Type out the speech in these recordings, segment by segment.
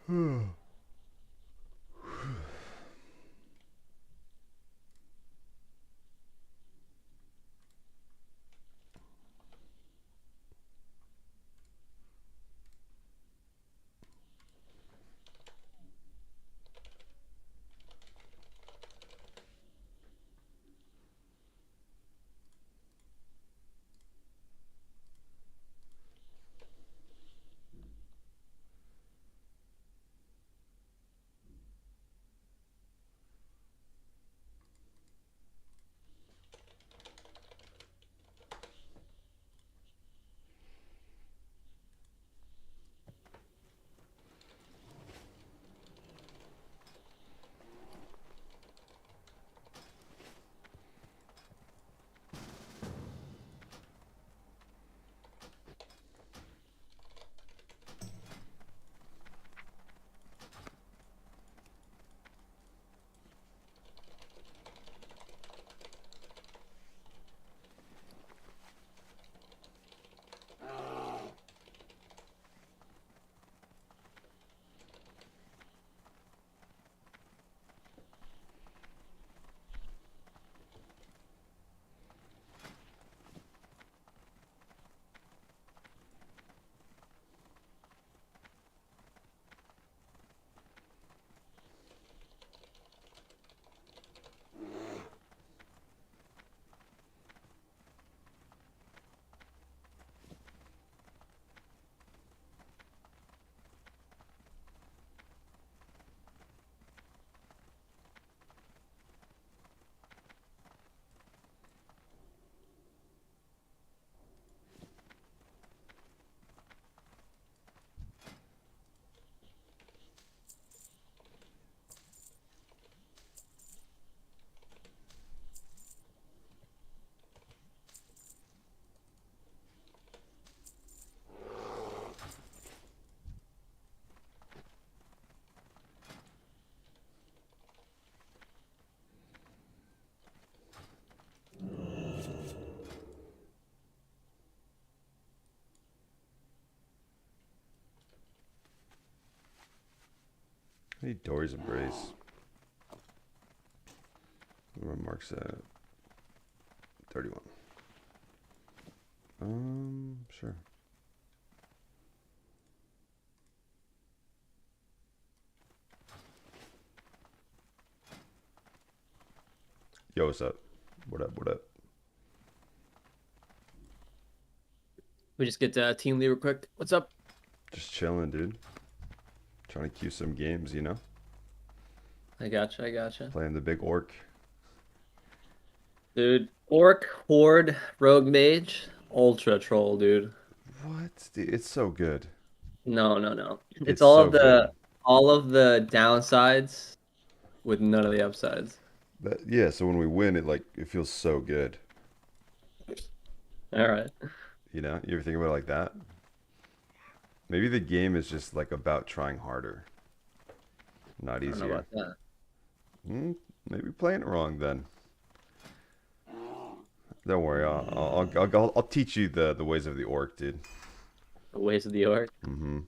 I need Dory's Embrace. Where Mark's at? 31. Sure. Yo, what's up? What up? What up? We just get team lead real quick. What's up? Just chilling, dude. Trying to queue some games, you know? I gotcha, I gotcha. Playing the big orc. Dude, Orc, Horde, Rogue Mage, Ultra Troll, dude. What? Dude, it's so good. No, no, no. It's It's all so of the downsides with none of the upsides. Yeah, so when we win, it feels so good. All right. You know? You ever think about it like that? Maybe the game is just like about trying harder, not I don't know easier. about that. Maybe playing it wrong then. Don't worry, I'll teach you the ways of the orc, dude. The ways of the Orc. Mm-hmm.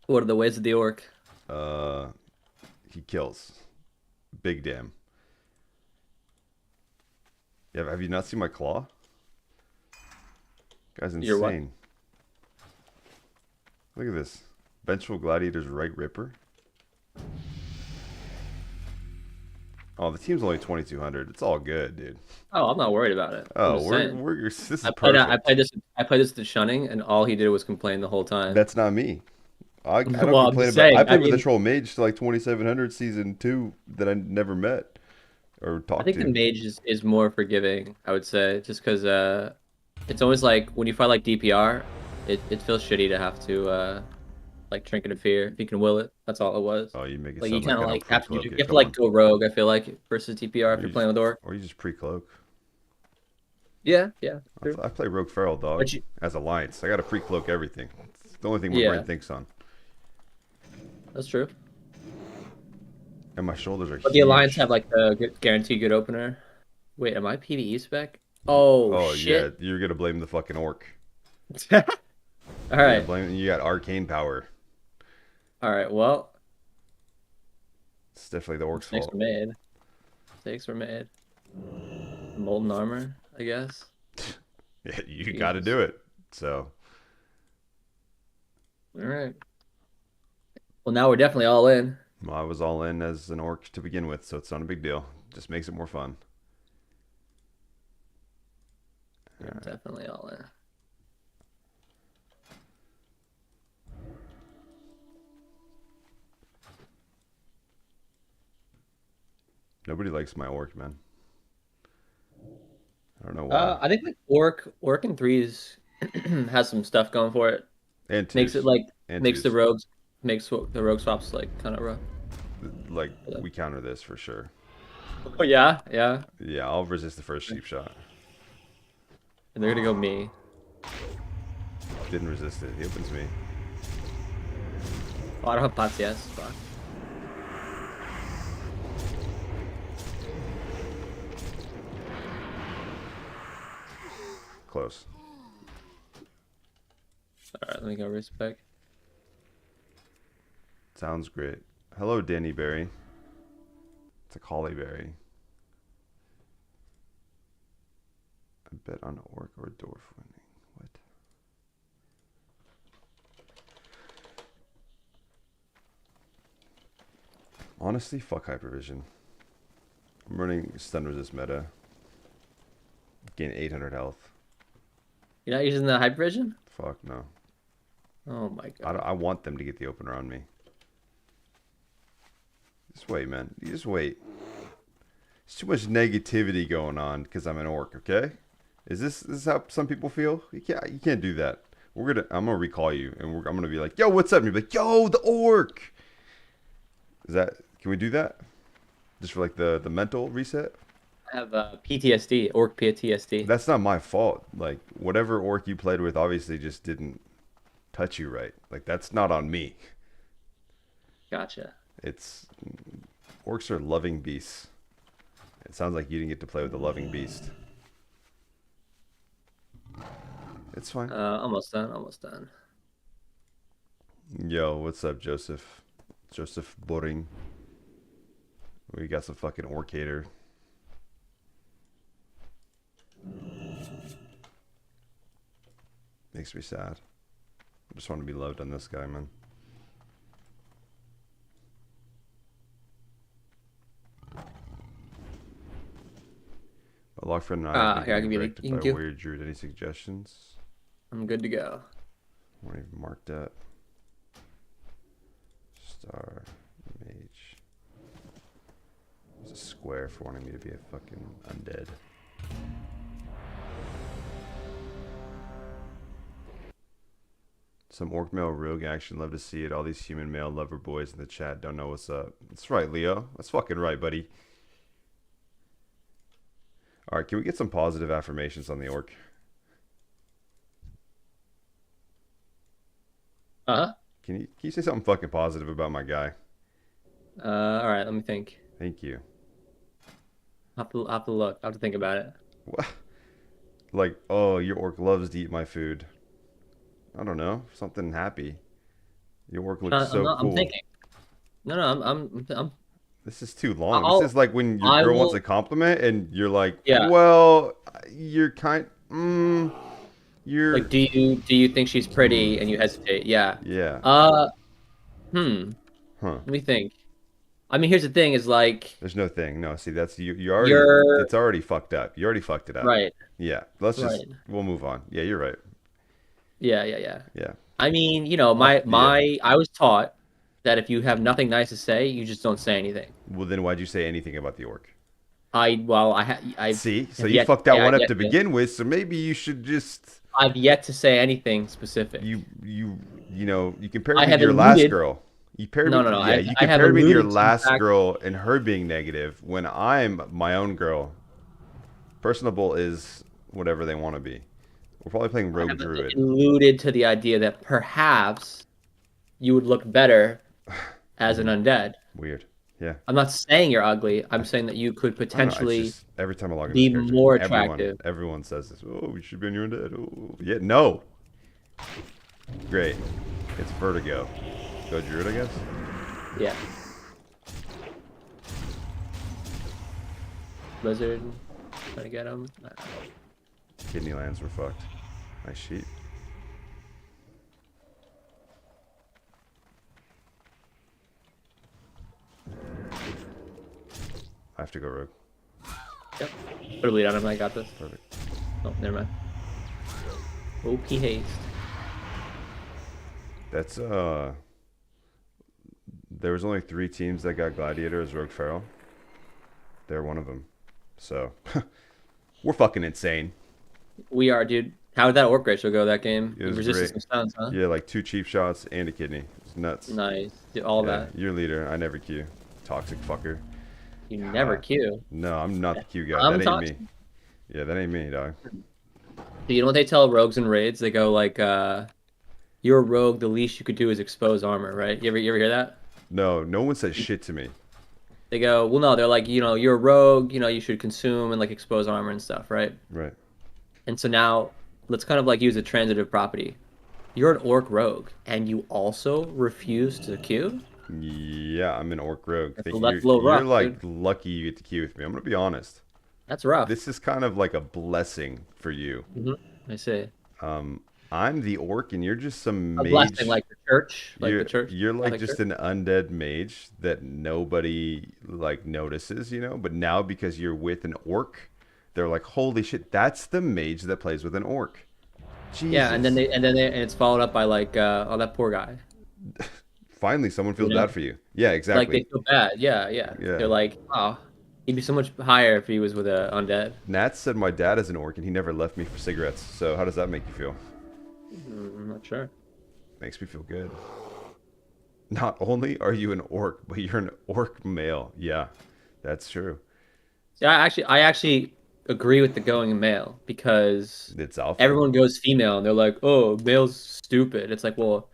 What are the ways of the Orc? He kills. Big damn. Yeah, have you not seen my claw? Guy's Your what? insane. Look at this. Vengeful Gladiator's Right Ripper. Oh, the team's only 2,200. It's all good, dude. Oh, I'm not worried about it. Oh, this is perfect. I played this at the Shunning, and all he did was complain the whole time. That's not me. I don't Well, I'm complain just about. saying, I played with mean, the troll mage to like 2,700 season 2 that I never met or I talked think to. the Mage is more forgiving, I would say, just because it's always like when you fight like DPR, it feels shitty to have to like Trinket of Fear if you can will it. That's all it was. Oh, you make it Like you sound kind like of I like don't have to pre-cloak you it. have to Come like on. go rogue. I feel like versus DPR if Or you're you playing with Orc. Or you just pre-cloak. Yeah, yeah, true. I play Rogue Feral, dog, But you, as Alliance. I got to pre-cloak everything. It's the only thing my yeah, brain thinks on. that's true. And my shoulders are But the Alliance huge. have like the guaranteed good opener. Wait, am I PvE spec? Oh Oh, yeah. shit. You're going to blame the fucking orc. All All Yeah, right. blame you got arcane power. All right. Well, It's definitely the orc's mistakes fault. were made. Mistakes were made. Molten armor, I guess. Yeah, you got to Jesus. do it. So, All right. Well, now we're definitely all in. well, I was all in as an orc to begin with, so it's not a big deal. Just makes it more fun. All We're right. definitely all in. Nobody likes my orc, man. I don't know why. I think like Orc and threes has some stuff going for it. And Makes it twos. like And makes the twos. rogues makes the rogue swaps like kind of rough. Like, we counter this for sure. Oh yeah, yeah. Yeah, I'll resist the first sheep shot. And they're gonna go me. Didn't resist it. He opens me. Oh, I don't have pots yet. Fuck. Close. All right, let me go respec. Sounds great. Hello, Danny Berry. It's a collie berry. I bet on orc or dwarf winning. What? Honestly, fuck hypervision. I'm running stun resist meta. Gain 800 health. You're not using the hypervision? Fuck no. Oh my god. I want them to get the opener on me. Just wait, man. You just wait. There's too much negativity going on because I'm an orc. Okay? This is how some people feel? You can't do that. I'm gonna recall you, and I'm gonna be like, yo, what's up? And you'll be like, yo, the orc. Can we do that? Just for like the mental reset? I have PTSD, Orc PTSD. That's not my fault. Like, whatever orc you played with obviously just didn't touch you right. Like, that's not on me. Gotcha. Orcs are loving beasts. It sounds like you didn't get to play with a loving beast. It's fine. Almost done. Almost done. Yo, what's up, Joseph? Joseph Boring. We got some fucking orcator. Makes me sad. I just want to be loved on this guy, man. A lock friend and I Here, I'll are give you directed the by EQ. Weird Druid. Any suggestions? I'm good to go. I won't even mark that. Star Mage. There's a square for wanting me to be a fucking undead. Some orc male rogue action. Love to see it. All these human male lover boys in the chat don't know what's up. That's right, Leo. That's fucking right, buddy. All right, can we get some positive affirmations on the orc? Uh-huh. Can you say something fucking positive about my guy? All right, let me think. Thank you. I'll have to look. I'll have to think about it. What? Like, oh, your orc loves to eat my food. I don't know, something happy. Your orc looks so I'm cool. thinking. No, I'm This is too long. I'll, This is like when your I girl wants will, a compliment and you're like, yeah. well, you're you're, Like, do you think she's pretty and you hesitate? Yeah. yeah. Huh. Let me think. I mean, here's the thing: is like There's no thing. No, see, that's you already. you're It's already fucked up. You already fucked it up. right, Yeah. right. We'll move on. Yeah, you're right. Yeah. Yeah. I mean, you know, Yeah. I was taught that if you have nothing nice to say, you just don't say anything. Well, then why'd you say anything about the orc? I See, so have you yet, fucked that yeah, one I've up yet to begin with. So maybe you should just I've yet to say anything specific. you compared I me to have your last alluded. girl. You paired No, me, no, no. yeah. You I have compared me to your alluded to the last fact. girl and her being negative when I'm my own girl. Personable is whatever they want to be. We're probably playing I Rogue have Druid. alluded to the idea that perhaps you would look better as an undead. Weird. Yeah. I'm not saying you're ugly. I'm saying that you could I don't know. It's potentially just every time I log into be this character, more attractive. everyone says this. Oh, you should be on your undead. Oh, yeah. No. Great. It's vertigo. Go druid, I guess. Yeah. Lizard. Trying to get him. Kidney lands were fucked. Nice sheep. I have to go rogue. Yep. Put a bleed on him. I got this. Perfect. Oh, never mind. OP haste. That's there was only 3 teams that got Gladiator as Rogue Feral. They're one of them. So we're fucking insane. We are, dude. How did that orc ratio go that game? It You was resisted great. some stuns, huh? Yeah, like 2 cheap shots and a kidney. It's nuts. Nice. Dude, all Yeah, that. you're leader. I never queue. Toxic fucker. You never queue. No, I'm not the Q guy. I'm That ain't toxic. me. Yeah, that ain't me, dog. You know what they tell rogues in raids? They go like, "You're a rogue. The least you could do is expose armor." Right? You ever hear that? No, no one says shit to me. They go, "Well, no." They're like, "You're a rogue. You should consume and like expose armor and stuff." Right? Right. And so now let's kind of like use a transitive property. You're an orc rogue, and you also refuse to queue. Yeah, I'm an orc rogue. That's Think a you're, little rough, you're like dude. lucky you get to queue with me. I'm gonna be honest. That's rough. This is kind of like a blessing for you. I see. I'm the orc and you're just some A mage. blessing, like the church, like you're, the church. You're like Catholic just church. an undead mage that nobody like notices, But now because you're with an orc, they're like, holy shit, that's the mage that plays with an orc. Jesus. Yeah, and then it's followed up by like, oh, that poor guy. Finally, someone feels You know? bad for you. Yeah, Like exactly. they feel bad. Yeah. Yeah. They're like, oh, he'd be so much higher if he was with a undead. Nat said my dad is an orc and he never left me for cigarettes. So how does that make you feel? I'm not sure. Makes me feel good. Not only are you an orc, but you're an orc male. Yeah, that's true. See, I actually agree with the going male because It's alpha. everyone goes female and they're like, oh, male's stupid. It's like, well,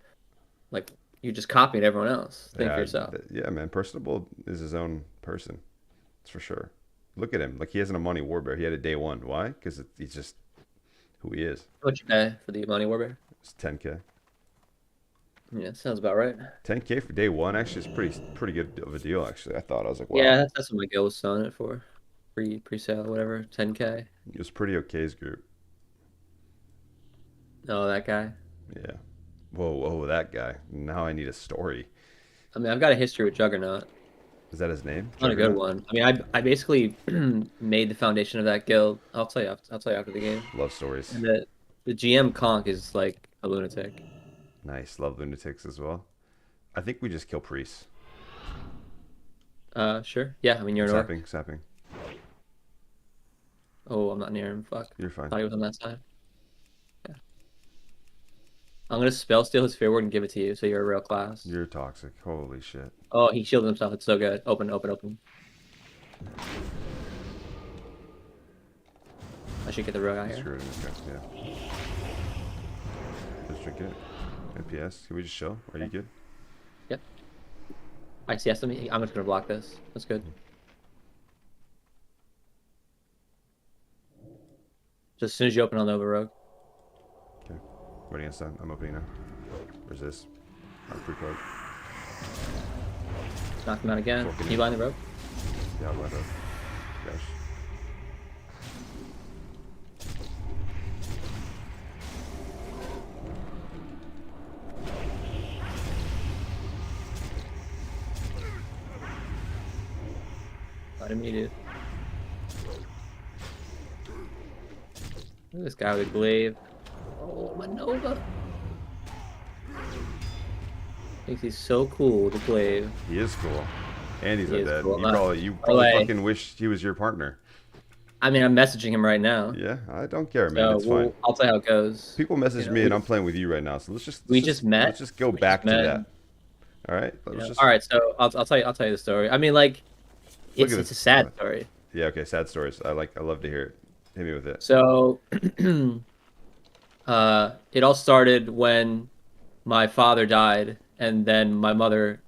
like you just copied everyone else. Think for yourself. Yeah, man. Personable is his own person. That's for sure. Look at him. Like he has an Amani Warbear. He had it day 1. Why? Because he's just who he is. What you pay for the money warbear? It's 10K. Yeah, sounds about right. 10K for day 1 actually is pretty good of a deal. Actually, I thought I was like, wow. Yeah, that's what my guild was selling it for. Pre-sale, whatever, 10K. It was pretty okay's group. Oh, that guy. Yeah. Whoa, that guy. Now I need a story. I mean, I've got a history with Juggernaut. Is that his name? Not a good Juggernaut? one. I mean, I basically made the foundation of that guild. I'll tell you. I'll tell you after the game. Love stories. And the GM Conk is like a lunatic. Nice. Love lunatics as well. I think we just kill priests. Sure. Yeah, I mean, you're an orc. Sapping. Oh, I'm not near him. Fuck. You're fine. Thought he was on that side. Yeah. I'm gonna spell steal his fear word and give it to you, so you're a real class. You're toxic. Holy shit. Oh, he shielded himself. It's so good. Open. I should get the rogue out here. Screw it in this guy. Yeah. Let's drink it. NPS. Can we just chill? Are you good? Yep. I see. I'm just gonna block this. That's good. Just as soon as you open, I'll Nova Rogue. Okay. Ready against that. I'm opening now. Where's this? I'm free card. Knock him out again. Fucking Can you blind the rogue? Yeah, I'll let her. Gosh. Not immediate. Look at this guy with a glaive. Oh, my Nova. Thinks he's so cool with a glaive. He is cool. And he's He is undead. cool. You By the probably way- fucking wish he was your partner. I mean, I'm messaging him right now. Yeah, I don't care, man. So It's fine. I'll tell you how it goes. People message you know, me and I'm playing with you right now. So let's just met. Let's just go We back just to met. that. All right. You Let's know? just All right, so I'll tell you the story. I mean, like, Look it's at a this. sad story. Yeah, okay, sad stories. I love to hear it. Hit me with it. So, it all started when my father died, and then my mother,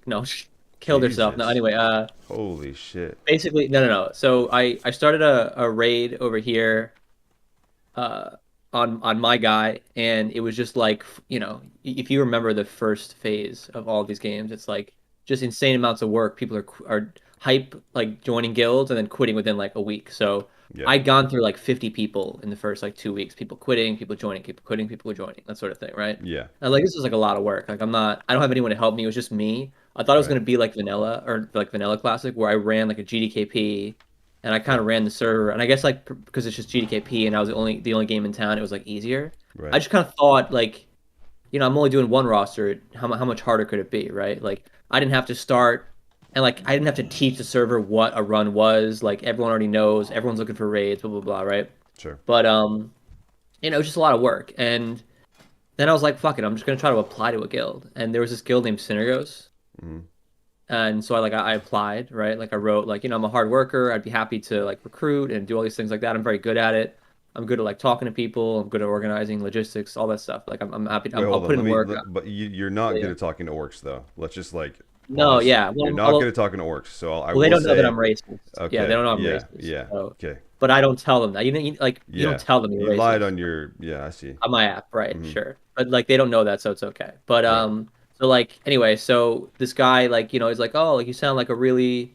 killed herself. No, Jesus. anyway, Holy shit. basically, no. So I started a raid over here, on my guy, and it was just like, if you remember the first phase of all of these games, it's like just insane amounts of work. People are hype, like joining guilds and then quitting within like a week. So Yeah. I'd gone through like 50 people in the first like 2 weeks. People quitting, people joining, people quitting, people joining, that sort of thing, right? Yeah. And like this is like a lot of work. Like I don't have anyone to help me. It was just me. I thought it was Right. gonna be like vanilla or like vanilla classic where I ran like a GDKP and I kind Okay. of ran the server. And I guess like because it's just GDKP and I was the only game in town, it was like easier. I Right. just kind of thought like, I'm only doing one roster. How much harder could it be, right? Like I didn't have to start and like I didn't have to teach the server what a run was. Like everyone already knows. Everyone's looking for raids, blah blah blah, right? Sure. But it was just a lot of work. And then I was like, fuck it, I'm just gonna try to apply to a guild. And there was this guild named Synergos. Hmm. And so I applied, right? Like I wrote like, I'm a hard worker. I'd be happy to like recruit and do all these things like that. I'm very good at it. I'm good at like talking to people. I'm good at organizing logistics, all that stuff. Like I'm happy. Wait, I'll hold on. put in the work. But you're not Yeah, good yeah. at talking to orcs, though. Let's just like No, pause. yeah. You're not good at talking to orcs, so I Well, they will don't know that say, I'm racist. Yeah, they okay, don't know I'm yeah, racist. yeah, So, okay, but I don't tell them that. You don't yeah. tell them you're You lied racist on your, yeah, I see. on my app, right? Hmm. Sure. But like they don't know that, so it's okay. But Right. so like anyway, so this guy like he's like, oh, like you sound like a really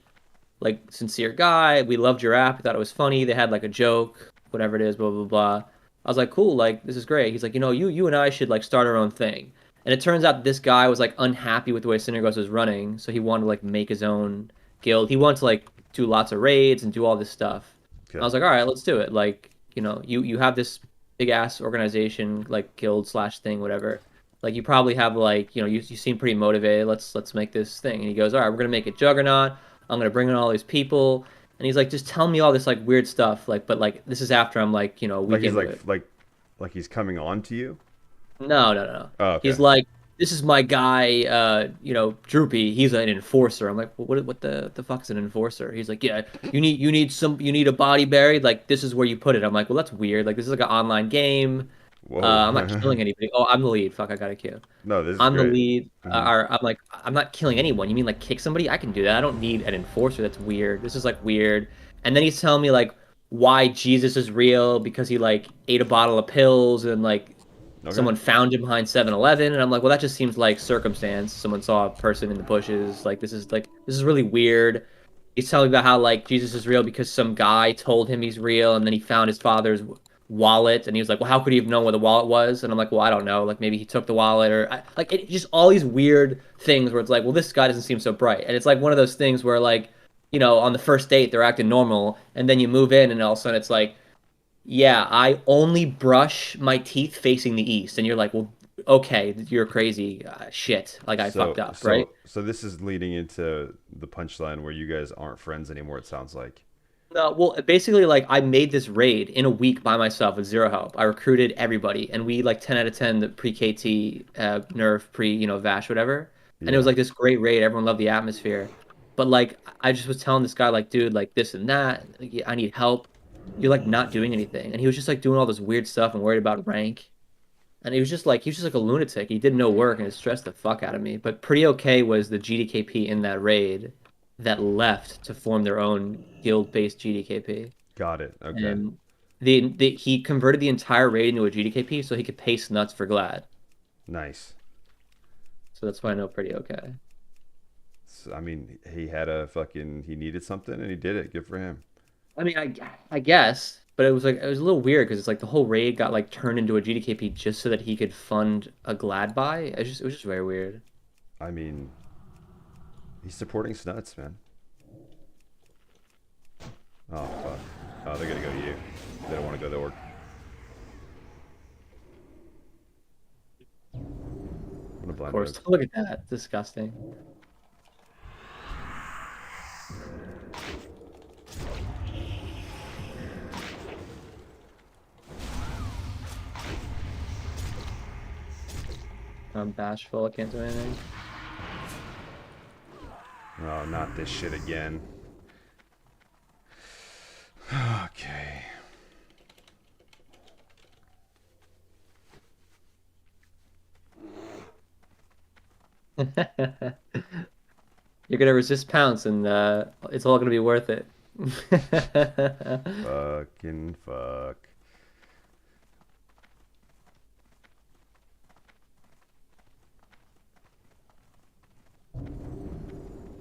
like sincere guy. We loved your app. We thought it was funny. They had like a joke, whatever it is, blah blah blah. I was like, cool, like this is great. He's like, you and I should like start our own thing. And it turns out this guy was like unhappy with the way Synergos was running, so he wanted to like make his own guild. He wanted to like do lots of raids and do all this stuff. And I Okay. was like, all right, let's do it. Like, you have this big ass organization, like guild slash thing, whatever. Like you probably have like, you seem pretty motivated. Let's make this thing. And he goes, all right, we're gonna make it Juggernaut. I'm gonna bring in all these people. And he's like, just tell me all this like weird stuff. Like, but like this is after I'm like, a Like week he's into it. like he's coming on to you. No, no, no. Oh, He's okay. like, this is my guy, Droopy. He's an enforcer. I'm like, what the fuck is an enforcer? He's like, yeah, you need a body buried. Like, this is where you put it. I'm like, well, that's weird. Like, this is like an online game. Whoa. I'm not killing anybody. Oh, I'm the lead. Fuck, I got a kill. No, this is I'm the great. lead. Hmm. Or I'm like, I'm not killing anyone. You mean like kick somebody? I can do that. I don't need an enforcer. That's weird. This is like weird. And then he's telling me like why Jesus is real because he like ate a bottle of pills and like Okay. someone found him behind 7-Eleven. And I'm like, well, that just seems like circumstance. Someone saw a person in the bushes. Like this is really weird. He's telling me about how like Jesus is real because some guy told him he's real, and then he found his father's wallet, and he was like, well, how could he have known where the wallet was? And I'm like, well, I don't know. Like maybe he took the wallet, or like just all these weird things where it's like, well, this guy doesn't seem so bright, and it's like one of those things where like, on the first date they're acting normal, and then you move in, and all of a sudden it's like, yeah, I only brush my teeth facing the east, and you're like, well, okay, you're crazy, shit, like I fucked So up, right? so so this is leading into the punchline where you guys aren't friends anymore. It sounds like. No, well, basically, like I made this raid in a week by myself with zero help. I recruited everybody, and we like 10 out of 10 the pre KT, nerf, pre Vash, whatever. And it was Yeah. like this great raid. Everyone loved the atmosphere. But like I just was telling this guy like, dude, like this and that. Like, yeah, I need help. You're like not doing anything, and he was just like doing all this weird stuff and worried about rank. And he was just like a lunatic. He did no work and it stressed the fuck out of me. But pretty okay was the GDKP in that raid that left to form their own guild-based GDKP. Got it. Okay. And he converted the entire raid into a GDKP so he could paste nuts for Glad. Nice. So that's why I know pretty okay. So, I mean, he needed something and he did it. Good for him. I mean, I guess, but it was a little weird because it's like the whole raid got like turned into a GDKP just so that he could fund a Glad buy. It was just very weird. I mean, he's supporting Snuts, man. Oh fuck. Oh, they're gonna go to you. They don't want to go to Orc. I'm gonna Of blind rogue. course, look at that, disgusting. I'm bashful. I can't do anything. Oh, not this shit again. Okay. You're gonna resist pounce, and it's all gonna be worth it. Fucking fuck.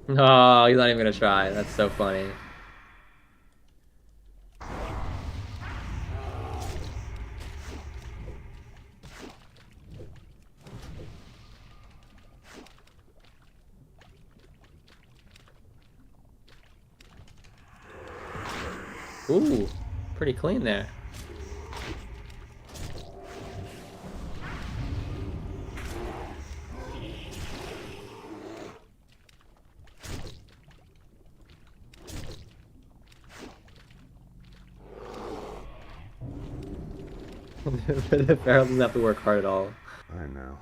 Oh, he's not even gonna try. That's so funny. Ooh, pretty clean there. The Pharaoh doesn't have to work hard at all. I know.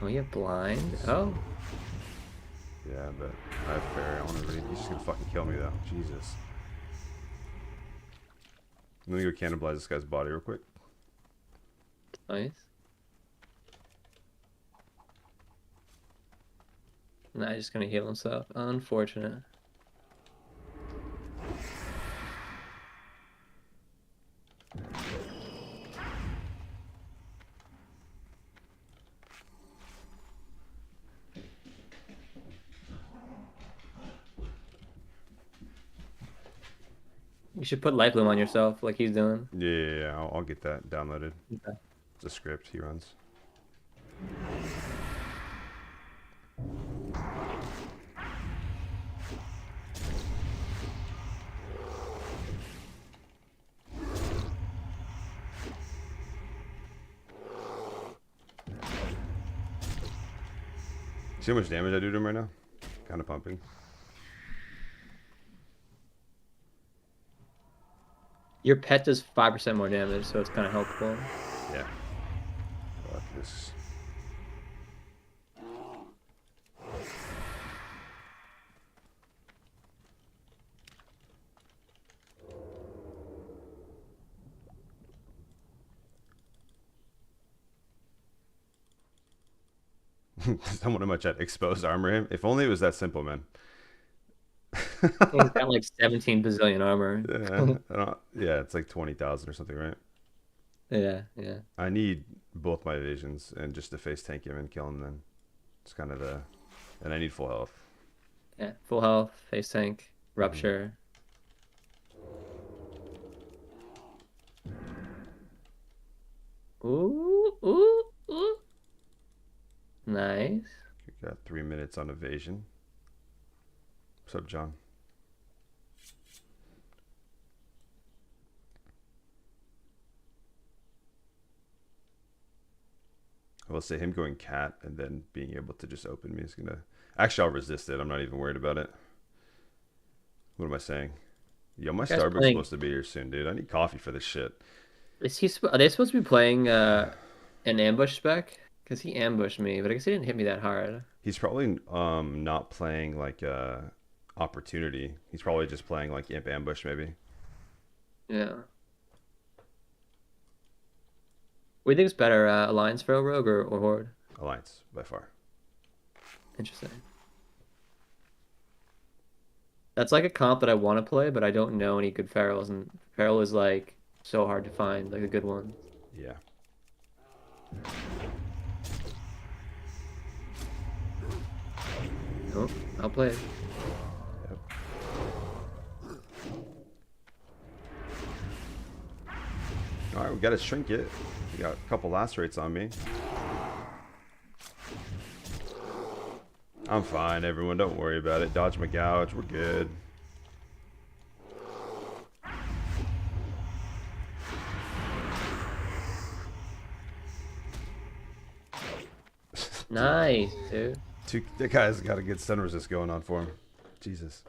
Oh, you have blind? Oh. Yeah, but I have fair. I want to read. He's just gonna fucking kill me though. Jesus. Let me go cannibalize this guy's body real quick. Nice. Nah, he's just gonna heal himself. Unfortunate. You should put light bloom on yourself like he's doing. Yeah, I'll get that downloaded. Okay. It's a script he runs. See how much damage I do to him right now? Kind of pumping. Your pet does 5% more damage, so it's kind of helpful. Yeah. Fuck this. Someone in my chat exposed armor him. If only it was that simple, man. He's got like 17 bazillion armor. Yeah, it's like 20,000 or something, right? Yeah, yeah. I need both my evasions and just to face tank him and kill him then. It's kind of the... And I need full health. Yeah, full health, face tank, rupture. Ooh, ooh, ooh. Nice. We got 3 minutes on evasion. What's up, John? I will say him going cat and then being able to just open me is gonna... Actually, I'll resist it. I'm not even worried about it. What am I saying? Yo, my Starbucks is supposed to be here soon, dude. I need coffee for this shit. Is he? Are they supposed to be playing an ambush spec? Because he ambushed me, but I guess he didn't hit me that hard. He's probably not playing like opportunity. He's probably just playing like imp ambush maybe. Yeah. What do you think is better, Alliance Feral Rogue or Horde? Alliance by far. Interesting. That's like a comp that I want to play, but I don't know any good Ferals, and Feral is like so hard to find, like a good one. Yeah. Nope, I'll play it. Yep. All right, we got to shrink it. We got a couple lacerates on me. I'm fine, everyone. Don't worry about it. Dodge my gouge. We're good. Nice, dude. That guy's got a good stun resist going on for him. Jesus.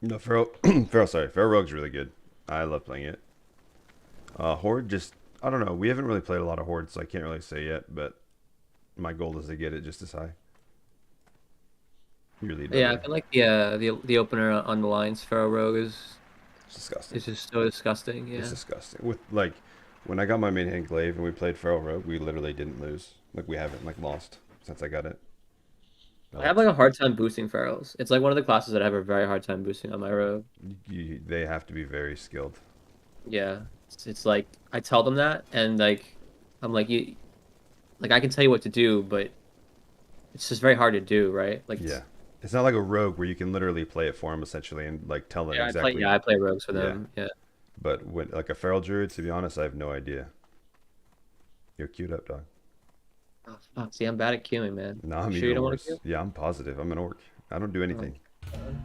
No, Feral Rogue's really good. I love playing it. Horde just, I don't know. We haven't really played a lot of Horde, so I can't really say yet, but my goal is to get it just as high. Your lead. Yeah, I feel like the opener on the Alliance Feral Rogue is disgusting. it's just so disgusting. Yeah. It's disgusting. With like, when I got my main hand glaive and we played Feral Rogue, we literally didn't lose. Like we haven't like lost since I got it. I have like a hard time boosting Ferals. It's like one of the classes that I have a very hard time boosting on my rogue. They have to be very skilled. Yeah, It's like I tell them that, and like I'm like you, like I can tell you what to do, but it's just very hard to do, right? Like Yeah. It's not like a rogue where you can literally play it for them essentially and like tell them exactly. I play rogues for Yeah. them. Yeah. But when like a feral druid, to be honest, I have no idea. You're queued up, dog. Oh, fuck. See, I'm bad at queuing, man. Nah, You I'm sure you even don't want to worse. queue? Yeah, I'm positive. I'm an orc. I don't do Oh, anything. God.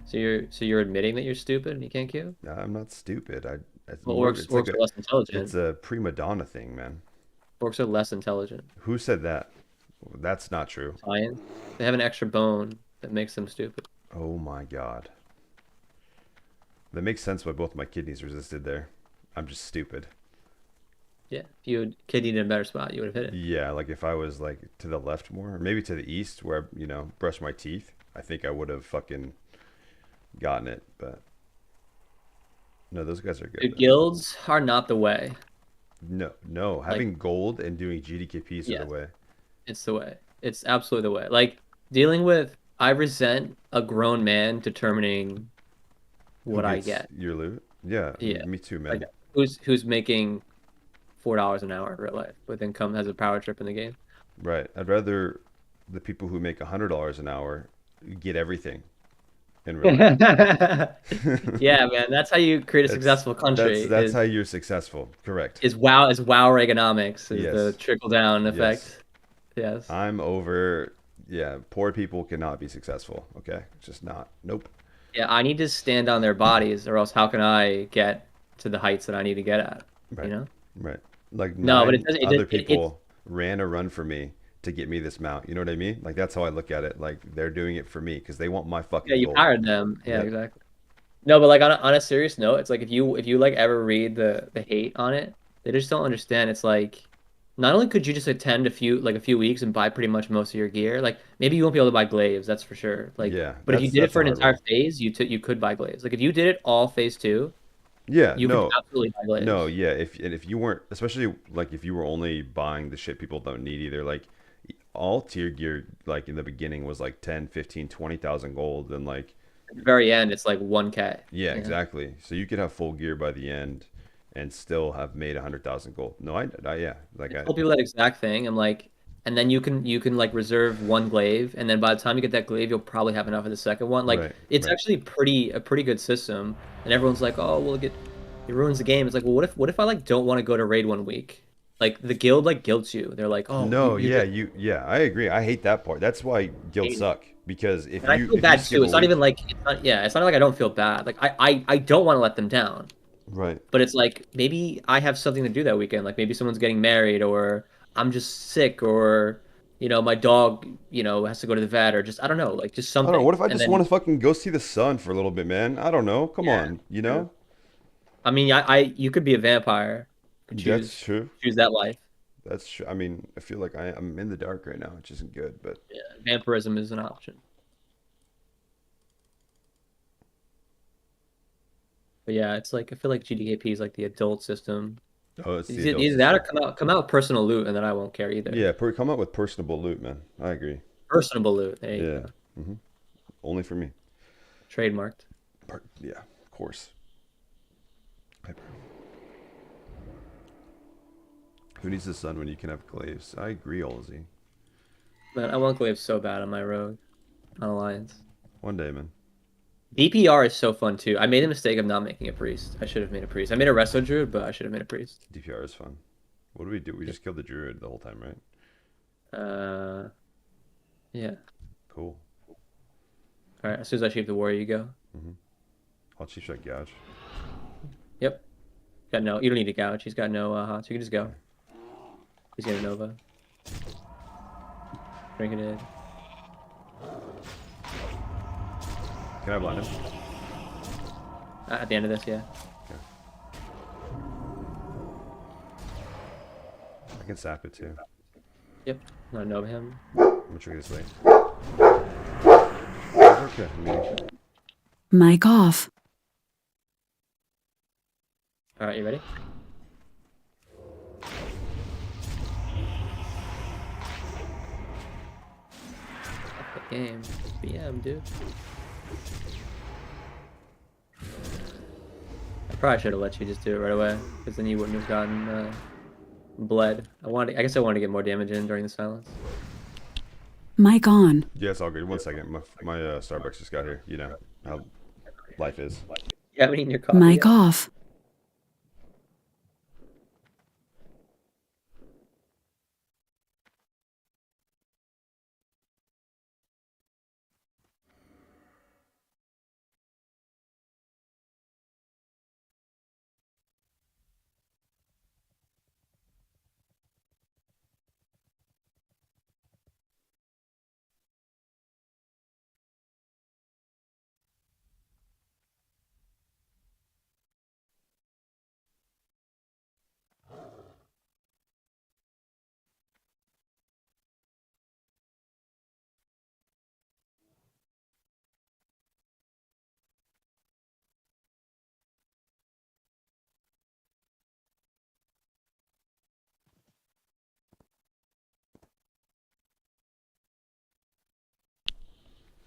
So you're admitting that you're stupid and you can't queue? Nah, I'm not stupid. I it's Well, more orcs orcs are less it's intelligent. a prima donna thing, man. Orcs are less intelligent. Who said that? That's not true. Science. They have an extra bone that makes them stupid. Oh my god. That makes sense why both my kidneys resisted there. I'm just stupid. Yeah. If you had kidneyed in a better spot, you would have hit it. Yeah, like if I was like to the left more, or maybe to the east where I, brush my teeth, I think I would have fucking gotten it. But no, those guys are good Dude, though. guilds are not the way. No, no, Like, having gold and doing GDKPs are the yes, way. it's the way. It's absolutely the way. Like dealing with, I resent a grown man determining Who what I gets get. your loot? Yeah, Yeah. me too, Like man. who's making $4 an hour in real life with income has a power trip in the game. Right. I'd rather the people who make $100 an hour get everything in real life. Yeah, man, that's how you create a That's successful country that's how you're successful. Correct. is wow Reaganomics is the Yes. trickle down Yes. effect. Yes. I'm over. Yeah, poor people cannot be successful. Okay, it's just not. Nope. Yeah, I need to stand on their bodies or else how can I get to the heights that I need to get at, you Right. know? Right. Like No, but it nine doesn't other it's people ran a run for me to get me this mount. You know what I mean? Like that's how I look at it. Like they're doing it for me because they want my yeah, fucking you gold. hired them. Yeah, Yep. exactly. No, but like on a serious note, it's like if you like ever read the hate on it, they just don't understand. It's like not only could you just attend a few weeks and buy pretty much most of your gear, like maybe you won't be able to buy glaives, that's for sure. Like, Yeah. but if you did it That's for a an hard entire one. phase, you could buy glaives. Like if you did it all phase two, Yeah. you could No. absolutely buy No. glaives. Yeah. If you weren't, especially like if you were only buying the shit people don't need either, like all tier gear like in the beginning was like 10, 15, 20,000 gold and like At the very end, it's like 1K. yeah, Yeah. exactly. So you could have full gear by the end and still have made 100,000 gold. No, I yeah, like I I told people that exact thing. I'm like, and then you can like reserve one glaive, and then by the time you get that glaive, you'll probably have enough of the second one. Like right, it's right. actually a pretty good system. And everyone's like, oh, well, it ruins the game. It's like, well, what if I like don't want to go to raid one week? Like the guild like guilts you. They're like, oh, No, you yeah, get yeah, I agree. I hate that part. That's why guilds paid. suck because And I feel if you bad skip too. a It's not even week, like it's not like I don't feel bad. Like I don't want to let them down. right. But it's like maybe I have something to do that weekend. Like maybe someone's getting married, or I'm just sick, or my dog, has to go to the vet, or just I don't know, like just I don't know. something. What if I And just want then to fucking go see the sun for a little bit, man? I don't know. Come yeah, on, true. I mean, you could be a vampire. You could That's true. choose that life. That's true. I mean, I feel like I'm in the dark right now, which isn't good, but Yeah, vampirism is an option. But yeah, it's like I feel like GDKP is like the adult system. oh, it's the adult Either that or system. come out with personal loot, and then I won't care either. Yeah, come up with personable loot, man. I agree. Personable loot. There you Yeah. go. Only for me. Trademarked. Yeah, of course. Hyper. Who needs the sun when you can have glaives? I agree, Olsey. Man, I want glaives so bad on my rogue on Alliance. One day, man. DPR is so fun too. I made the mistake of not making a priest. I should have made a priest. I made a resto druid, but I should have made a priest. DPR is fun. What do we do? We just killed the druid the whole time, right? Uh, yeah. Cool. All right. As soon as I shape the warrior, you go. I'll chief shot gouge. Yep. Got no. You don't need to gouge. He's got no hots. You can just go. He's got a nova. Drink it in. Can I blind him? At the end of this, yeah. Okay. I can sap it too. Yep. Want to nova him? I'm gonna trigger this late. Okay. Mic off. All right. You ready? Fuck the game. BM, dude. I probably should have let you just do it right away, because then you wouldn't have gotten bled. I guess I wanted to get more damage in during the silence. Mic on. Yeah, it's all good. 1 second. My Starbucks just got here. You know how life is. You haven't eaten your coffee Mic yet? off.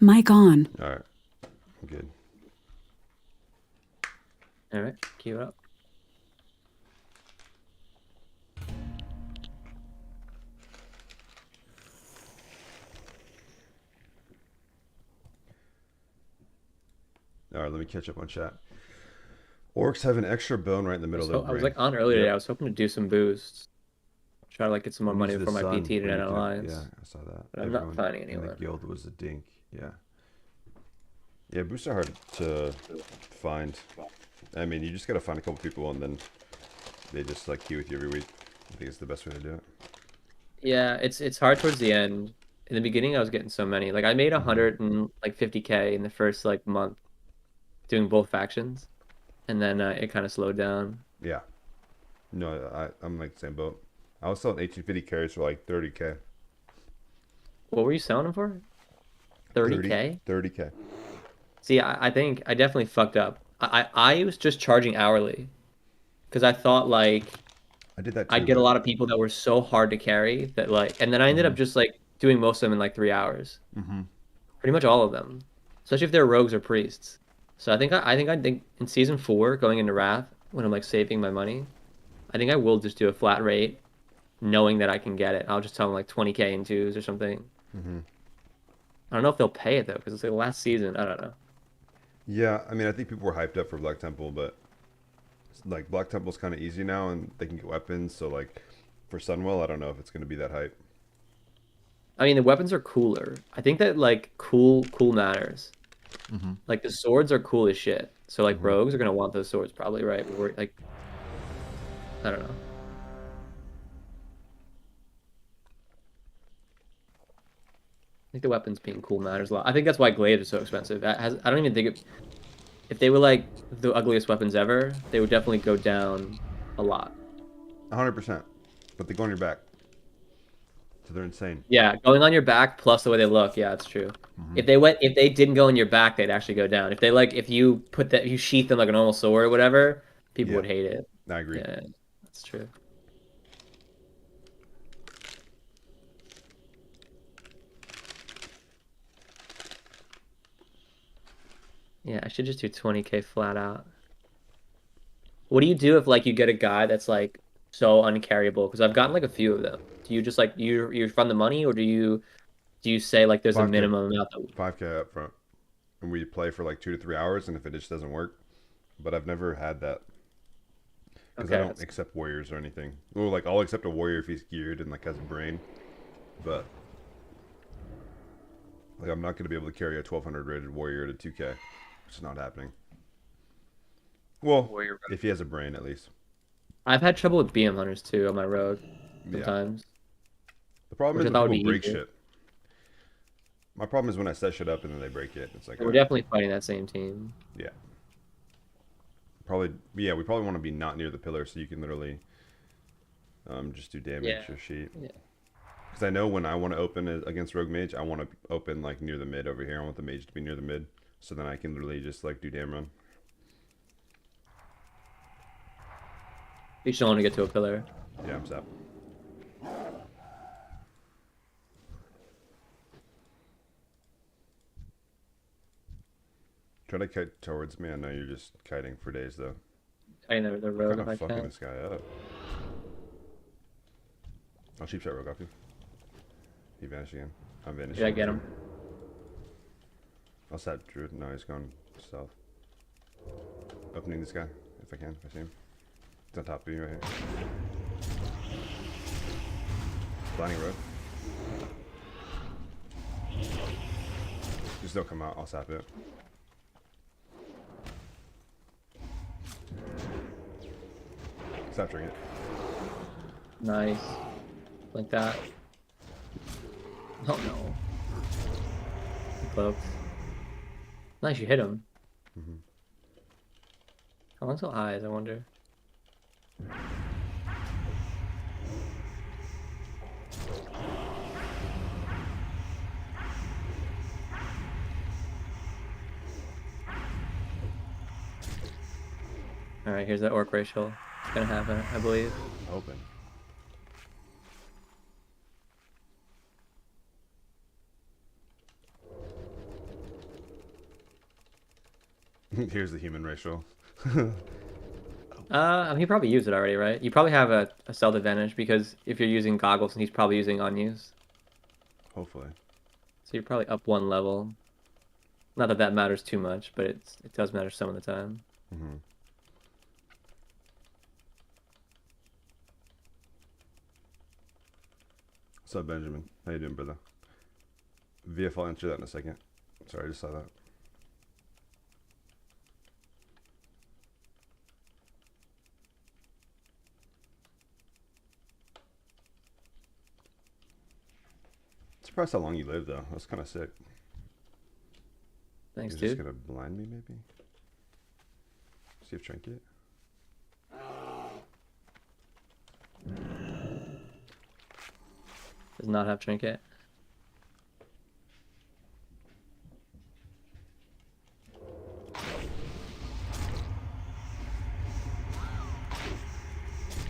Mic on. All right, I'm good. All right, queue up. All right, let me catch up on chat. Orcs have an extra bone right in the middle of their brain. I was like on earlier today. I was hoping to do some boosts. Try to like get some more money Use the before my sun PT to when end you can- alliance. Yeah, I saw that. But I'm not finding in the anyone. guild was a dink. Yeah. Yeah, boosts are hard to find. I mean, you just gotta find a couple people and then they just like queue with you every week. I think it's the best way to do it. Yeah, it's hard towards the end. In the beginning, I was getting so many. Like I made 150K in the first like month doing both factions, and then it kind of slowed down. Yeah. No, I'm like the same boat. I was selling 1850 carries for like 30K. What were you selling them for? 30K? 30K. See, I think I definitely fucked up. I was just charging hourly because I thought like I did that too. I'd get a lot of people that were so hard to carry that like, and then I ended up just like doing most of them in like 3 hours. Pretty much all of them, especially if they're rogues or priests. So I think in season 4 going into Wrath when I'm like saving my money, I think I will just do a flat rate, knowing that I can get it. I'll just tell them like 20K in twos or something. I don't know if they'll pay it though because it's like last season. I don't know. Yeah, I mean, I think people were hyped up for Black Temple, but like Black Temple's kind of easy now and they can get weapons. So like for Sunwell, I don't know if it's going to be that hype. I mean, the weapons are cooler. I think that like cool matters. Like the swords are cool as shit. So like rogues are gonna want those swords probably, right? But we're like, I don't know. I think the weapons being cool matters a lot. I think that's why Glaive is so expensive. I don't even think if they were like the ugliest weapons ever, they would definitely go down a lot. 100%. But they go on your back. So they're insane. Yeah, going on your back plus the way they look, yeah, it's true. If they didn't go on your back, they'd actually go down. If they like if you sheath them like a normal sword or whatever, people would hate it. I agree. Yeah, that's true. Yeah, I should just do 20K flat out. What do you do if like you get a guy that's like so uncarryable? Because I've gotten like a few of them. Do you just like you fund the money, or do you say like there's a 5K. minimum amount that 5K up front. And we play for like 2 to 3 hours, and if it just doesn't work. But I've never had that. Because I don't accept warriors or anything. Well, like I'll accept a warrior if he's geared and like has a brain. But like I'm not going to be able to carry a 1200 rated warrior to 2K. It's not happening. Well, if he has a brain at least. I've had trouble with BM hunters too on my road sometimes. The problem is Which I when thought would people be break easier. shit. My problem is when I set shit up and then they break it. It's like We're definitely fighting that same team. yeah. Probably yeah. We probably want to be not near the pillar so you can literally just do damage or sheet. Yeah. Because I know when I want to open it against Rogue Mage, I want to open like near the mid over here. I want the mage to be near the mid, so then I can literally just like do damn run. You just don't want to get to a pillar. Yeah, I'm sap. Try to kite towards me. I know you're just kiting for days though. fighting the I'm rogue kind if I of fucking can. this guy up. I'll cheap shot rogue off you. He vanished again. I'm vanishing. Did I get him? I'll sap Druid. No, he's going south. Opening this guy, if I can, if I see him. He's on top of you right here. Blinding road. Just don't come out, I'll sap it. Stop drinking it. Nice. Like that. Oh no. Close. Nice, you hit him. Mm-hmm. How long's so high, I wonder? Alright, here's that orc racial. It's gonna happen, I believe. Open. Here's the human racial. I mean, he probably used it already, right? You probably have a stealth advantage because if you're using goggles and he's probably using unused. Hopefully. So you're probably up one level. Not that that matters too much, but it does matter some of the time. Mm-hmm. What's up, Benjamin? How you doing, brother? VF, I'll answer that in a second. Sorry, I just saw that. Surprised how long you lived, though. That's kind of sick. Thanks, You're dude. just gonna blind me, maybe? See if trinket. Does not have trinket.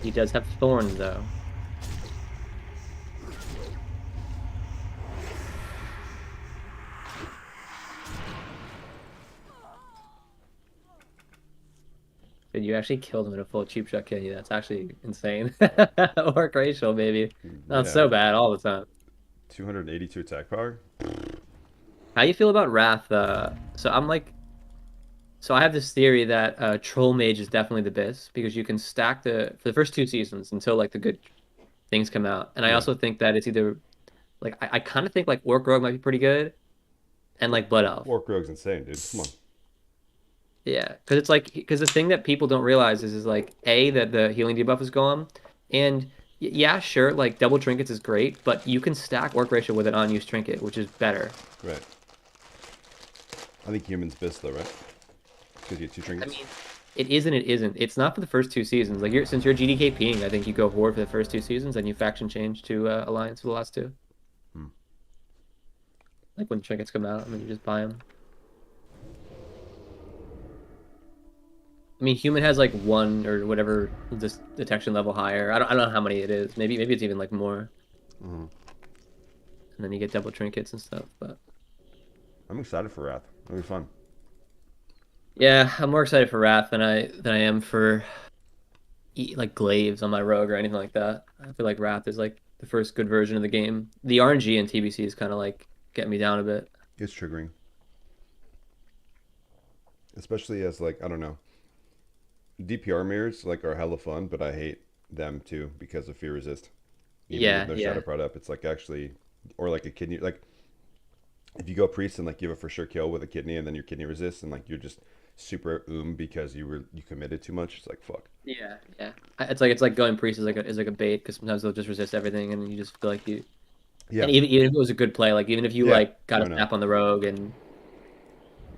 He does have thorns, though. Dude, you actually killed him in a full cheap shot kill. That's actually insane. Orc racial, baby. Not Yeah. so bad all the time. 282 attack power. How you feel about Wrath? So I have this theory that Troll Mage is definitely the best because you can stack for the first 2 seasons until like the good things come out. And I Yeah. also think that it's either like I kind of think like Orc Rogue might be pretty good, and like Blood Elf. Orc Rogue's insane, dude. Come on. Yeah, because the thing that people don't realize is like that the healing debuff is gone, and yeah, sure, like double trinkets is great, but you can stack Orc Ratio with an unused trinket, which is better. Right. I think human's best, though, right? Because you get 2 I trinkets. mean, it is and it isn't. It's not for the first 2 seasons. Like since you're GDKPing, I think you go Horde for the first 2 seasons, and you faction change to Alliance for the last 2. Like when trinkets come out, I mean, you just buy them. I mean, human has like 1 or whatever this detection level higher. I don't know how many it is. Maybe it's even like more. Mm-hmm. And then you get double trinkets and stuff. But I'm excited for Wrath. It'll be fun. yeah, I'm more excited for Wrath than I am for like glaives on my rogue or anything like that. I feel like Wrath is like the first good version of the game. The RNG and TBC is kind of like getting me down a bit. It's triggering. Especially as, like, I don't know. DPR mirrors, like, are hella fun, but I hate them, too, because of fear resist. Even Yeah, with no yeah. shadow prod up, it's like actually, or like a kidney, like, if you go priest and like you have a for sure kill with a kidney and then your kidney resists and like you're just super because you committed too much, it's like fuck. Yeah, yeah. It's like going priest is like a bait because sometimes they'll just resist everything and you just feel like you. Yeah. And even if it was a good play, like even if you Yeah, like got a I know. snap on the rogue and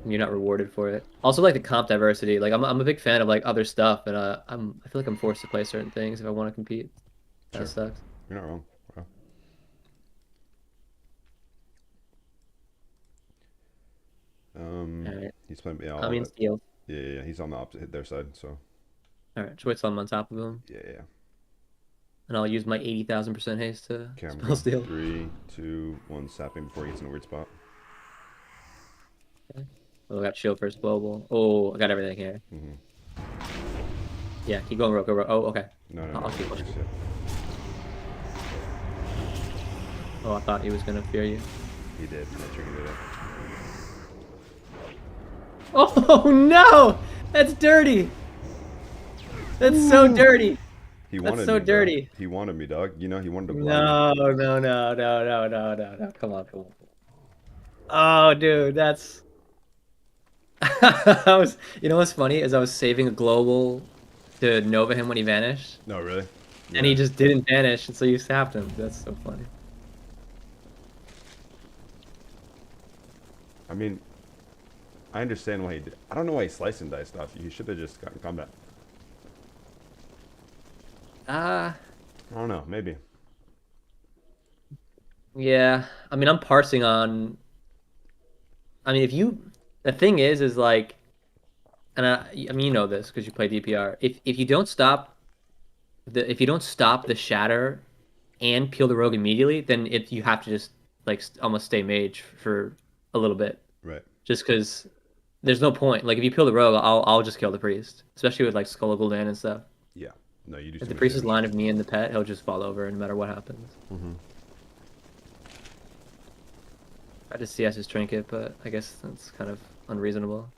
you're not rewarded for it. Also, like the comp diversity. Like I'm a big fan of like other stuff, and I feel like I'm forced to play certain things if I want to compete. That Sure. sucks. You're not wrong. Wow. Alright. He's playing. Yeah, I mean, steal. yeah. He's on the opposite their side. So All right, Schwitz on top of him, yeah. and I'll use my 80,000% haste to Okay, I'm spell going steal. 3, 2, 1, sapping before he gets in a weird spot. Oh, I got shield first global. Oh, I got everything here. Mm-hmm. Yeah, keep going, rogue, go rogue. Oh, okay. No, no, I'll no. keep Priest pushing. hit. Oh, I thought he was gonna fear you. He did. I triggered it. Oh no! That's dirty. That's so dirty. He That's wanted so me, bro. dirty. He wanted me, dog. You know, he wanted to blind me. No, no, no, no, no, no, no, no. Come on, come on. Oh, dude, that's. I was. You know what's funny is I was saving a global to Nova him when he vanished, No, really? and he just didn't vanish, and so you sapped him. That's so funny. I mean, I understand why he did. I don't know why he sliced and diced off you. He should have just gotten combat. I don't know. Maybe. Yeah. I mean, I'm parsing on. I mean, if you, the thing is like, and I mean, you know this because you play DPR. If you don't stop if you don't stop the shatter and peel the rogue immediately, then you have to just like almost stay mage for a little bit, Right. just because there's no point. Like if you peel the rogue, I'll just kill the priest, especially with like Skull of Gul'dan and stuff. Yeah. No, you do. If the priest is line of me and the pet, he'll just fall over no matter what happens. Mm-hmm. I just CS his trinket, but I guess that's kind of unreasonable.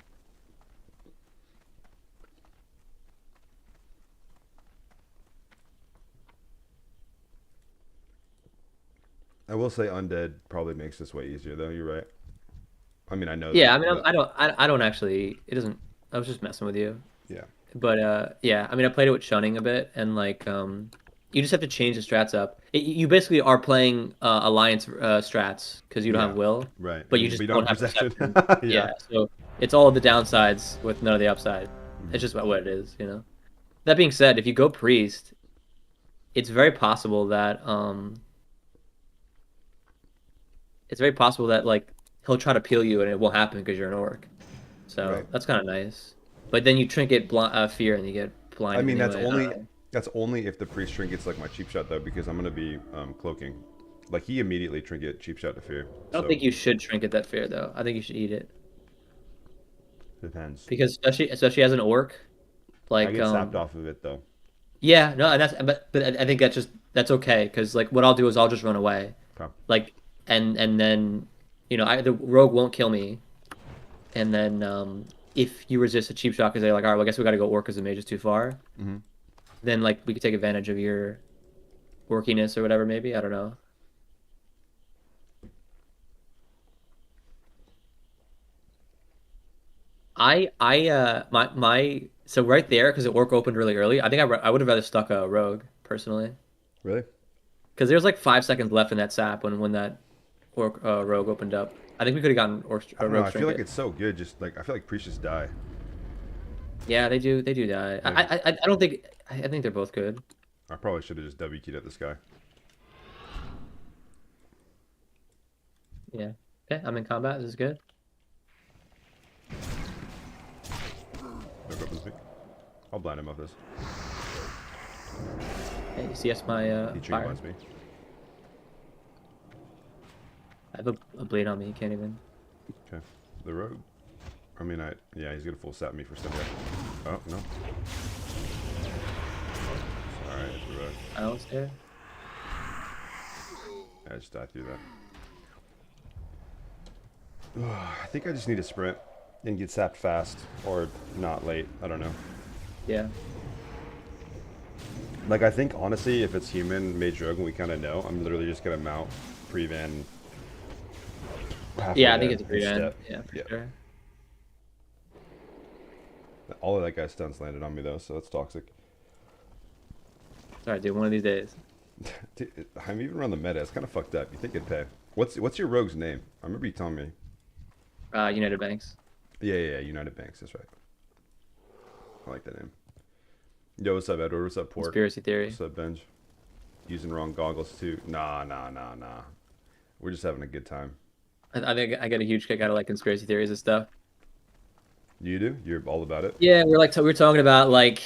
I will say undead probably makes this way easier, though. You're right. I mean, I know. Yeah, that, I mean, I don't actually. It doesn't. I was just messing with you. Yeah. But yeah, I mean, I played it with shunning a bit, and like, you just have to change the strats up. You basically are playing alliance strats because you don't have will, Right. but you just don't have perception. Yeah, so it's all the downsides with none of the upside. It's just about what it is, you know. That being said, if you go priest, it's very possible that like he'll try to peel you and it won't happen because you're an orc. So that's kind of nice. But then you trinket fear and you get blinded. I mean, anyway. that's only if the priest trinket's like my cheap shot though, because I'm gonna be cloaking. Like he immediately trinket cheap shot to fear. I don't think you should trinket that fear though. I think you should eat it. Depends. Because especially as an orc, like I get sapped off of it though. Yeah, no, and but I think that's okay because like what I'll do is I'll just run away. Okay. Like and then you know the rogue won't kill me, and then if you resist a cheap shot because they're like, all right, well, I guess we got to go orc because the mage is too far. Mm-hmm. Then like we could take advantage of your orkiness or whatever. Maybe I don't know. My so right there because the orc opened really early. I think I would have rather stuck a rogue personally. Really? Because there's like 5 seconds left in that sap when that orc rogue opened up. I think we could have gotten I don't know. I feel like it's so good. Just like I feel like priests just die. Yeah, they do die. Yeah. I don't think I think they're both good. I probably should have just W keyed at this guy. Yeah. Okay, I'm in combat. This is good. Look up his beak. I'll blind him off this. Hey, you CS my He tree fire. blinds me. I have a blade on me. He can't even. Okay. The rogue. I mean, yeah, he's gonna full sap me for some reason. Oh no. Alright, it's the rogue. I was there. I just died through that. I think I just need to sprint and get sapped fast or not late. I don't know. Yeah. Like I think honestly, if it's human mage rogue, and we kind of know, I'm literally just gonna mount pre-van. Yeah, I think it's a pre-van. Yeah, for sure. All of that guy's stunts landed on me though, so that's toxic. Sorry, dude. One of these days. Dude, I'm even around the meta. It's kind of fucked up. You think it'd pay? What's your rogue's name? I remember you telling me. United Banks. Yeah. United Banks. That's right. I like that name. Yo, what's up, Edward? What's up, Pork? Conspiracy theory. What's up, Benj? Using wrong goggles too. Nah. We're just having a good time. I think I get a huge kick out of like conspiracy theories and stuff. You do? You're all about it? Yeah, we're talking about like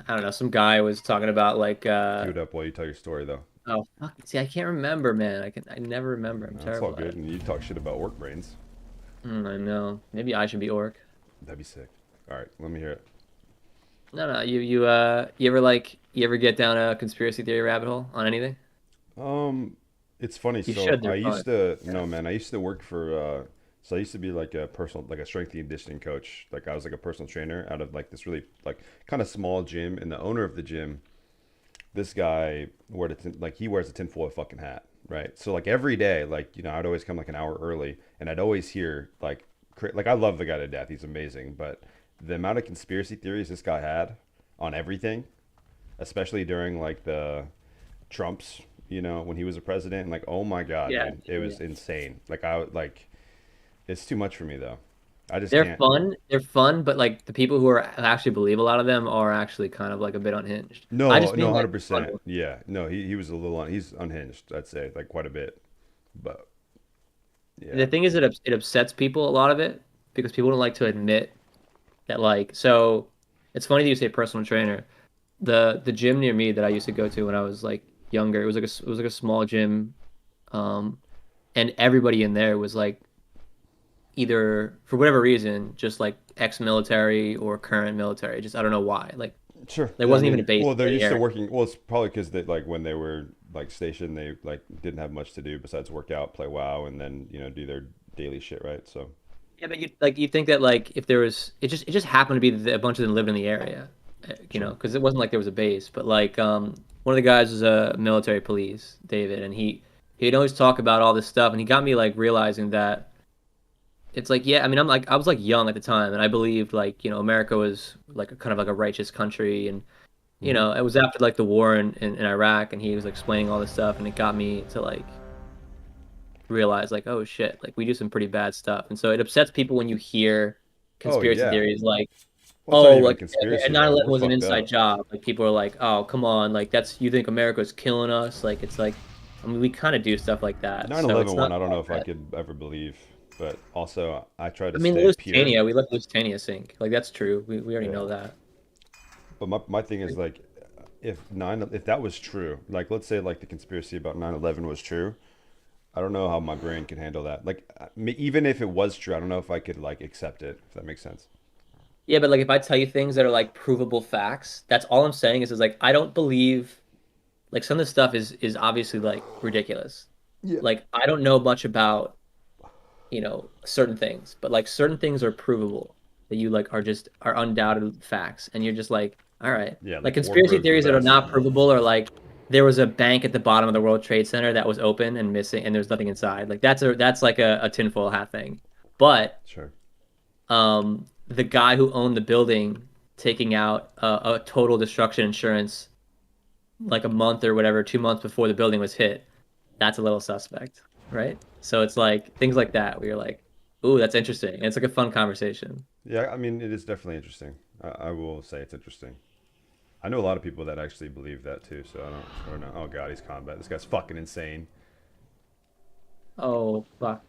I don't know, some guy was talking about like Queue it up while you tell your story though. Oh fuck. See, I can't remember, man. I never remember. I'm That's terrible. all good. And you talk shit about orc brains. I know. Maybe I should be orc. That'd be sick. All right, let me hear it. No, you ever get down a conspiracy theory rabbit hole on anything? Um, it's funny. You So should. I They're used fun. to Yeah. no man. I used to work for. So I used to be like a personal, like a strength and conditioning coach. Like I was like a personal trainer out of like this really like kind of small gym. And the owner of the gym, this guy like he wears a tinfoil fucking hat, right? So like every day, like I'd always come like an hour early, and I'd always hear like I love the guy to death. He's amazing, but the amount of conspiracy theories this guy had on everything, especially during like the Trump's, when he was a president. Like, oh my God, Yeah. dude, it Yeah. was insane. Like it's too much for me though. I just They're can't. fun. They're fun, but like the people who are actually believe a lot of them are actually kind of like a bit unhinged. I No, just no, mean like fun. 100%. Yeah, no, he was a little he's unhinged. I'd say like quite a bit, but The yeah, thing is, it upsets people a lot of it because people don't like to admit that like. So it's funny that you say personal trainer. The gym near me that I used to go to when I was like younger, it was like a small gym, um, and everybody in there was like either for whatever reason just like ex-military or current military. Just I don't know why. Like sure. there Yeah, I wasn't even a mean, base well, they're in the used to area. working. Well, it's probably because they like when they were like stationed, they like didn't have much to do besides work out, play WoW, and then do their daily shit, right? So Yeah, but you think that like if there was it just happened to be that a bunch of them lived in the area, sure. because it wasn't like there was a base. But like one of the guys was a military police, David, and he'd always talk about all this stuff, and he got me like realizing that it's like yeah, I mean I was like young at the time, and I believed like America was like a kind of like a righteous country, and Hmm. it was after like the war in Iraq, and he was explaining all this stuff, and it got me to like realize like oh shit like we do some pretty bad stuff, and so it upsets people when you hear Oh conspiracy yeah. theories like Well, it's not oh even a like conspiracy nine though. eleven We're was an fucked inside up. job, like people are like oh come on like that's you think America's killing us, like it's like I mean we kind of do stuff like that, Nine so eleven it's not one. I don't know all if I bad. could ever believe, but also I try I to mean stay pure. Lusitania, we let Lusitania sink, like that's true, we already Yeah. know that. But my thing is like, if that was true, like let's say like the conspiracy about 9/11 was true, I don't know how my brain could handle that. Like even if it was true, I don't know if I could like accept it. If that makes sense. Yeah, but like if I tell you things that are like provable facts, that's all I'm saying is like I don't believe like some of this stuff is obviously like ridiculous. Yeah. Like I don't know much about, certain things, but like certain things are provable that you like are undoubted facts and you're just like, all right. Yeah, Like like Orc conspiracy Road's the theories that are best. not provable are like there was a bank at the bottom of the World Trade Center that was open and missing and there's nothing inside. Like that's like a tinfoil hat thing. But Sure. the guy who owned the building taking out a total destruction insurance like a month or whatever, 2 months before the building was hit, that's a little suspect, right? So it's like things like that where you're like, ooh, that's interesting. And it's like a fun conversation. Yeah, I mean it is definitely interesting. I will say it's interesting. I know a lot of people that actually believe that too. So I don't know. Oh God, he's combat. This guy's fucking insane. Oh, fuck.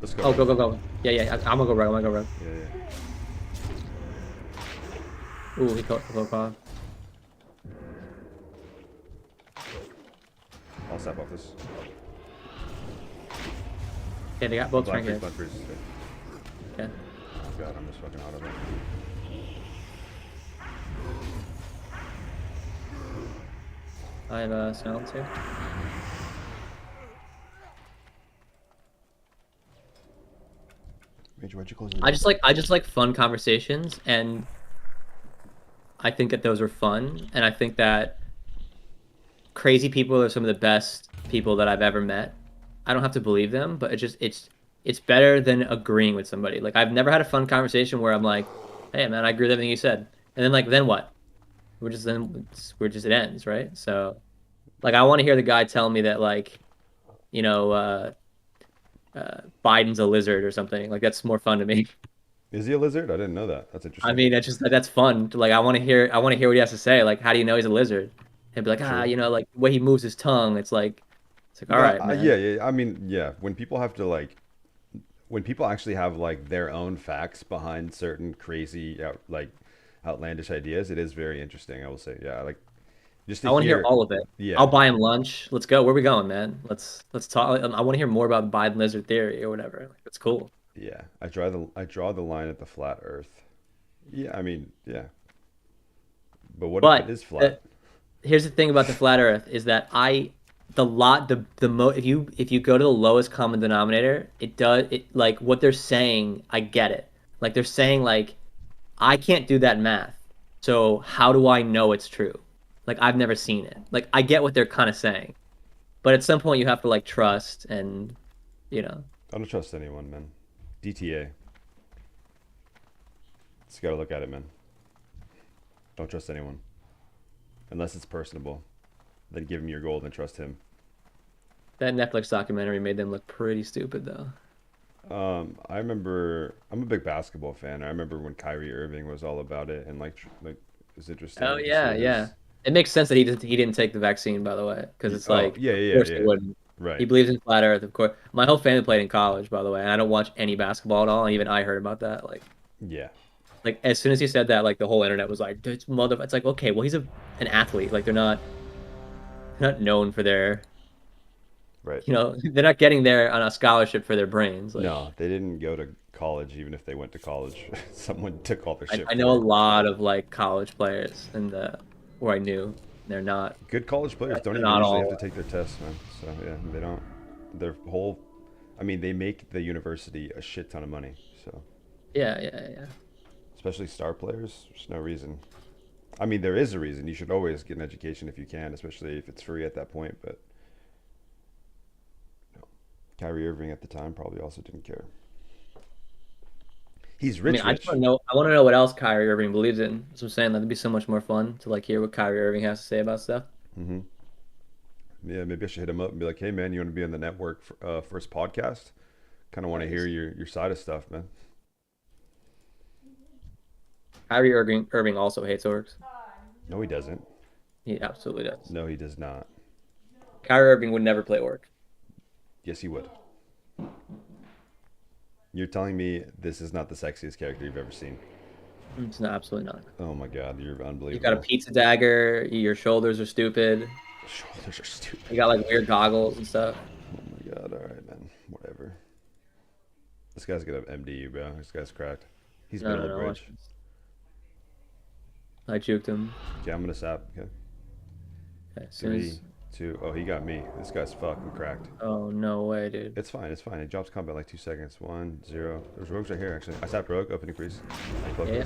Let's go, Oh, man. go, go, go. Yeah, yeah. I'm gonna go rogue. I'm gonna go rogue. Yeah, yeah. Ooh, he caught off. I'll step off this. Okay, they got both Blind strength freeze, hits. blind freeze. Okay. Oh God, I'm just fucking out of it. I have silence here. Mage, why'd you close the door? I just like fun conversations, and I think that those are fun, and I think that crazy people are some of the best people that I've ever met. I don't have to believe them, but it's better than agreeing with somebody. Like I've never had a fun conversation where I'm like, "Hey man, I agree with everything you said," and then like then what? We're just it ends, right? So like I want to hear the guy tell me that like you know Biden's a lizard or something. Like that's more fun to me. Is he a lizard? I didn't know that. That's I interesting. mean, that's fun. Like I want to hear what he has to say. Like, how do you know he's a lizard? He'd be like, True. like the way he moves his tongue. It's like, all No, right, man. yeah, yeah. I mean, yeah. When people have to like, when people actually have like their own facts behind certain crazy, outlandish ideas, it is very interesting. I will say, yeah. Like just to I want to hear hear, all of it. I'll yeah, buy him lunch. Let's go. Where we going, man? Let's talk. I want to hear more about Biden lizard theory or whatever. Like, that's cool. yeah. I draw the line at the flat Earth. Yeah, I mean, yeah. But what if But it is flat? here's the thing about the flat Earth is that if you go to the lowest common denominator, like what they're saying, I get it. Like they're saying like I can't do that math. So how do I know it's true? Like I've never seen it. Like I get what they're kind of saying. But at some point you have to like trust and you know. I don't trust anyone, man. DTA. Just gotta look at it, man. Don't trust anyone. Unless it's personable. Then give him your gold and trust him. That Netflix documentary made them look pretty stupid though. I remember I'm a big basketball fan. I remember when Kyrie Irving was all about it and like it was interesting. Oh to yeah, see yeah. his- It makes sense that he didn't take the vaccine, by the way, because it's Oh, like, yeah, of yeah, course yeah. he wouldn't. He Right. believes in flat Earth, of course. My whole family played in college, by the way, and I don't watch any basketball at all. And even I heard about that. Yeah. Like as soon as he said that, like the whole internet was like, "This mother." It's like, okay, well, he's an athlete. Like they're not known for their, Right. they're not getting there on a scholarship for their brains. Like, No, they didn't go to college, even if they went to college. Someone took all their shit. I know a lot of like college players and who I knew. They're not. Good college players don't They're even not usually all- have to take their tests, man. So yeah, they don't. Their whole, I mean, they make the university a shit ton of money. So Yeah. especially star players, there's no reason. I mean, there is a reason. You should always get an education if you can, especially if it's free at that point. But no. Kyrie Irving at the time probably also didn't care. He's I mean, rich, I rich. just want to know. I want to know what else Kyrie Irving believes in. That's what I'm saying. That'd be so much more fun to like hear what Kyrie Irving has to say about stuff. Mm-hmm. Yeah, maybe I should hit him up and be like, "Hey, man, you want to be on the network first podcast? Kind of want to hear your side of stuff, man." Kyrie Irving also hates orcs. No, he doesn't. He absolutely does. No, he does not. Kyrie Irving would never play orc. Yes, he would. You're telling me this is not the sexiest character you've ever seen? It's not absolutely not. Oh my God, you're unbelievable. You got a pizza dagger. Your shoulders are stupid. Shoulders are stupid. You got like weird goggles and stuff. Oh my God, all right, man. Whatever. This guy's gonna MD, bro. This guy's cracked. He's middle of bridge. I juked him. Okay, I'm gonna sap. Okay. Okay, as soon 3, as... 2. Oh, he got me. This guy's fucking cracked. Oh no way, dude. It's fine. It's fine. It drops combat like 2 seconds. 1, 0. There's rogues right here, actually. I sapped rogue. Opening freeze. Yeah.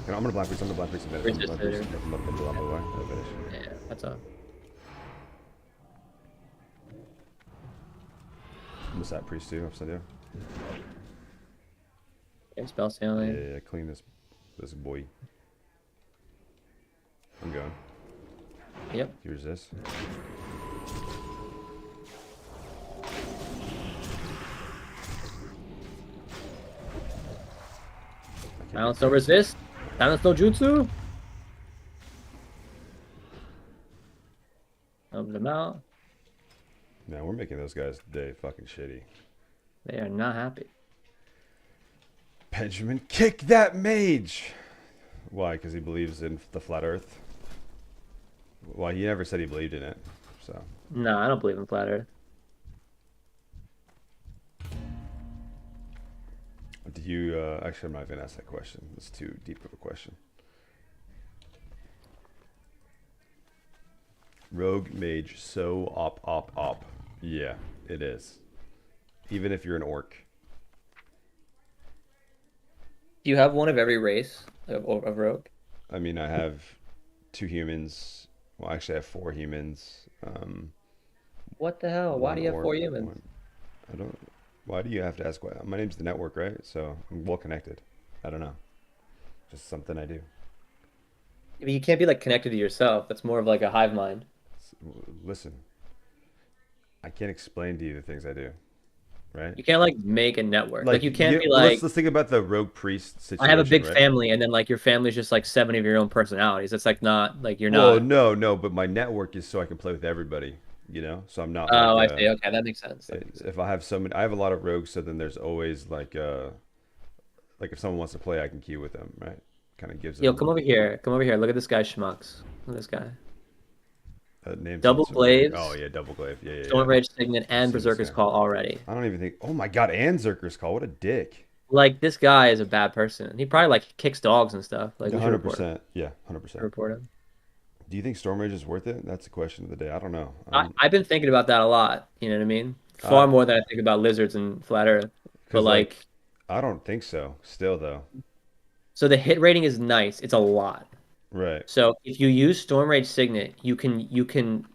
Okay, I'm gonna blind freeze. I'm gonna blind freeze a minute. I'm gonna blind freeze. I'm gonna finish. I'll finish. Yeah, that's up. I'm gonna sap priest too. Upside down. Yeah, spell Yeah, sailing. yeah, yeah. Clean this boy. I'm going. Yep. Here's this. Balance no resist. Balance no jutsu. Open them out. Man, we're making those guys day fucking shitty. They are not happy. Benjamin, kick that mage! Why? Because he believes in the flat earth? Well, he never said he believed in it, so. No, I don't believe in flat Earth. Do you, actually, I'm not going to ask that question. It's too deep of a question. Rogue mage, so op. Yeah, it is. Even if you're an orc. Do you have one of every race of rogue? I mean, I have 2 humans. Well, actually, I have 4 humans. What the hell? Why do you have 4 humans? I don't. Why do you have to ask why? My name's the network, right? So I'm well connected. I don't know. Just something I do. I mean, you can't be like connected to yourself. That's more of like a hive mind. Listen, I can't explain to you the things I do, right? You can't like make a network. Like you can't be well, like, let's think about the rogue priest situation. I have a big right? family, and then like your family's just like 7 of your own personalities. It's like not like you're Well, not. no, but my network is so I can play with everybody, you know? So I'm not Oh, like, I see. Okay, that makes sense. if I have so many, I have a lot of rogues, so then there's always like if someone wants to play, I can queue with them, right? Kind of gives them. Yo, come over here. Come over here. Look at this guy, Schmucks. Look at this guy. Name Double sounds familiar. Glaives. Oh yeah, double glaive. Yeah. Storm Rage Signet and Seems Berserker's fair. Call already. I don't even think. Oh my God, and Zerker's Call. What a dick. Like this guy is a bad person. He probably like kicks dogs and stuff. Like we should report him. 100%. Yeah, 100%. Report him. Do you think Storm Rage is worth it? That's the question of the day. I don't know. I've been thinking about that a lot. You know what I mean? Far I more than I think about lizards and flat Earth. But because like, like I don't think so. Still though. so the hit rating is nice. It's a lot. Right. So if you use Storm Rage Signet, you can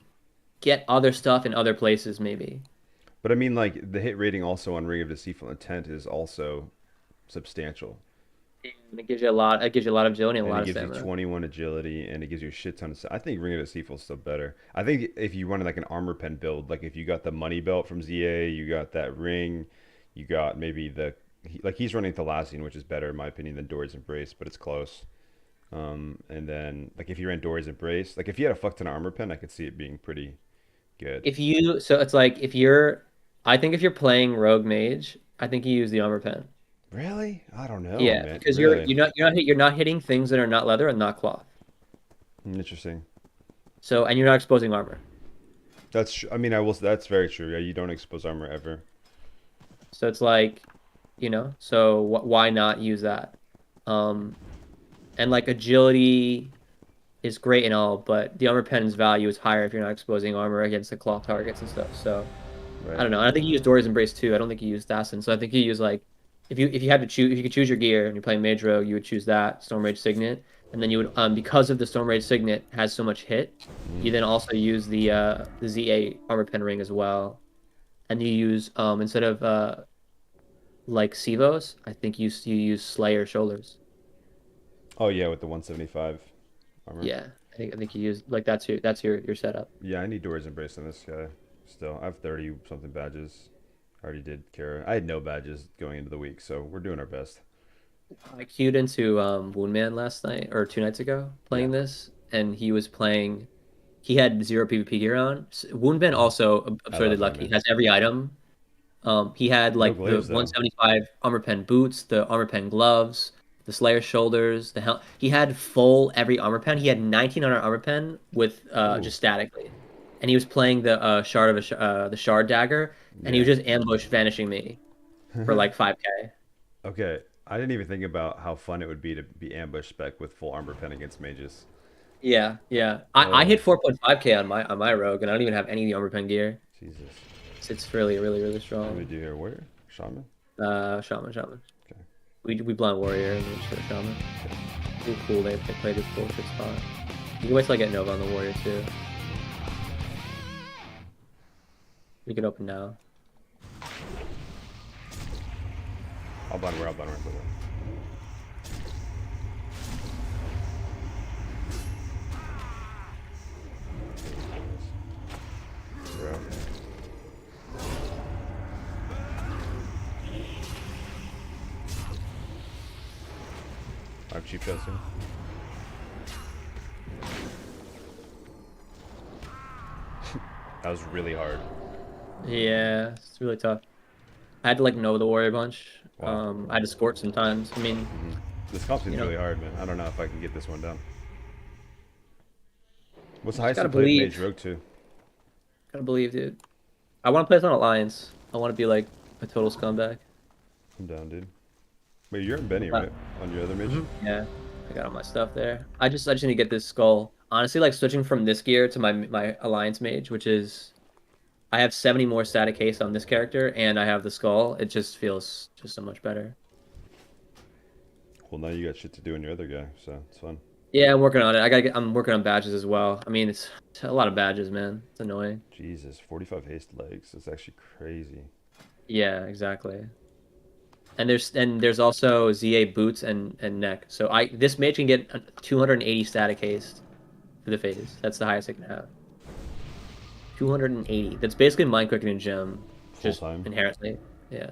get other stuff in other places maybe. But I mean, like the hit rating also on Ring of Deceitful Intent is also substantial, And it gives you a lot. It gives you a lot of agility and a and it lot of gives you stamina. 21 agility, and it gives you a shit ton of. I think Ring of Deceitful is still better. I think if you run like an armor pen build, like if you got the money belt from ZA, you got that ring, you got maybe like he's running Thalassian, which is better in my opinion than Dory's Embrace, but it's close. And then like if you ran Dory's Embrace, like if you had a fuck ton of armor pen, I could see it being pretty good. So it's like if you're, I think if you're playing Rogue Mage, I think you use the armor pen. Really? I don't know, Yeah, man. because Really you're not hitting things that are not leather and not cloth. interesting. So and you're not exposing armor. I mean, I will. That's very true. Yeah, you don't expose armor ever. So it's like, so why not use that? Um, and like agility is great and all, but the armor pen's value is higher if you're not exposing armor against the cloth targets and stuff. So I Right. don't know. And I think you use Dory's Embrace too. I don't think you use Assassin. So I think you use like if you had to choose if you could choose your gear and you're playing Mage Rogue, you would choose that Storm Rage Signet, and then you would because of the Storm Rage Signet has so much hit, Mhm. you then also use the ZA armor pen ring as well, and you use instead of like Sivos, I think you use Slayer shoulders. Oh yeah, with the 175 armor. Yeah, I think you use like that's your setup. Yeah, I need Doors Embrace on this guy. Still, I have 30 something badges. I already did Kara. I had no badges going into the week, so we're doing our best. I queued into Woundman last night or 2 nights ago Yeah. playing this, and he was playing. He had zero PvP gear on. Woundman also I absurdly love that lucky. man. He has every item. He had No like the glaives though. 175 armor pen boots, the armor pen gloves, the Slayer shoulders, the hel He had full every armor pen. He had 1900 armor pen with Ooh. just statically, and he was playing the shard dagger, and he Yeah. was just ambush vanishing me for like 5k. Okay. I didn't even think about how fun it would be to be ambush spec with full armor pen against mages. Yeah, yeah. I Oh, hit 4.5k on my rogue, and I don't even have any of the armor pen gear. Jesus. It's really really really What do we strong. do here? Warrior? Shaman? Shaman. Okay. We blind warrior and then just shaman. Okay. Ooh, cool. They played this bullshit spot. You can wait till I get Nova on the warrior too. We can open now. I'll blind where. I'll blind where. Bro. I have cheap shots soon. That was really hard. Yeah, it's really tough. I had to like know the warrior bunch. Wow. I had to squirt sometimes. I mean, This comp seems you know, really hard, man. I don't know if I can get this one done. What's the just highest gotta you played Mage believe. Rogue to? Gotta believe, dude. I want to play this on Alliance. I want to be like a total scumbag. I'm down, dude. Wait, you're in Benny, right? On your other Mage? Yeah, I got all my stuff there. I just need to get this skull. Honestly, like switching from this gear to my Alliance Mage, which is I have 70 more static haste on this character, and I have the skull. It just feels just so much better. Well, now you got shit to do in your other guy, so it's fun. Yeah, I'm working on it. I'm working on badges as well. I mean, it's a lot of badges, man. It's annoying. Jesus, 45 haste legs. That's actually crazy. Yeah, exactly. And there's also ZA boots and neck. So this mage can get 280 static haste for the phase. That's the highest it can have. 280. That's basically mind cooking and gem, Full just time. inherently. Yeah,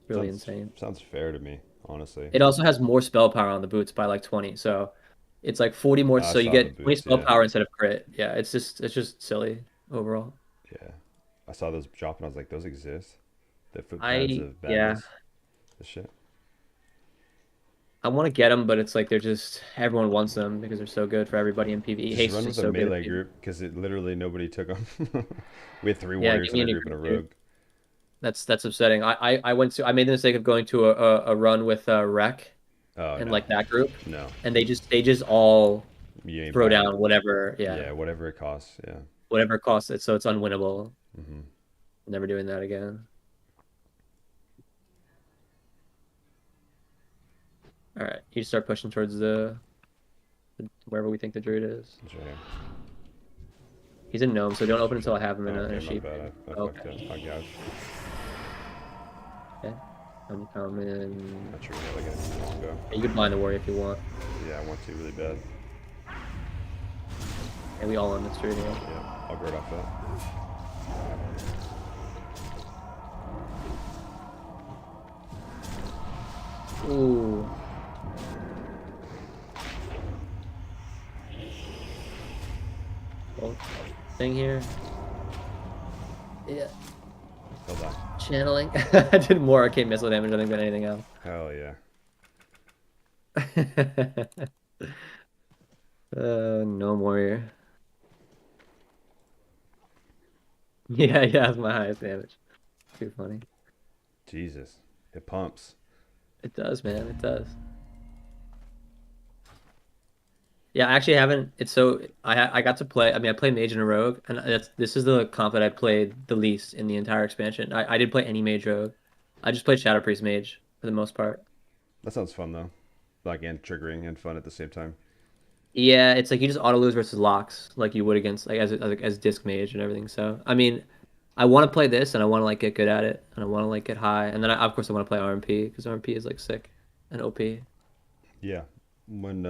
really Sounds insane. sounds fair to me, honestly. It also has more spell power on the boots by like 20. So it's like 40 more. I So you saw the get 20 boots, spell yeah. power instead of crit. Yeah, it's just silly overall. Yeah. I saw those drop and I was like, those exist? The foot pads I of yeah, badness. The shit. I want to get them, but it's like they're just everyone wants them because they're so good for everybody in PvE. Just Haste is run just with a so good in melee PvE. group because it literally nobody took them. We had three Yeah, warriors give in me a a new group and a group, dude. rogue. That's upsetting. I made the mistake of going to a run with Rec Oh and no, like that group, no, and they just all you ain't throw buying it. down whatever, Yeah, whatever it costs. Yeah. whatever it costs it, so it's unwinnable. Hmm. Never doing that again. All right, you start pushing towards wherever we think the druid is. It's right here. He's in gnome, so don't open until I have him Oh, in a okay, my sheep. bad. I fucked Okay. up. I got. Okay. I'm coming. Not sure we got like a long go. You can blind the warrior if you want. Yeah, I want to really bad. And we all on this druid here. Yeah, I'll guard off that. Ooh. Well, thing here. Yeah. Hold on. Channeling. I did more arcane missile damage, I think, than anything else. Hell yeah. No warrior. Yeah, that's my highest damage. Too funny. Jesus, it pumps. It does, man. It does. Yeah, I actually haven't. It's so I got to play. I mean, I played Mage and a Rogue, and this is the comp that I played the least in the entire expansion. I didn't play any Mage Rogue. I just played Shadow Priest Mage for the most part. That sounds fun though, like and triggering and fun at the same time. Yeah, it's like you just auto lose versus locks like you would against like as disc mage and everything. So I mean, I want to play this and I want to like get good at it and I want to like get high and then of course I want to play RMP because RMP is like sick and OP. Yeah, when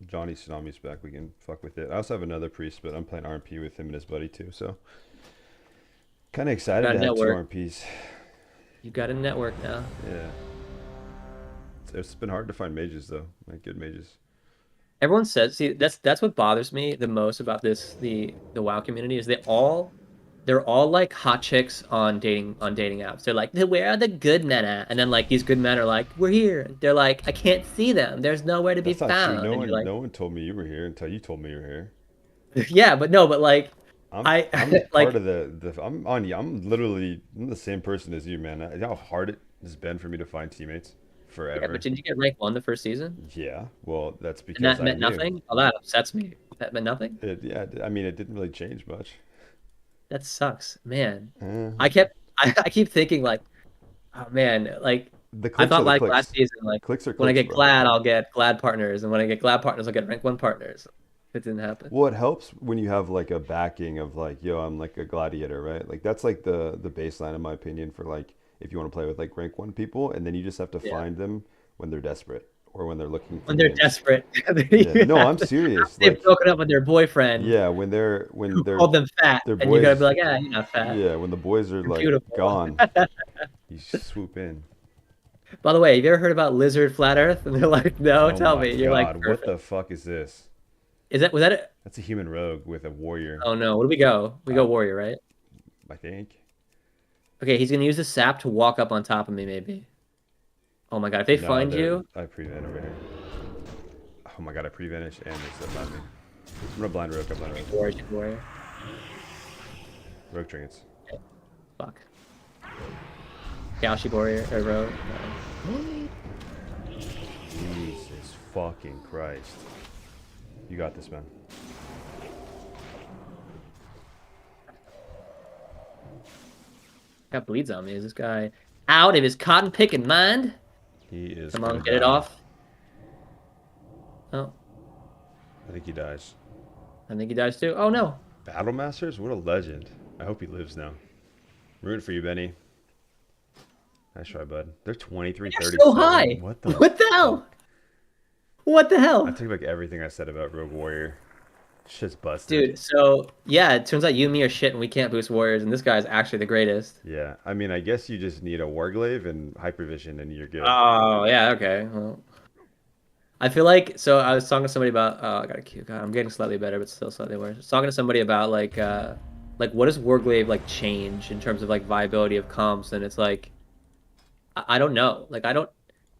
Johnny Tsunami's back, we can fuck with it. I also have another priest, but I'm playing RMP with him and his buddy too. So kind of excited Got to a have two network. RMPs. You got a network now. Yeah, it's been hard to find mages though, like good mages. Everyone says, see, that's what bothers me the most about the WoW community is they're all like hot chicks on dating apps. They're like, where are the good men at? And then like these good men are like, we're here. They're like, I can't see them. There's nowhere to be That's not true. found. And you're like, No one told me you were here until you told me you were here. yeah, but no, but like I'm I part like of the I'm on you. I'm the same person as you, man. You know how hard it has been for me to find teammates yeah, forever. but didn't you get rank 1 the first season? Yeah, well, that's And because that I meant knew. nothing? Oh, that upsets me. That meant nothing? Yeah, I mean, it didn't really change much. That sucks, man. Eh, I keep thinking like, oh man, like the I clicks are thought the like last clicks. season, like Clicks are when I clicks, get bro. glad, I'll get glad partners, and when I get glad partners, I'll get rank 1 partners. It didn't happen. Well, it helps when you have like a backing of like, yo, I'm like a gladiator, right? Like that's like the baseline in my opinion for like if you want to play with like rank 1 people, and then you just have to Yeah. find them when they're desperate or when they're looking for When they're wins. desperate, Yeah, you no, have I'm to, serious. they've Like, broken up with their boyfriend yeah, when who called them fat, their and you gotta be boys, like, yeah, you're not fat. yeah, when the boys are You're like beautiful. gone, you swoop in. By the way, have you ever heard about lizard flat Earth? And they're like, no, Oh tell my me. You're like, God, what perfect. the fuck is this? Was that it? That's a human rogue with a warrior, Oh no, what do we go? We go warrior, right? I think. Okay, he's gonna use the sap to walk up on top of me, maybe. Oh my god, if they No, find you, I prevent over here. Oh my God, I prevanish and they still find me. I'm gonna blind rogue. I'm blind rogue. warrior. Rogue trinkets. Fuck. Yashi warrior or rogue. Jesus fucking Christ. You got this, man. Got bleeds on me. Is this guy out of his cotton picking mind? He is. Come on, gonna get it die. off. Oh, I think he dies. I think he dies too. Oh no. Battle Masters? What a legend. I hope he lives now. Rooting for you, Benny. Nice try, bud. They're 23, You're 37. so high. What the? What the hell? What the I hell? took back everything I said about Rogue Warrior. Shit's busted. Dude, so yeah, it turns out you and me are shit and we can't boost warriors, and this guy is actually the greatest. Yeah, I mean, I guess you just need a Warglaive and Hypervision and you're good. Oh, yeah, okay. Well, I feel like so I was talking to somebody about I got a cue. God, I'm getting slightly better, but still slightly worse. I was talking to somebody about like what does Warglaive like change in terms of like viability of comps, and it's like I don't know. Like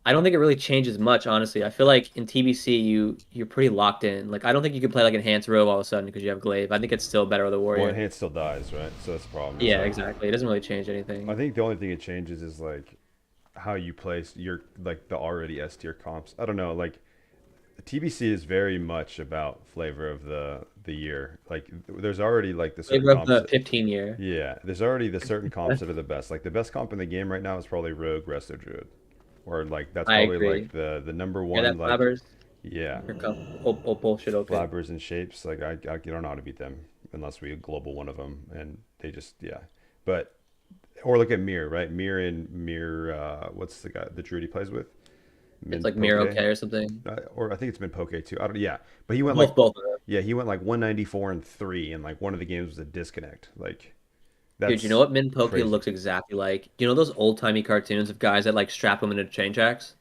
I don't think it really changes much, honestly. I feel like in TBC you're pretty locked in. Like I don't think you can play like enhanced robe all of a sudden because you have glaive. I think it's still better with a Well, warrior. enhance still dies, right? So that's the problem. Yeah, So exactly. It doesn't really change I anything. think the only thing it changes is like how you place your like the already S tier comps. I don't know, like TBC is very much about flavor of the year. Like there's already like the certain Flavor of comps. the 15 year. Yeah, there's already the certain comps that are the best. Like the best comp in the game right now is probably Rogue, Resto, Druid, or like that's I probably agree. like the number Yeah, one. that Like flabbers. yeah, Here come bullshit open. flabbers and shapes. Like I don't know how to beat them unless we global one of them, and they just yeah. But or look at Mir, right? Mir and Mir. What's the guy the Druid he plays with? It's Min like Miro K or something. or I think it's been Poke too. I don't. Yeah, but he went like Both of them. yeah, he went like 194 and 3, and like one of the games was a disconnect. Like Dude, you know that's what Min Poke crazy. looks exactly like? You know those old timey cartoons of guys that like strap them into train tracks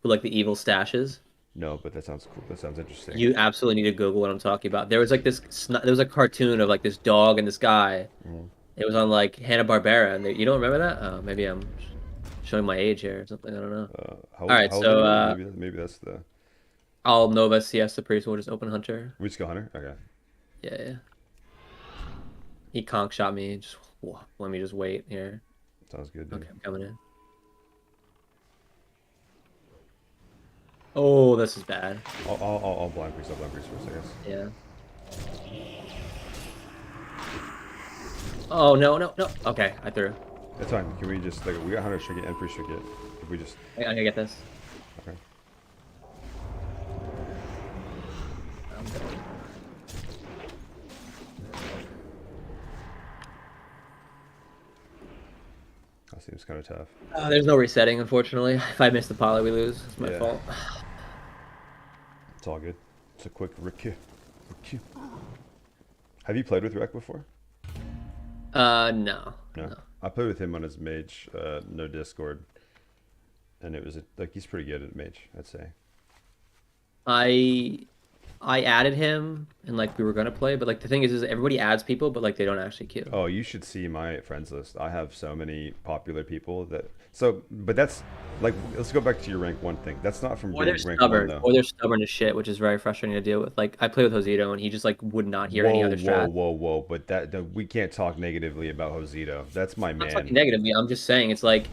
with like the evil stashes? No, but that sounds cool. That sounds interesting. You absolutely need to Google what I'm talking about. There was like there was a cartoon of like this dog and this guy. Mhm. It was on like Hanna-Barbera, and you don't remember that? Oh, maybe I'm showing my age here or something. I don't know. How, All right, how old so are you? Maybe that's the. I'll Nova CS the priest. We'll just open Hunter. We just go Hunter. Okay. Yeah, yeah. He conk shot me. Just let me just wait here. Sounds good, dude. Okay, I'm coming in. Oh, this is bad. I'll blind priest. I'll blind priest first, I guess. Yeah. Oh no, no, no. Okay, I threw. That's fine. Can we just like we got Hunter Shrink it and priest Shrink it? If we just I'm gonna get this. okay. That seems kind of tough. There's no resetting, unfortunately. If I miss the poly, we lose. It's my Yeah. fault. It's all good. It's a quick Rick. Have you played with Rek before? No. No. I played with him on his Mage, no Discord, and it was like he's pretty good at Mage, I'd say. I added him and like we were gonna play, but like the thing is everybody adds people, but like they don't actually queue. Oh, you should see my friends list. I have so many popular people that. So, but that's like let's go back to your rank 1 thing. That's not from Or being they're rank 1 stubborn, though. or they're stubborn as shit, which is very frustrating to deal with. Like I play with Josito, and he just like would not hear any other strat. Whoa! But we can't talk negatively about Josito. That's my I'm not man. talking negatively. I'm just saying it's like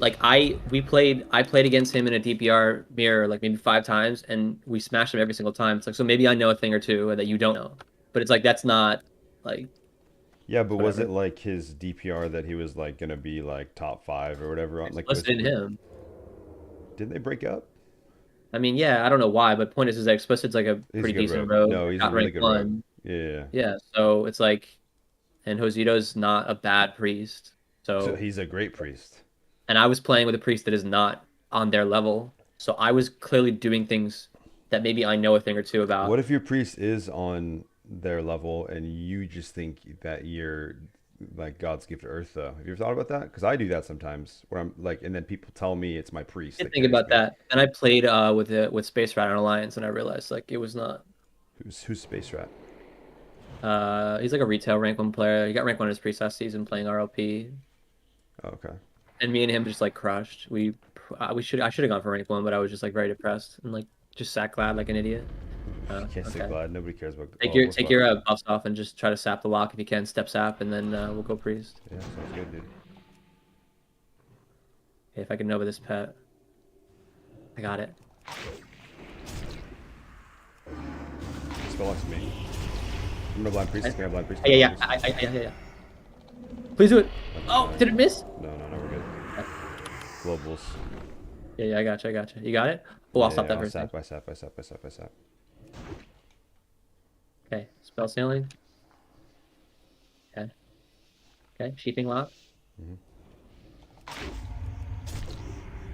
I played against him in a DPR mirror like maybe 5 times, and we smashed him every single time. It's like so maybe I know a thing or two that you don't know, but it's like that's not like. Yeah, but was Whatever. it like his DPR that he was like gonna be like top 5 or whatever on like Listed in him. Didn't they break up? I mean, yeah, I don't know why, but point is that Explicit's like a He's a pretty good decent rogue. rogue. No, he's a Got really rank good rogue. 1. Yeah. Yeah, so it's like, and Josito's not a bad priest. So So, he's a great priest. and I was playing with a priest that is not on their level. So I was clearly doing things that maybe I know a thing or two about. What if your priest is on their level and you just think that you're like God's gift to earth though? Have you ever thought about that? Because I do that sometimes where I'm like, and then people tell me it's my priest. I didn't that think carries about me. that. And I played with Space Rat on Alliance, and I realized like it was not. Who's Space Rat? He's like a retail rank 1 player. He got rank 1 in his priest last season playing RLP. Oh, okay. And me and him just like crushed. I should have gone for rank 1, but I was just like very depressed and like just sat glad like an idiot. You can't say Okay. glad. Nobody cares about. Take oh, your what's take up? your buffs off and just try to sap the lock if you can. Step sap, and then we'll go priest. Yeah, sounds good, dude. Okay, if I can Nova this pet, I got it. Spell locks me. I'm gonna blind priest. Can I blind priest? Yeah. Yeah. Please do it. Oh, did it miss? No, we're good. Globals. Yeah, I got you. You got it? Oh, I'll stop that for a sap, second. I sap. Okay, spell sailing. Okay, sheathing lock.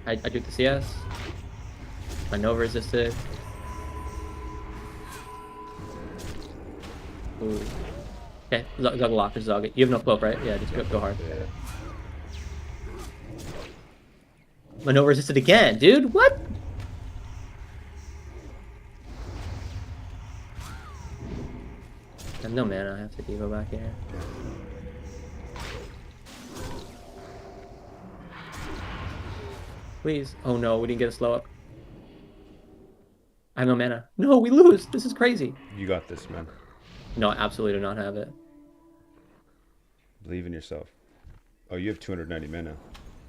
I do the CS. My Nova resisted. Ooh. Okay, Zug lock, just Zug it. You have no cloak, right? Yeah, just go hard. Yeah. My Nova resisted again, dude. What? I have no mana. I have to Devo back here. Please. Oh no, we didn't get a slow up. I have no mana. No, we lose. This is crazy. You got this, man. No, I absolutely do not have it. Believe in yourself. Oh, you have 290 mana.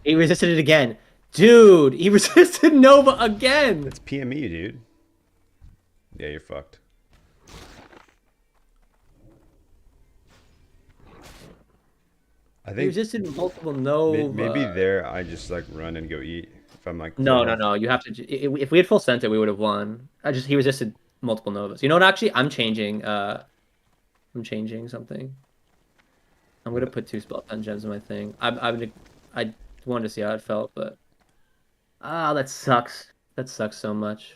He resisted it again. Dude, he resisted Nova again. That's PME, dude. Yeah, you're fucked. I He think resisted multiple Nova. maybe there I just like run and go eat. If I'm like No. You have to. If we had full Senta, we would have won. He resisted multiple Novas. You know what? Actually, I'm changing. I'm changing something. I'm gonna put 2 spell pen gems in my thing. I wanted to see how it felt, but that sucks. That sucks so much.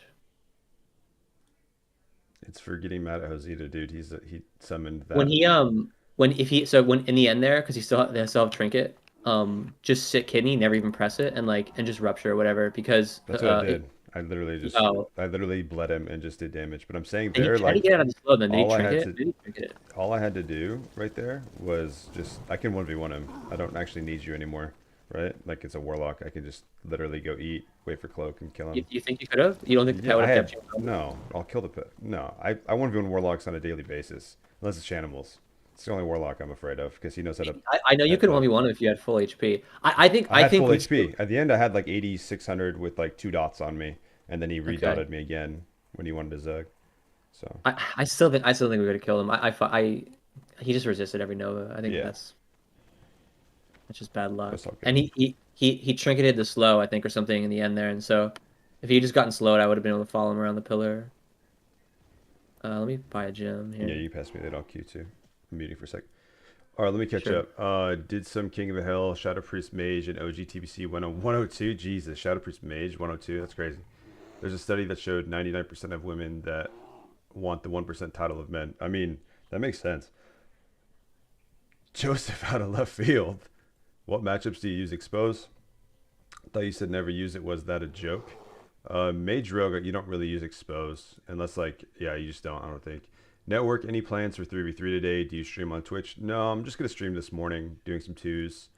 It's for getting mad at Josita, dude. He summoned that. When when in the end there, because they still have trinket. Just sit kidney, never even press it, and just rupture or whatever, because That's what I did. I literally bled him and just did damage. But I'm saying and there, you tried to like, get out of the slow, then did he all I had trinket to it? Did he trinket it? all I had to do right there was just I can 1v1 him. I don't actually need you anymore, right? Like it's a warlock. I can just literally go eat, wait for cloak, and kill him. You think you could have? You don't think the pet would have kept you? No, I'll kill the pet. No, I 1v1 warlocks on a daily basis, unless it's Shanimals. It's the only warlock I'm afraid of because he knows how to. I know you could 1v1 if you had full HP. I think I had full we HP. At the end, I had like 8600 with like 2 dots on me, and then he redotted me again when he wanted to zug. So I still think we would have killed him. He just resisted every Nova. I think that's just bad luck. And he trinketed the slow, I think, or something in the end there. And so if he had just gotten slowed, I would have been able to follow him around the pillar. Let me buy a gem here. Yeah, you passed me that on Q2. I'm muting for a sec. All right, let me catch up. Did some King of the Hill, Shadow Priest Mage, and OG TBC went on 102. Jesus, Shadow Priest Mage 102. That's crazy. There's a study that showed 99% of women that want the 1% title of men. I mean, that makes sense. Joseph out of left field. What matchups do you use? Expose? I thought you said never use it. Was that a joke? Mage Rogue, you don't really use Expose unless like, yeah, you just don't. I don't think. Network, any plans for 3v3 today? Do you stream on Twitch? No, I'm just gonna stream this morning, doing some twos,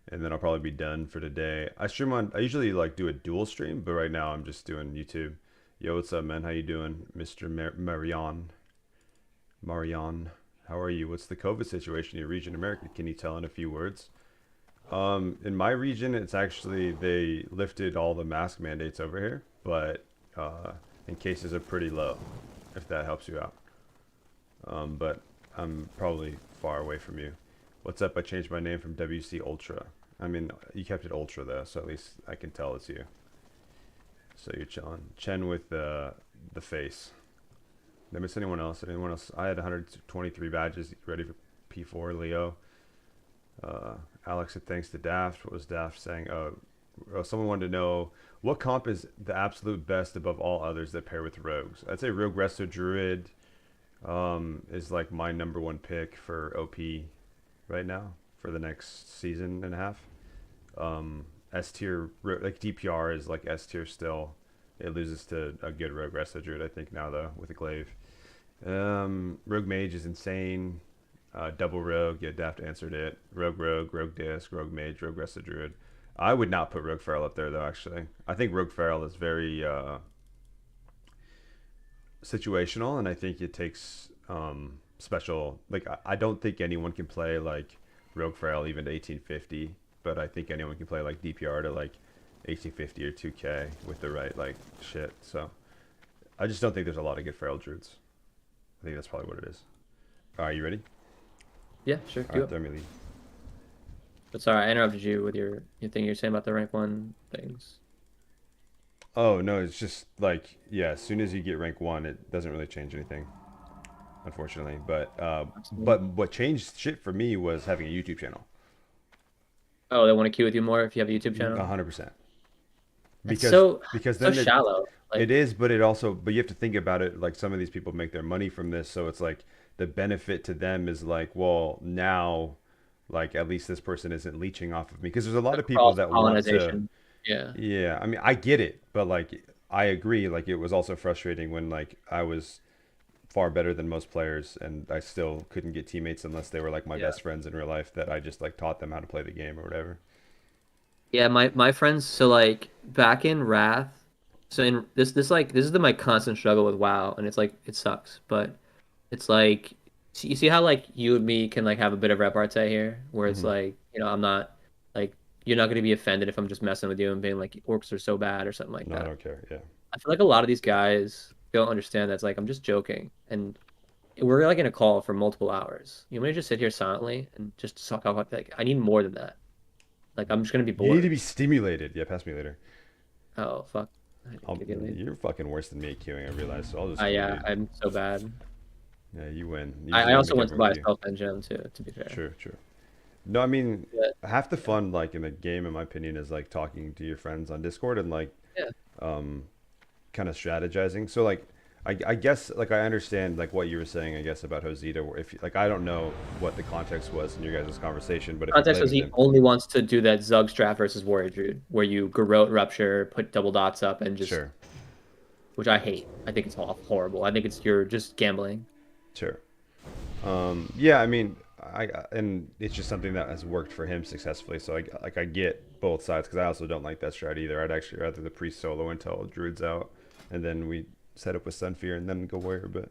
and then I'll probably be done for today. I usually like do a dual stream, but right now I'm just doing YouTube. Yo, what's up, man? How you doing, Mr. Marion, how are you? What's the COVID situation in your region, America? Can you tell in a few words? In my region, it's actually they lifted all the mask mandates over here, but and cases are pretty low, if that helps you out. But I'm probably far away from you. What's up? I changed my name from WC Ultra. I mean, you kept it Ultra though, so at least I can tell it's you. So you're chilling. Chen with the face. Did I miss anyone else? Anyone else? I had 123 badges ready for P4. Leo. Alex said thanks to Daft. What was Daft saying? Someone wanted to know what comp is the absolute best above all others that pair with rogues. I'd say Rogue Resto Druid is like my #1 pick for OP right now for the next season and a half. S tier, like DPR is like S tier still. It loses to a good Rogue Resto Druid, I think, now though, with a glaive. Rogue Mage is insane. Double Rogue, yeah, Daft answered it. Rogue Disc, Rogue Mage, Rogue Resto Druid. I would not put Rogue Feral up there though, actually. I think Rogue Feral is very situational, and I think it takes special, like I don't think anyone can play like Rogue Feral even to 1850, but I think anyone can play like DPR to like 1850 or 2k with the right like shit. So I just don't think there's a lot of good Feral Druids. I think that's probably what it is. Are you ready? Yeah, sure. All right, let me lead. But sorry, I interrupted you with your thing you're saying about the rank 1 things. Oh no, it's just like, yeah, as soon as you get rank 1, it doesn't really change anything, unfortunately. But what changed shit for me was having a YouTube channel. Oh, they want to queue with you more if you have a YouTube channel? 100%. Because then so shallow. Like, it is, but you have to think about it. Like, some of these people make their money from this, so it's like the benefit to them is like, well, now, like, at least this person isn't leeching off of me, because there's a lot of people that want to. Yeah. I mean, I get it, but like, I agree. Like, it was also frustrating when like I was far better than most players, and I still couldn't get teammates unless they were like my best friends in real life that I just like taught them how to play the game or whatever. Yeah, my friends, so like back in Wrath, so in this is my constant struggle with WoW, and it's like it sucks, but it's like you see how like you and me can like have a bit of repartee here, where it's Hmm. like I'm not like you're not gonna be offended if I'm just messing with you and being like orcs are so bad or something like No, I that. don't care. Yeah. I feel like a lot of these guys don't understand that's like I'm just joking, and we're like in a call for multiple hours. You want me to just sit here silently and just talk about like I need more than that. Like I'm just gonna be You need to bored. be stimulated. Yeah, pass me later. Oh fuck. I didn't get it. You're fucking worse than me at queuing, I realize, so I'll just Yeah, lead. I'm so bad. Yeah, you win. I Usually I also make went to everyone buy a queue. self engine too, to be fair. True, true. No, I mean, But half the fun, like, in a game, in my opinion, is, like, talking to your friends on Discord and, like, yeah, um, kind of strategizing. So, like, I guess, like, I understand, like, what you were saying, I guess, about Josita. Where if, like, I don't know what the context was in your guys' conversation, but if you context played was with he him, only wants to do that Zug strat versus Warrior Druid, where you garrote rupture, put double dots up, and just sure, which I hate. I think it's horrible. I think it's you're just gambling. sure. Yeah, I mean, and it's just something that has worked for him successfully. So I get both sides because I also don't like that strat either. I'd actually rather the priest solo until druid's out, and then we set up with Sunfear and then go warrior. But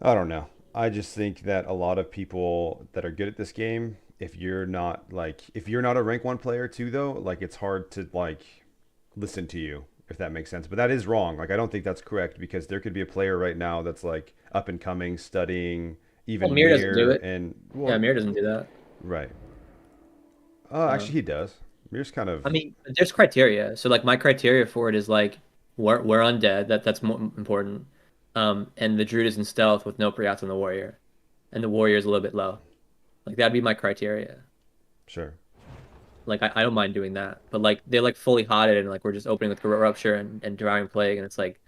I don't know. I just think that a lot of people that are good at this game, if you're not a rank one player too, though, like it's hard to like listen to you if that makes sense. But that is wrong. Like I don't think that's correct because there could be a player right now that's like up and coming, studying, Well, even Mir doesn't do Mir it. and Yeah, well, Mir doesn't do that. right. Uh, Actually, he does. Mir's kind of I mean, there's criteria. So like my criteria for it is like we're undead. That's more important. And the druid is in stealth with no pre-outs on the warrior, and the warrior is a little bit low. Like that'd be my criteria. sure. Like I don't mind doing that, but like they're like fully hotted and like we're just opening with rupture and drawing plague, and it's like,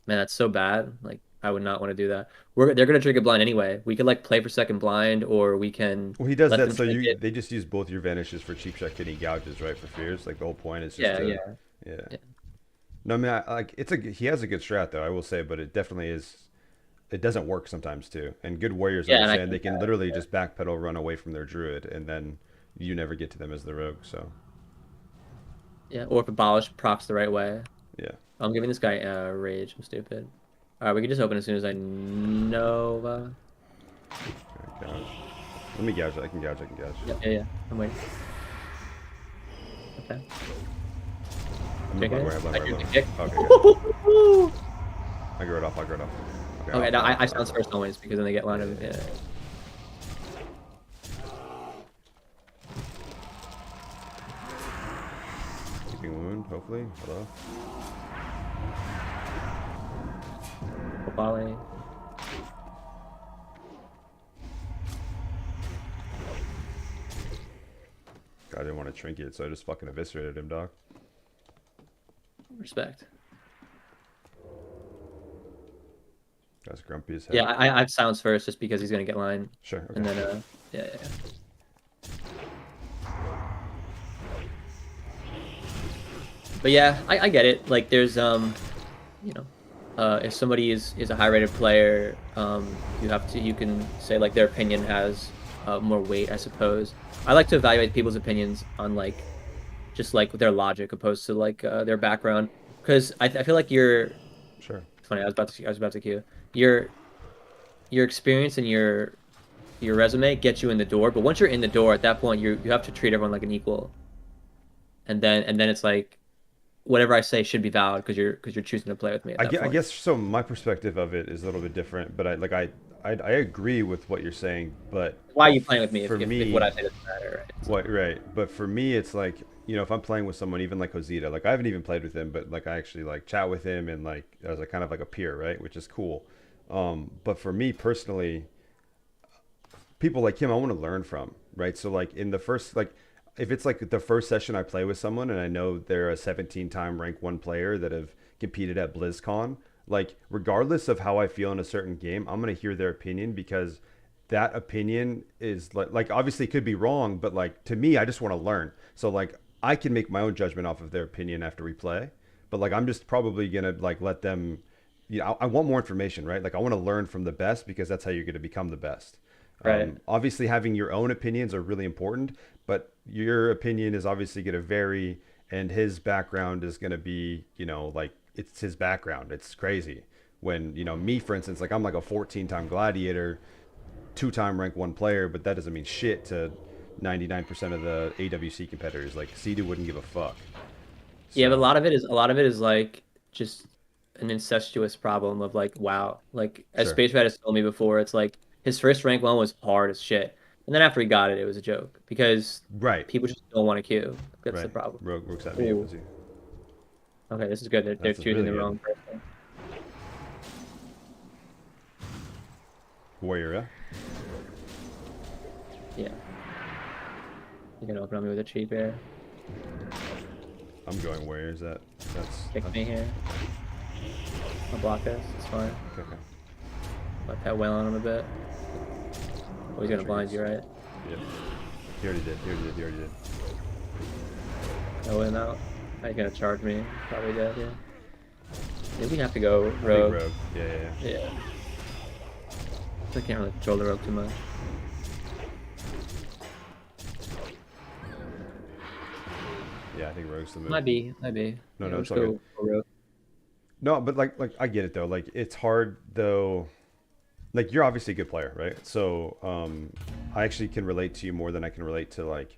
man, that's so bad. Like I would not want to do that. They're gonna trigger blind anyway. We could like play for second blind, or we can Well, he does let that them so you trinket. they just use both your vanishes for cheap shot getting gouges, right? For fears. Like the whole point is just Yeah, to yeah, yeah. yeah, No, I mean, like he has a good strat though, I will say, but it definitely is. It doesn't work sometimes too. And good warriors yeah. And I understand they think can that, literally just backpedal, run away from their druid, and then you never get to them as the rogue. So yeah. Or if abolish procs the right way. yeah, I'm giving this guy rage. I'm stupid. All right, we can just open as soon as I know. okay, gouge. Let me gouge. I can gouge. I can gouge. Yeah, yeah, yeah. I'm waiting. Okay. I'm Take gonna it. blind I warrior, do blind the warrior. kick. Okay, good. I grow it off. I grow it off. Okay, no, I I'll sounds go. first always because then they get line of. Yeah. Keeping wound, hopefully. Hello. Volley. God, I didn't want to trinket, so I just fucking eviscerated him, dog. Respect. Guy's grumpy as Yeah, heck. I sounds first just because he's gonna get line, Sure. and Okay. then yeah, yeah, yeah. But yeah, I get it. Like there's you know, if somebody is a high rated player, you can say like their opinion has more weight, I suppose. I like to evaluate people's opinions on like just like their logic opposed to like their background because I feel like you're Sure. funny. I was about to cue your experience and your resume gets you in the door, but once you're in the door, at that point you have to treat everyone like an equal, and then it's like whatever I say should be valid because you're choosing to play with me at that I point. guess so. My perspective of it is a little bit different, but I agree with what you're saying. But Why are you playing with me for if what I me, say doesn't matter, right? It's like, what right? But for me, it's like if I'm playing with someone, even like Josita, like I haven't even played with him, but like I actually like chat with him and like as a kind of like a peer, right? Which is cool. But for me personally, people like him I want to learn from, right? So like in the first like if it's like the first session I play with someone and I know they're a 17-time rank 1 player that have competed at BlizzCon, like regardless of how I feel in a certain game, I'm going to hear their opinion because that opinion is like obviously it could be wrong, but like to me I just want to learn. So like I can make my own judgment off of their opinion after we play, but like I'm just probably going to like let them I want more information, right? Like I want to learn from the best because that's how you're going to become the best. right. Obviously, having your own opinions are really important, but your opinion is obviously going to vary, and his background is going to be, like it's his background. It's crazy. When, me, for instance, like I'm like a 14-time Gladiator, 2-time rank 1 player, but that doesn't mean shit to 99% of the AWC competitors. Like Cedu wouldn't give a fuck. Yeah, but a So, lot of it is like just an incestuous problem of like, wow, like as sure. Space Rat has told me before, it's like his first rank one was hard as shit, and then after he got it, it was a joke because Right. people just don't want to queue. That's the Right. problem. Rogue's at me. Ooh. Was he? Okay, this is good. They're That's choosing really the good. wrong person. Warrior, yeah? Yeah, you can open on me with a cheap air. I'm going warriors. Kick me here. I'll block this. It's fine. Okay. Let that wail on him a bit. Oh, he's gonna blind you, right? Yep. He already did. No in out. He's gonna charge me. Probably dead, yeah. Maybe we have to go I think rogue. rogue. Yeah. Yeah. I can't really control the rogue too much. Yeah, I think rogue's the move. Might be. No, Yeah, no, let's it's all go rogue. No, but like I get it though. Like it's hard though. Like you're obviously a good player, right? So I actually can relate to you more than I can relate to like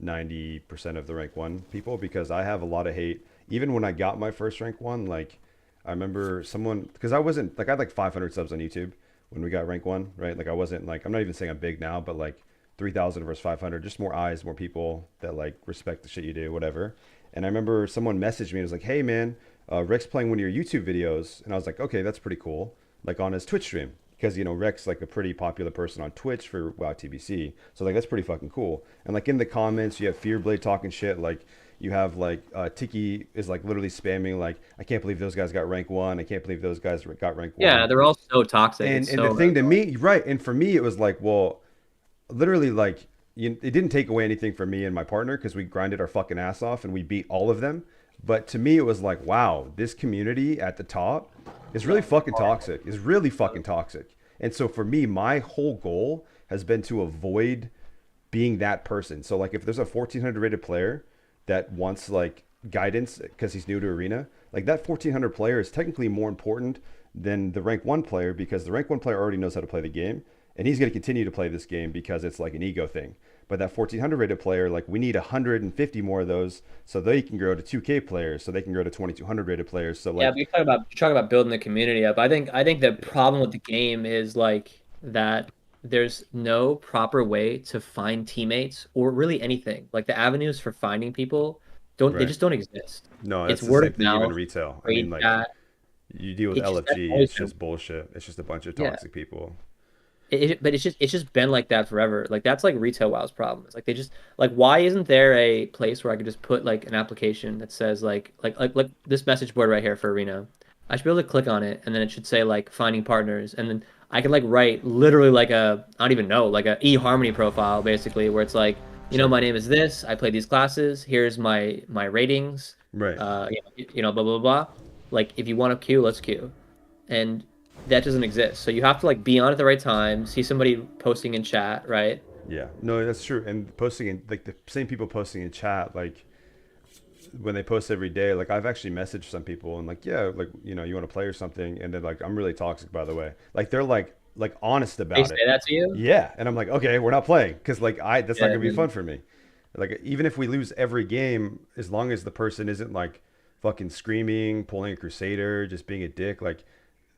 90% of the rank 1 people, because I have a lot of hate. Even when I got my first rank 1, like I remember someone, because I wasn't like, I had like 500 subs on YouTube when we got rank 1, right? Like I wasn't like, I'm not even saying I'm big now, but like 3,000 versus 500, just more eyes, more people that like respect the shit you do, whatever. And I remember someone messaged me and was like, hey man, Rick's playing one of your YouTube videos. And I was like, okay, that's pretty cool. Like on his Twitch stream. Because, Rick's like a pretty popular person on Twitch for WoW TBC. So like, that's pretty fucking cool. And like in the comments, you have Fearblade talking shit. Like you have like Tiki is like literally spamming like, I can't believe those guys got rank 1. I can't believe those guys got rank 1. Yeah, they're all so toxic. And It's and the so thing to me, right? And for me, it was like, well, literally like it didn't take away anything from me and my partner because we grinded our fucking ass off and we beat all of them. But to me, it was like, wow, this community at the top is really fucking toxic. Is really fucking toxic. And so for me, my whole goal has been to avoid being that person. So like if there's a 1400 rated player that wants like guidance because he's new to arena, like that 1400 player is technically more important than the rank 1 player, because the rank 1 player already knows how to play the game and he's going to continue to play this game because it's like an ego thing. But that 1400 rated player, like we need 150 more of those so they can grow to 2K players, so they can grow to 2200 rated players. So like, yeah, but you talk about building the community up. I think the problem with the game is like that there's no proper way to find teammates or really anything. Like the avenues for finding people they right. just don't exist. No, It's that's the word same of thing even mouth, retail. I mean, raid like chat. you deal with It's just that's LFG, always it's just bullshit. It's just a bunch of yeah. toxic people. But it's just been like that forever. Like that's like retail WoW's problem. It's like they just like, why isn't there a place where I could just put like an application that says like this message board right here for Arena. I should be able to click on it and then it should say like finding partners, and then I could like write literally like a, I don't even know, like a eHarmony profile basically, where it's like, Sure. my name is this, I play these classes, here's my ratings, Right. blah blah blah. Like if you want to queue, let's queue. And that doesn't exist. So you have to like be on at the right time, see somebody posting in chat, right? Yeah. No, that's true. And posting in like the same people posting in chat, like when they post every day, like I've actually messaged some people and like, yeah, like, you want to play or something. And then like, I'm really toxic, by the way. Like they're like honest They about say it. that to you? Yeah. And I'm like, okay, we're not playing. Cause like that's not Yeah, gonna be man. fun for me. Like even if we lose every game, as long as the person isn't like fucking screaming, pulling a crusader, just being a dick, like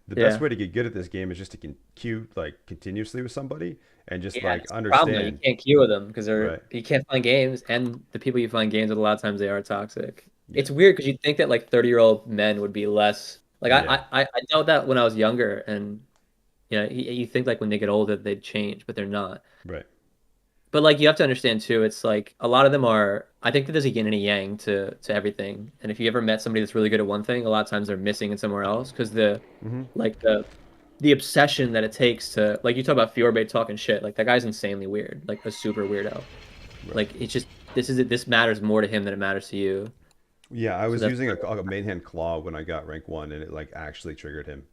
the best Yeah. way to get good at this game is just to queue like continuously with somebody and just Yeah, like that's the problem though. You understand. can't queue with them because Right. you can't find games, and the people you find games with a lot of times they are toxic. Yeah. It's weird because you'd think that like 30-year-old men would be less like Yeah. I dealt that when I was younger, and you think like when they get older they'd change, but they're not. Right. But like you have to understand too, it's like a lot of them are. I think that there's a yin and a yang to everything. And if you ever met somebody that's really good at one thing, a lot of times they're missing in somewhere else because Mm-hmm. like the obsession that it takes to, like, you talk about Fjordbait talking shit. Like that guy's insanely weird, like a super weirdo. Right. Like it's just this matters more to him than it matters to you. Yeah, I So was that's using a main hand claw when I got rank 1 and it like actually triggered him.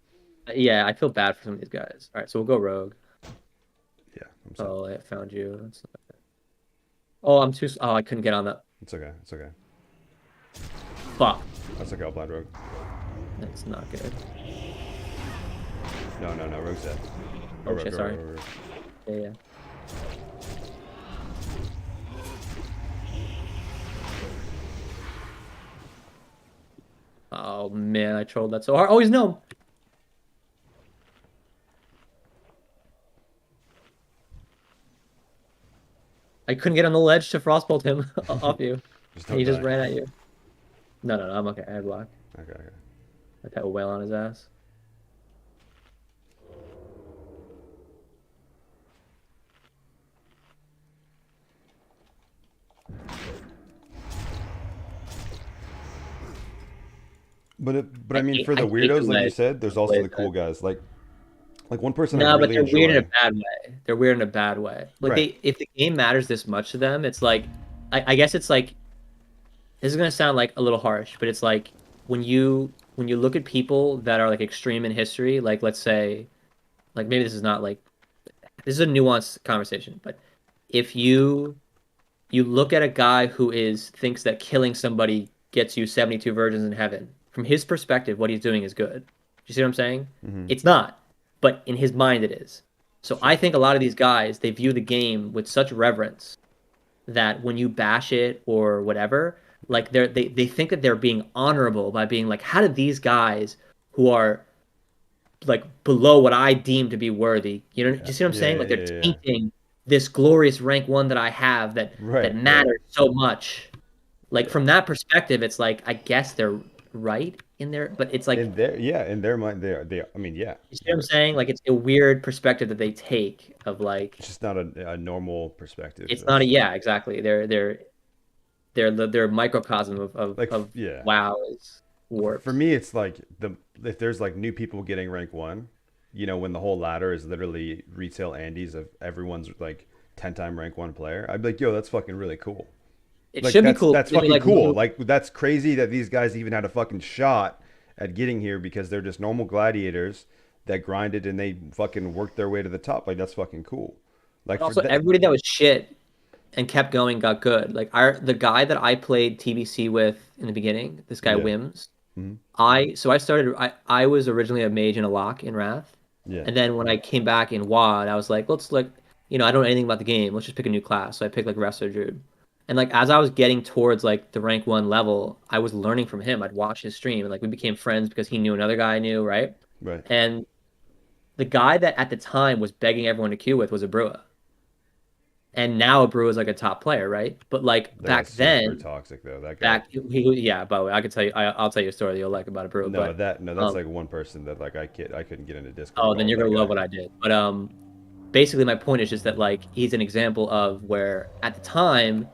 yeah. I feel bad for some of these guys. All right, so we'll go rogue. Yeah, I'm sorry. Oh, I found you. Oh, I'm too. Oh, I couldn't get on that. It's okay. It's okay. Fuck. That's like a blind rogue. That's not good. No, rogue's dead. Oh shit, sorry. Rogue. Yeah. Oh man, I trolled that so hard. Oh, he's no. I couldn't get on the ledge to frostbolt him off you. And he just ran at you. No, I'm okay. I had block. Okay. I put a whale on his ass. But I mean, for the weirdos, like you said, there's also the cool guys. Like one person I No, but really they're weird in a enjoy. bad way. They're weird in a bad way. Like Right. if the game matters this much to them, it's like, I guess it's like, this is gonna sound like a little harsh, but it's like when you look at people that are like extreme in history, like let's say, like maybe this is not like, this is a nuanced conversation, but if you look at a guy who thinks that killing somebody gets you 72 virgins in heaven, from his perspective, what he's doing is good. Do you see what I'm saying? Mm-hmm. It's not, but in his mind it is. So I think a lot of these guys, they view the game with such reverence that when you bash it or whatever, like they think that they're being honorable by being like, how did these guys who are like below what I deem to be worthy, do you see what I'm saying? Like they're tainting this glorious rank 1 that I have that matters so much. Like from that perspective, it's like, I guess they're right in there, but it's like in their mind, they I mean, yeah. You see what I'm saying? Like it's a weird perspective that they take of like, it's just not a normal perspective. It's not exactly. They're microcosm of like, WoW is warped. For me, it's like if there's like new people getting rank 1, when the whole ladder is literally retail Andes of everyone's like 10-time rank 1 player, I'd be like, yo, that's fucking really cool. It should be cool. That's fucking cool. Like that's crazy that these guys even had a fucking shot at getting here because they're just normal gladiators that grinded and they fucking worked their way to the top. Like that's fucking cool. Like also everybody that was shit and kept going got good. Like the guy that I played TBC with in the beginning, this guy Wims. Mm-hmm. I was originally a mage and a lock in Wrath. Yeah. And then when I came back in WoD, I was like, let's I don't know anything about the game. Let's just pick a new class. So I picked like Wrestler Druid. And like as I was getting towards like the rank 1 level, I was learning from him. I'd watch his stream and like we became friends because he knew another guy I knew, right? Right. And the guy that at the time was begging everyone to queue with was a Brua. And now a Brua is like a top player, right? But like back then, super toxic though. That guy. By the way, I could tell you. I'll tell you a story that you'll like about a Brua. No, but, that's like one person that like I couldn't get into Discord. Oh, then you're gonna love what I did. But basically my point is just that like he's an example of where at the time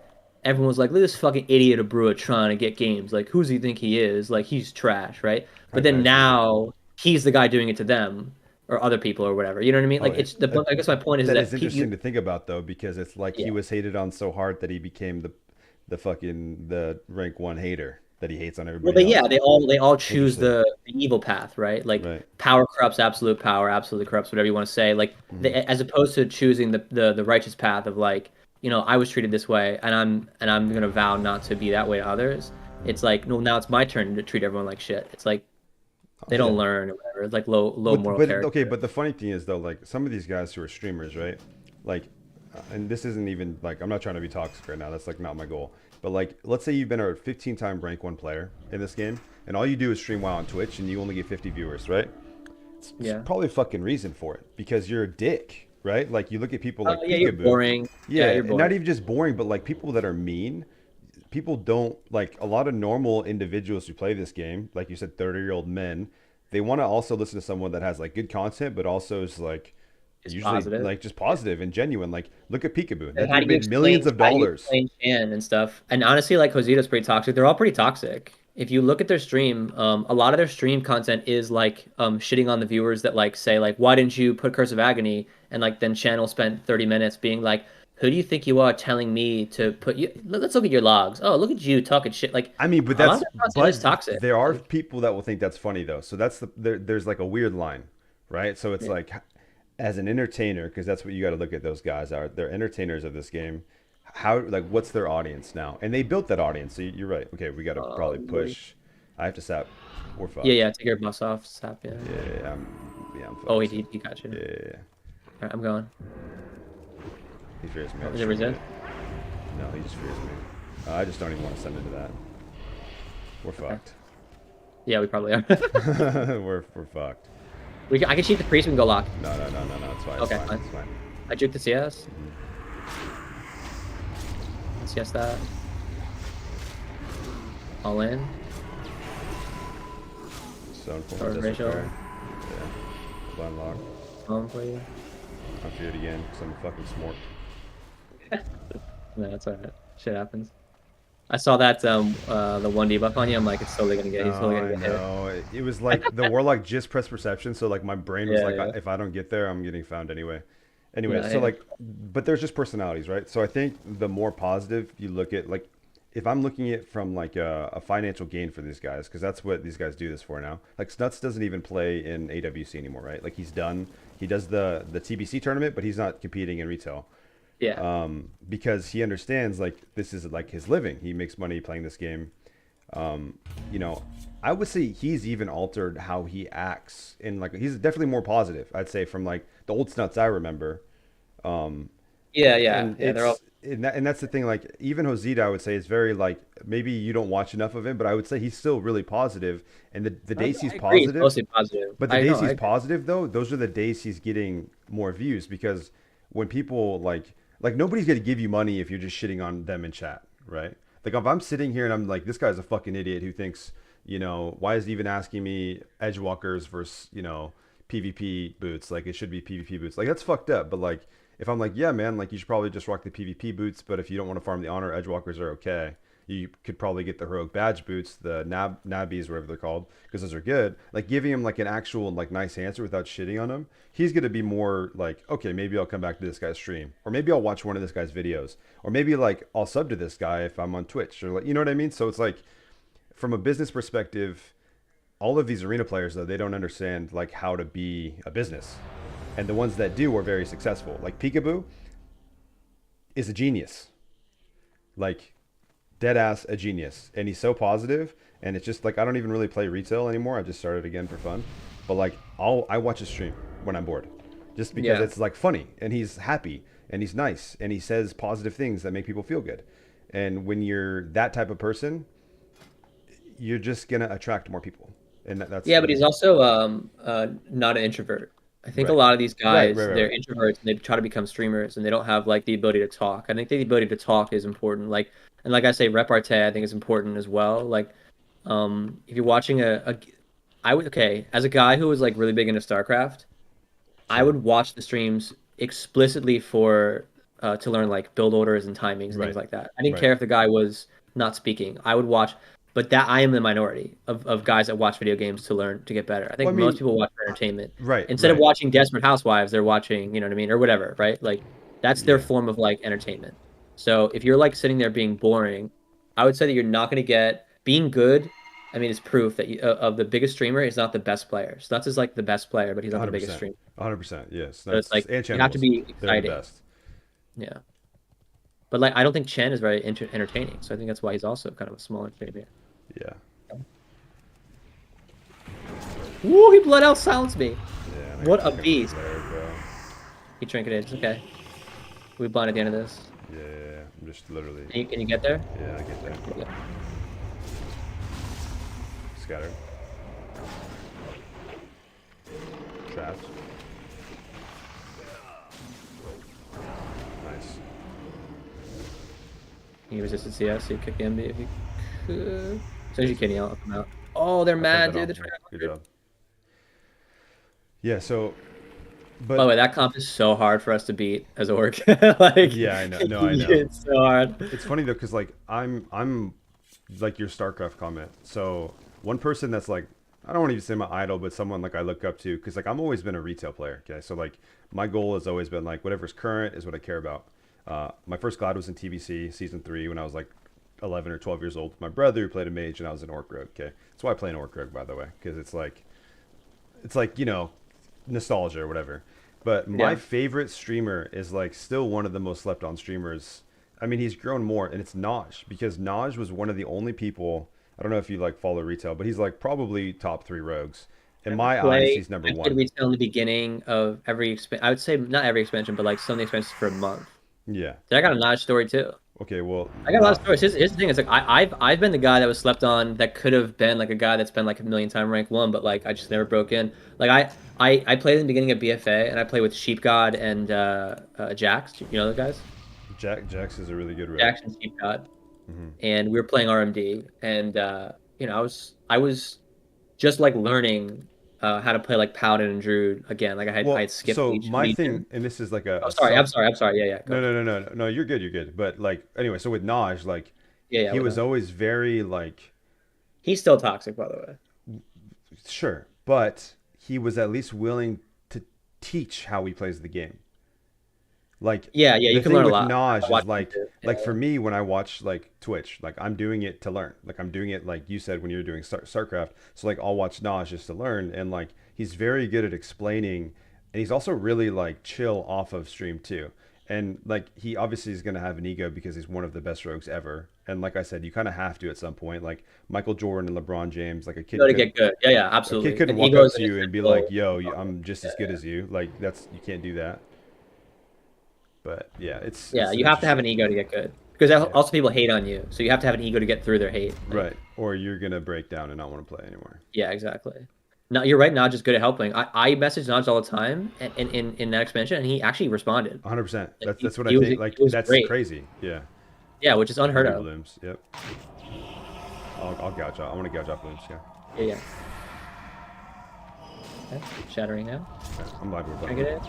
everyone was like, look at this fucking idiot of Brua trying to get games. Like, who does he think he is? Like, he's trash, right? But then now he's the guy doing it to them or other people or whatever. You know what I mean? Like, I guess my point is that is interesting to think about though, because it's like he was hated on so hard that he became the rank 1 hater that he hates on everybody. Well, they all choose the evil path, right? Like power corrupts absolute power, absolutely corrupts whatever you want to say. Like as opposed to choosing the righteous path of like, I was treated this way, and I'm gonna vow not to be that way to others. It's like, no, now it's my turn to treat everyone like shit. It's like they don't learn or whatever. It's like low moral character. Okay, but the funny thing is though, like some of these guys who are streamers, right? Like, and this isn't even like I'm not trying to be toxic right now. That's like not my goal. But like, let's say you've been a 15-time rank 1 player in this game, and all you do is stream WoW on Twitch, and you only get 50 viewers, right? It's probably a fucking reason for it because you're a dick. Right? Like you look at people like you're boring. You're boring. Not even just boring, but like people that are mean. People don't like a lot of normal individuals who play this game, like you said, 30-year-old men. They want to also listen to someone that has like good content, but also is like usually positive. Like just positive and genuine. Like look at Peekaboo. That dude made millions of dollars. And stuff. And honestly, like Josito's pretty toxic. They're all pretty toxic. If you look at their stream, a lot of their stream content is like shitting on the viewers that like say like, why didn't you put Curse of Agony? And like then Channel spent 30 minutes being like, who do you think you are telling me to put you? Let's look at your logs. Oh, look at you talking shit. Like, I mean, but that's toxic. There are people that will think that's funny though. So that's there's like a weird line, right? So it's like, as an entertainer, because that's what you got to look at. Those guys are they're entertainers of this game. how, like, what's their audience now? And they built that audience. So you're right. Okay, we got to probably Boy. push. I have to sap. We're Yeah, fucked. yeah. Take your buffs off. Sap. Yeah. I'm Oh, fucked. he got you. Yeah. All right, I'm going. He fears me. Oh, is it resist? No, he just fears me. I just don't even want to send into that. We're fucked. Yeah, we probably are. we're fucked. I can cheat the priest and go lock. No. It's fine. Okay, It's fine. fine. It's fine. I juke the CS. CS that. All in. Stone Or form. Rachel. Yeah. Blind lock. Home for you. I'm feared again because I'm fucking smart. No, that's alright. Shit happens. I saw that the one debuff on you. I'm like, it's totally gonna get. He's totally gonna get hit. No, it was like the warlock just pressed perception, so like my brain was Yeah, like, yeah. if I don't get there, I'm getting found anyway. Anyway, Yeah, so yeah. like, but there's just personalities, right? So I think the more positive you look at, like, if I'm looking at from like a financial gain for these guys, because that's what these guys do this for now. Like Snuts doesn't even play in AWC anymore, right? Like he's done. He does the TBC tournament, but he's not competing in retail. Yeah. Because he understands like this is like his living. He makes money playing this game. You know, I would say he's even altered how he acts, and like he's definitely more positive. I'd say from like the old Snuts I remember. Yeah. And They're all. and that's the thing. Like even Josita, I would say is very like maybe you don't watch enough of him, but I would say he's still really positive. And the days he's I agree, positive, mostly positive. but the I days know. he's positive though, those are the days he's getting more views because when people like nobody's gonna give you money if you're just shitting on them in chat, right? Like if I'm sitting here and I'm like, this guy's a fucking idiot who thinks, you know, why is he even asking me edgewalkers versus, you know, PvP boots? Like it should be PvP boots. Like that's fucked up. But like if I'm like, yeah, man, like you should probably just rock the PvP boots, but if you don't want to farm the honor, edgewalkers are okay. You could probably get the heroic badge boots, the nabbies, whatever they're called, because those are good. Like giving him like an actual like nice answer without shitting on him, he's gonna be more like, okay, maybe I'll come back to this guy's stream, or maybe I'll watch one of this guy's videos, or maybe like I'll sub to this guy if I'm on Twitch, or like you know what I mean. So it's like from a business perspective, all of these arena players though they don't understand like how to be a business, and the ones that do are very successful. Like Peekaboo is a genius, like dead ass a genius, and he's so positive. And it's just like I don't even really play retail anymore. I just started again for fun, but like I watch his stream when I'm bored, just because Yeah. it's like funny and he's happy and he's nice and he says positive things that make people feel good. And when you're that type of person, you're just gonna attract more people, and that's Yeah, but he's also not an introvert. I think a right. lot of these Right, guys, right, right, they're right. introverts and they try to become streamers and they don't have like the ability to talk. I think the ability to talk is important. Like and like I say, repartee I think is important as well. Like if you're watching I would okay, as a guy who was like really big into StarCraft, I Sure. would watch the streams explicitly for to learn like build orders and timings and things Right, like that. I didn't right. care if the guy was not speaking. I would watch, but that I am the minority of guys that watch video games to learn to get better. I Well, think I most mean, people watch for entertainment. right, Instead of right. watching Desperate Housewives, they're watching, you know what I mean, or whatever, right? Like that's their Yeah, form of like entertainment. So if you're like sitting there being boring, I would say that you're not going to get being good. I mean, it's proof that of the biggest streamer is not the best player. Snuts is like the best player, but he's not the biggest 100%, streamer. 100%. Yes, So it's that's like and you have to Cannibals. be They're the exciting. best. Yeah. But like I don't think Chen is very entertaining. So I think that's why he's also kind of a smaller streamer. Yeah, Woo, he blood out silenced me. yeah. And I What got a fucking beast. flared, bro. He trinketed. It's okay. We blind at the end of this. Yeah. I'm just literally. Can you get there? Yeah, I get that. Yeah. Scattered. Trapped. Nice. He resisted CS, so you kick the MB if you could. As soon as you can, I'll up him out. Oh, they're mad, dude. They're trying to Good job. Yeah. So, but By the way, that comp is so hard for us to beat as Orc. Like, yeah, I know. No, I know. It's so hard. It's funny though, cause like I'm like your StarCraft comment. So one person that's like I don't want to even say my idol, but someone like I look up to, cause like I'm always been a retail player. Okay, so like my goal has always been like whatever's current is what I care about. My first Glad was in TBC season 3 when I was like 11 or 12 years old. My brother played a Mage and I was in Orc Rogue. Okay, that's why I play in Orc Rogue, by the way, because it's like you know nostalgia or whatever. But my Yeah. favorite streamer is like still one of the most slept on streamers I mean, he's grown more, and it's Naj, because Naj was one of the only people. I don't know if you like follow retail, but he's like probably top 3 rogues. In my eyes, he's number I played 1. retail in the beginning of every I would say not every expansion, but like some of the expansions for a month. Yeah. So I got a Notch story too. Okay. Well, I got a lot of stories. Here's the thing: is like I've been the guy that was slept on that could have been like a guy that's been like a million time rank 1, but like I just never broke in. Like I played in the beginning of BFA, and I played with Sheep God and Jax. You know those guys? Jax is a really good rogue. Jax and Sheep God. And we were playing RMD, and you know, I was just like learning how to play like Paladin and Druid again. Like I had skipped so Legion. my thing, and this is like Oh, sorry, I'm sorry. Yeah, yeah. Go ahead. No. You're good. You're good. But like, anyway, so with Naj, like, Yeah, he with was him. always very like, He's still toxic, by the way. sure, but he was at least willing to teach how he plays the game. Like, Yeah, the you can thing learn a with lot. Naj is Watching like, him too. like Yeah. for me when I watch like Twitch, like I'm doing it to learn. Like I'm doing it like you said when you were doing StarCraft. So like I'll watch Naj just to learn, and like he's very good at explaining, and he's also really like chill off of stream too. And like he obviously is gonna have an ego because he's one of the best rogues ever. And like I said, you kind of have to at some point. Like Michael Jordan and LeBron James, like a kid You got to could, get good. Yeah, a absolutely. kid couldn't And walk ego up is to an you and be essential. like, "Yo, I'm just as good as you." Like that's you can't do that. But yeah, it's Yeah, you have to have an ego to get good. Because also people hate on you, so you have to have an ego to get through their hate. Like, right, or you're gonna break down and not want to play anymore. yeah, exactly. No, you're right. Naj is good at helping. I message Naj all the time in that expansion, and he actually responded. 100%. Like, That's what he I was, think. Like he was that's great. crazy. Yeah. Yeah, which is unheard Ruby of. blooms. Yep. I'll gouge out. I want to gouge out blooms. Yeah. Yeah. Okay, shattering now. Okay. I'm live. Can I get it?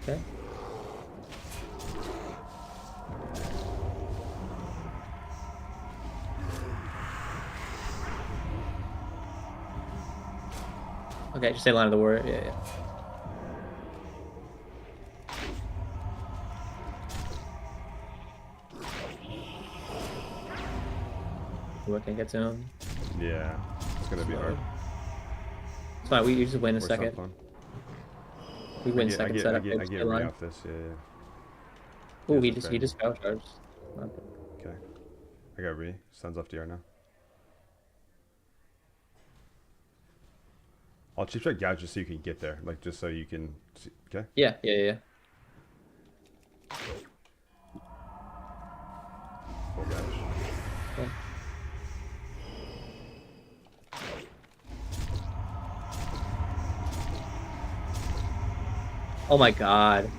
Okay. Okay, just say line of the warrior. Yeah, yeah. What can I get to him? Yeah. It's gonna be hard. It's fine. We just win in a Or second. something. We win second setup. I get Ray off this. Yeah. Oh, Here's the he thing. just power charged. Okay. I got Ree. Sun's off DR now. I'll cheap check gouge just so you can get there. Like just so you can see. Okay. Yeah. Full gouge. Okay. Oh my god.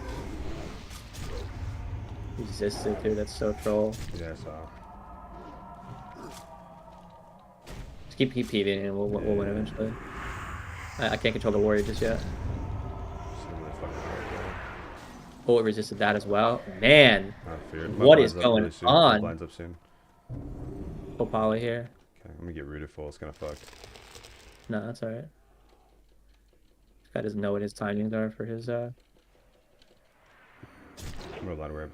Resisted, dude. That's so troll. Yeah, I saw. Just keep PVing and we'll win eventually. I can't control the warrior just yet. Oh, it resisted that as well. Man, what is going on? Blinds up soon. Full poly here. Okay, let me get rooted full. It's gonna fuck. No, that's alright. This guy doesn't know what his timings are for his I'm gonna blind aware.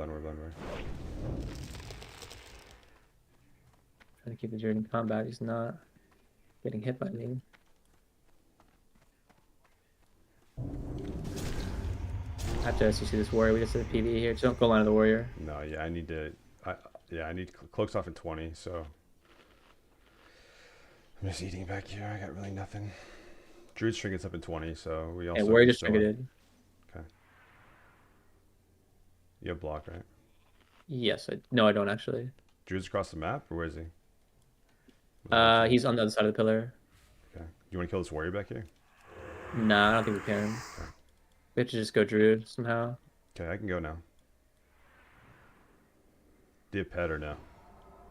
trying to keep the Druid in combat. He's not getting hit by me. After us, you see this warrior. We just did a PvE here. Just don't go line of the warrior. No, yeah, I need to. I need cloaks off in 20. So I'm just eating back here. I got really nothing. Druid's trinkets up in 20, so we also. And warrior just still- trinketed. Okay. You have block, right? Yes. No, I don't actually. Druid's across the map, or where is he? He's on the other side of the pillar. Okay. You want to kill this warrior back here? Nah, I don't think we can. Okay. We have to just go Druid somehow. Okay, I can go now. Do you have pet or no?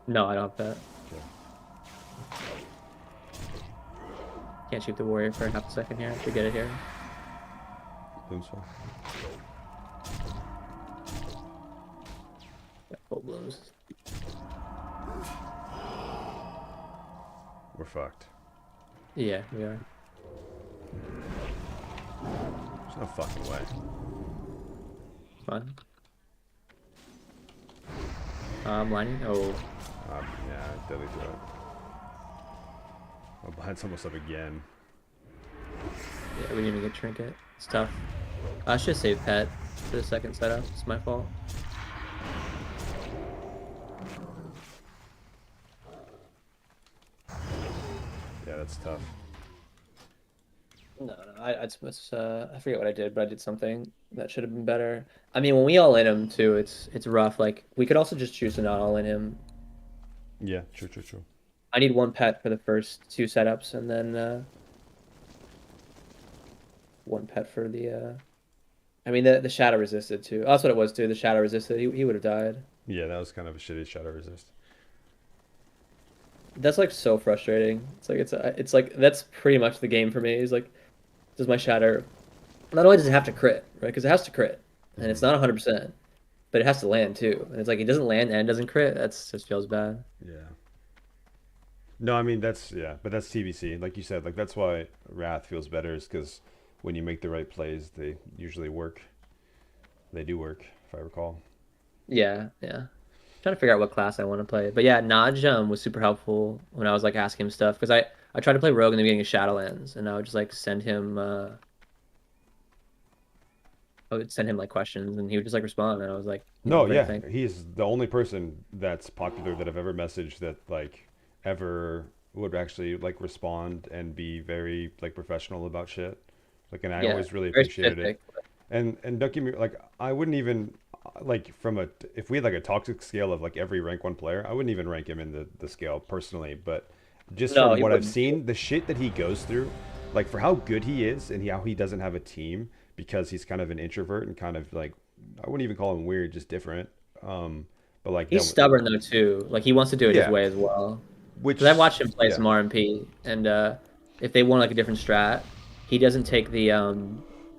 No, I don't have that. Okay. Can't shoot the warrior for half a second here to get it here. Bloom's full. Yeah, full blooms. We're fucked. Yeah, we are. There's no fucking way. It's fine. I'm lining. Oh, Yeah, deadly throw it. My blind's almost up again. yeah, we didn't even get trinket. It's tough. I should save pet. to the second setup. It's my fault. Yeah, that's tough. No, I forget what I did, but I did something that should have been better. I mean, when we all in him too, it's rough. Like we could also just choose to not all in him. Yeah, true. I need one pet for the first 2 setups, and then one pet for the. I mean, the shadow resisted too. Oh, that's what it was too. The shadow resisted. He would have died. Yeah, that was kind of a shitty shadow resist. That's like so frustrating. It's like that's pretty much the game for me. Is like, does my shatter? Not only does it have to crit, right? Because it has to crit, and it's not 100%, but it has to land too. And it's like it doesn't land and doesn't crit. That's just feels bad. Yeah. No, I mean but that's TBC. Like you said, like that's why Wrath feels better, is because when you make the right plays, they usually work. They do work, if I recall. Yeah. Trying to figure out what class I want to play. But yeah, Naj was super helpful when I was like asking him stuff, because I tried to play Rogue in the beginning of Shadowlands, and I would just like send him I would send him like questions, and he would just like respond, and I was like, No, great, yeah, thanks. he's the only person that's popular that I've ever messaged that like ever would actually like respond and be very like professional about shit. Like, and I Yeah, always really very appreciated it. specific. And don't get me like I wouldn't even like from a if we had like a toxic scale of like every rank 1 player, I wouldn't even rank him in the scale personally, but just No, from he what I've wouldn't. seen, the shit that he goes through, like for how good he is and how he doesn't have a team because he's kind of an introvert and kind of like I wouldn't even call him weird, just different. But like He's that, stubborn though too. Like he wants to do it his yeah, way as well. Because I've which watched him play yeah, some RMP, and if they want like a different strat, he doesn't take the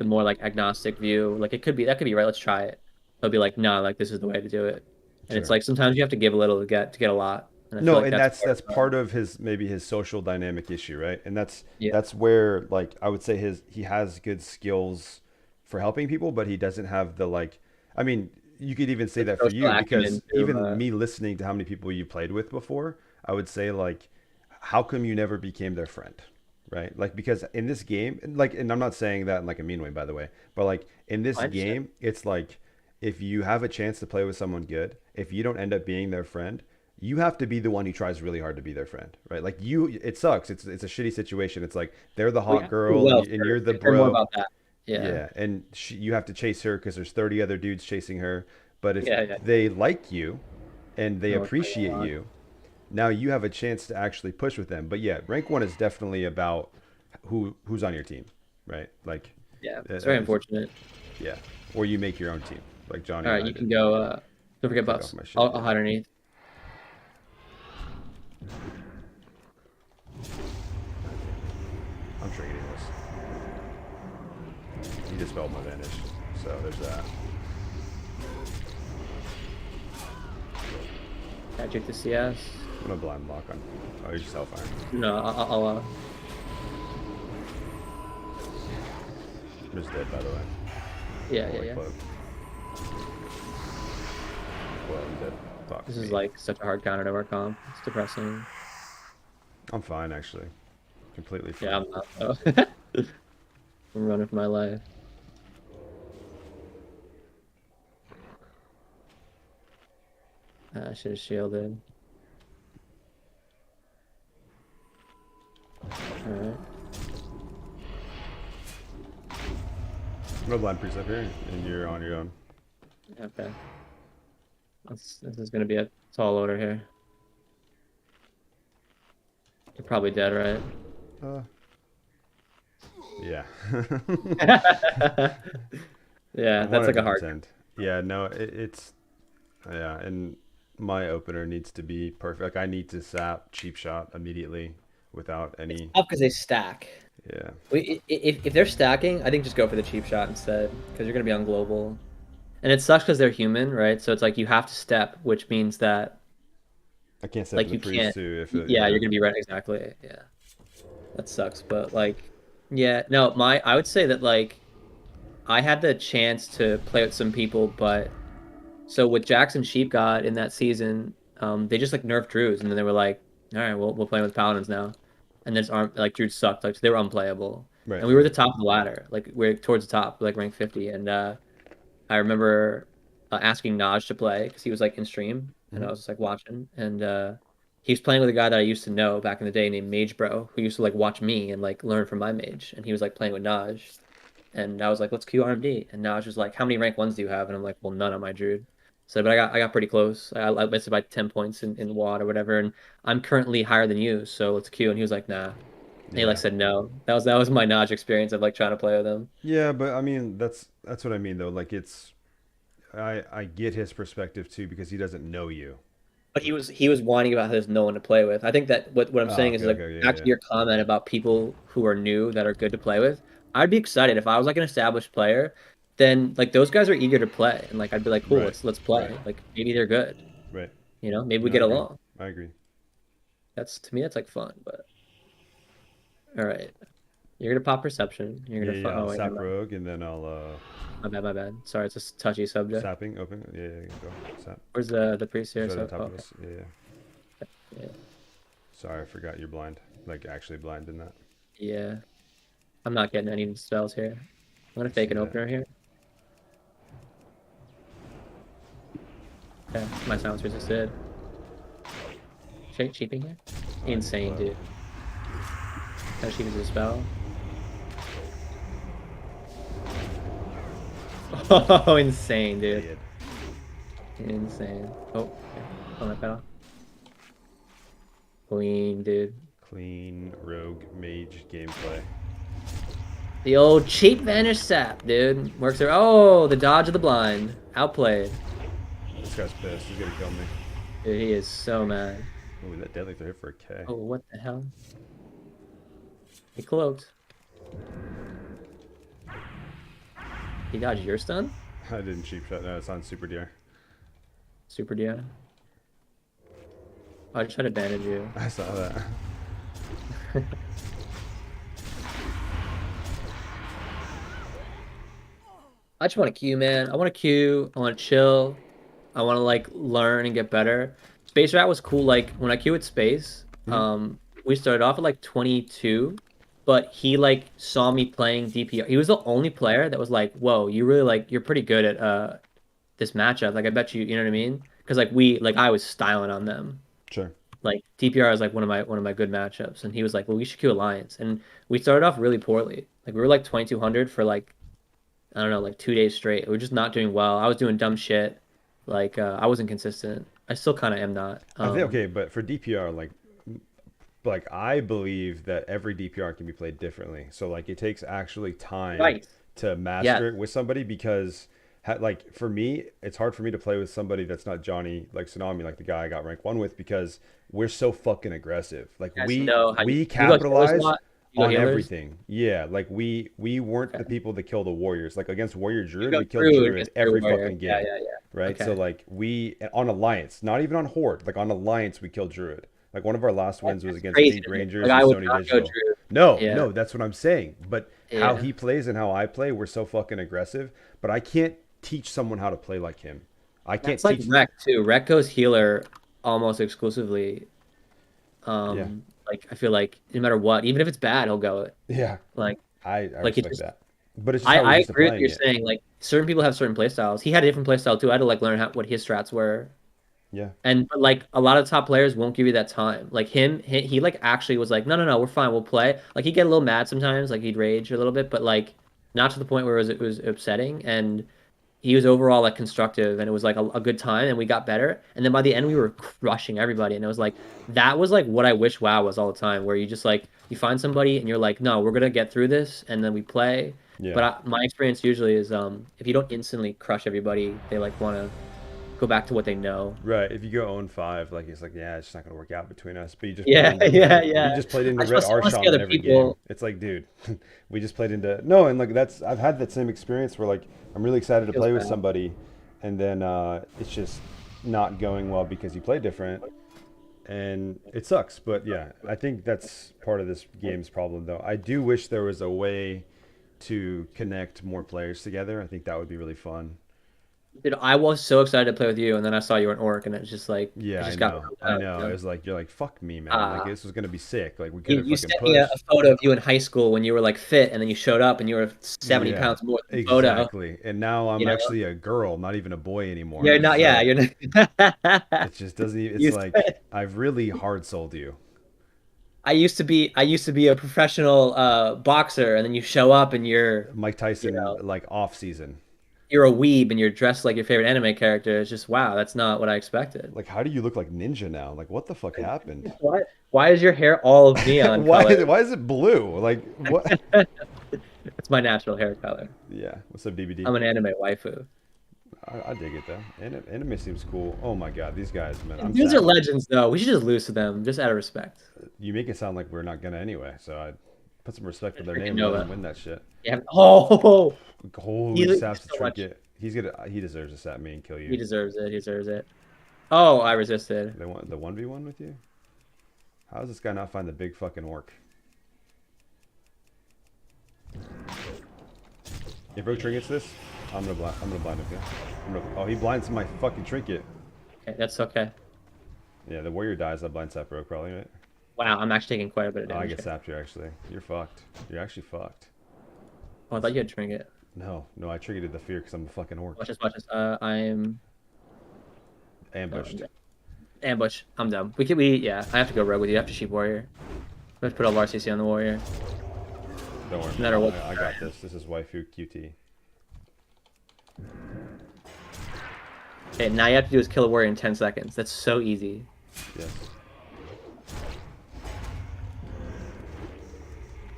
more like agnostic view. Like that could be right. Let's try it. He'll be like, no, like this is the way to do it. And it's sure. like sometimes you have to give a little to get a lot. And I feel No, like and that's that's part of part of his maybe his social dynamic issue, right? And yeah, that's where like I would say he has good skills for helping people, but he doesn't have the like I mean, you could even say the that for social you acumen because to even me listening to how many people you played with before, I would say like how come you never became their friend? Right? Like because in this game, and I'm not saying that in like a mean way by the way, but like in this I understand. game, it's like if you have a chance to play with someone good, if you don't end up being their friend, you have to be the one who tries really hard to be their friend, right? Like it sucks. It's a shitty situation. It's like they're the We hot have to do girl well and you're first. the I care more bro. about that. Yeah. Yeah, and you have to chase her because there's 30 other dudes chasing her. But if Yeah. they like you and they No, it's like a appreciate lot. you, now you have a chance to actually push with them. But yeah, rank 1 is definitely about who's on your team, right? Like, Yeah. It's very that is, unfortunate. yeah. Or you make your own team, like Johnny All and right, I you did. can go. Don't Let me forget click off buffs. my shit. I'll Yeah, hide underneath. I'm sure getting this. He dispelled my vanish, so there's that. Magic to CS. I'm gonna blind lock on. Oh, he's just hellfire. No, I'm just dead, by the way. yeah, Holy yeah. cloak. Well, I'm dead. Fuck This me. is like such a hard counter to work on. It's depressing. I'm fine, actually. Completely fine. Yeah, I'm not though. I'm running for my life. I should have shielded. Alright. I'm gonna blind priest up here, and you're on your own. Okay. This is gonna be a tall order here. You're probably dead, right? Yeah. Yeah, I that's wanted like to a hard. pretend. Yeah, no, it's yeah, and my opener needs to be perfect. Like I need to sap cheap shot immediately without any. Up because they stack. Yeah, If they're stacking, I think just go for the cheap shot instead, because you're gonna be on global. And it sucks because they're human, right? So it's like you have to step, which means that I can't step like in the you priest can't. too. If it, Yeah, yeah, you're gonna be right. Exactly. Yeah, that sucks. But like, yeah, no, I would say that like I had the chance to play with some people, but so with Jackson Sheep God in that season, they just like nerfed Druids, and then they were like, all right, well we'll play with Paladins now, and then aren't like Druids sucked, like so they were unplayable, right, and we were at the top of the ladder, like we're towards the top, like rank 50, and I remember asking Naj to play because he was like in stream, and I Mhm. was just like watching, and he was playing with a guy that I used to know back in the day named Mage Bro, who used to like watch me and like learn from my mage, and he was like playing with Naj, and I was like, let's queue RMD, and Naj was like, how many rank ones do you have? And I'm like, well, none on my druid. So, but I got pretty close. I missed it by 10 points in WAD or whatever, and I'm currently higher than you, so let's queue. And he was like, nah. And he like Yeah. said no. That was my Naj experience of like trying to play with him. Yeah, but I mean that's what I mean though. Like it's I get his perspective too because he doesn't know you. But he was whining about how there's no one to play with. I think that what I'm Oh, saying is okay, like okay, back to yeah, your comment about people who are new that are good to play with. I'd be excited if I was like an established player, then like those guys are eager to play, and like I'd be like, yeah. cool, Right, let's right, play. Like maybe they're good, right. maybe we No, I get agree. along. I agree. That's to me that's like fun. But all right, you're gonna pop perception. You're Yeah, gonna yeah. oh I'll wait, never sap mind. rogue and then I'll My bad. Sorry, it's a touchy subject. sapping open. Yeah, yeah, go sap. Where's the priest He's here? right on So top of okay, us. Yeah, yeah. yeah, Sorry, I forgot you're blind. Like actually blind in that. yeah. I'm not getting any spells here. I'm gonna I see fake an that. opener here. Okay, my silence resisted. Cheaping here? Insane, dude. How cheap is this spell? Oh, insane, dude. Idiot. Insane. Oh, okay. Oh, my pedal. Clean, dude. Clean rogue mage gameplay. The old cheap vanish sap, dude. Works there. Oh, the dodge of the blind. Outplayed. This guy's pissed. He's gonna kill me. Dude, he is so mad. Ooh, that deadly throw hit for a K. Oh, what the hell? He cloaked. He dodged your stun? I didn't cheap shot. No, it's on super DR. Super DI. Oh, I just tried to bandage you. I saw that. I just want to queue, man. I want to queue. I want to chill. I want to like learn and get better. Space Rat was cool. Like when I queue with Space, Mhm. we started off at like 22, but he like saw me playing DPR. He was the only player that was like, "Whoa, you really like you're pretty good at this matchup. Like I bet you know what I mean?" Because like I was styling on them. Sure. Like DPR is like one of my good matchups, and he was like, "Well, we should queue Alliance." And we started off really poorly. Like we were like 2200 for like I don't know, like 2 days straight. We were just not doing well. I was doing dumb shit. Like I wasn't consistent. I still kind of am not. I think okay, but for DPR, like I believe that every DPR can be played differently. So like it takes actually time Right. to Yeah. master it with somebody because like for me, it's hard for me to play with somebody that's not Johnny like Tsunami, like the guy I got rank 1 with because we're so fucking aggressive. Like You guys we know how we you go healers a capitalize lot. You go on healers. everything. Yeah, like we weren't the Okay. people that kill the warriors. Like against Warrior You Druid, go we killed through Druid against your every warrior. fucking Yeah, game. yeah, yeah. Right? So Okay. like we on Alliance, not even on Horde, like on Alliance we killed Druid. Like one of our last wins was That's against crazy Pink to me. Like Rangers I and would Sony not go Digital. Drew. No, Yeah. no, that's what I'm saying. But how Yeah. he plays and how I play, we're so fucking aggressive. But I can't teach someone how to play like him. I can't That's like teach. Rec too. Rec goes healer almost exclusively. Yeah, Like I feel like no matter what, even if it's bad, he'll go it. yeah, Like I like it respect just that. But it's just I how we're I used to agree with what playing you're it. saying. Like certain people have certain play styles. He had a different play style too. I had to like learn what his strats were. Yeah, And but, like a lot of top players won't give you that time. Like him, he like actually was like, no, we're fine, we'll play. Like he'd get a little mad sometimes, like he'd rage a little bit, but like not to the point where it was upsetting. And he was overall like constructive, and it was like a good time, and we got better. And then by the end, we were crushing everybody, and it was like that was like what I wish WoW was all the time, where you just like you find somebody and you're like, no, we're gonna get through this, and then we play. yeah. But my experience usually is if you don't instantly crush everybody, they like want to go back to what they know. Right. If you go 0-5, like it's like, yeah, it's just not gonna work out between us. But you just played Yeah, into yeah, you yeah. just played I into just Red want to see Arshaman other every game. people. It's like, dude, we just played into no, and like that's I've had that same experience where like I'm really excited to Feels play with bad. somebody, and then it's just not going well because you play different, and it sucks. But yeah, I think that's part of this game's problem, though. I do wish there was a way to connect more players together. I think that would be really fun. Dude, I was so excited to play with you, and then I saw you were an orc, and it was just like it Yeah, I just got know. I out, know. you It know? was like you're like fuck me, man. Like Uh, this was gonna be sick. Like we could have you fucking sent me a pushed. photo of you in high school when you were like fit, and then you showed up and you were 70 Yeah, pounds more than the photo. exactly. And now I'm You know, actually a girl, not even a boy anymore. you're not. Yeah, So you're not. it just doesn't. It's You like said, I've really hard sold you. I used to be a professional boxer, and then you show up and Mike you Tyson, know, like off season. you're a weeb and you're dressed like your favorite anime character. It's just wow, that's not what I expected. Like, how do you look like Ninja now? Like, what the fuck happened? What? Why is your hair all neon Why? color? Why is it blue? Like, what? It's my natural hair color. Yeah. What's up, DBD? I'm an anime waifu. I dig it though. Anime seems cool. Oh my god, these guys, man. I'm These are sad. legends, though. We should just lose to them, just out of respect. You make it sound like we're not gonna anyway. So I put some respect for their Freaking name and let them Nova. win that shit. Yeah. Oh, Holy he saps the so much. trinket. He's gonna. He deserves to sap me and kill He you. deserves it. He deserves it. Oh, I resisted. They want the 1v1 with you. How does this guy not find the big fucking orc? If Rogue trinkets this, I'm gonna blind him. Yeah. Oh, he blinds my fucking trinket. Okay, that's okay. Yeah, the warrior dies. I blind sap Rogue probably, right? Wow, I'm actually taking quite a bit of Oh, I damage get here. sapped here actually. You're fucked. You're actually fucked. Oh, I thought you had trinket. No, no, I triggered the fear because I'm a fucking orc. Watch this. I'm Ambushed. ambush. I'm dumb. Yeah. I have to go rogue with you. I have to sheep warrior. Let's put all of our CC on the warrior. Don't worry. No matter what. I got this. This is waifu QT. Okay, now you have to do is kill a warrior in 10 seconds. That's so easy. Yes.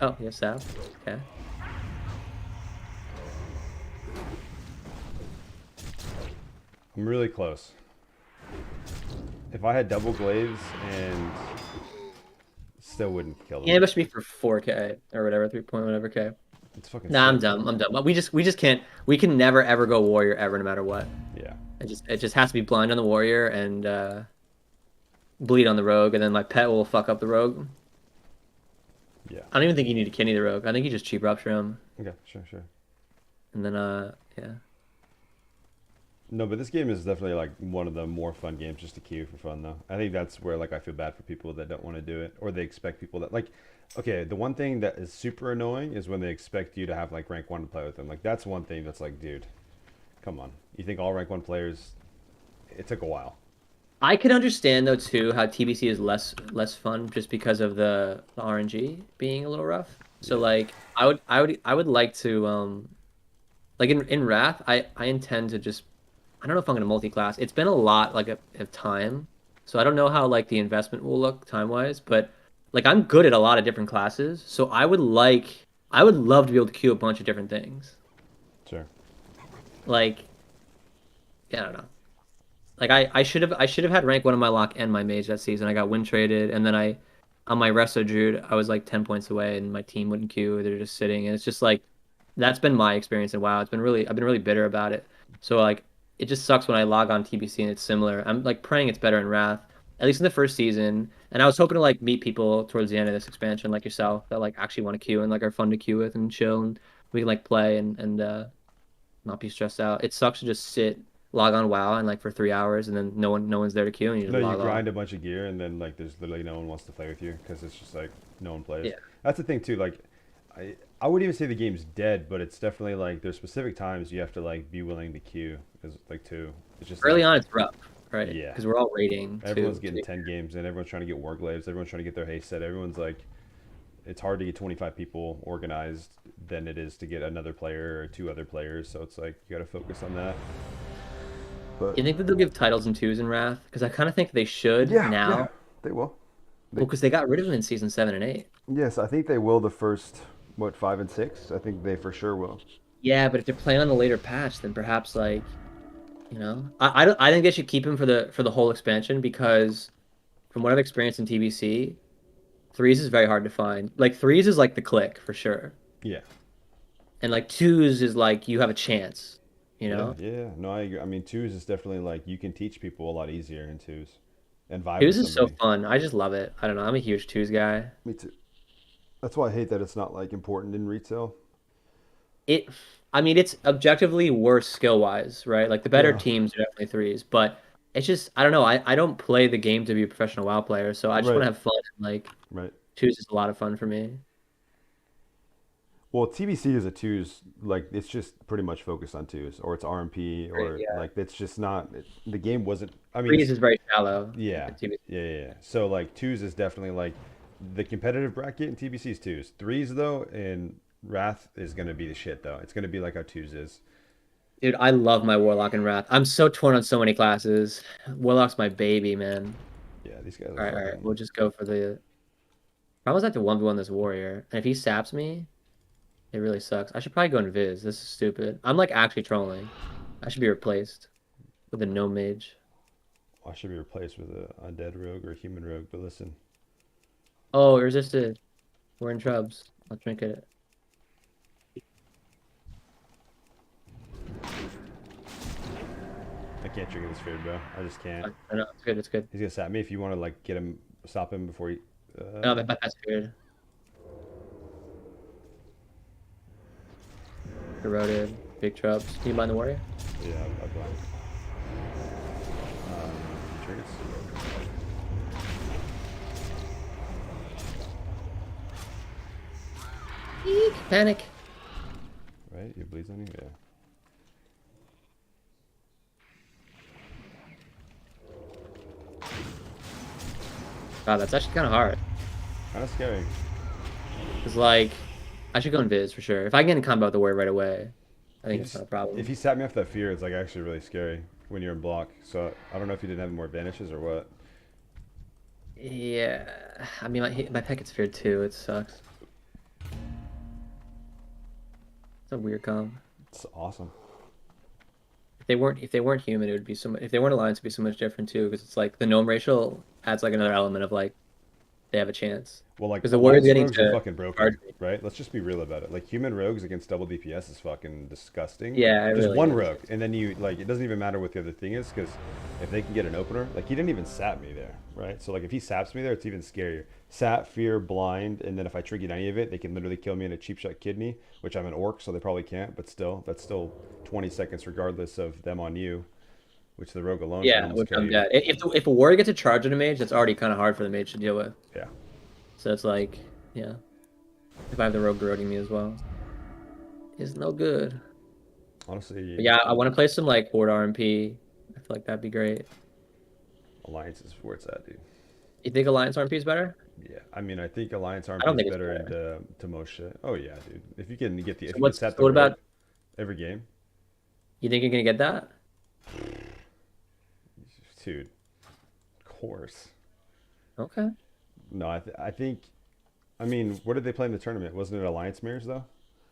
Oh, yes, Sab. Okay. I'm really close. If I had double glaives and still wouldn't kill them. He ambushed me for 4K or whatever, 3 point whatever K. It's fucking Nah, I'm sick. dumb. I'm dumb. But we just can't. We can never ever go warrior ever, no matter what. Yeah. It just has to be blind on the warrior and bleed on the rogue, and then my pet will fuck up the rogue. Yeah. I don't even think you need to kidney the rogue. I think you just cheap rupture him, Okay, sure. and then yeah. No, but this game is definitely like one of the more fun games just to queue for fun though. I think that's where like I feel bad for people that don't want to do it or they expect people that like okay, the one thing that is super annoying is when they expect you to have like rank 1 to play with them. Like that's one thing that's like, dude, come on. You think all rank 1 players it took a while. I can understand though too how TBC is less fun just because of the RNG being a little rough. So Yeah. like I would like to like in Wrath I intend to just I don't know if I'm gonna multi-class. It's been a lot like of time, so I don't know how like the investment will look time-wise. But like I'm good at a lot of different classes, so I would love to be able to queue a bunch of different things. Sure. Like yeah, I don't know. Like I should have had rank 1 on my lock and my mage that season. I got win traded, and then I on my resto druid I was like 10 points away, and my team wouldn't queue. They're just sitting, and it's just like that's been my experience in WoW. I've been really bitter about it. So like it just sucks when I log on TBC and it's similar. I'm like praying it's better in Wrath, at least in the first season. And I was hoping to like meet people towards the end of this expansion like yourself that like actually want to queue and like are fun to queue with and chill and we can like play and not be stressed out. It sucks to just sit, log on WoW and like for 3 hours and then no one's there to queue and you No, just you log off. grind a bunch of gear and then like there's literally no one wants to play with you because it's just like no one plays. Yeah. That's the thing too. Like, I wouldn't even say the game's dead, but it's definitely like there's specific times you have to like be willing to queue because like too. It's just Early like, on it's rough, right? yeah. Because we're all rating Everyone's too. getting 10 games and everyone's trying to get war glaives. Everyone's trying to get their haste set. Everyone's like, it's hard to get 25 people organized than it is to get another player or 2 other players. So it's like you got to focus on that. But You think that they'll give titles and twos in Wrath? Because I kind of think they should now. they will. Well, because they got rid of them in season 7 and 8. Yes, I think they will the first, what, 5 and 6? I think they for sure will. Yeah, but if they're playing on the later patch, then perhaps like, I think they should keep him for the whole expansion because, from what I've experienced in TBC, threes is very hard to find. Like threes is like the click for sure, Yeah. and like twos is like you have a chance, you Yeah, know. yeah. No, I agree. I mean, 2s is definitely like you can teach people a lot easier in 2s and vibe with Twos is so somebody. fun. I just love it. I don't know. I'm a huge twos guy. Me too. That's why I hate that it's not like important in retail. it. I mean, it's objectively worse skill wise, right? Like the better Yeah. teams are definitely threes, but it's just I don't know. I don't play the game to be a professional WoW player, so I just want Right. to have fun. Like Right. twos is a lot of fun for me. Well, TBC is a twos, like it's just pretty much focused on twos, or it's RMP, Great, or yeah. like it's just not. The game wasn't. I mean, Threes is very shallow. yeah, At TBC. yeah. So like twos is definitely like the competitive bracket, and TBC is twos. Threes though, and Wrath is gonna be the shit though. It's gonna be like how twos is. Dude, I love my Warlock and Wrath. I'm so torn on so many classes. Warlock's my baby, man. Yeah, these guys All are right, all right. fucking. We'll just go for the. I almost have to 1v1 this warrior, and if he saps me, it really sucks. I should probably go Invis. This is stupid. I'm like actually trolling. I should be replaced with a no mage. I should be replaced with a undead rogue or a human rogue. But listen, Oh, it resisted. We're in trubs. I'll drink it. I can't trigger this fear, bro. I just can't. I know, it's good, it's good. He's gonna sap me if you want to like get him, stop him before he. No, that's weird. Corroded. Big trubs. Can you mind the warrior? Yeah, I've blind. Triggers. Eek, panic. Right? It bleeds on you? Yeah. Wow, that's actually kind of hard. Kind of scary. It's like, I should go Invis for sure. If I get in combat with the warrior right away, I think it's not a problem. If he sat me off that fear, it's like actually really scary when you're in block. So I don't know if you didn't have more advantages or what. Yeah, I mean, my pet gets feared too. It sucks. It's a weird comp. It's awesome. If they weren't human, it would be so much. If they weren't alliance, it'd be so much different too. Because it's like the gnome racial adds like another element of like they have a chance. Well, like Because the warrior's alliance getting rogues are to fucking broken, charge me. right? Let's just be real about it. Like human rogues against double DPS is fucking disgusting. Yeah, it Just really one is. rogue, and then you like it doesn't even matter what the other thing is because if they can get an opener, like he didn't even sap me there, right? So like if he saps me there, it's even scarier. Sap, fear, blind, and then if I trigger any of it, they can literally kill me in a cheap shot kidney, which I'm an orc, so they probably can't. But still, that's still 20 seconds regardless of them on you, which the rogue alone can Yeah, almost which kill I'm you. dead. If a warrior gets a charge on a mage, that's already kind of hard for the mage to deal with. Yeah. So it's like, yeah. If I have the rogue corroding me as well, it's no good. Honestly, But yeah, I want to play some like horde RMP. I feel like that'd be great. alliance is where it's at, dude. You think alliance RMP is better? Yeah, I mean, I think Alliance don't RMP is think it's better better. to most shit. Oh yeah, dude. If you can get the, if So you can what's set so the what rogue about every game, you think you're gonna get that? dude. Of course. Okay. No, I think. I mean, what did they play in the tournament? Wasn't it Alliance mirrors though?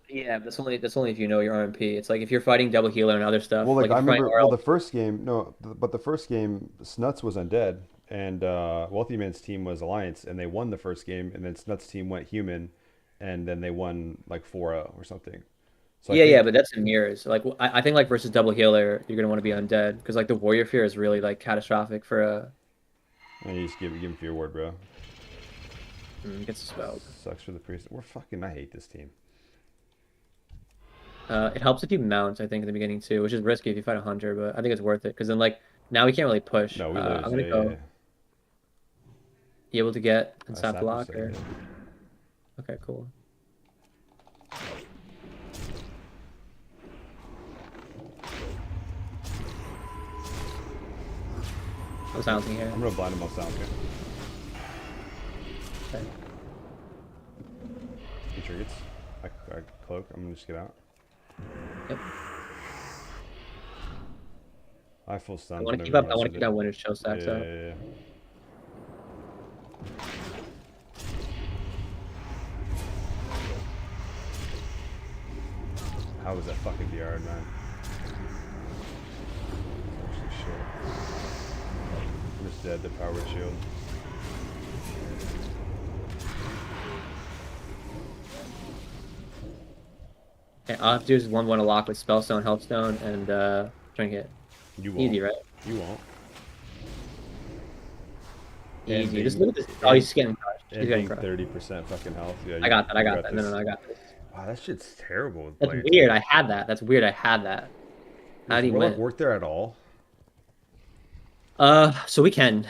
Yeah, but that's only if you know your RMP. It's like if you're fighting double healer and other stuff. Well, like Like I if you're fighting remember. Well, RL, the first game, no, but the first game, Snuts was undead, and Wealthy Man's team was Alliance, and they won the first game, and then Snuts' team went human, and then they won like 4-0 or something. So I yeah, think yeah, but that's in mirrors. Like I think like versus double healer, you're gonna want to be undead because like the warrior fear is really like catastrophic for a you just give him Fear Ward, bro. gets dispelled. Sucks for the priest. We're fucking. I hate this team. It helps if you mount, I think, in the beginning too, which is risky if you fight a hunter, but I think it's worth it because then like now we can't really push. No, we lose. I'm gonna Yeah, go yeah, yeah. be able to get and I stop sapped block this or thing, okay, cool. No silencing here. I'm gonna blind him off sound. Okay. He triggers. I cloak. I'm gonna just get out. Yep. I have full stun. I want to keep up. I want to keep that winner's chill stacks Yeah, up. yeah, yeah. How was that fucking VR, man? Actually, shit. I'm just dead to power word shield. Okay, all I have to do is 1-1 a lock with Spellstone, Helpstone, and Trinket. You won't. Easy, right? You won't. Easy. being- Just look at this. Oh, he's getting crushed. He's And getting being crushed. 30% fucking health. Yeah, I got that. I you got that. No, this. no, I got this. Wow, that shit's terrible with That's Blades. weird. I had that. That's weird. I had that. How Does do you Warlock win? work there at all? So we could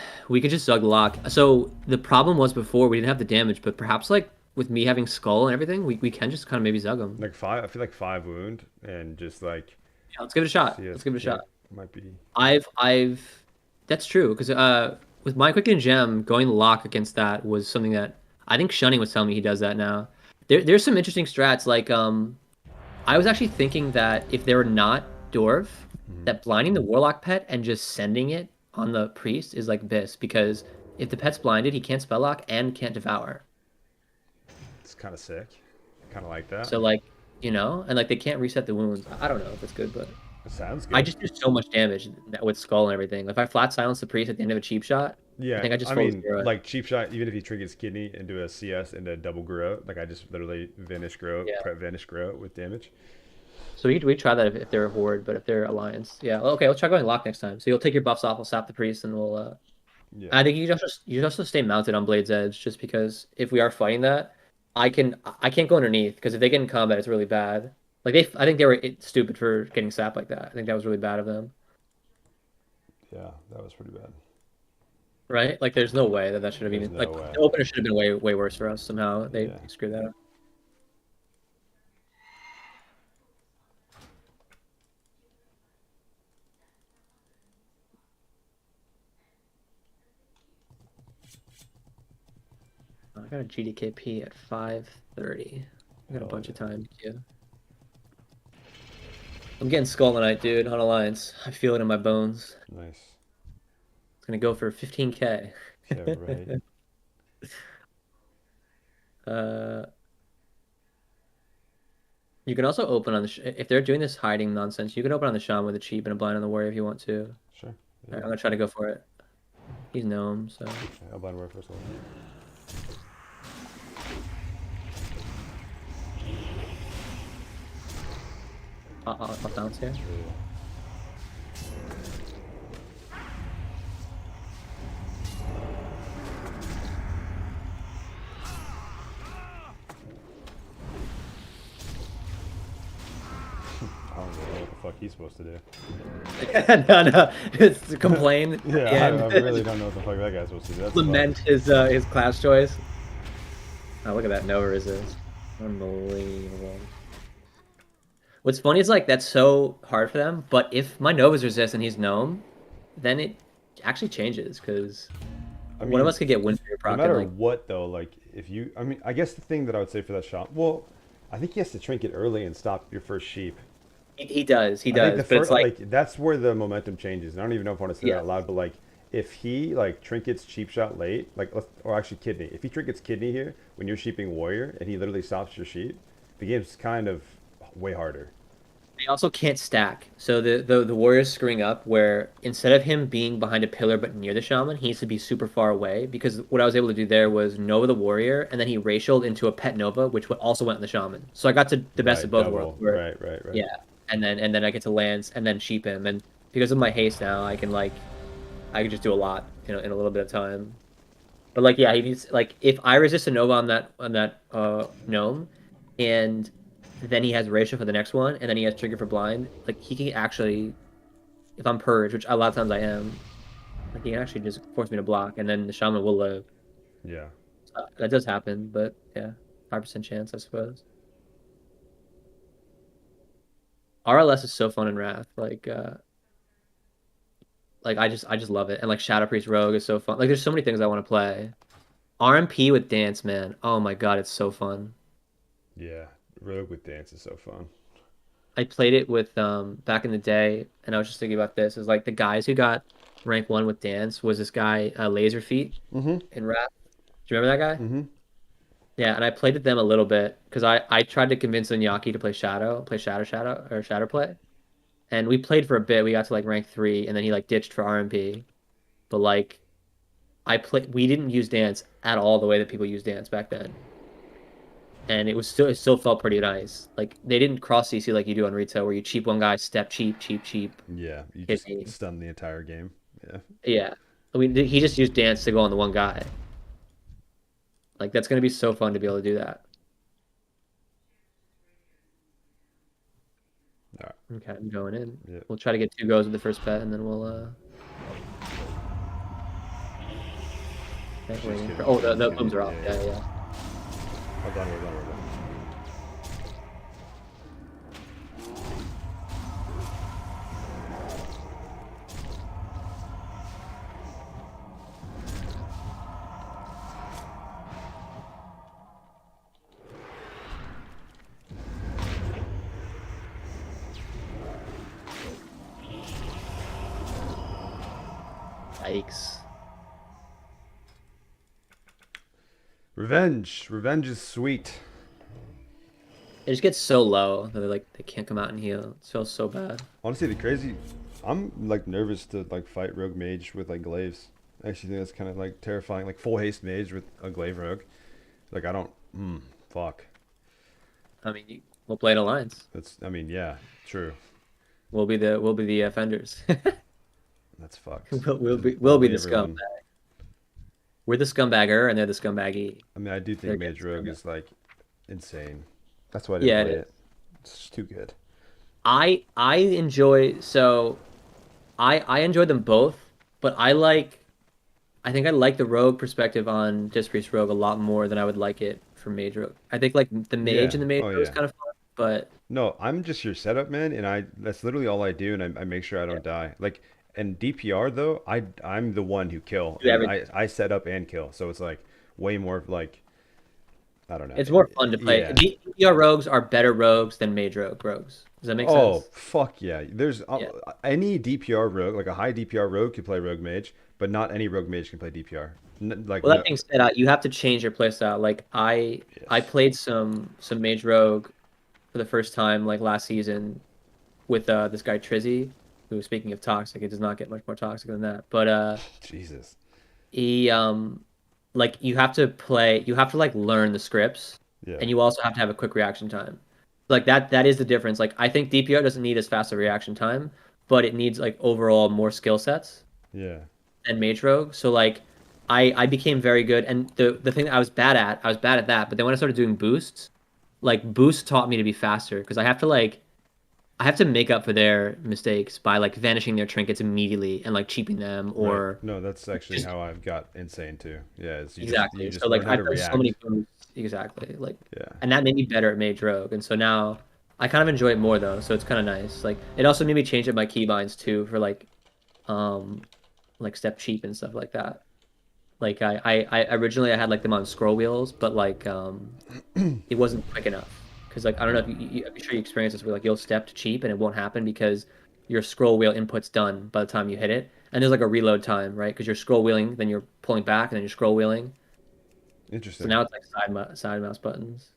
just Zug lock. So the problem was before we didn't have the damage, but perhaps like with me having skull and everything, we can just kind of maybe Zug him. Like 5, I feel like 5 wound and just like Yeah, let's give it a shot. CS Let's give it a shot. kick might be. I've that's true because with my quick and gem going lock against that was something that I think Shunning was telling me he does that now. There's some interesting strats like I was actually thinking that if they were not dwarf, that blinding the warlock pet and just sending it on the priest is like this because if the pet's blinded, he can't spell lock and can't devour. It's kind of sick. Kind of like that. So like and like they can't reset the wounds. I don't know if it's good, but It sounds good. I just do so much damage with skull and everything. If I flat silence the priest at the end of a cheap shot, Yeah, I think I just I fully mean, zero it. like cheap shot. Even if he triggers kidney into a CS into a double grow, like I just literally vanish grow, Yeah. prep vanish grow with damage. So we try that if they're a horde, but if they're alliance, yeah. Well, okay, let's try going lock next time. So you'll take your buffs off, we'll sap the priest, and we'll. Yeah, I think you just stay mounted on Blade's Edge, just because if we are fighting that, I can't go underneath because if they get in combat, it's really bad. Like I think they were stupid for getting sapped like that. I think that was really bad of them, yeah, that was pretty bad. right? Like there's no way that should have There's even no like way. the opener should have been way worse for us somehow. They Yeah. screwed that up. I got a GDKP at 5:30. I got a bunch of time too. I'm getting Skull Knight, dude, on Alliance. I feel it in my bones. Nice. It's gonna go for 15K. Yeah, right. Uh, you can also open on the if they're doing this hiding nonsense. You can open on the Shaman with a cheap and a blind on the warrior if you want to. Sure. All Yeah. right, I'm gonna try to go for it. He's gnome, so Okay, I'll blind word first. I'll bounce here. I don't know what the fuck he's supposed to do. No, it's to complain. at the Yeah, end. I really don't know what the fuck that guy's supposed to do. That's Lament his class choice. Oh, look at that Nova resist. Unbelievable. What's funny is like that's so hard for them, but if my Nova's resist and he's gnome, then it actually changes because I one of us could get win for your no proc. matter Like, what though, like if you, I mean, I guess the thing that I would say for that shot, well, I think he has to trinket early and stop your first sheep. he does, I think but the it's first, like that's where the momentum changes. And I don't even know if I want to say Yeah. that out loud, but like if he like trinkets cheap shot late, like or actually kidney, if he trinkets kidney here when you're sheeping warrior and he literally stops your sheep, the game's kind of way harder. they also can't stack. So the warrior's screwing up where instead of him being behind a pillar but near the shaman, he needs to be super far away because what I was able to do there was Nova the warrior and then he racialed into a pet Nova, which also went in the shaman. So I got to the best Right, of both double. worlds. Where, Right. Yeah, and then I get to lance and then sheep him, and because of my haste now, I can just do a lot in a little bit of time. But like yeah, he needs like if I resist a Nova on that gnome, and then he has ratio for the next one, and then he has trigger for blind. Like he can actually, if I'm purged, which a lot of times I am, like he can actually just force me to block, and then the shaman will live. Yeah. That does happen, but yeah, 5% chance, I suppose. RLS is so fun in Wrath. Like I just love it, and like Shadow Priest Rogue is so fun. Like there's so many things I want to play. RMP with dance, man. Oh my god, it's so fun. Yeah. Rogue with dance is so fun. I played it with back in the day, and I was just thinking about this. Is like the guys who got rank 1 with dance was this guy Laser Feet Mm-hmm. in Wrath. Do you remember that guy? Mm-hmm. Yeah, and I played with them a little bit because I tried to convince Inyaki to play Shadow play, and we played for a bit. We got to like rank 3, and then he like ditched for RMP. But like we didn't use dance at all the way that people use dance back then. And it still felt pretty nice. Like they didn't cross CC like you do on retail where you cheap one guy, step cheap. Yeah. You hit just me. stun the entire game. Yeah. Yeah. I mean he just used dance to go on the one guy. Like that's gonna be so fun to be able to do that. Okay, I'm going in. Yeah. We'll try to get 2 goes with the first pet, and then we'll Just waiting kidding, for... Oh, just the kidding. booms are off. Yeah, yeah. We're done. Yikes. Revenge. Revenge is sweet. It just gets so low that they can't come out and heal. It feels so bad. Honestly, I'm like nervous to like fight rogue mage with like glaives. I actually think that's kind of like terrifying. Like full haste mage with a glaive rogue. Like I don't. Fuck. I mean, we'll play an alliance. I mean, yeah, true. We'll be the offenders. That's fucked. we'll be Bully the everyone. scumbag. We're the scumbagger, and they're the scumbaggy. I mean, I do They're think mage against rogue scumbag. is like insane. That's why I didn't Yeah, play it it. It's just too good. I enjoy I enjoy them both, but I think I like the rogue perspective on Disc Priest Rogue a lot more than I would like it for Mage Rogue. I think like the Mage Yeah. and the Mage Oh Rogue is yeah. kind of fun, but No, I'm just your setup man, and that's literally all I do, and I make sure I yeah, don't die. Like, and DPR though, I'm the one who kill, do and everything. I set up and kill, so it's like way more of like I don't know. It's more fun to play. Yeah. DPR rogues are better rogues than Mage rogues. Does that make Oh sense? fuck yeah! There's Yeah. any DPR rogue, like a high DPR rogue, can play rogue mage, but not any rogue mage can play DPR. Like Well, no. that being said, you have to change your playstyle. Like I Yes. played some Mage Rogue for the first time like last season with this guy Trizzy, who, speaking of toxic, it does not get much more toxic than that. But Jesus. he like you have to like learn the scripts, Yeah. and you also have to have a quick reaction time. Like that is the difference. Like I think DPR doesn't need as fast a reaction time, but it needs like overall more skill sets Yeah. than Mage Rogue. So like I became very good, and the thing that I was bad at that. But then when I started doing boosts, like boost taught me to be faster because I have to make up for their mistakes by like vanishing their trinkets immediately and like cheaping them Right. or No, that's actually just how I've got insane too. Yeah. Is you exactly. just So like learn how I've to done so many react. boosts exactly like, Yeah. and that made me better at Mage Rogue, and so now I kind of enjoy it more though. So it's kind of nice. Like it also made me change up my keybinds too for um like step cheap and stuff like that. Like I originally I had like them on scroll wheels, but like it wasn't quick enough because like I don't know if I'm sure you experience this where like you'll step to cheap and it won't happen because your scroll wheel input's done by the time you hit it, and there's like a reload time, right? Because you're scroll wheeling, then you're pulling back, and then you're scroll wheeling. So Interesting. now it's like side mouse buttons.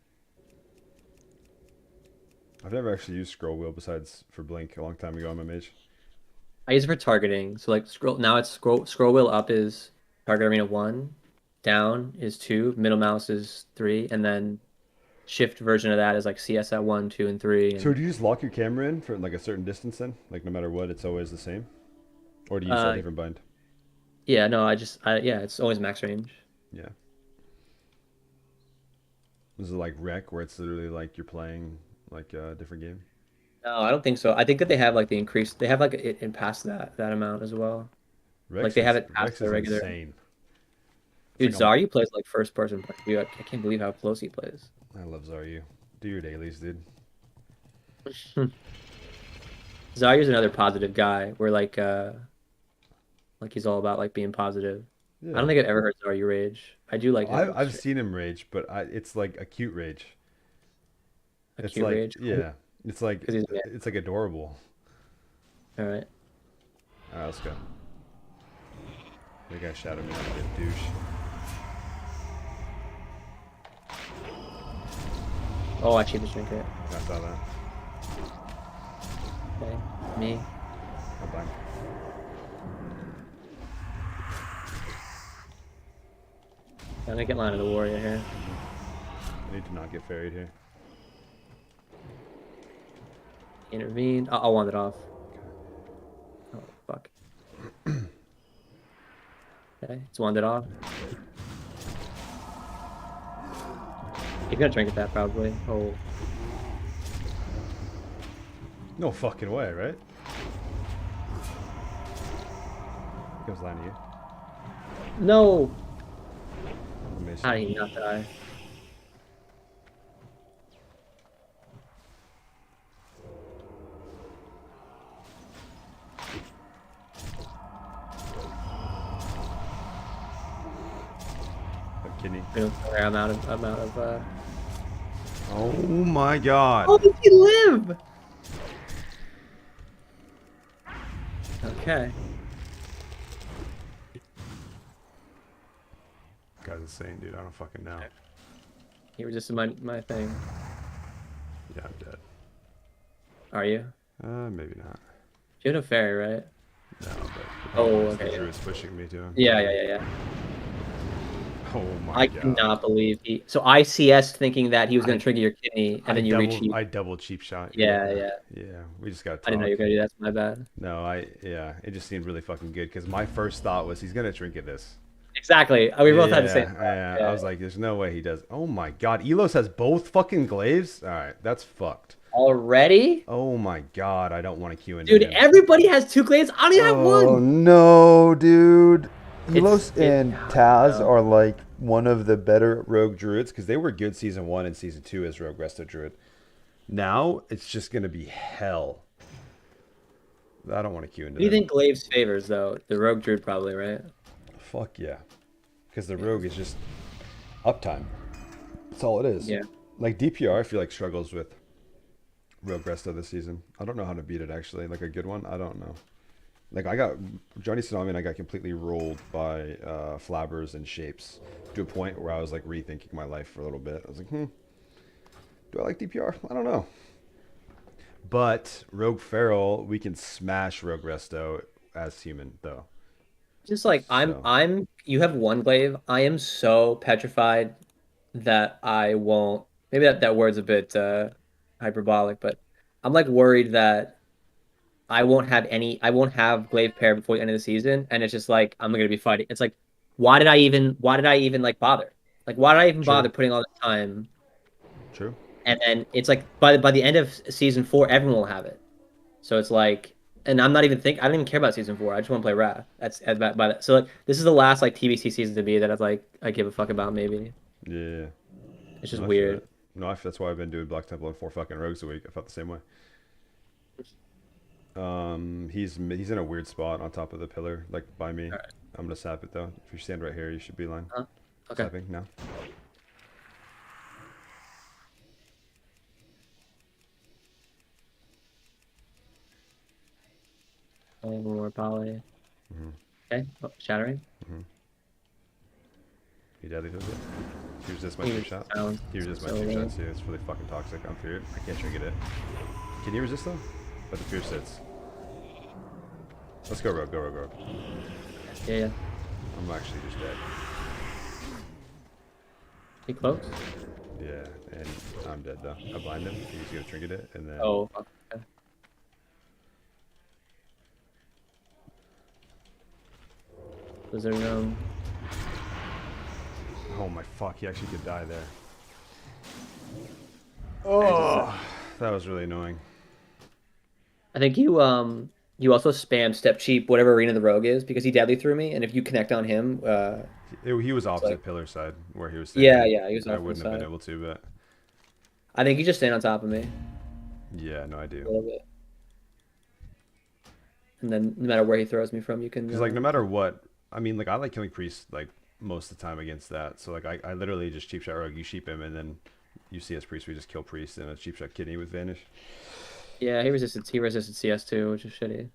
I've never actually used scroll wheel besides for blink a long time ago on my mage. I use it for targeting. So like scroll wheel up is target arena 1, down is 2, middle mouse is 3, and then shift version of that is like CS at 1, 2, and 3. So And do you just lock your camera in for like a certain distance then? Like no matter what, it's always the same? Or do you use a uh different bind? yeah, no, yeah, it's always max range. Yeah. Is it like rec where it's literally like you're playing like a different game? No, I don't think so. I think that they have like the increase. They have like it past that amount as well. Like they have it past Rex the is regular. insane. It's Dude, like I'm Zarya plays like first person point of view. I can't believe how close he plays. I love Zaryu. Do your dailies, dude. Zarya's another positive guy. Where like he's all about like being positive. I don't Yeah. think I've ever heard Zarya rage. I do like his I've seen him rage, but it's like acute rage. It's acute like rage yeah. because he's mad. It's like adorable. All right. Alright, let's go. The guy shouted me out like a douche. Oh, I cheated trinket. I saw that. Okay, me. I'm fine. I'm gonna get line of the warrior here. I need to not get ferried here. Intervene. I'll wand it off. Oh fuck. Okay, it's wanded off. He's gonna trinket that probably. Oh. No fucking way, right? Comes lying to you. No. Amazing. How did he not die? Kidney. I'm out of. Oh my god. Oh, did he live? Okay. Guy's insane, dude. I don't fucking know. He resisted my thing. Yeah, I'm dead. Are you? Maybe not. You have a fairy, right? No, but Oh, the okay. druid's pushing me to him. Yeah. Oh my I god. cannot believe he. So ICS thinking that he was going to trigger your kidney, and then you reach. I double cheap shot. Yeah. Yeah, we just got to talk. I didn't know you were going to do that. That's my bad. No, it just seemed really fucking good because my first thought was he's gonna trinket this. Exactly. We both had the same. Yeah, I was like, there's no way he does. Oh my god, Elos has both fucking glaives. All right, that's fucked. Already? Oh my god, I don't want to queue in. Dude, everybody has 2 glaives. I don't even have one. Oh no, dude. Elos It's and Taz are like one of the better rogue druids because they were good season 1 and season 2 as rogue resto druid. Now it's just gonna be hell. I don't want to queue into. What do you think glaives favors though? The rogue druid probably, right? Fuck yeah, because the rogue is just uptime. That's all it is. Yeah. Like DPR, I feel like struggles with rogue resto this season. I don't know how to beat it actually. Like a good one, I don't know. Like I got Johnny Tsunami and I got completely rolled by flabbers and shapes to a point where I was like rethinking my life for a little bit. I was like, do I like DPR? I don't know. But Rogue Feral, we can smash Rogue Resto as human though. Just like you have 1 glaive. I am so petrified that I won't. Maybe that word's a bit hyperbolic, but I'm like worried that I won't have glaive pair before the end of the season, and it's just like I'm gonna be fighting. It's like, why did I even like bother? Like, why did I even bother putting all this time? True. And then it's like by the end of season 4, everyone will have it. So it's like, and I don't even care about season 4. I just want to play Wrath. That's by that. So like, this is the last like TBC season to me that I give a fuck about maybe. Yeah. It's just weird. No, that's why I've been doing Black Temple and 4 fucking rogues a week. I felt the same way. He's in a weird spot on top of the pillar, like by me. Right. I'm gonna sap it though. If you stand right here, you should be line. Okay. Sapping now. One more poly. Okay. Oh, shattering. He deadly does it. He resists my 2 shot. He resists my 2 shots too. It's really fucking toxic. I'm feared. I can't trinket it. Can you resist though? But the fear sits. Let's go rogue. Go rogue. Yeah. I'm actually just dead. He close? Yeah, and I'm dead though. I blind him. He's gonna trinket it, and then. Oh. Okay. Was there Oh my fuck! He actually could die there. Oh, that was really annoying. I think you also spam step cheap whatever arena the rogue is because he deadly threw me, and if you connect on him, he was opposite pillar side where he was standing. Yeah, he was. I wouldn't have been able to, but I think you just stand on top of me. Yeah, no, I do. A little bit. And then no matter where he throws me from, you can. Because like no matter what, I mean, like I like killing priests like most of the time against that. So like I literally just cheap shot rogue, you sheep him, and then you see us priest, we just kill priest and a cheap shot kidney with vanish. Yeah, he resisted CS too, which is shitty.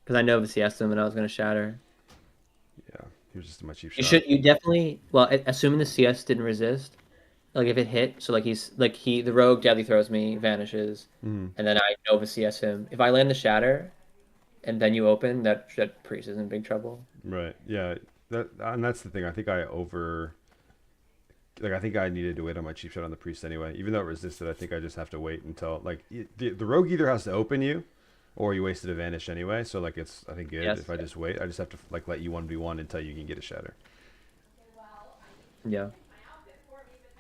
Because I know the CS him and I was gonna shatter. Yeah, he resisted my cheap shot. You definitely assuming the CS didn't resist, like if it hit, so like the rogue deadly throws me, vanishes, and then I Nova CS him. If I land the shatter, and then you open, that priest is in big trouble. Right. Yeah. And that's the thing. I think I think I needed to wait on my cheap shot on the priest anyway. Even though it resisted, I think I just have to wait until like the rogue either has to open you, or you wasted a vanish anyway. So like it's I think good if I just wait. I just have to like let you 1v1 until you can get a shatter. Yeah.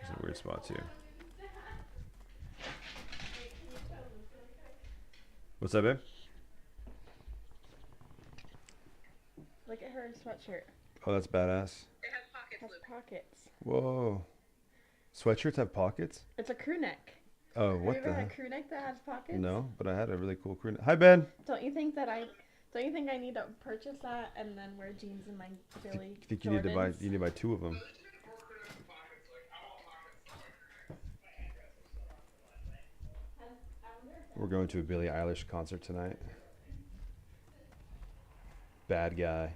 It's a weird spot too. What's that, babe? Look at her sweatshirt. Oh, that's badass. It has pockets. Whoa. Sweatshirts have pockets? It's a crew neck. Oh, Have you what ever the had a heck? crew neck that has pockets? No, but I had a really cool crew neck. Hi, Ben. Don't you think I need to purchase that and then wear jeans in my Billy I think you need to Jordans? buy 2 of them. We're going to a Billie Eilish concert tonight. Bad guy.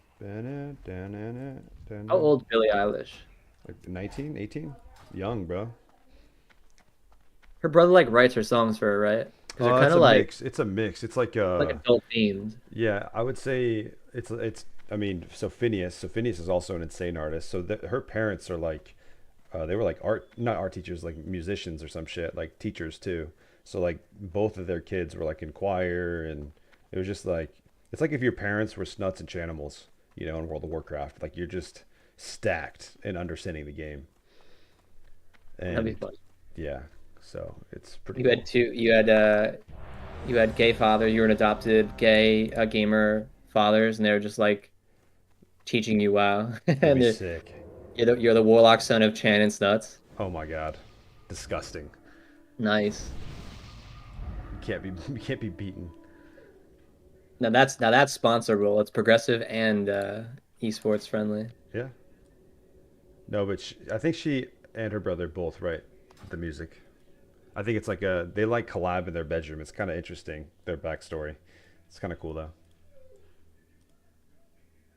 How old Billie Eilish? Like 19, 18? Young, bro. Her brother like writes her songs for her, right? Because they're Oh, kind it's of a like mix. It's a mix. It's like adult themed. yeah, I would say it's I mean, so Phineas is also an insane artist. So her parents are like they were like not art teachers, like musicians or some shit, like teachers too. So like both of their kids were like in choir, and it was just like it's like if your parents were snuts and chanimals, in World of Warcraft. Like you're just stacked in understanding the game. That'd be And fun. yeah, so it's pretty You cool. had two. You had gay father. You were an adopted gay gamer fathers, and they were just like teaching you WoW. That'd And be sick. you're the warlock son of Chan and Snuts. Oh my god, disgusting. Nice. You can't be beaten. Now that's sponsorable. It's progressive and esports friendly. Yeah. No, but I think she and her brother both write the music. I think it's like they like collab in their bedroom. It's kind of interesting, their backstory. It's kind of cool though.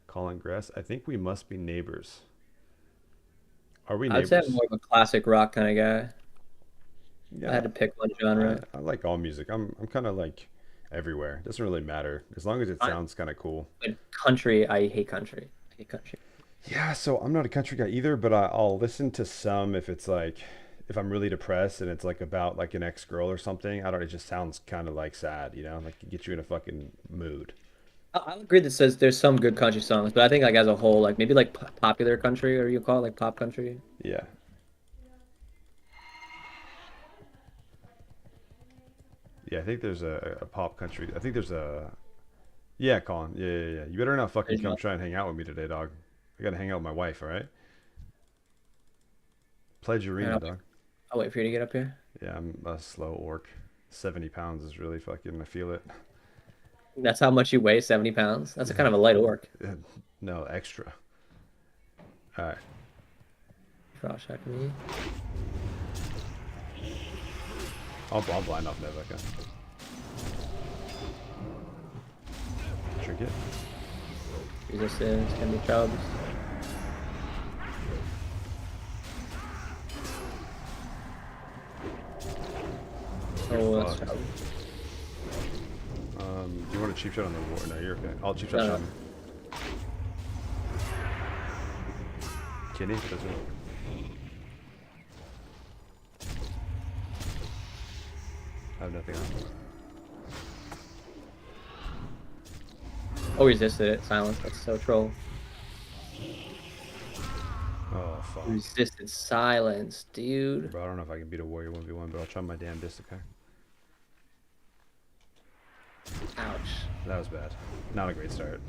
Colin Grass. I think we must be neighbors. Are we I'd say I'm neighbors? more of a classic rock kind of guy. I had Yeah. to pick one genre. I like all music. I'm kind of like everywhere. It doesn't really matter as long as it I, sounds kind of cool. but country, I hate country. I hate country. Yeah, so I'm not a country guy either, but I'll listen to some if it's like if I'm really depressed and it's like about like an ex girl or something. I don't. It just sounds kind of like sad, like it gets you in a fucking mood. I'll agree that says there's some good country songs, but I think like as a whole, like maybe like popular country, or you call it like pop country. Yeah, yeah. I think there's a pop country. I think there's a yeah, Colin. Yeah, yeah, yeah. You better not fucking come Original. try and hang out with me today, dog. I gotta hang out with my wife. All right. Pledge All right, arena, dog. I'll wait for you to get up here. Yeah, I'm a slow orc. 70 pounds is really fucking. I feel it. That's how much you weigh, 70 pounds. That's a kind of a light orc. No extra. All right. Frost check me. I'll blind off Neveka. Trinket. Resistance can be chubs. Oh, that's fucked. chubs. You want a cheap shot on the war? No, you're okay. I'll cheap shot No, no. him. Kenny, doesn't. I have nothing on. Oh, resisted it. Silence. That's so troll. Oh fuck. Resisted silence, dude. Bro, I don't know if I can beat a warrior 1v1, but I'll try my damn disc, okay? Ouch. That was bad. Not a great start.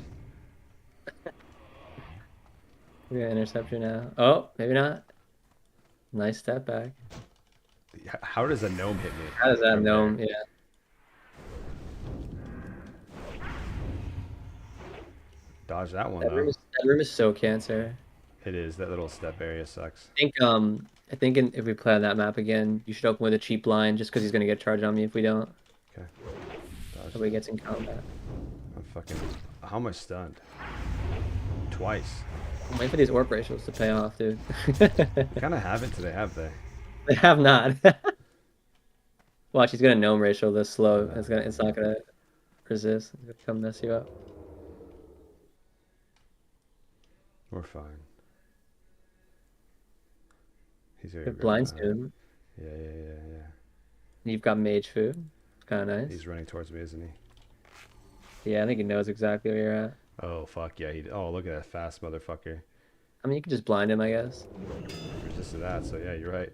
We got interception now. Oh, maybe not. Nice step back. How does a gnome hit me? How does that from gnome? there? Yeah. Dodge that one That though. room is so cancer. It is. That little step area sucks. I think if we play on that map again, you should open with a cheap blind just because he's gonna get charged on me if we don't. Okay. Dodge. Nobody gets in combat. I'm fucking. How am I stunned? Twice. I'm waiting for these orc ratios to pay off, dude. Kind of haven't today, have they? They have not. Watch, he's gonna gnome ratio this slow. It's not gonna resist. It's gonna come mess you up. We're fine. He's very Good blinds, good. dude. Yeah, yeah, yeah, yeah. You've got mage food. It's kind of nice. He's running towards me, isn't he? Yeah, I think he knows exactly where you're at. Oh fuck yeah! Oh, look at that fast motherfucker. I mean, you could just blind him, I guess. Resisted that, so yeah, you're right.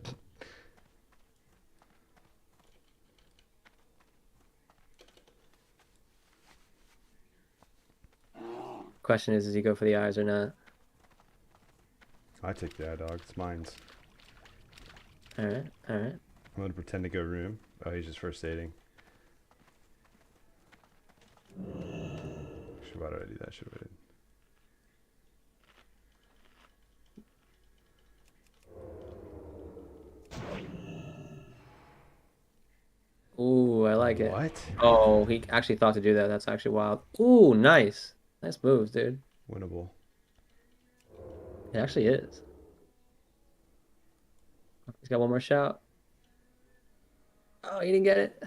Question is, does he go for the eyes or not? I take the eye dog. It's mine's. All right, all right. I'm gonna pretend to go room. Oh, he's just first aiding. Why did I do that? Should have waited. Ooh, I like it. What? Oh, he actually thought to do that. That's actually wild. Ooh, nice. Nice moves, dude. Winnable. It actually is. He's got one more shot. Oh, he didn't get it.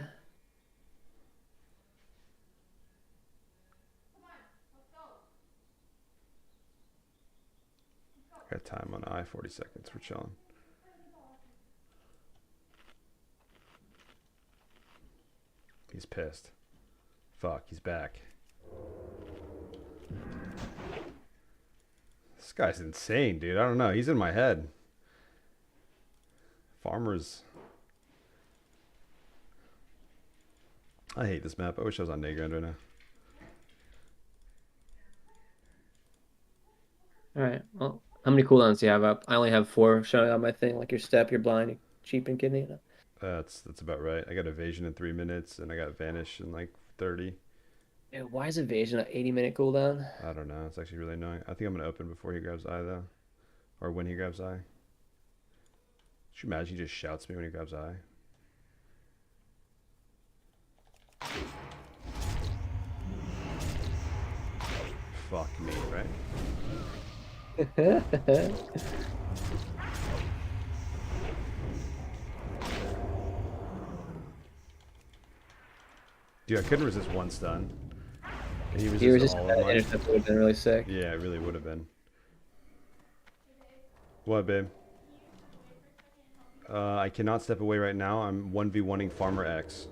Got time on eye. 40 seconds. We're chilling. He's pissed. Fuck, he's back. This guy's insane, dude. I don't know. He's in my head. Farmers. I hate this map. I wish I was on Nagrand right now. All right. Well, how many cooldowns do you have up? I only have 4 showing on my thing. Like your step, your blind, your cheap and kidney. That's about right. I got evasion in 3 minutes, and I got vanish in like 30. Dude, why is evasion an 80-minute cooldown? I don't know. It's actually really annoying. I think I'm gonna open before he grabs eye though, or when he grabs eye. Should you imagine he just shouts me when he grabs eye? Fuck me, right? Dude, I couldn't resist one stun. And he He resisted resisted all that of mine. intercept would have been really sick. Yeah, it really would have been. What, babe? I cannot step away right now. I'm 1v1ing Farmer X.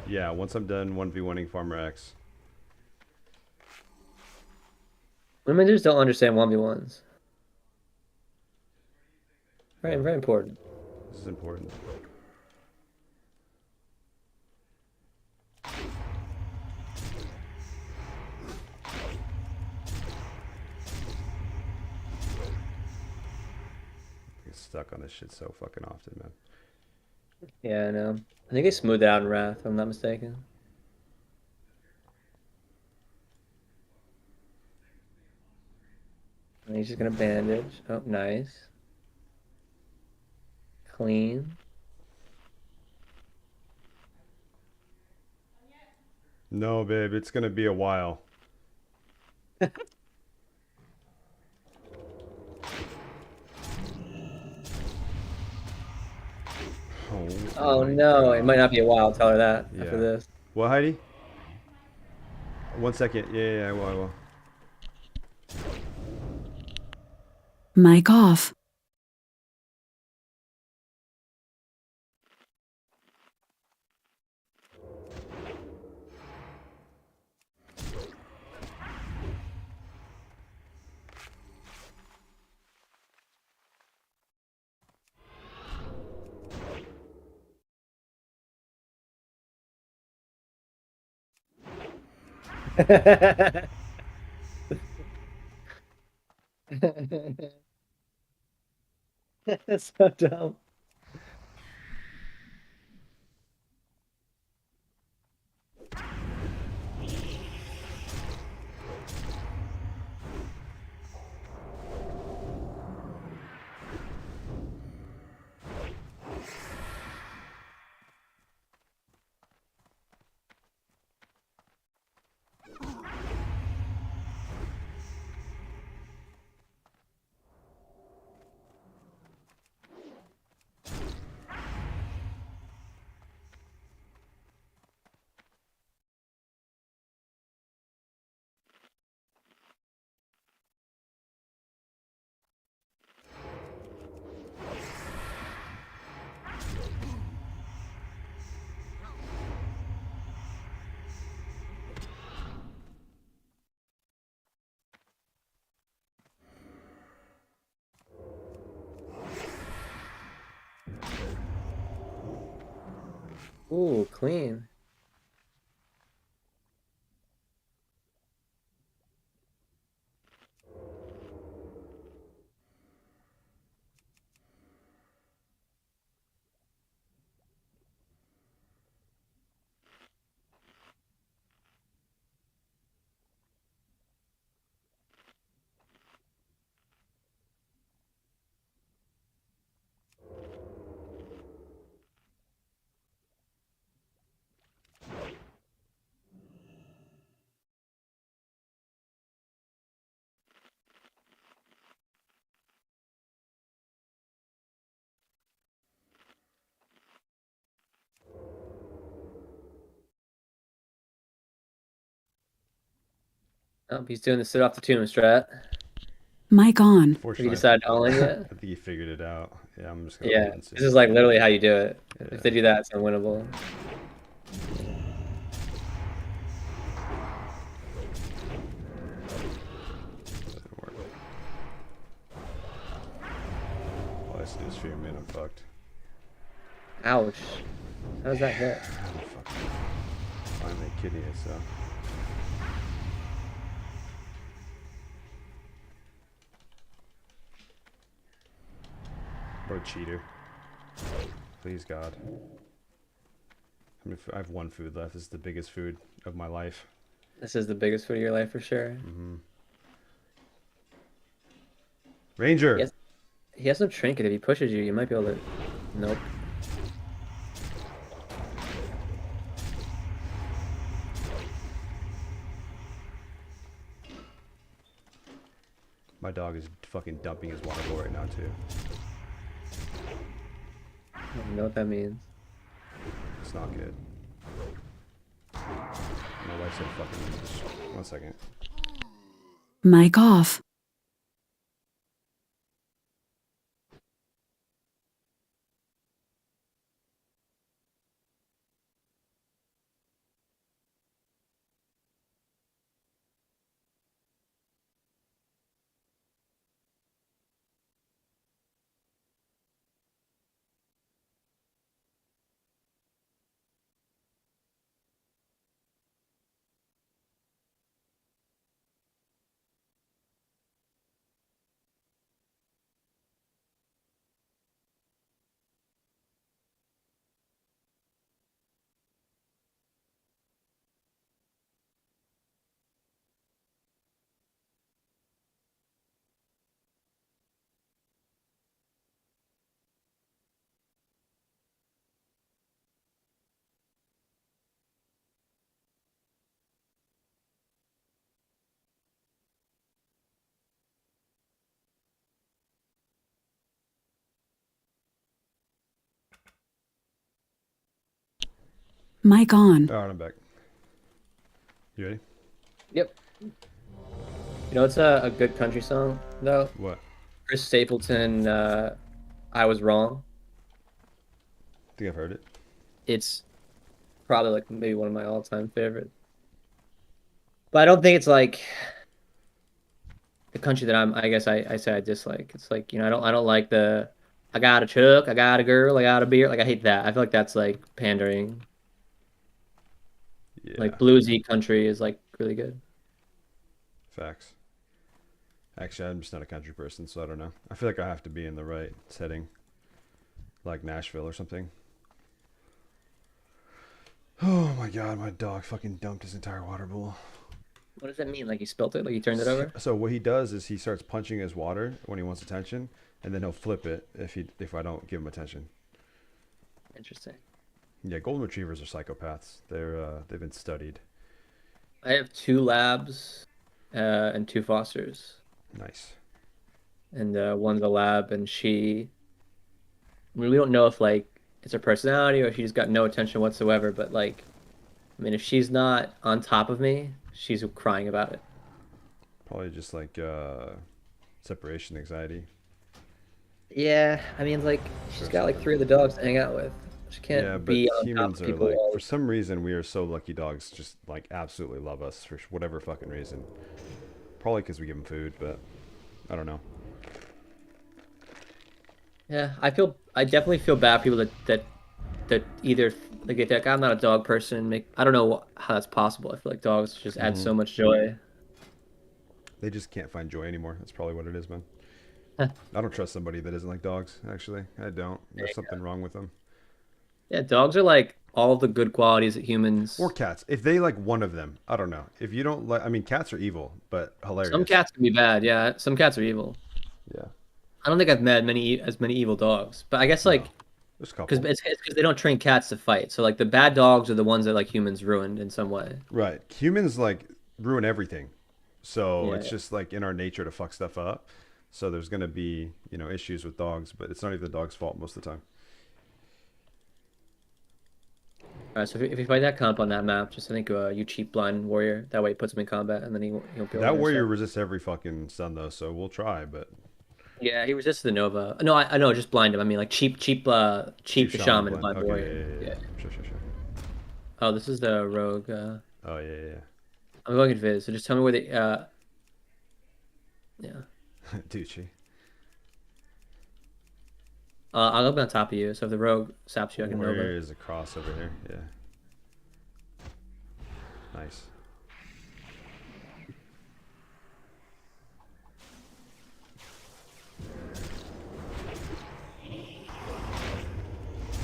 Yeah, once I'm done 1v1ing Farmer X. Women just don't understand 1v1s. Very important. This is important. Get stuck on this shit so fucking often, man. Yeah, I know. I think they smoothed it out in Wrath, if I'm not mistaken. And he's just gonna bandage. Oh, nice. Clean. No, babe, it's gonna be a while. Oh my no, God. it might not be a while. Tell her that Yeah. after this. What, Heidi? 1 second. Yeah, I will. Mic off. That's so dumb. Ooh, clean. Oh, he's doing the sit off the tomb strat. Mic on. Have you Fortunately, decided to all in I yet? think he figured it out. Yeah, I'm just gonna Yeah, wait and see. this is like literally how you do it. If Yeah. they do that, it's unwinnable. Doesn't work. All I have to do is fear me and I'm fucked. Ouch. How does that hit? I'm fucking finally kidding it, so. What a cheater. Please, God. I have one food left. This is the biggest food of my life. This is the biggest food of your life for sure. Ranger! He has no trinket. If he pushes you, you might be able to. Nope. My dog is fucking dumping his water bowl right now, too. I don't know what that means. It's not good. My wife said fucking. 1 second. Mic off. Mic on. Alright, I'm back. You ready? Yep. You know, it's a good country song, though. What? Chris Stapleton, I Was Wrong. I think I've heard it. It's probably like maybe one of my all-time favorites. But I don't think it's like the country that I guess I say I dislike. It's like, you know, I don't like the I got a truck, I got a girl, I got a beer. Like I hate that. I feel like that's like pandering. Yeah. Like bluesy country is like really good. Facts. Actually, I'm just not a country person, so I don't know. I feel like I have to be in the right setting. Like Nashville or something. Oh my god, my dog fucking dumped his entire water bowl. What does that mean? Like he spilt it? Like he turned it over? So what he does is he starts punching his water when he wants attention, and then he'll flip it if I don't give him attention. Interesting. Yeah, golden retrievers are psychopaths. They've been studied. I have 2 labs and 2 fosters. Nice. And one's a lab and I mean, we don't know if like it's her personality or she just got no attention whatsoever, but like I mean if she's not on top of me, she's crying about it. Probably just like separation anxiety. Yeah, I mean like she's got like 3 other dogs to hang out with. She can't Yeah, but be on top humans of are people like, all for some reason, we are so lucky dogs just like absolutely love us for whatever fucking reason. Probably because we give them food, but I don't know. Yeah, I definitely feel bad for people that either like they think I'm not a dog person. I don't know how that's possible. I feel like dogs just add so much joy. They just can't find joy anymore. That's probably what it is, man. I don't trust somebody that isn't like dogs, actually. I don't. There's something wrong with them. Yeah, dogs are like all the good qualities that humans. Or cats. If they like one of them, I don't know. If you don't like, I mean, cats are evil, but hilarious. Some cats can be bad. Yeah, some cats are evil. Yeah. I don't think I've met as many evil dogs, but I guess like There's a couple. because it's because they don't train cats to fight. So like the bad dogs are the ones that like humans ruined in some way. Right. Humans like ruin everything. So Yeah, it's yeah. just like in our nature to fuck stuff up. So there's going to be, issues with dogs, but it's not even the dog's fault most of the time. Alright, so if you fight that comp on that map, just I think you cheap blind warrior. That way it puts him in combat, and then he won't be able to That warrior intercept. resists every fucking stun though, so we'll try. But Yeah, he resists the Nova. No, I know, just blind him. I mean, like cheap cheap the shaman shaman to blind. blind the Okay, warrior. yeah. Yeah. Sure. Oh, this is the rogue. Oh yeah. I'm going to Viz, so just tell me where the yeah. Ducci. I'll go on top of you. So if the rogue saps you, I can Warrior Nova. is a cross over here. Yeah. Nice.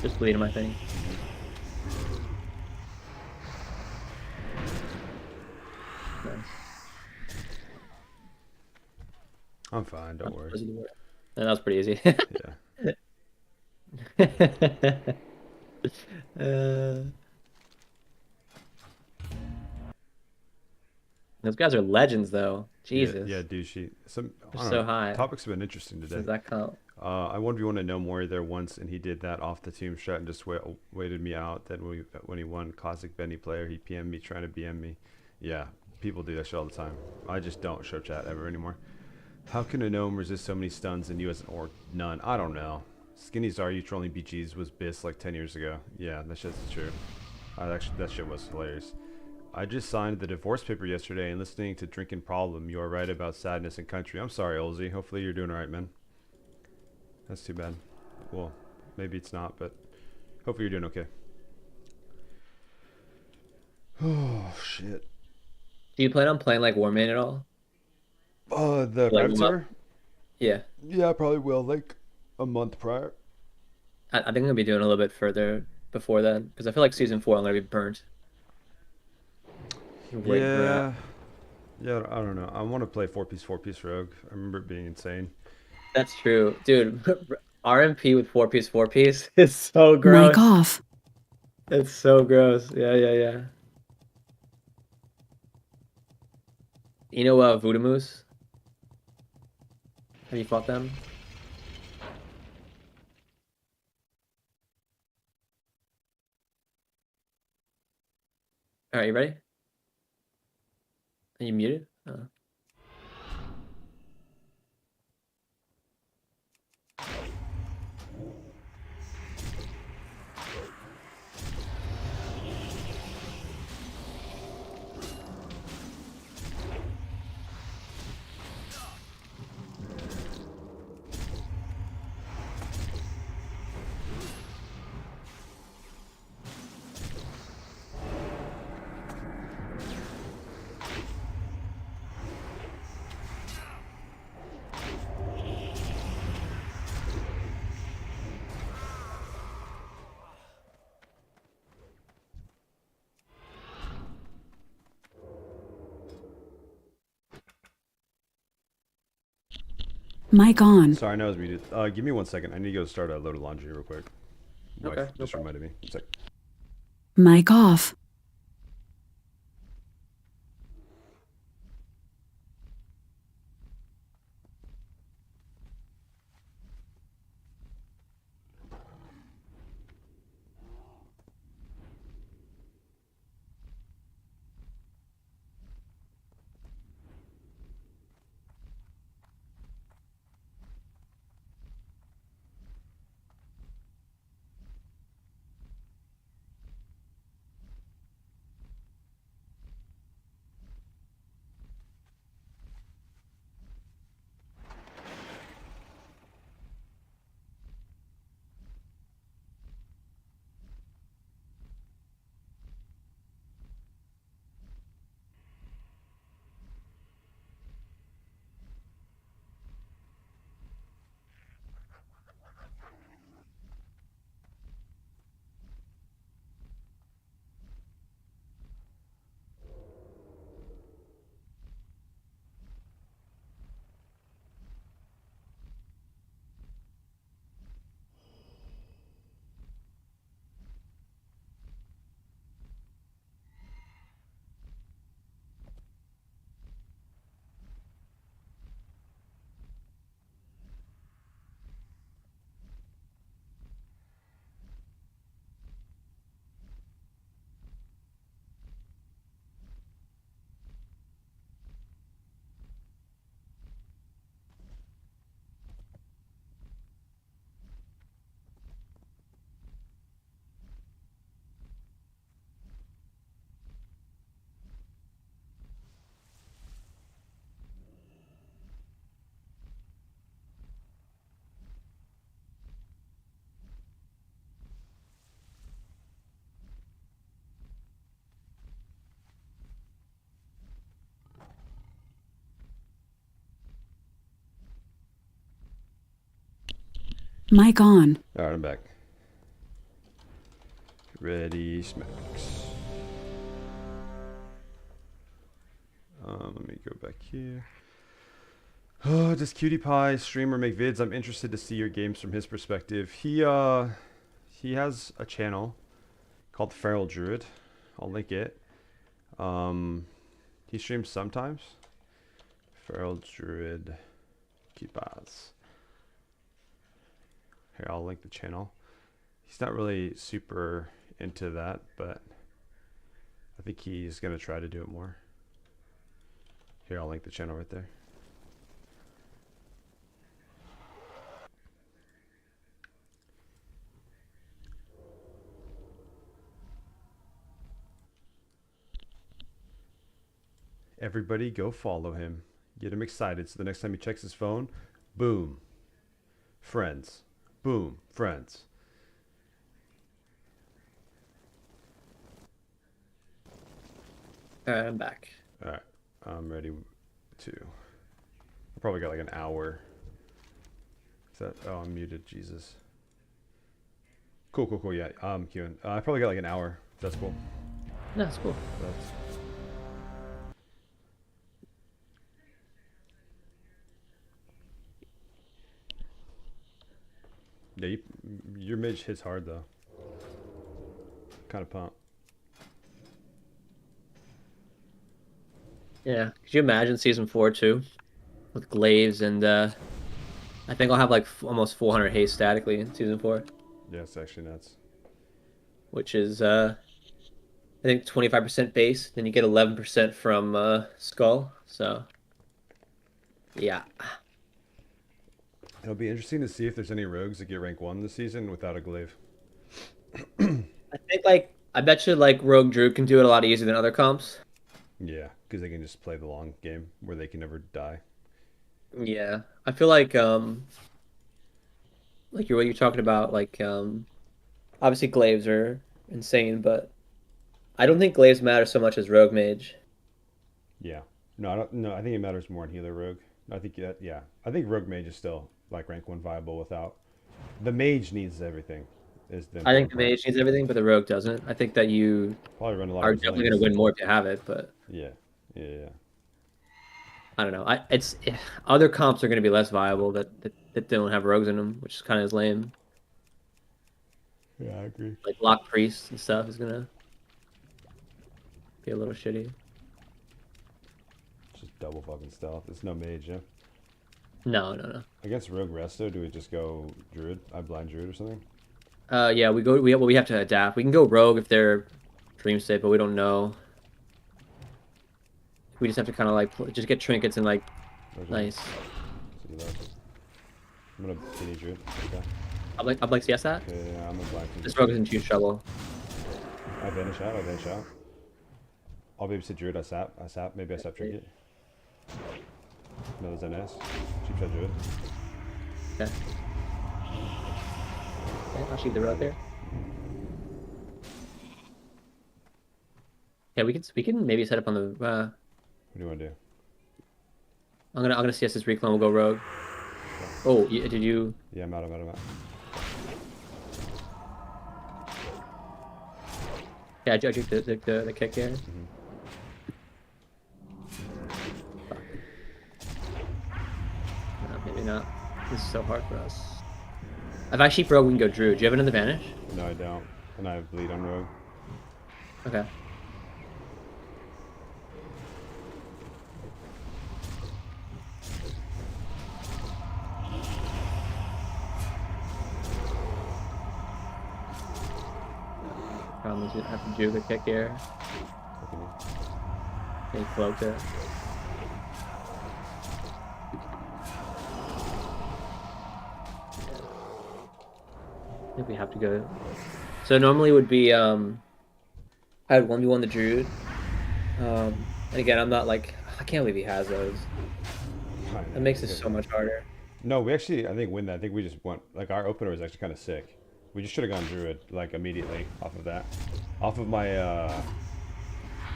Just bleed him, I think. Nice. I'm fine. Don't worry. And that was pretty easy. Yeah. uh, those guys are legends, though. Jesus. Yeah, Ducci. Some I They're don't so know. high. Topics have been interesting today. Does that count? I 1v1 a gnome warrior there once, and he did that off the tomb strat and just waited me out. Then when he won classic Benny player, he PM'd me trying to BM me. Yeah, people do that shit all the time. I just don't show chat ever anymore. How can a gnome resist so many stuns and you as an orc none? I don't know. Skinny's Are You Trolling BGs was BIS like 10 years ago. Yeah, that shit's true. That shit was hilarious. I just signed the divorce paper yesterday and listening to Drinking Problem. You are right about sadness and country. I'm sorry, Olsey. Hopefully you're doing alright, man. That's too bad. Well, maybe it's not, but hopefully you're doing okay. Oh, shit. Do you plan on playing like Warmane at all? The Like, private server? Yeah. Yeah, I probably will, like a month prior. I think I'm gonna be doing a little bit further before then because I feel like season 4 I'm gonna be burnt. Wait for that. Yeah, I don't know. I want to play 4-piece rogue. I remember it being insane. That's true, dude. RMP with 4-piece is so Mic gross. off. It's so gross. Yeah. You know, Voodoo Moose? Have you fought them? All right, you ready? Are you muted? Oh. Mic on. Sorry, I know I was muted. Give me 1 second. I need to go start a load of laundry real quick. Okay, Wife no just problem. reminded me. 1 sec. Mic off. Mic on. Alright, I'm back. Ready, smacks. Let me go back here. Oh, does qtpies stream or make vids? I'm interested to see your games from his perspective. He has a channel called Feral Druid. I'll link it. He streams sometimes. Feral Druid qtpies. Here, I'll link the channel. He's not really super into that, but I think he's gonna try to do it more. Here, I'll link the channel right there. Everybody go follow him. Get him excited so the next time he checks his phone, boom. Friends. Boom. Friends. Alright, I'm back. Alright. I'm ready to. I probably got like an hour. Is that? Oh, I'm muted. Jesus. Cool, cool, cool. Yeah, I'm queuing. I probably got like an hour. That's cool. No, it's cool. That's. Yeah, your mage hits hard though. Kind of pumped. Yeah. Could you imagine season 4 too? With glaives and I think I'll have like almost 400 haste statically in season 4. Yeah, it's actually nuts. Which is I think 25% base, then you get 11% from skull. So yeah. It'll be interesting to see if there's any rogues that get rank 1 this season without a glaive. I think like I bet you like Rogue Druid can do it a lot easier than other comps. Yeah, because they can just play the long game where they can never die. Yeah. I feel like what you're talking about, like obviously glaives are insane, but I don't think glaives matter so much as Rogue Mage. Yeah. No, I don't. No, I think it matters more in healer rogue. I think that. Yeah, I think rogue mage is still like rank 1 viable without. The mage needs everything. Is the I think the important Mage needs everything, but the Rogue doesn't. I think that you part. Probably run a lot are of definitely going resilience. to win more if you have it, but Yeah, yeah, yeah. I don't know. Other comps are going to be less viable that don't have rogues in them, which is kind of lame. Yeah, I agree. Like Lock Priest and stuff is going to be a little shitty. Just double fucking stealth. It's no mage, yeah. No. Against rogue resto, do we just go druid? I blind druid or something? Yeah, we have to adapt. We can go rogue if they're dream state, but we don't know. We just have to kind of like just get trinkets and like Okay. nice. So do that. I'm gonna kitty druid. Okay. I'd like to yes that. Okay, yeah, I'm a blind. This rogue is in huge trouble. I vanish out. I'll babysit druid. I sap. Maybe I sap trinket. No, there's NS. Cheap shot druid. Okay. Okay, I'll shoot the rogue there. Yeah, we can maybe set up on the. What do you want to do? I'm gonna CS this reclone. We'll go rogue. Oh, did you? Yeah, I'm out. Yeah, I juked the kick here. No, maybe not. This is so hard for us. If I sheep rogue, we can go druid. Do you have another vanish? No, I don't. And I have bleed on rogue. Okay. Probably gonna have to juke the kick here. Okay. He cloaked it. I think we have to go. So normally it would be I had 1v1 the druid. And again, I'm not like I can't believe he has those. That makes it so much harder. No, we actually, I think, win that. I think we just went, like, our opener was actually kind of sick. We just should have gone druid, like, immediately off of that. Off of my,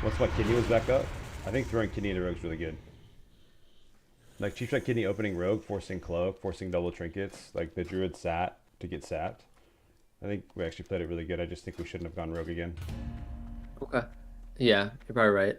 once my kidney was back up, I think throwing kidney into rogue's really good. Like, cheap shot kidney opening rogue, forcing cloak, forcing double trinkets. Like, the druid sat, to get sapped. I think we actually played it really good. I just think we shouldn't have gone rogue again. Okay. Yeah, you're probably right.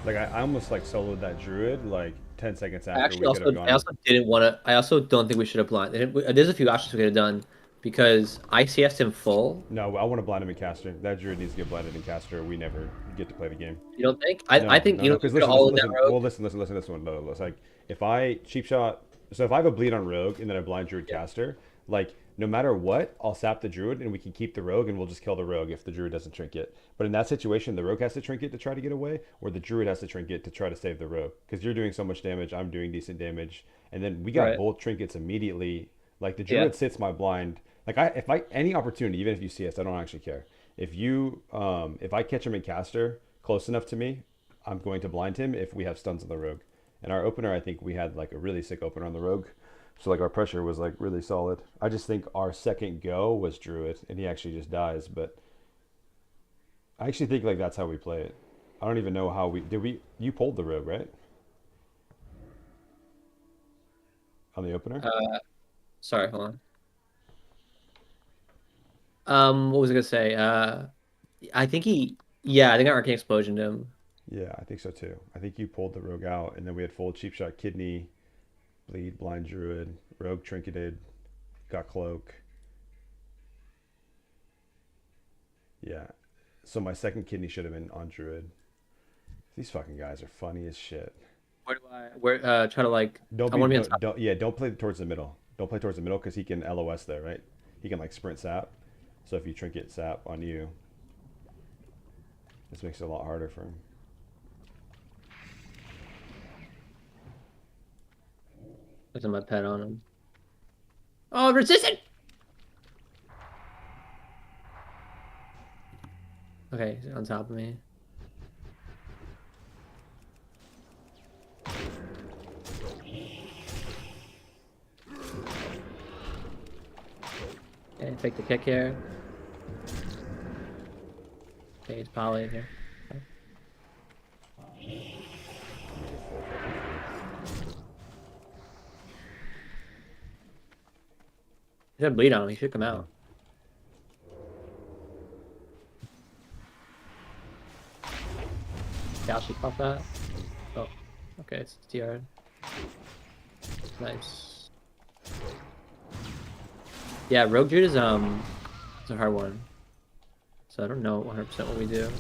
Like I almost like soloed that druid like 10 seconds I after actually we could have also gone. I also didn't want to. I also don't think we should have blind. There's a few options we could have done because I CS'd him full. No, I want to blind him in caster. That druid needs to get blinded in caster. Or we never get to play the game. You don't think? No, I think no, you no. know Because we could listen, have all listen, in that listen. rogue. Well, listen. This one. No, it's like if I cheap shot. So if I have a bleed on rogue and then I blind druid caster, like no matter what, I'll sap the druid and we can keep the rogue and we'll just kill the rogue if the druid doesn't trinket. But in that situation, the rogue has to trinket to try to get away, or the druid has to trinket to try to save the rogue. Because you're doing so much damage, I'm doing decent damage, and then we got Right. both trinkets immediately. Like the Yeah. druid sits my blind. Like if I any opportunity, even if you see us, I don't actually care. If I catch him in caster close enough to me, I'm going to blind him if we have stuns on the rogue. And our opener, I think we had like a really sick opener on the rogue. So like our pressure was like really solid. I just think our second go was druid and he actually just dies. But I actually think like that's how we play it. I don't even know how you pulled the rogue, right? On the opener? Sorry, hold on. What was I gonna say? I think I think I arcane explosioned him. Yeah, I think so too. I think you pulled the rogue out and then we had full cheap shot kidney, bleed, blind druid, rogue trinketed, got cloak. Yeah. So my second kidney should have been on druid. These fucking guys are funny as shit. Try to like Don't I be want to be on top. don't play towards the middle. Don't play towards the middle because he can LOS there, right? He can like sprint sap. So if you trinket sap on you, this makes it a lot harder for him. Put my pet on him. Oh, resistant! Okay, he's on top of me. Okay, take the kick here. Okay, he's poly here. Okay. He should bleed on him. He should come out. Gal should pop that. Oh, okay, it's TR. Nice. Yeah, Rogue Druid is it's a hard one. So I don't know 100% what we do.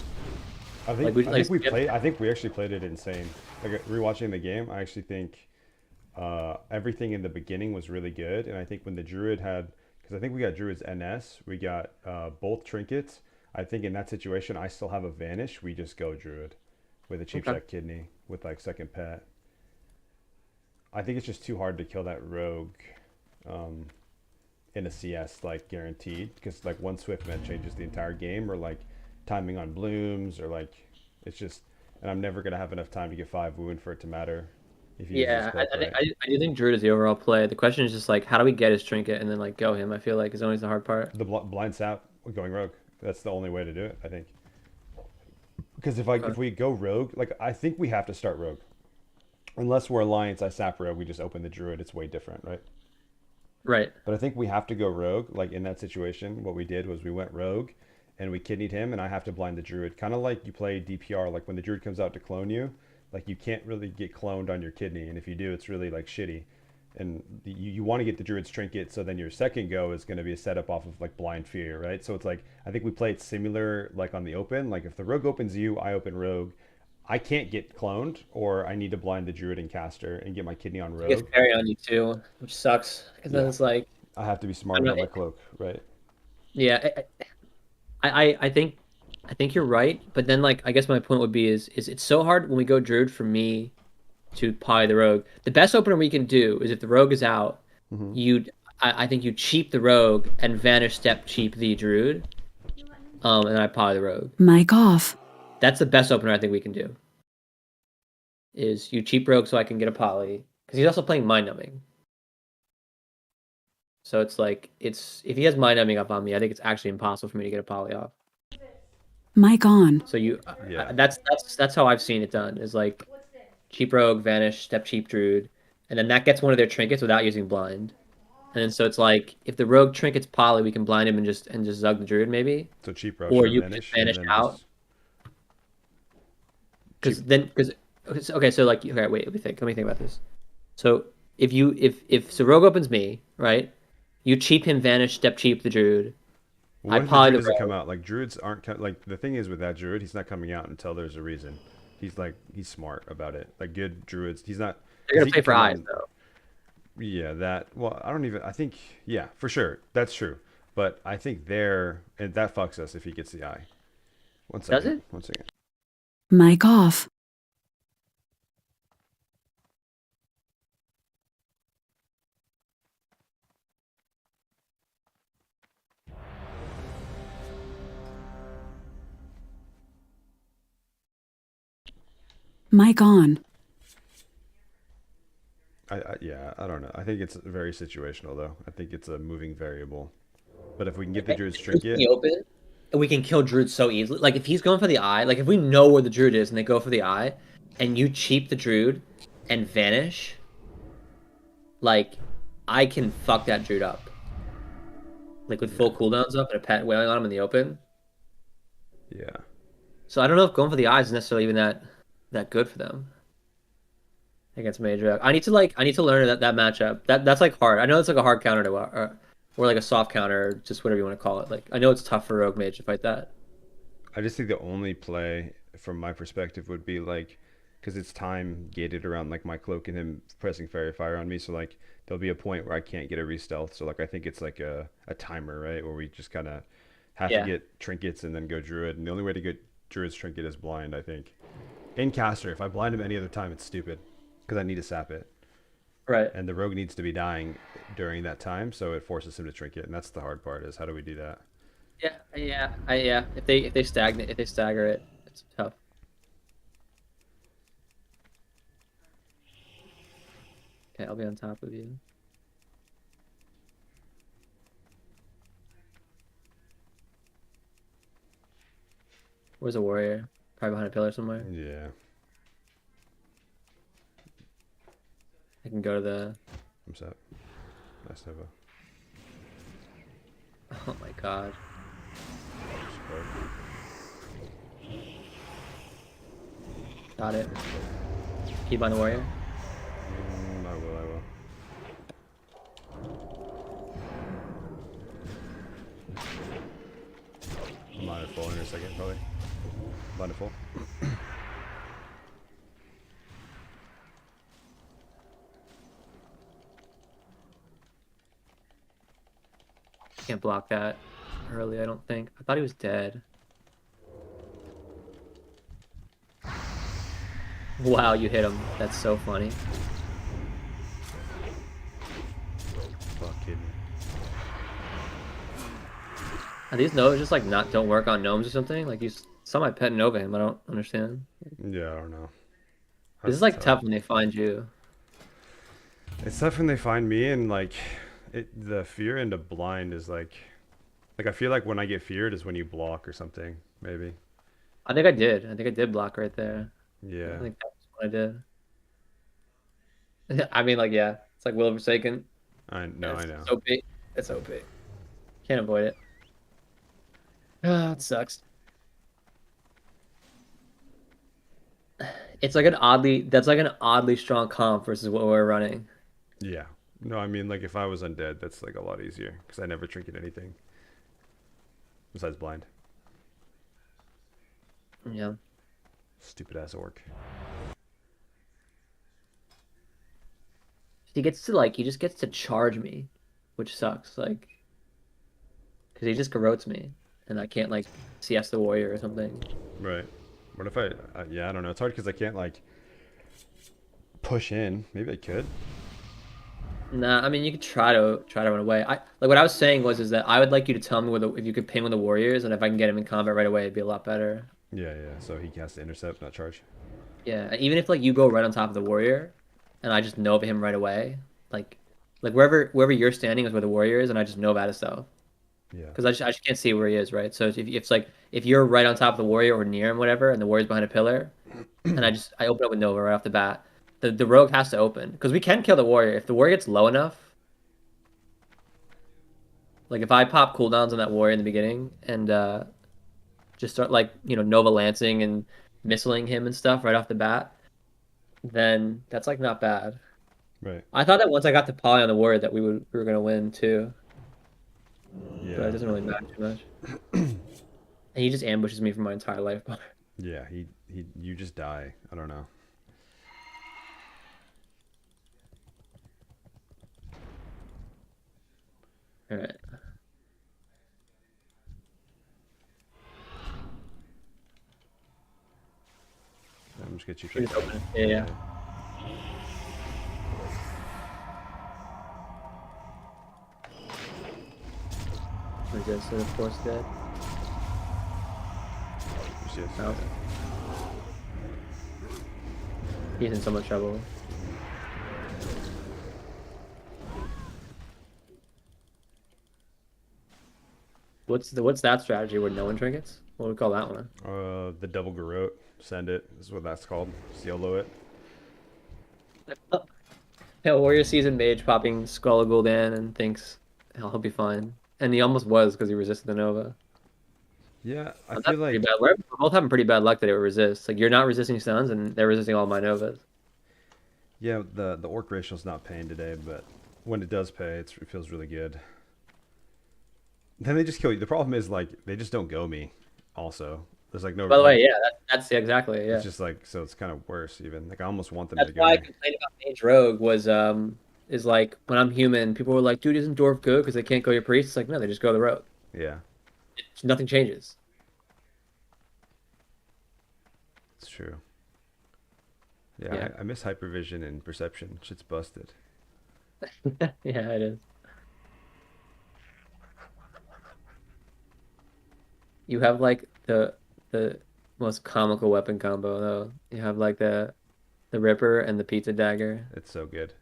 I think we actually played it insane. Like rewatching the game, I actually think everything in the beginning was really good, and I think when the druid had, because I think we got druid's NS, we got both trinkets. I think in that situation, I still have a vanish. We just go druid with a cheap shot kidney with like second pet. I think it's just too hard to kill that rogue in a CS like guaranteed, because like one swift event changes the entire game, or like timing on blooms, or like it's just, and I'm never gonna have enough time to get 5 wound for it to matter. If you use Yeah, this clip, right? I do think Druid is the overall play. The question is just like, how do we get his trinket and then like go him? I feel like is always the hard part. The blind sap going rogue. That's the only way to do it, I think. Because if we go rogue, like I think we have to start rogue. Unless we're alliance, I sap rogue, we just open the druid. It's way different, right? Right. But I think we have to go rogue. Like in that situation, what we did was we went rogue and we kidneyed him, and I have to blind the druid. Kind of like you play DPR, like when the druid comes out to clone you, like you can't really get cloned on your kidney, and if you do, it's really like shitty. And you want to get the druid's trinket, so then your second go is going to be a setup off of like blind fear, right? So it's like I think we play it similar like on the open. Like if the rogue opens you, I open rogue. I can't get cloned, or I need to blind the druid and caster and get my kidney on He gets rogue. carry on you too, which sucks. Because then Yeah. it's like, I have to be smart about my cloak, right? yeah, I think you're right. But then like, I guess my point would be is it's so hard when we go Druid for me to poly the rogue. The best opener we can do is if the rogue is out, I think you cheap the rogue and vanish step cheap the druid, and I poly the rogue. Mic off. That's the best opener I think we can do. Is you cheap rogue so I can get a poly, because he's also playing mind numbing. So it's like if he has mind numbing up on me, I think it's actually impossible for me to get a poly off. Mic on. So Yeah. that's how I've seen it done. Is like cheap rogue, vanish, step cheap druid, and then that gets one of their trinkets without using blind. And then so it's like if the rogue trinkets poly, we can blind him and just zug the druid maybe, So cheap rush or or you can just vanish, and vanish then out. just Because cheap. then because okay, so like okay, wait, let me think about this. So if so rogue opens me, right? You cheap him, vanish, step cheap the druid. Well, I what if the poly druid the doesn't come rogue. out? Like druids aren't like the thing is with that druid, he's not coming out until there's a reason. He's smart about it. Like good druids, he's not They're because gonna he play can for come eyes in. though. Yeah, that. Well, I don't even. I think yeah, for sure, that's true. But I think there and that fucks us if he gets the eye. One Does second. it? One second. Mic off. Mic on. Yeah, I don't know. I think it's very situational though. I think it's a moving variable. But if we can get the druid's If druid's in the trinket, open, and we can kill druid so easily. Like if he's going for the eye, like if we know where the druid is and they go for the eye, and you cheap the druid and vanish, like I can fuck that druid up. Like with yeah, full cooldowns up and a pet wailing on him in the open. yeah. So I don't know if going for the eyes is necessarily even that good for them against Mage. I need to learn that matchup. That's like hard. I know it's like a hard counter to or like a soft counter, just whatever you want to call it. Like I know it's tough for Rogue Mage to fight that. I just think the only play from my perspective would be like, because it's time gated around like my cloak and him pressing fairy fire on me. So like there'll be a point where I can't get a re-stealth. So like I think it's like a timer, right? Where we just kind of have to Yeah. get trinkets and then go druid. And the only way to get druid's trinket is blind, I think. In caster, if I blind him any other time, it's stupid because I need to sap it. Right. And the rogue needs to be dying during that time, so it forces him to trinket. And that's the hard part is how do we do that? Yeah. If they stagnate, if they stagger it, it's tough. Okay, I'll be on top of you. Where's a warrior? Probably behind a pillar somewhere. Yeah. I can go to the. I'm set. Nice Nova. Oh my god. Support. Got it. Keep on the warrior. I will, I will. I'm on it full in a second, probably. I'm on it full. Can't block that early, I don't think. I thought he was dead. Wow, you hit him. That's so funny. Fucking. Are these nodes just like not don't work on gnomes or something? Like you saw my pet Nova him. I don't understand. Yeah, I don't know. This is That's like tough. tough when they find you. It's tough when they find me and like the fear into blind is like I feel like when I get feared is when you block or something, maybe. I think I did. I think I did block right there. I Yeah. think that's what I did. I mean, like, yeah, it's like Will of Forsaken. I know, I It's know. so big. It's so big. Can't avoid it. Ah, it sucks. It's like that's like an oddly strong comp versus what we're running. Yeah. No, I mean like if I was undead, that's like a lot easier because I never trinket anything besides blind. Yeah. Stupid ass orc. He just gets to charge me, which sucks. Like, because he just garrotes me, and I can't like CS the warrior or something. Right. What if yeah, I don't know. It's hard because I can't like push in. Maybe I could. Nah, I mean you could try to run away. I like what I was saying was is that I would like you to tell me where if you could ping with the warriors, and if I can get him in combat right away, it'd be a lot better. Yeah, yeah. So he has to intercept, not charge. Yeah, and even if like you go right on top of the warrior, and I just Nova him right away, like wherever you're standing is where the warrior is, and I just Nova out of stealth. Yeah. Because I just can't see where he is, right? So if it's like if you're right on top of the warrior or near him, whatever, and the warrior's behind a pillar, and I open up with Nova right off the bat, the rogue has to open because we can kill the warrior if the warrior gets low enough. Like if I pop cooldowns on that warrior in the beginning and just start like Nova Lancing and missiling him and stuff right off the bat, then that's like not bad. Right. I thought that once I got to poly on the warrior that we were gonna win too, but it Yeah. doesn't really matter too much. And he just ambushes me for my entire life bar. Yeah. You just die. I don't know. All right. I'm just get you. Just open it. Yeah. Resist it, of course, dead. No. He's in so much trouble. What's that strategy where no one trinkets? What do we call that one? The double garrote. Send it. This is what that's called. Just YOLO it. Yeah, Warrior sees a mage popping Skull of Gul'dan and thinks he'll be fine. And he almost was because he resisted the Nova. Yeah, I But feel that's pretty like bad. We're both having pretty bad luck that it would resist. Like you're not resisting stuns and they're resisting all my Novas. yeah, the orc racial's not paying today, but when it does pay, it feels really good. Then they just kill you. The problem is like they just don't go me. Also, there's like no. By the way, yeah, that's exactly yeah. It's just like so. It's kind of worse even. Like I almost want them That's to go why I me. complained about Mage Rogue was is like when I'm human, people were like, dude, isn't Dwarf good because they can't go your priest? It's like no, they just go the Rogue. Yeah, Nothing changes. it's true. Yeah, Yeah. I miss hypervision and perception. Shit's busted. Yeah, it is. You have like the most comical weapon combo though. You have like the Ripper and the Pizza Dagger. It's so good.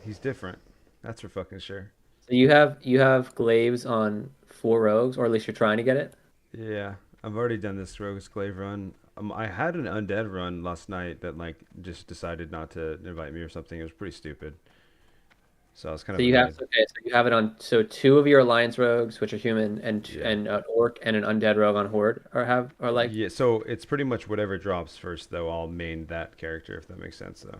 He's different. That's for fucking sure. So you have glaives on 4 rogues, or at least you're trying to get it. Yeah, I've already done this rogue glaive run. I had an undead run last night that like just decided not to invite me or something. It was pretty stupid. So I was kind So of you have annoyed. okay, so you have it on so 2 of your alliance rogues, which are human, and Yeah. an orc and an undead rogue on horde, or like Yeah, so it's pretty much whatever drops first, though. I'll main that character if that makes sense, though.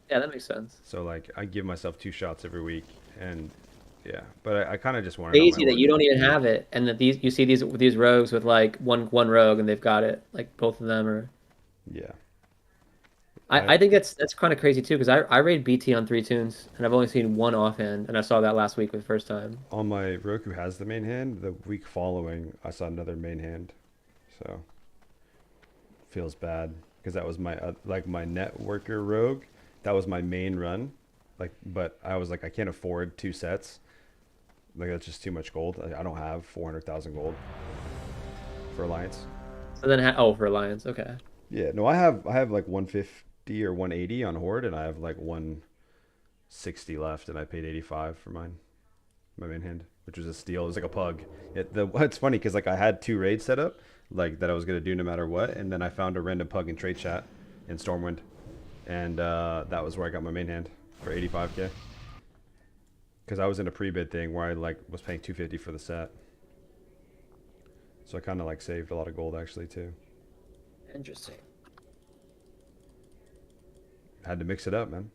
yeah, that makes sense. So like I give myself 2 shots every week, and yeah, but I kind of just want it on my Crazy that orc. you don't even have it, and that you see these rogues with like one rogue, and they've got it, like both of them are. Yeah, I think that's kind of crazy too, because I raid BT on 3 tunes, and I've only seen one offhand, and I saw that last week for the first time. on my rogue who has the main hand, the week following I saw another main hand, so feels bad because that was my like my networker rogue. That was my main run, like, but I was like I can't afford 2 sets. Like that's just too much gold. I don't have 400,000 gold for alliance. So then, for alliance, okay. Yeah, no, I have like 150 or 180 on horde, and I have like 160 left, and I paid 85 for my main hand, which was a steal. It was like a pug. It's funny because like I had 2 raids set up, like that I was gonna do no matter what, and then I found a random pug in trade chat in Stormwind, and that was where I got my main hand for 85k. Because I was in a pre-bid thing where I like was paying 250 for the set, so I kind of like saved a lot of gold actually too. Interesting. Had to mix it up, man.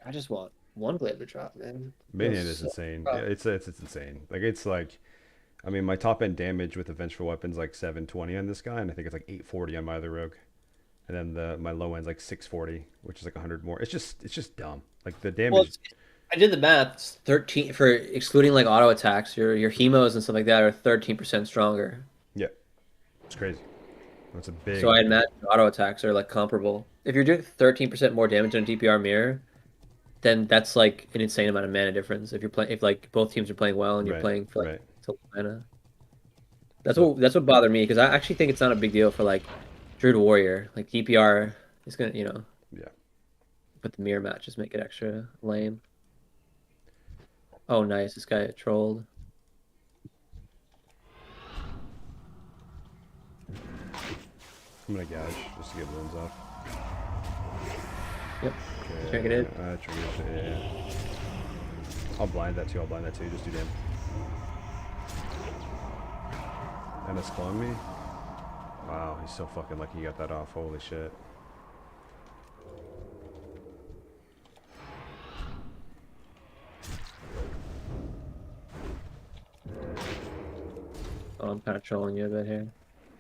I just want one glaive to drop, man. Main Feels hand is so insane. rough. Yeah, it's insane. Like it's like, I mean, my top end damage with the vengeful weapons like 720 on this guy, and I think it's like 840 on my other rogue, and then my low end's like 640, which is like 100 more. It's just dumb. Like the Well, damage. I did the math. It's 13 for excluding like auto attacks. Your hemos and stuff like that are 13% stronger. Yeah, it's crazy. That's a big. So I imagine auto attacks are like comparable. If you're doing 13% more damage on a DPR mirror, then that's like an insane amount of mana difference. If like both teams are playing well and you're Right, playing for like right. total mana. That's what bothered me, because I actually think it's not a big deal for like Druid Warrior. Like DPR is gonna Yeah. but the mirror matches make it extra lame. Oh nice, this guy trolled. I'm gonna gouge just to get runes off. Yep. Okay, Trinketed. trinketed, yeah. I'll blind that too. Just do damn. And it's clone me? Wow, he's so fucking lucky he got that off. Holy shit. Oh, I'm kind of trolling you a bit here.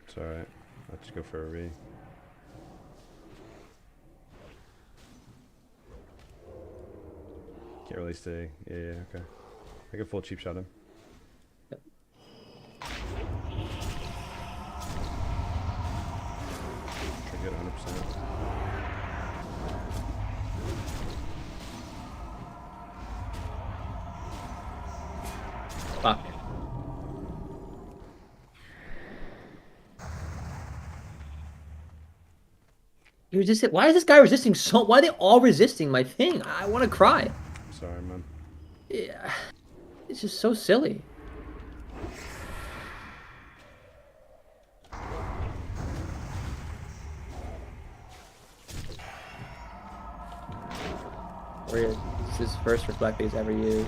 It's alright. I'll just go for a re. Can't really stay. Yeah, okay. I can full cheap shot him. Yep. Trigger 100%. Fuck. You resist it. Why is this guy resisting so? Why are they all resisting my thing? I want to cry. Sorry, man. Yeah, it's just so silly. Weird. This is first reflect he's ever used.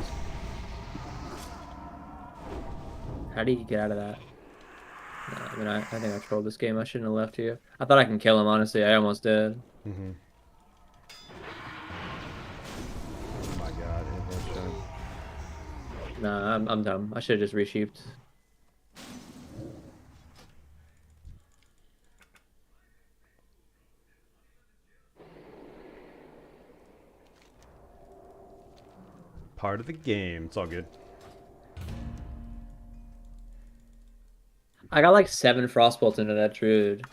How do you get out of that? No, I mean, I think I trolled this game. I shouldn't have left here. I thought I can kill him, honestly. I almost did. Mm-hmm. Oh my god, Nah, I'm dumb. I should have just resheeped. part of the game. It's all good. I got like 7 frostbolts into that druid,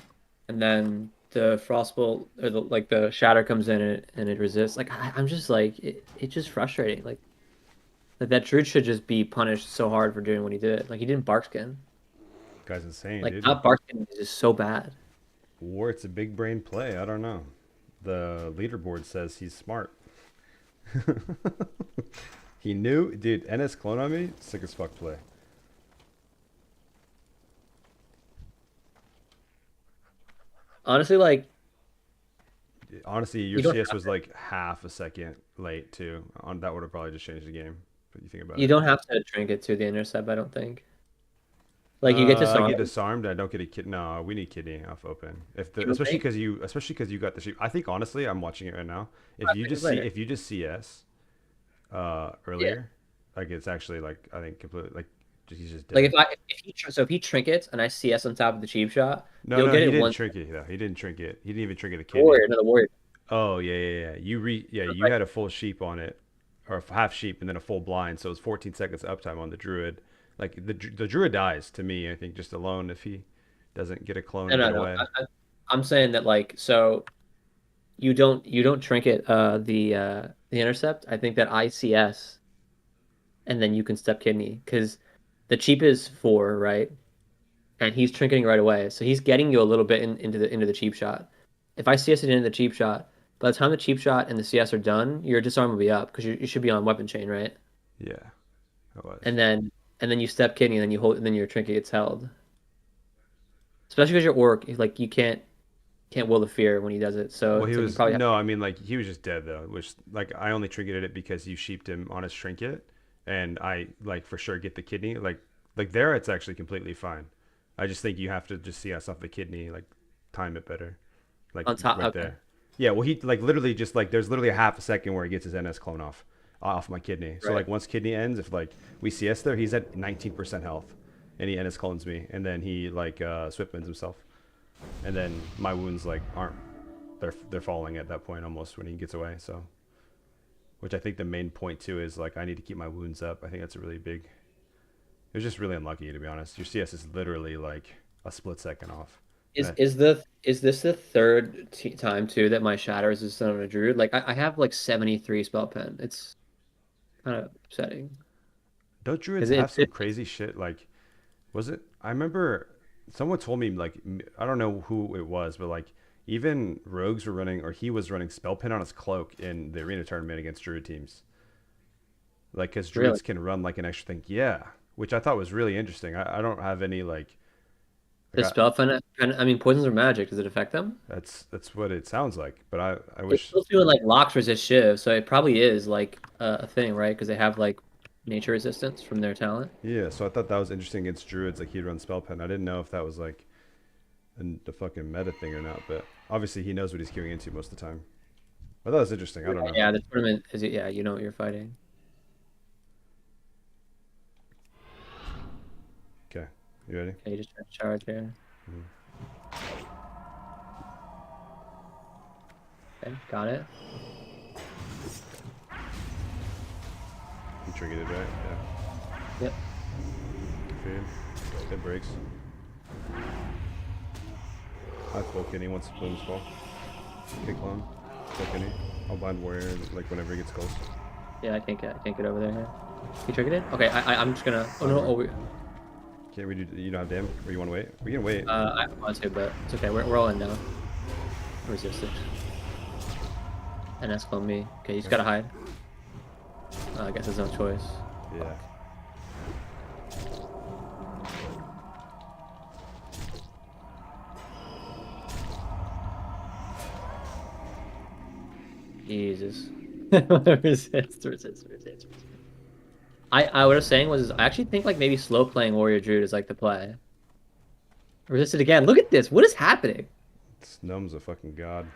and then the frostbolt or the shatter comes in and it resists. Like I'm just like it's just frustrating. Like that druid should just be punished so hard for doing what he did. Like he didn't barkskin. Guy's insane, Like dude. not barkskin is just so bad. Or it's a big brain play. I don't know. The leaderboard says he's smart. He knew, dude. NS clone on me, sick as fuck play. Honestly, like Honestly, your you don't CS have was to, like half a second late too. On that would have probably just changed the game. But you think about you it. don't have to trinket to the intercept. I don't think. Like you get I disarmed. get disarmed. I don't get a kid. No, we need kidney off open. If the You don't think? especially because you got the sheep. I think honestly, I'm watching it right now. If 5 you seconds just see later. if you just CS earlier, like it's actually like I think completely like he's just dead. Like if he trinkets and I CS on top of the cheap shot, No, you'll no, get he it didn't one trinket though. He didn't trinket. He didn't even trinket a kidney. warrior, another warrior. Oh yeah. You had a full sheep on it, or a half sheep, and then a full blind. So it was 14 seconds uptime on the druid. Like the druid dies to me. I think just alone if he doesn't get a clone No, right no, no. away. I'm saying that like so you don't trinket the intercept. I think that ICS and then you can step kidney because the cheap is 4, right? And he's trinketing right away, so he's getting you a little bit into the cheap shot. If I CS it into the cheap shot, by the time the cheap shot and the CS are done, your disarm will be up because you should be on weapon chain, right? Yeah, it was. And then you step kidney and then you hold and then your trinket gets held. Especially because your orc, like you can't will the fear when he does it. So Well, he it's like you was probably have no. I mean, like he was just dead though. Which like I only trinketed it because you sheeped him on his trinket, and I like for sure get the kidney. Like there, it's actually completely fine. I just think you have to just see us off the kidney, like time it better, like on top. right Okay. there. Yeah, well, he like literally just like there's literally a half a second where he gets his NS clone off my kidney. So Right. like once kidney ends, if like we CS there, he's at 19% health, and he NS clones me, and then he like swiftmans himself, and then my wounds like aren't they're falling at that point almost when he gets away. So, which I think the main point too is like I need to keep my wounds up. I think that's a really big. It was just really unlucky to be honest. Your CS is literally like a split second off. Is And is this the third time too that my shatter is just on a druid? Like I have like 73 spell pen. It's kind of upsetting. don't druids Because have some crazy shit? Like, was it? I remember someone told me like I don't know who it was, but like even rogues were running or he was running spell pin on his cloak in the arena tournament against druid teams. Like, because Really? druids can run like an extra thing. Yeah, which I thought was really interesting. I don't have any like The spell I mean, poisons are magic. Does it affect them? That's what it sounds like. But I It's wish. supposed to be like locks resist shiv, so it probably is like a thing, right? Because they have like nature resistance from their talent. Yeah, so I thought that was interesting against druids. Like he'd run spell pen. I didn't know if that was like the fucking meta thing or not. But obviously he knows what he's queuing into most of the time. I thought it was interesting. I don't know. Yeah, the tournament is yeah, you know what you're fighting. Okay, you ready? Okay, you just try to charge here. Okay, got it. You triggered it, right? Yeah. Yep. Feed. It breaks. I full kidney once blooms fall. Kick clone. Full kidney. I'll bind warrior like whenever he gets close. Yeah, I can't get over there. Here. You triggered it? Okay, I'm just gonna. Oh no! Oh, Can't we do? You don't have dam, or you want to wait? We can wait. I want to, but it's okay. We're all in now. Resisted. And that's on me. Okay, you just gotta hide. I guess there's no choice. Yeah. Jesus. resist. I what I was saying was I actually think like maybe slow playing Warrior Druid is like the play. Resisted again. Look at this. What is happening? Snom's a fucking god.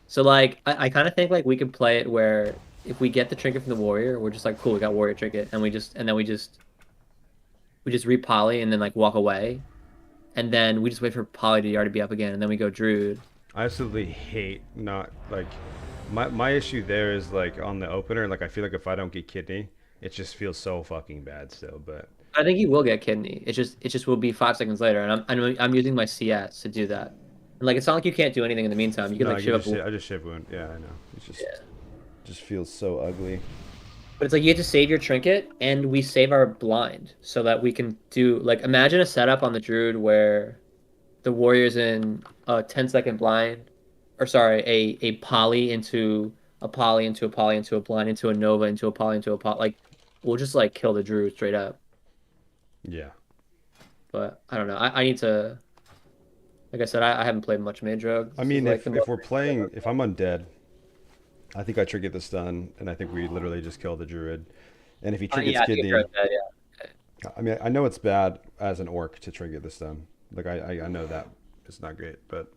So like I kind of think like we could play it where if we get the trinket from the warrior, we're just like cool, we got warrior trinket, and we just re-poly and then like walk away, and then we just wait for poly to already be up again, and then we go druid. I absolutely hate not like my issue there is like on the opener. Like I feel like if I don't get kidney, it just feels so fucking bad still. But I think he will get kidney. It just will be 5 seconds later, and I'm using my CS to do that. And like it's not like you can't do anything in the meantime. You can no, like shiv up. I just shiv wound. Yeah, I know. It's just Yeah. Just feels so ugly. But it's like you have to save your trinket, and we save our blind so that we can do like imagine a setup on the druid where the warrior's in a 10-second blind, or sorry, a poly into a poly into a poly into a blind into a nova into a poly into a poly. Like we'll just like kill the druid straight up. yeah. But I don't know. I need to. Like I said, I haven't played much Mage Rogue. I mean, like if we're playing, if I'm undead, I think I trigger the stun, and I think we literally just kill the druid. And if he triggers yeah, I think kidney, you're dead, yeah. Okay. I mean, I know it's bad as an orc to trigger the stun. Like I know that it's not great, but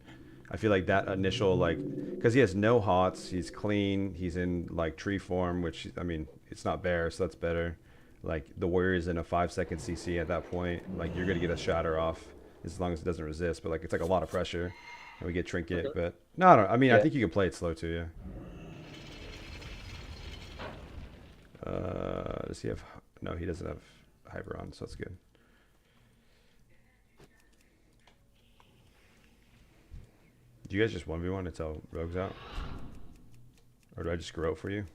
I feel like that initial like because he has no hots, he's clean, he's in like tree form, which I mean it's not bear, so that's better. Like the warrior's in a 5-second CC at that point, like you're gonna get a shatter off as long as it doesn't resist. But like it's like a lot of pressure, and we get trinket. But no, I don't. I mean, Yeah. I think you can play it slow too. Yeah. Does he have? No, he doesn't have hyper on, so that's good. Do you guys just 1v1 until rogue's out? Or do I just grow for you?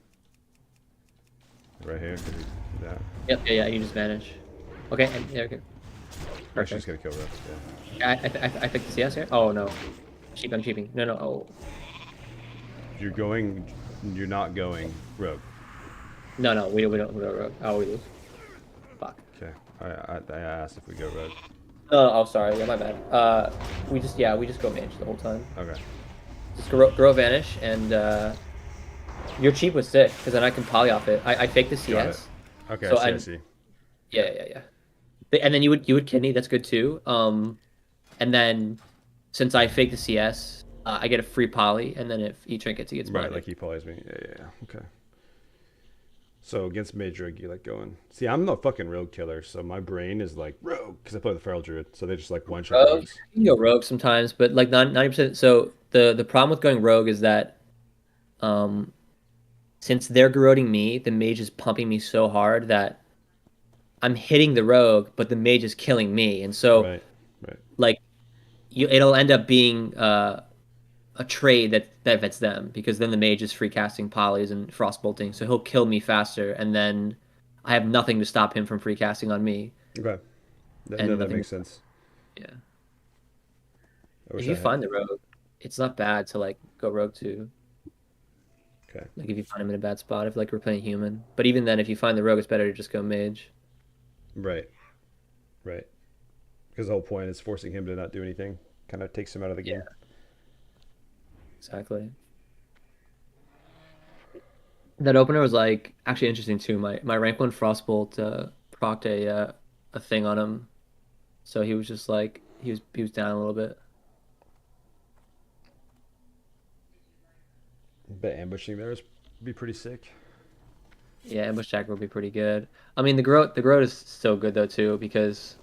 Right here? Can we do that? Yep, yeah, you just vanish. Okay, and, yeah, okay. I'm actually just gonna kill rogue. Yeah. I picked the CS here? Oh, no. I'm cheaping. No, oh. You're going. You're not going rogue. No, we don't rogue. Oh, we lose. Fuck. Okay. I asked if we go rogue. Oh, sorry. Yeah, my bad. We just go mage the whole time. Okay. Just grow vanish, and your cheap was sick because then I can poly off it. I faked the CS. Okay. So I see. Yeah. And then you would kidney. That's good too. And then since I faked the CS, I get a free poly, and then if he trinkets, he gets Right, blinded. like he polys me. Yeah. Okay. So against Mage Rogue, you like going. See, I'm the fucking rogue killer, so my brain is like rogue because I play with the Feral Druid, so they just like one shot Rogue, rogues. you can go rogue sometimes, but like 90%. So the problem with going rogue is that, since they're garroting me, the mage is pumping me so hard that I'm hitting the rogue, but the mage is killing me, and so Right. like it'll end up being a trade that benefits them because then the mage is free casting polys and frostbolting, so he'll kill me faster, and then I have nothing to stop him from free casting on me. Okay. And That nothing- makes sense. Yeah. I wish If you I had- find the rogue, it's not bad to like go rogue too. Okay. Like if you find him in a bad spot, if like we're playing human. But even then, if you find the rogue, it's better to just go mage. Right. Because the whole point is forcing him to not do anything. Kind of takes him out of the game. Exactly. That opener was like actually interesting too. My rank 1 Frostbolt procced a thing on him, so he was just like he was down a little bit. But ambushing there is be pretty sick. Yeah, ambush jacker would be pretty good. I mean, the Groat is so good though too because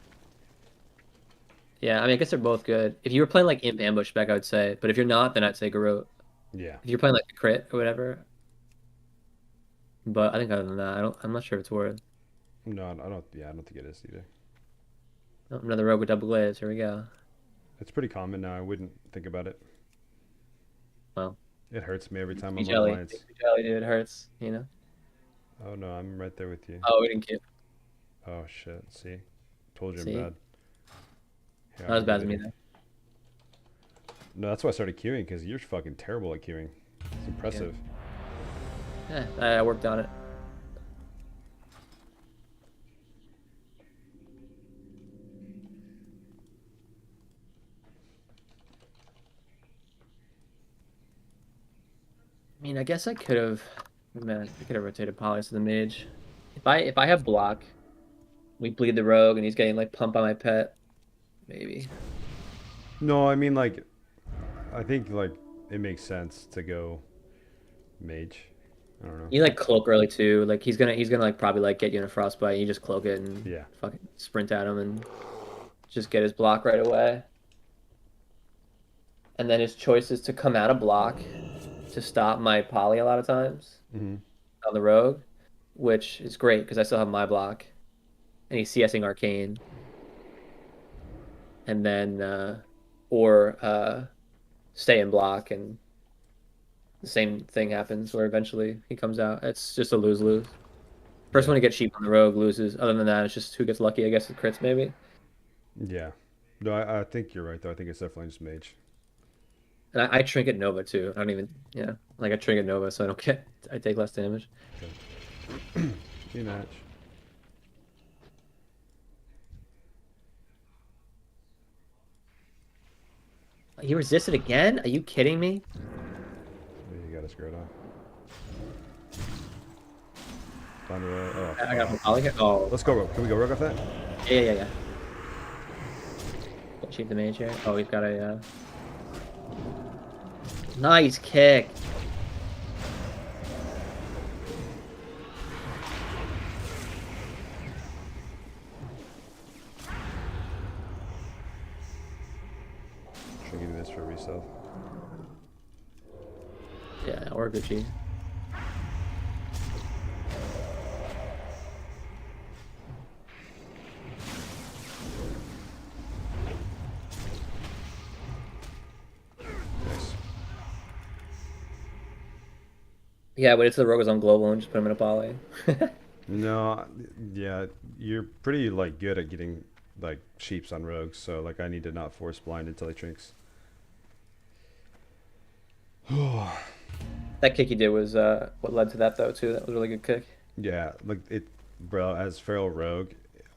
yeah, I mean I guess they're both good. If you were playing like imp ambush spec, I would say, but if you're not, then I'd say Garrote. Yeah. If you're playing like the crit or whatever. But I think other than that, I'm not sure if it's worth. No, I don't. Yeah, I don't think it is either. Oh, another rogue with double glaze. Here we go. It's pretty common now. I wouldn't think about it. Well, It hurts me every time be I'm on jelly. alliance. Be jelly, dude. It hurts, you know. Oh no, I'm right there with you. Oh, we didn't keep. Oh shit. See, told you See? I'm bad. Yeah, Not as bad as I'm me ready. though. No, that's why I started queuing because you're fucking terrible at queuing. It's impressive. Yeah, I worked on it. I mean, I guess I could have, man, I could have rotated Polys to the mage. If I have block, we bleed the rogue and he's getting like pumped by my pet, maybe. No, I mean like, I think like it makes sense to go mage. I don't know. You like cloak early too. Like he's gonna like probably like get you in a frostbite. And you just cloak it and Yeah. fucking sprint at him and just get his block right away. And then his choice is to come out of block to stop my poly a lot of times Mm-hmm. on the rogue, which is great because I still have my block, and he's CSing arcane. And then or stay in block and the same thing happens where eventually he comes out. It's just a lose-lose. First one to get cheap on the rogue loses. Other than that, it's just who gets lucky, I guess, with crits maybe. Yeah. No, I think you're right though. I think it's definitely just mage. And I trinket Nova too. I don't even, like I trinket Nova so I take less damage. New match. You resisted again? Are you kidding me? You got us scared off. Find a rogue. Oh, I got my poly here. Oh, let's go rogue. Can we go rogue off that? yeah. Achieve the mage here. Oh, we've got a nice kick. Should give me this for a resell. Yeah, or Gucci. Nice. Yeah, wait until the rogue is on global and just put him in a poly. No, yeah, you're pretty like good at getting like sheeps on rogues, so like I need to not force blind until he trinks. That kick he did was what led to that though too. That was a really good kick. Yeah, like it, bro. As feral rogue,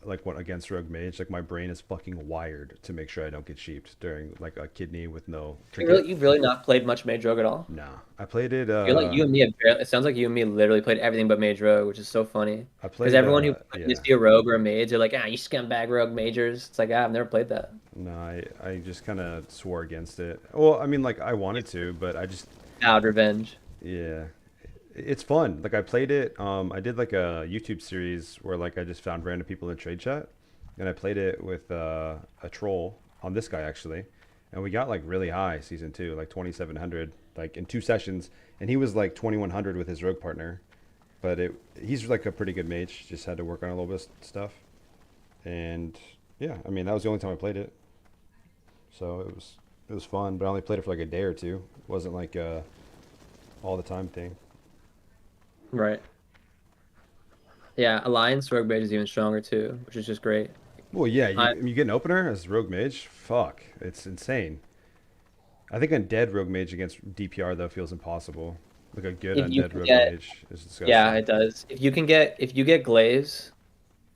like what against rogue mage, like my brain is fucking wired to make sure I don't get sheeped during like a kidney with no. You've really not played much Mage Rogue at all? Nah, I played it. You're like you and me. It sounds like you and me literally played everything but Mage Rogue, which is so funny. I played Because everyone who yeah. you see a rogue or a mage, they're like, you scumbag rogue majors. It's like, I've never played that. No, I just kind of swore against it. Well, I mean, like I wanted to, but I just. Vowed revenge. Yeah, it's fun. Like I played it. I did like a YouTube series where like I just found random people in trade chat, and I played it with a troll on this guy actually, and we got like really high season 2, like 2700, like in 2 sessions, and he was like 2100 with his rogue partner, but he's like a pretty good mage. Just had to work on a little bit of stuff, and yeah, I mean that was the only time I played it, so it was fun. But I only played it for like a day or two. It wasn't like all the time thing. Right. Yeah, Alliance Rogue Mage is even stronger too, which is just great. Well, yeah, you get an opener as rogue mage. Fuck, it's insane. I think undead rogue mage against DPR though feels impossible. Like a good undead rogue mage is disgusting. Yeah, it does. If you get glaze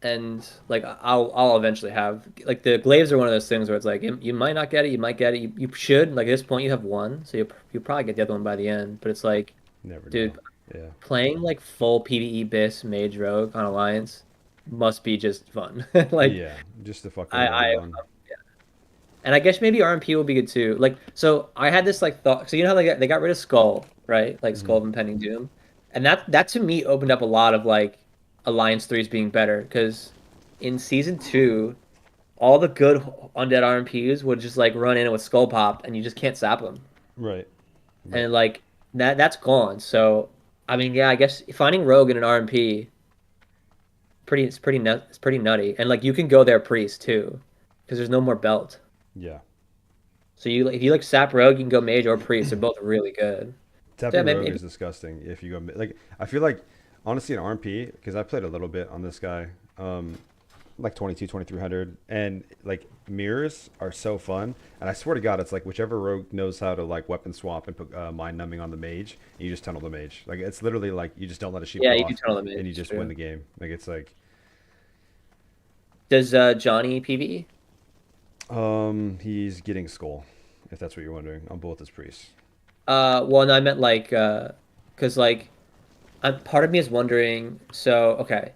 and like I'll eventually have like the glaives are one of those things where it's like you might not get it, you might get it, you should like at this point you have one, so you probably get the other one by the end. But it's like, Never know. dude, Yeah. playing like full PvE bis mage rogue on Alliance must be just fun. Like Yeah. Just to fuck I everyone on. and I guess maybe RMP will be good too. Like so I had this like thought. So you know how they got rid of Skull, right? Like Hmm. Skull of Impending Doom, and that to me opened up a lot of like Alliance 3s being better because in season 2 all the good undead RMPs would just like run in with Skull Pop, and you just can't sap them. Right. Right. And like that's gone. So I mean, yeah, I guess finding Rogue in an RMP it's pretty nutty. And like you can go there priest too, because there's no more belt. Yeah. So if you like sap Rogue, you can go mage or priest. They're both really good. So yeah, Tapping rogue maybe is disgusting if you go like I feel like honestly in RMP because I played a little bit on this guy like 2300 and like mirrors are so fun and I swear to God it's like whichever rogue knows how to like weapon swap and put mind numbing on the mage and you just tunnel the mage like it's literally like you just don't let a sheep yeah, go you do off tunnel the and you mage. just True. win the game like it's like Does Johnny PvE? he's getting skull if that's what you're wondering on both his priests. Well, no, I meant like, cause like, part of me is wondering. So, okay,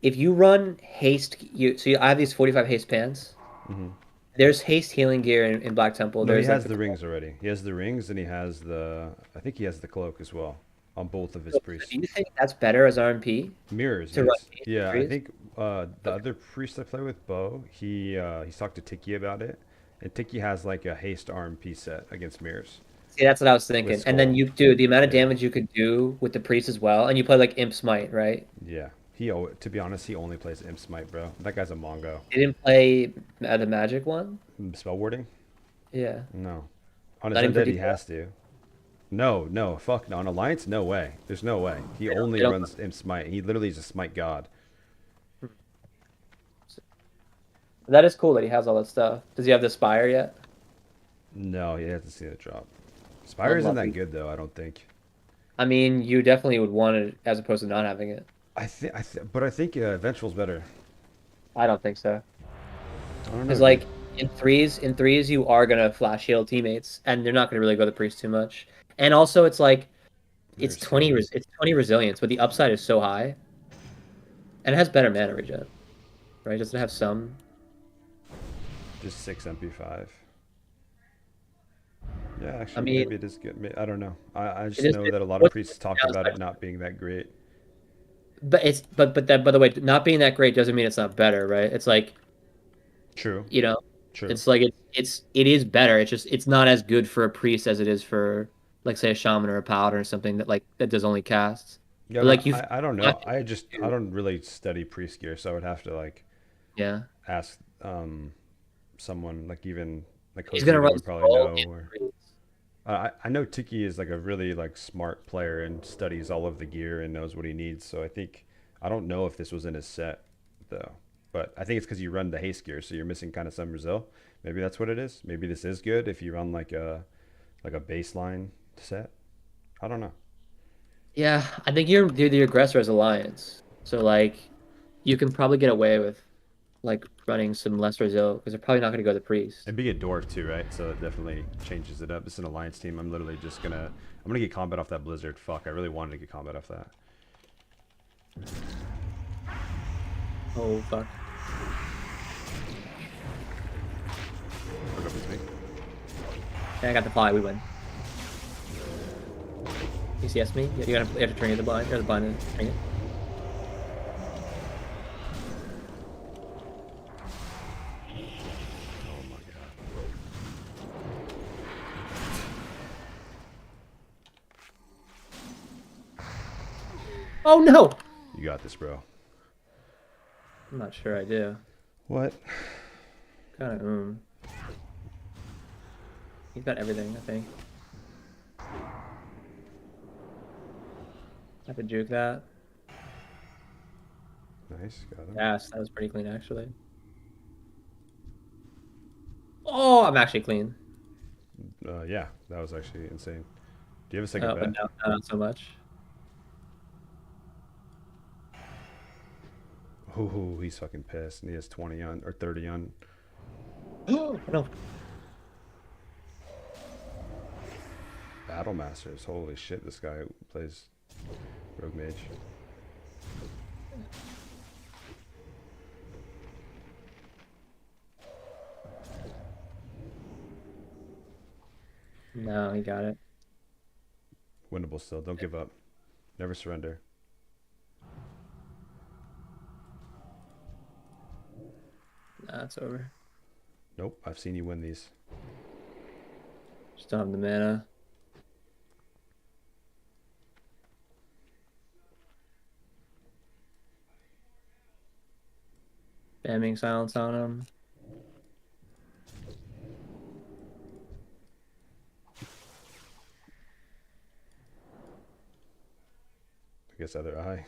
if you run haste, I have these 45 haste pants. Hmm. There's haste healing gear in Black Temple. No, he There's like has the rings already. He has the rings and he has the I think he has the cloak as well on both of his so priests. do you think that's better as RMP Mirrors, to run yes. haste Yeah, I trees? think the other priest I play with, Bo, he's talked to Tiki about it, and Tiki has like a haste RMP set against mirrors See, that's what I was with thinking. And then skull. you do the amount of Yeah, damage you could do with the priest as well, and you play like Imp Smite, right? yeah. To be honest, he only plays Imp Smite, bro. That guy's a Mongo. You didn't play the magic one? Spell warding? Yeah, No. On his not even for undead, he DPS. has to. No, no, fuck no. On Alliance, no way. There's no way. He They only don't. runs Imp Smite. He literally is a Smite god. That is cool that he has all that stuff. Does he have the Spire yet? No, he hasn't seen it drop. Spire isn't that Unlucky. good though. I don't think. I mean, you definitely would want it as opposed to not having it. But I think Ventral's better. I don't think so. I don't know, Because dude. like in threes, you are gonna flash heal teammates, and they're not gonna really go the priest too much. And also, it's like They're scared. it's 20 resilience, but the upside is so high, and it has better mana regen, right? Does it have some? Just 6 MP5. Yeah, I actually, mean, maybe it is good. I don't know. I it just is. know that a lot of What's priests the talked about it downside? not being that great. But it's but that by the way, not being that great doesn't mean it's not better, right? It's like True. you know, True. it's like it is better. It's just it's not as good for a priest as it is for like say a shaman or a paladin or something that like that does only casts. Yeah, But no, like you, I don't know. I don't really study priest gear, so I would have to like yeah, ask someone like even like he's Coach gonna Leader run would probably skull know and or priest. I know Tiki is like a really like smart player and studies all of the gear and knows what he needs. So I think I don't know if this was in his set though, but I think it's because you run the haste gear, so you're missing kind of some Brazil. Maybe that's what it is. Maybe this is good if you run like a baseline set. I don't know. Yeah, I think you're the aggressor as alliance, so like you can probably get away with like running some less Brazil because they're probably not gonna go the priest. And being a dwarf too, right? So it definitely changes it up. It's an alliance team. I'm gonna get combat off that blizzard. Fuck, I really wanted to get combat off that. Oh fuck. Look up with me. Yeah, I got the fly. We win. You CS me? You have to turn the blind. You're the blind and turn it. Oh my god. Oh no! You got this, bro. I'm not sure I do. What? Kind of. He's got everything, I think. I have to juke that. Nice, got him. Yes, that was pretty clean actually. Oh, I'm actually clean. Yeah, that was actually insane. Do you have a second But bet? no, not so much. Ooh, he's fucking pissed, and he has 20 on or 30 on. No. Battle Masters. Holy shit, this guy plays Rogue Mage. No, he got it. Winnable still. Don't give up. Never surrender. Nah, it's over. Nope, I've seen you win these. Just don't have the mana. Spamming silence on him. I guess other eye.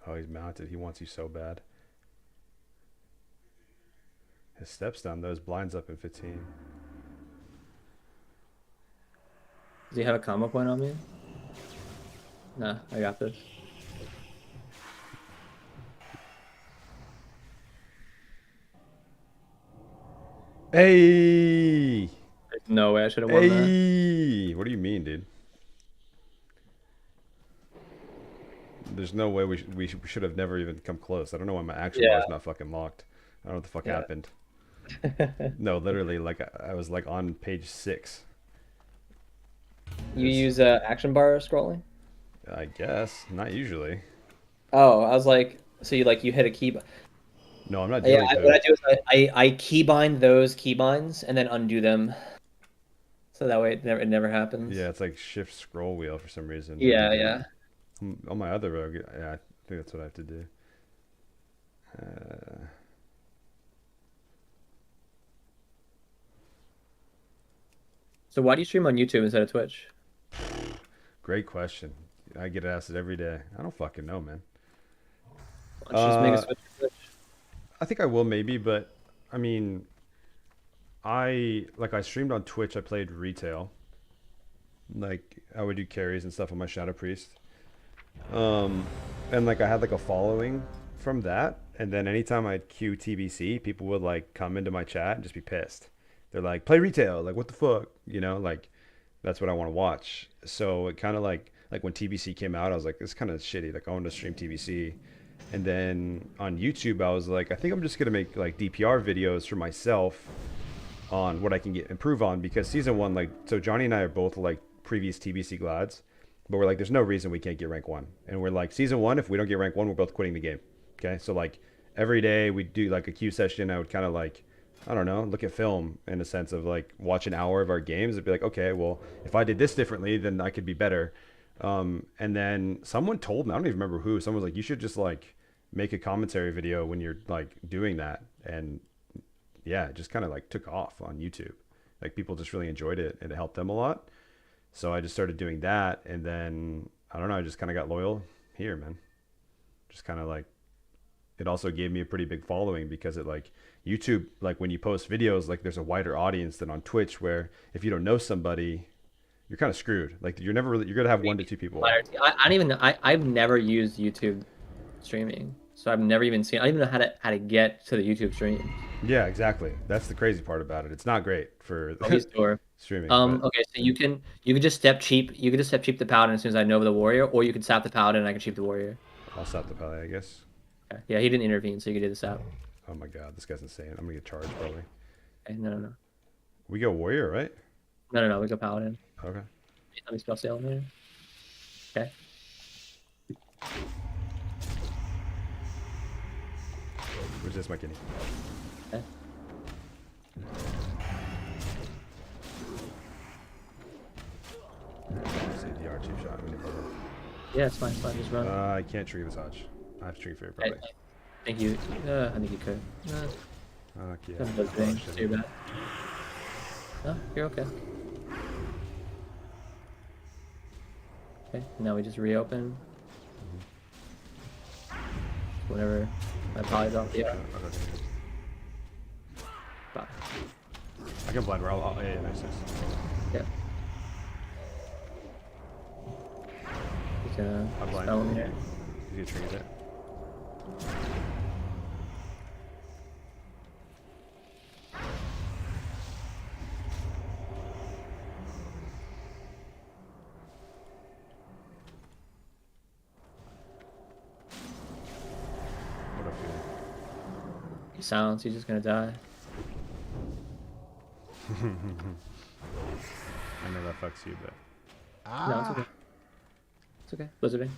Oh, he's mounted. He wants you so bad. His steps down, those blinds up in 15. Does he have a combo point on me? Nah, I got this. Hey! There's no way I should have won that. Hey! What do you mean, dude? There's no way we should have never even come close. I don't know why my action bar is not fucking locked. I don't know what the fuck happened. No, literally, like I was like on page 6. You use action bar scrolling? I guess not usually. Oh, I was like, so you hit a key. No, I'm not Yeah, daily what I do is I keybind those keybinds and then undo them, so that way it never happens. Yeah, it's like shift scroll wheel for some reason. Yeah, yeah. On my other rogue, yeah, I think that's what I have to do. So why do you stream on YouTube instead of Twitch? Great question. I get asked it every day. I don't fucking know, man. Why don't you just make a switch to Twitch? I think I will maybe, but I mean, I streamed on Twitch. I played retail. Like I would do carries and stuff on my Shadow Priest. And like I had like a following from that. And then anytime I'd queue TBC, people would like come into my chat and just be pissed. They're like, play retail. Like, what the fuck? You know, like that's what I want to watch. So it kind of like when TBC came out, I was like, it's kind of shitty. Like I want to stream TBC. And then on YouTube, I was like, I think I'm just going to make like DPR videos for myself on what I can improve on, because season 1, like, so Johnny and I are both like previous TBC glads, but we're like, there's no reason we can't get rank 1. And we're like, season 1, if we don't get rank 1, we're both quitting the game. Okay. So like every day we do like a queue session. I would kind of like, I don't know, look at film in a sense of like watch an hour of our games and be like, okay, well, if I did this differently, then I could be better. And then someone told me, I don't even remember who, someone was like, you should just like make a commentary video when you're like doing that. And yeah, it just kind of like took off on YouTube. Like people just really enjoyed it and it helped them a lot. So I just started doing that. And then I don't know, I just kind of got loyal here, man. Just kind of like, it also gave me a pretty big following because it like YouTube, like when you post videos, like there's a wider audience than on Twitch, where if you don't know somebody, you're kind of screwed. Like you're never really, you're gonna have 1 to 2 people. I've never used YouTube streaming, so I've never even seen. I don't even know how to get to the YouTube stream. Yeah, exactly. That's the crazy part about it. It's not great for streaming. But Okay, so you can just step cheap. You can just step cheap the paladin as soon as I know the warrior, or you can sap the paladin and I can cheap the warrior. I'll stop the paladin, I guess. Okay. Yeah, he didn't intervene, so you can do the sap. Oh my god, this guy's insane. I'm gonna get charged probably. Okay, no. We go warrior, right? No. We go paladin. Okay. Let me spell sail there. Okay. Resist my kidney. Okay. Say DR cheap shot. Yeah, it's fine. Just run. I can't trigger this Hodge. I have to trigger for it probably. I think you could. Okay. So you're bad. No, you're okay. Okay, now we just reopen. Whenever my poly's off, yeah. I can blind roll. Yeah, nice. Yeah. He's gonna I'm blind. spell him here. He's gonna trigger it. What a feeling. He sounds. He's just gonna die. I know that fucks you, but No, it's okay. It's okay. Blizzarding.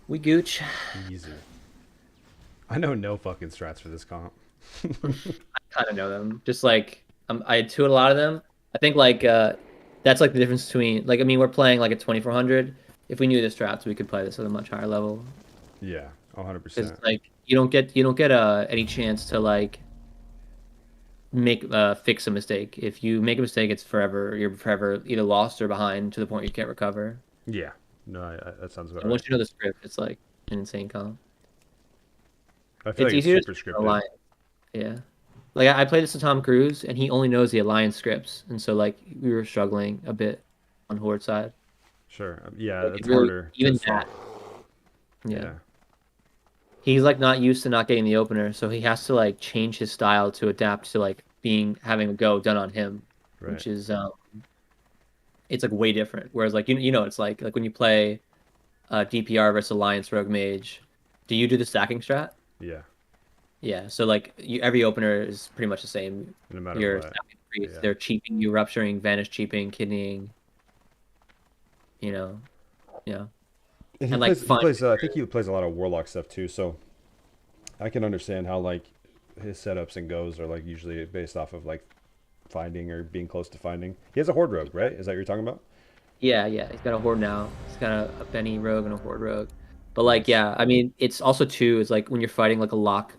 We gooch. easy. I know no fucking strats for this comp. I kind of know them. Just like I intuit a lot of them. I think like that's like the difference between like I mean we're playing like a 2400. If we knew the strats, we could play this at a much higher level. Yeah, 100%. Because like you don't get any chance to like make fix a mistake. If you make a mistake, it's forever. You're forever either lost or behind to the point you can't recover. Yeah, no, that sounds about And right. once you know the script, it's like an insane comp. I feel It's like easier it's to super just scripted. Alliance. Yeah. Like I played this to Tom Cruise, and he only knows the Alliance scripts, and so like we were struggling a bit on Horde side. Sure. Yeah, Like, it's it really- harder. Even to solve. that. Yeah. He's like not used to not getting the opener, so he has to like change his style to adapt to like having a go done on him, Right. which is it's like way different. Whereas like you know it's like when you play DPR versus Alliance Rogue Mage, do you do the stacking strat? Yeah. Yeah, so like every opener is pretty much the same. No matter You're what. stacking creeps, Yeah. they're cheaping you, rupturing, vanish cheaping, kidneying. You know, yeah. And he And, like, plays, he fun- plays I think he plays a lot of warlock stuff too, so I can understand how like his setups and goes are like usually based off of like finding or being close to finding. He has a horde rogue, right? Is that what you're talking about? Yeah, he's got a horde now. He's got a Benny rogue and a horde rogue. But like, yeah, I mean, it's also too is like when you're fighting like a lock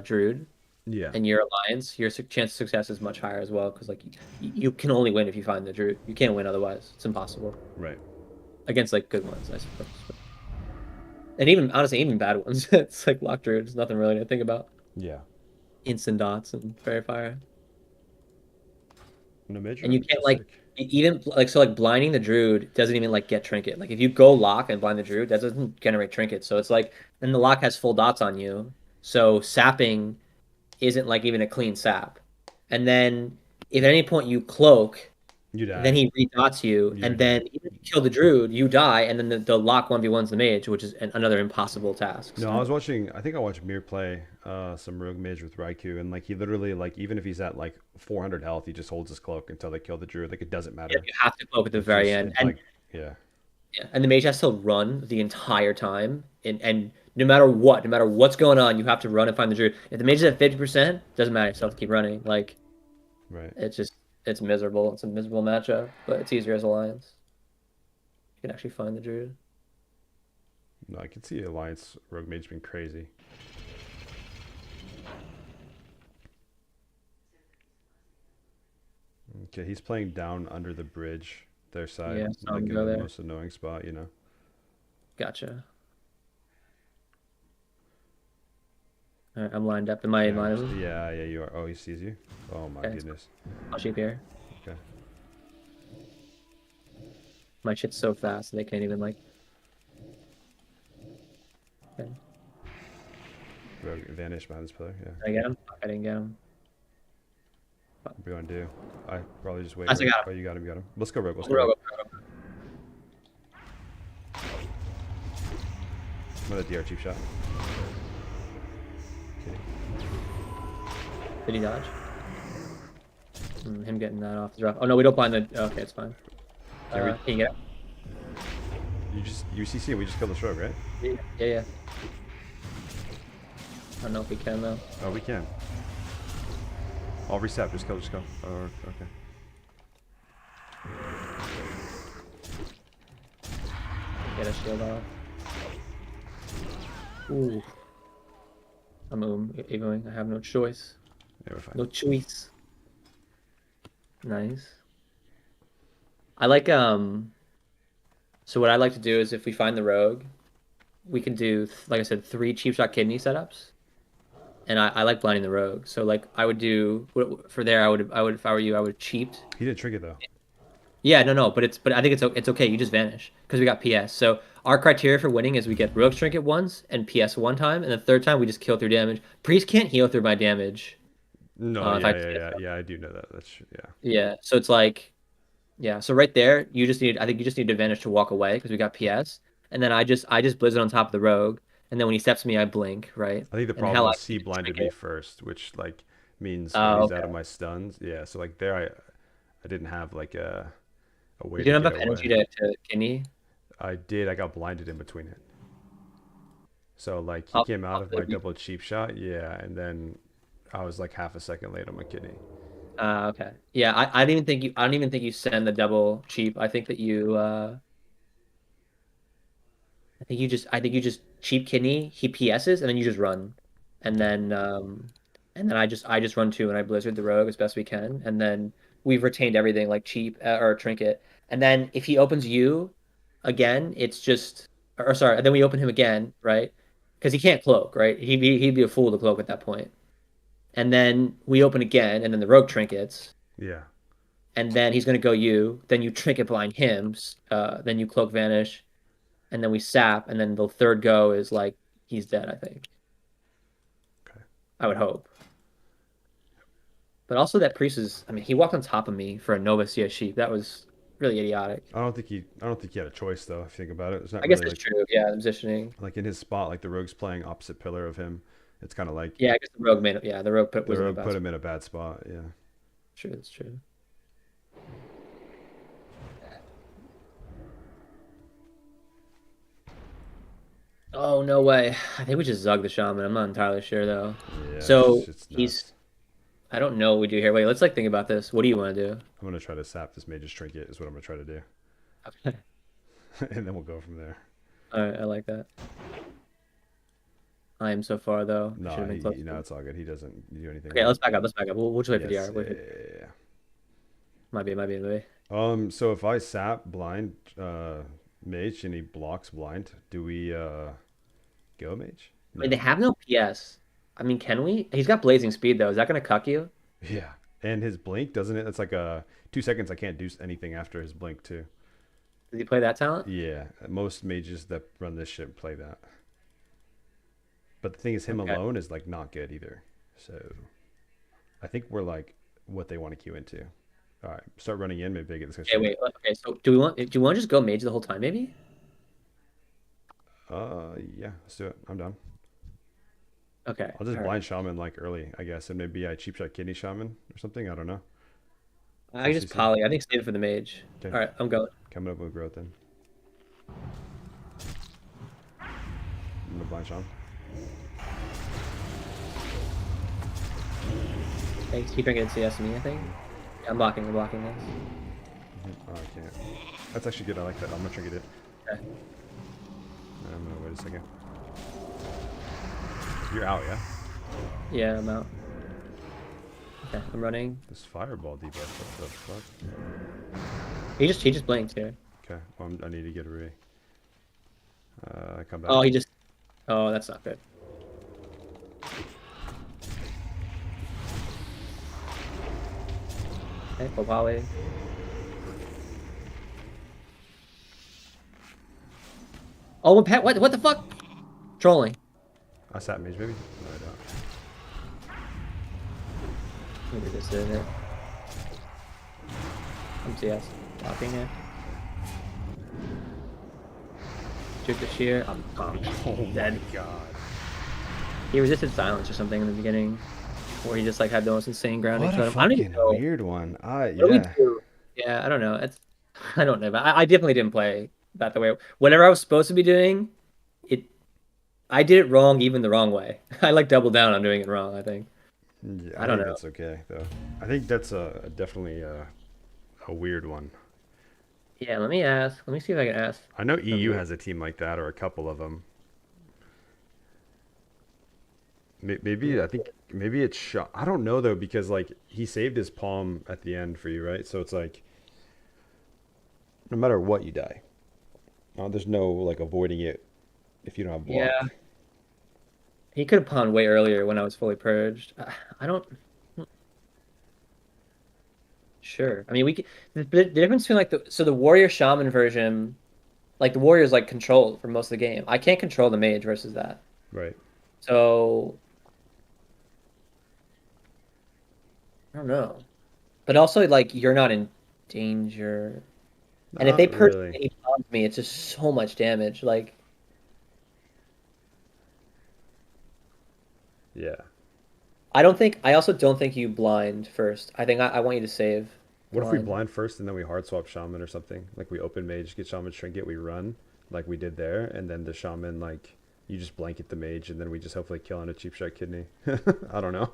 druid Yeah. and your alliance, your chance of success is much higher as well because like you can only win if you find the druid. You can't win otherwise. It's impossible Right. against like good ones, I suppose. And even honestly, even bad ones, it's like lock druid. There's nothing really to think about. Yeah. Instant dots and fairy fire. No major. And you can't like even like so like blinding the druid doesn't even like get trinket. Like if you go lock and blind the druid, that doesn't generate trinket. So it's like then the lock has full dots on you. So sapping isn't like even a clean sap. And then if at any point you cloak, You die. then he redots you, You're and then even if you kill the druid, you die, and then the lock 1v1's the mage, which is another impossible task. No, I was watching. I think I watched Mir play some rogue mage with Raikou, and like he literally like even if he's at like 400 health, he just holds his cloak until they kill the druid. Like it doesn't matter. Yeah, you have to cloak at the It's very just- end. it's And like, yeah. yeah, and the mage has to run the entire time, and no matter what's going on, you have to run and find the druid. If the mage is at 50%, doesn't matter. You still have to keep running. Like Right. it's miserable. It's a miserable matchup, but it's easier as alliance. You can actually find the druid. No, I can see Alliance rogue mage being crazy. Okay, he's playing down under the bridge, their side, Yeah, saw like him in go the there. most annoying spot, you know. Gotcha. All right, I'm lined up. Am I in line with him? Yeah, you are. Oh, he sees you. Oh my Okay. goodness. I'll sheep here. Okay. My shit's so fast they can't even like. Okay. Rogue vanish behind this pillar. Yeah. Did I get him? I didn't get him. What are we gonna do? I probably just wait. I got him. Oh, you got him. You got him. Let's go rogue. Let's Go, go. go, Rogue. go, go. Another DR cheap shot. Kidding. Did he dodge? Him getting that off is rough. Oh no, we don't blind the. Okay, it's fine. Yeah, we- Can you get it? You CC. We just killed the rogue, right? Yeah. I don't know if we can though. Oh, we can. I'll reset. Just go. Oh, okay. Get a shield off. Ooh. I'm evoing. I have no choice. Yeah, we're fine. No choice. Nice. I like so what I like to do is if we find the rogue, we can do like I said 3 cheap shot kidney setups. and I like blinding the rogue. So like I would do for there. I would if I were you, I would cheat. He didn't trinket though. Yeah, no, but I think it's okay. You just vanish because we got PS. So our criteria for winning is we get rogue trinket once and PS one time, and the third time we just kill through damage. Priest can't heal through my damage. No, If I yeah. I do know that. That's true. Yeah. yeah. So it's like yeah. So right there, I think you just need advantage to walk away because we got PS, and then I just blizzard on top of the rogue, and then when he steps me, I blink right. I think the And hell, problem I is he can just blinded trinket. me first, which like means when Oh, he's out okay. of my stuns. Yeah. So like there, I didn't have like a way You to didn't get have enough away. energy to kidney. I did. I got blinded in between it. So like he I'll, came out I'll of my double cheap shot, yeah, and then I was like half a second late on my kidney. Okay. Yeah, I don't even think you send the double cheap. I think that you I think you just cheap kidney, he PSs, and then you just run. And Okay. then I just run too and I blizzard the rogue as best we can. And then we've retained everything like cheap or trinket. And then if he opens you again, it's just or sorry, and then we open him again, right? Because he can't cloak, right? He'd be a fool to cloak at that point. And then we open again, and then the rogue trinkets, Yeah. and then he's gonna go you. Then you trinket blind him. Then you cloak vanish, and then we sap, and then the third go is like he's dead. I think. Okay. I would hope. But also that priest is. I mean, he walked on top of me for a Nova CS sheep. That was really idiotic. I don't think he had a choice though. If you think about it, it's not I guess really that's true. Yeah, the positioning. like in his spot. Like the rogue's playing opposite pillar of him. It's kind of like Yeah, I guess the rogue made it. Yeah, the rogue the was in a rogue bad put him spot. in a bad spot. Yeah. True, that's true. Oh no way! I think we just zug the shaman. I'm not entirely sure though. Yeah. So It's he's. nuts. I don't know what we do here. Wait, let's like think about this. What do you want to do? I'm gonna try to sap this mage's trinket. Is what I'm gonna try to do, Okay. and then we'll go from there. All right, I like that. I am so far though. I should No, have been closer. it's all good. He doesn't do anything Okay, yet. let's back up. Let's back up. We'll just wait for Yes. DR. Wait for might be maybe. So if I sap blind mage and he blocks blind, do we go mage? I mean, No. they have no PS. I mean, can we? He's got blazing speed though. Is that gonna cuck you? Yeah. And his blink, doesn't it? It's like a 2 seconds. I can't do anything after his blink too. Does he play that talent? Yeah. Most mages that run this shit play that. But the thing is, him Okay. alone is like not good either. So I think we're like what they want to queue into. All right, start running in. Maybe I get this Okay, guy. wait. Okay, so do you want to just go mage the whole time, maybe? Yeah, let's do it. I'm done. Okay. I'll just All right. blind shaman like early, I guess, and maybe I cheap shot kidney shaman or something. I don't know. I just CC. poly. I think save it for the mage. Okay, All right, I'm going. coming up with growth then. I'm gonna blind shaman. Thanks. Keep drinking CS me, I think. Yeah, I'm blocking. I'm blocking this. Oh, I can't. That's actually good. I like that. I'm gonna trinket it. Okay. I'm gonna wait a second. You're out, yeah? Yeah, I'm out. Okay, I'm running. This fireball debuff. What the fuck? He just blinked here. Okay, well, I need to get a re. Come back. Oh, he just. Oh, that's not good. Okay, full poly. Oh, Pat, what the fuck? Trolling. I sat mage, maybe? No, I don't. Maybe this is it. I'm CS. Blocking it. Shoot the shear. I'm Oh dead. my god. He resisted silence or something in the beginning, where he just like had the most insane grounding. What a I don't even fucking know. weird one. What do we Yeah. do? Yeah, I don't know. It's I don't know, but I definitely didn't play that the way. Whatever I was supposed to be doing, it I did it wrong, even the wrong way. I like doubled down on doing it wrong. I think. Yeah, I I don't think know. that's okay though. I think that's definitely a weird one. Yeah, let me ask. Let me see if I can ask. I know EU weird. has a team like that or a couple of them. Maybe I think maybe it's shot. I don't know though because like he saved his palm at the end for you, right? So it's like no matter what you die. There's no like avoiding it if you don't have block. Yeah. He could have pawned way earlier when I was fully purged. I don't. Sure. I mean, we could, the difference between like the warrior shaman version, like the warrior's like controlled for most of the game. I can't control the mage versus that. Right. So I don't know. But also like you're not in danger. And if they Not purge really. any pawns me, it's just so much damage. Like Yeah. I also don't think you blind first. I think I want you to save. What if we blind first and then we hard swap shaman or something? Like we open mage, get shaman trinket, we run like we did there, and then the shaman like you just blanket the mage, and then we just hopefully kill on a cheap shot kidney. I don't know.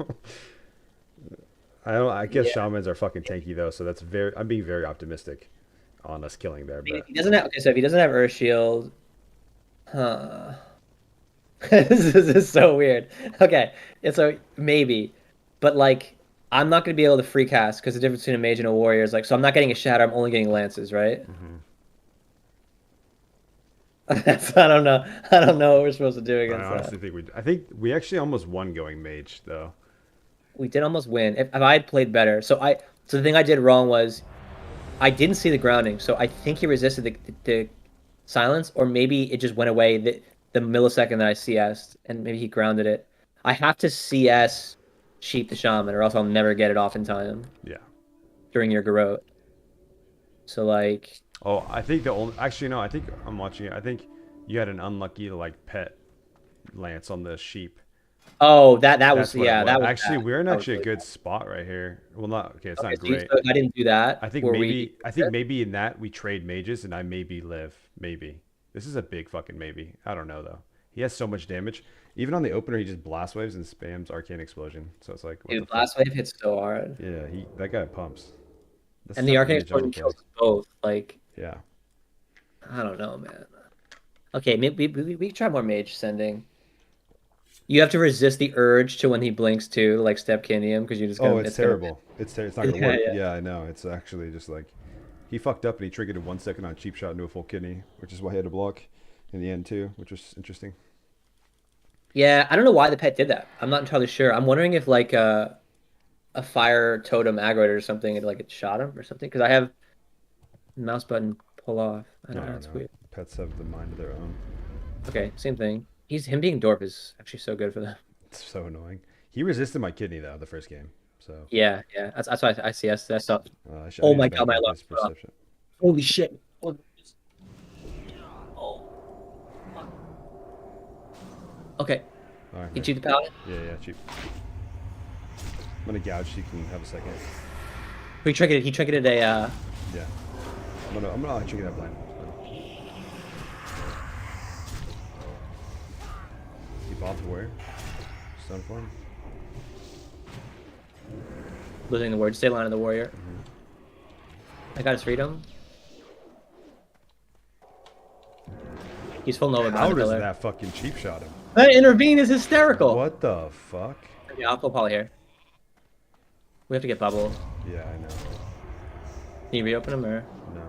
I guess shamans are fucking tanky though, so I'm being very optimistic on us killing there. But If he doesn't have so if he doesn't have Earth Shield, huh? This is so weird. Okay, it's a maybe, but like I'm not gonna be able to free cast because the difference between a mage and a warrior is like so I'm not getting a shatter. I'm only getting lances, right? I don't know. I don't know what we're supposed to do against I that. honestly think we actually almost won going mage though. We did almost win. If I had played better, so the thing I did wrong was I didn't see the grounding. So I think he resisted the silence, or maybe it just went away the millisecond that I CS'd, and maybe he grounded it. I have to CS cheat the shaman, or else I'll never get it off in time Yeah. during your garrote. So like, Oh, I think the only actually no, I think I'm watching it. I think you had an unlucky like pet lance on the sheep. oh that was That's what yeah it was. that was Actually, bad. we're in That was actually a really good bad. spot right here. Well, not okay. It's Okay, not so great. I didn't do that. I think Were maybe we- in that we trade mages and I maybe live. Maybe this is a big fucking maybe. I don't know though. He has so much damage. Even on the opener, he just blast waves and spams arcane explosion. So it's like, what Dude, the fuck? blast wave hits so hard, Yeah, that guy pumps. That's and the not arcane mage I wanna explosion play. kills us both. Like, Yeah. I don't know, man. Okay, maybe we try more mage sending. You have to resist the urge to when he blinks too, like step Kinium, because you just Oh, gonna, it's gonna terrible. It's not gonna Yeah, work. yeah. Yeah, I know. It's actually just like he fucked up and he triggered it 1 second on cheap shot into a full kidney, which is why he had to block in the end too, which was interesting. Yeah, I don't know why the pet did that. I'm not entirely sure. I'm wondering if like a fire totem aggroed it or something, and like it shot him or something. Because I have mouse button pull off. I don't know. It's know. weird. Pets have the mind of their own. Okay, same thing. Him being dwarf is actually so good for them. It's so annoying. He resisted my kidney though the first game. So Yeah, yeah. That's why I see that stuff. I Oh need to my back god, my up luck. his perception. Holy shit. Oh. Okay. All right. You here. cheat the paladin? Yeah, cheap. I'm gonna gouge so you can have a second. He triggered a Yeah. I'm gonna trigger that blind. Keep off the warrior. Stun for him. losing the word. Stay line of the warrior. I got his freedom. He's full Nova How behind the does pillar. that fucking cheap shot him? That intervene is hysterical. What the fuck? Yeah, I'll pull Poly here. We have to get bubble. Yeah, I know. Can you reopen him or? No.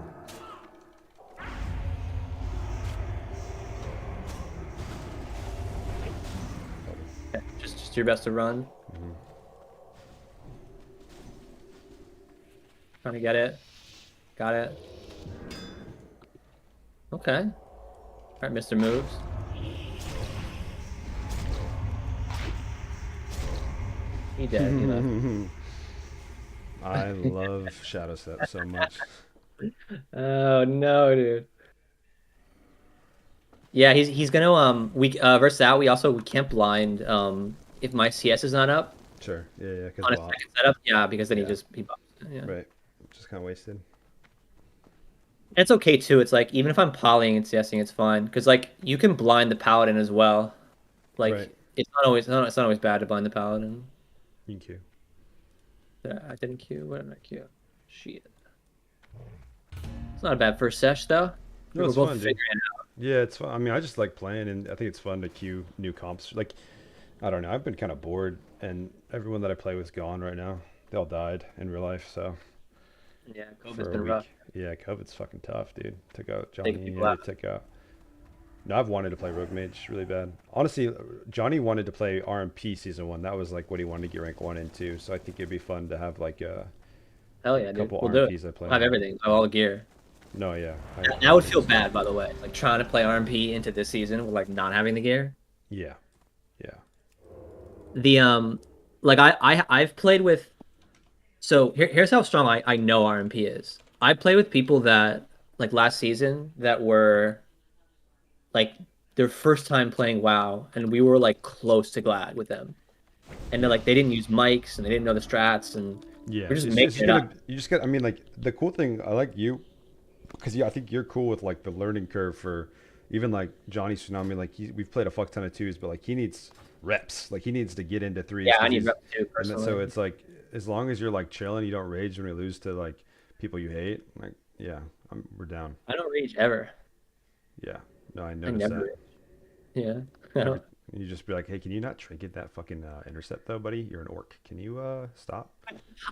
Okay, just do your best to run. Trying to get it. Got it. Okay. Alright, Mr. Moves. He dead, you know. I love Shadow Step so much. Oh no, dude. Yeah, he's gonna we versus that we can't blind if my CS is not up Sure. Yeah, on a because second setup. Yeah, because then Yeah. he buffs. Yeah. right. Just kind of wasted. It's okay too. It's like even if I'm polying and CSing, it's fine because like you can blind the paladin as well. Like Right. it's not always bad to blind the paladin. You can queue. I didn't queue. What did I queue? Shit. It's not a bad first sesh though. No, We're it's both fun, dude. figuring it out. Yeah, it's fun. I mean, I just like playing, and I think it's fun to queue new comps. Like, I don't know. I've been kind of bored, and everyone that I play with is gone right now. They all died in real life, so Yeah, COVID's for a been week. rough. Yeah, COVID's fucking tough, dude. Took out Taking Johnny. people Yeah, out. took out. No, I've wanted to play Rogue Mage really bad. Honestly, Johnny wanted to play RMP Season 1. That was like what he wanted to get rank 1 and 2. So I think it'd be fun to have like a Hell yeah, dude. couple We'll do RMPs it. I play. I'll have everything. I'll have all the gear. No, yeah. That would feel bad, by the way. Like trying to play RMP into this season with like not having the gear. Yeah. Yeah. The like I've played with. So here's how strong I know RMP is. I played with people that like last season that were like their first time playing WoW, and we were like close to Glad with them, and they're like they didn't use mics and they didn't know the strats, and Yeah. we're just it's making it up. You just got, I mean, like, the cool thing, I like you, because yeah, I think you're cool with like the learning curve for even like Johnny Tsunami. Like, we've played a fuck ton of twos, but like he needs reps. Like, he needs to get into threes. Yeah, 'cause I need he's- reps too and personally. so it's like, as long as you're like chilling, you don't rage when we lose to like people you hate. Like, yeah, we're down. I don't rage ever. Yeah. No, I I noticed never that. rage. Yeah. I don't- You just be like, hey, can you not trinket that fucking intercept though, buddy? You're an orc. Can you stop?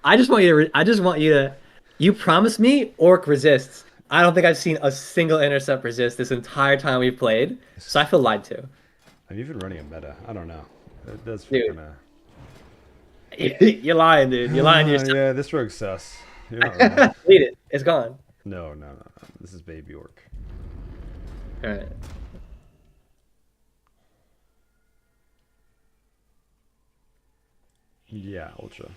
I just want you to. I just want you to. You promised me orc resists. I don't think I've seen a single intercept resist this entire time we've played, so I feel lied to. I'm even running a meta. I don't know. It does Dude. kind of. You're lying, dude. You're lying to yourself. Yeah, this rogue's sus. You're not wrong. Delete it. It's gone. No, no, no, no. This is baby orc. All right. Yeah, ultra.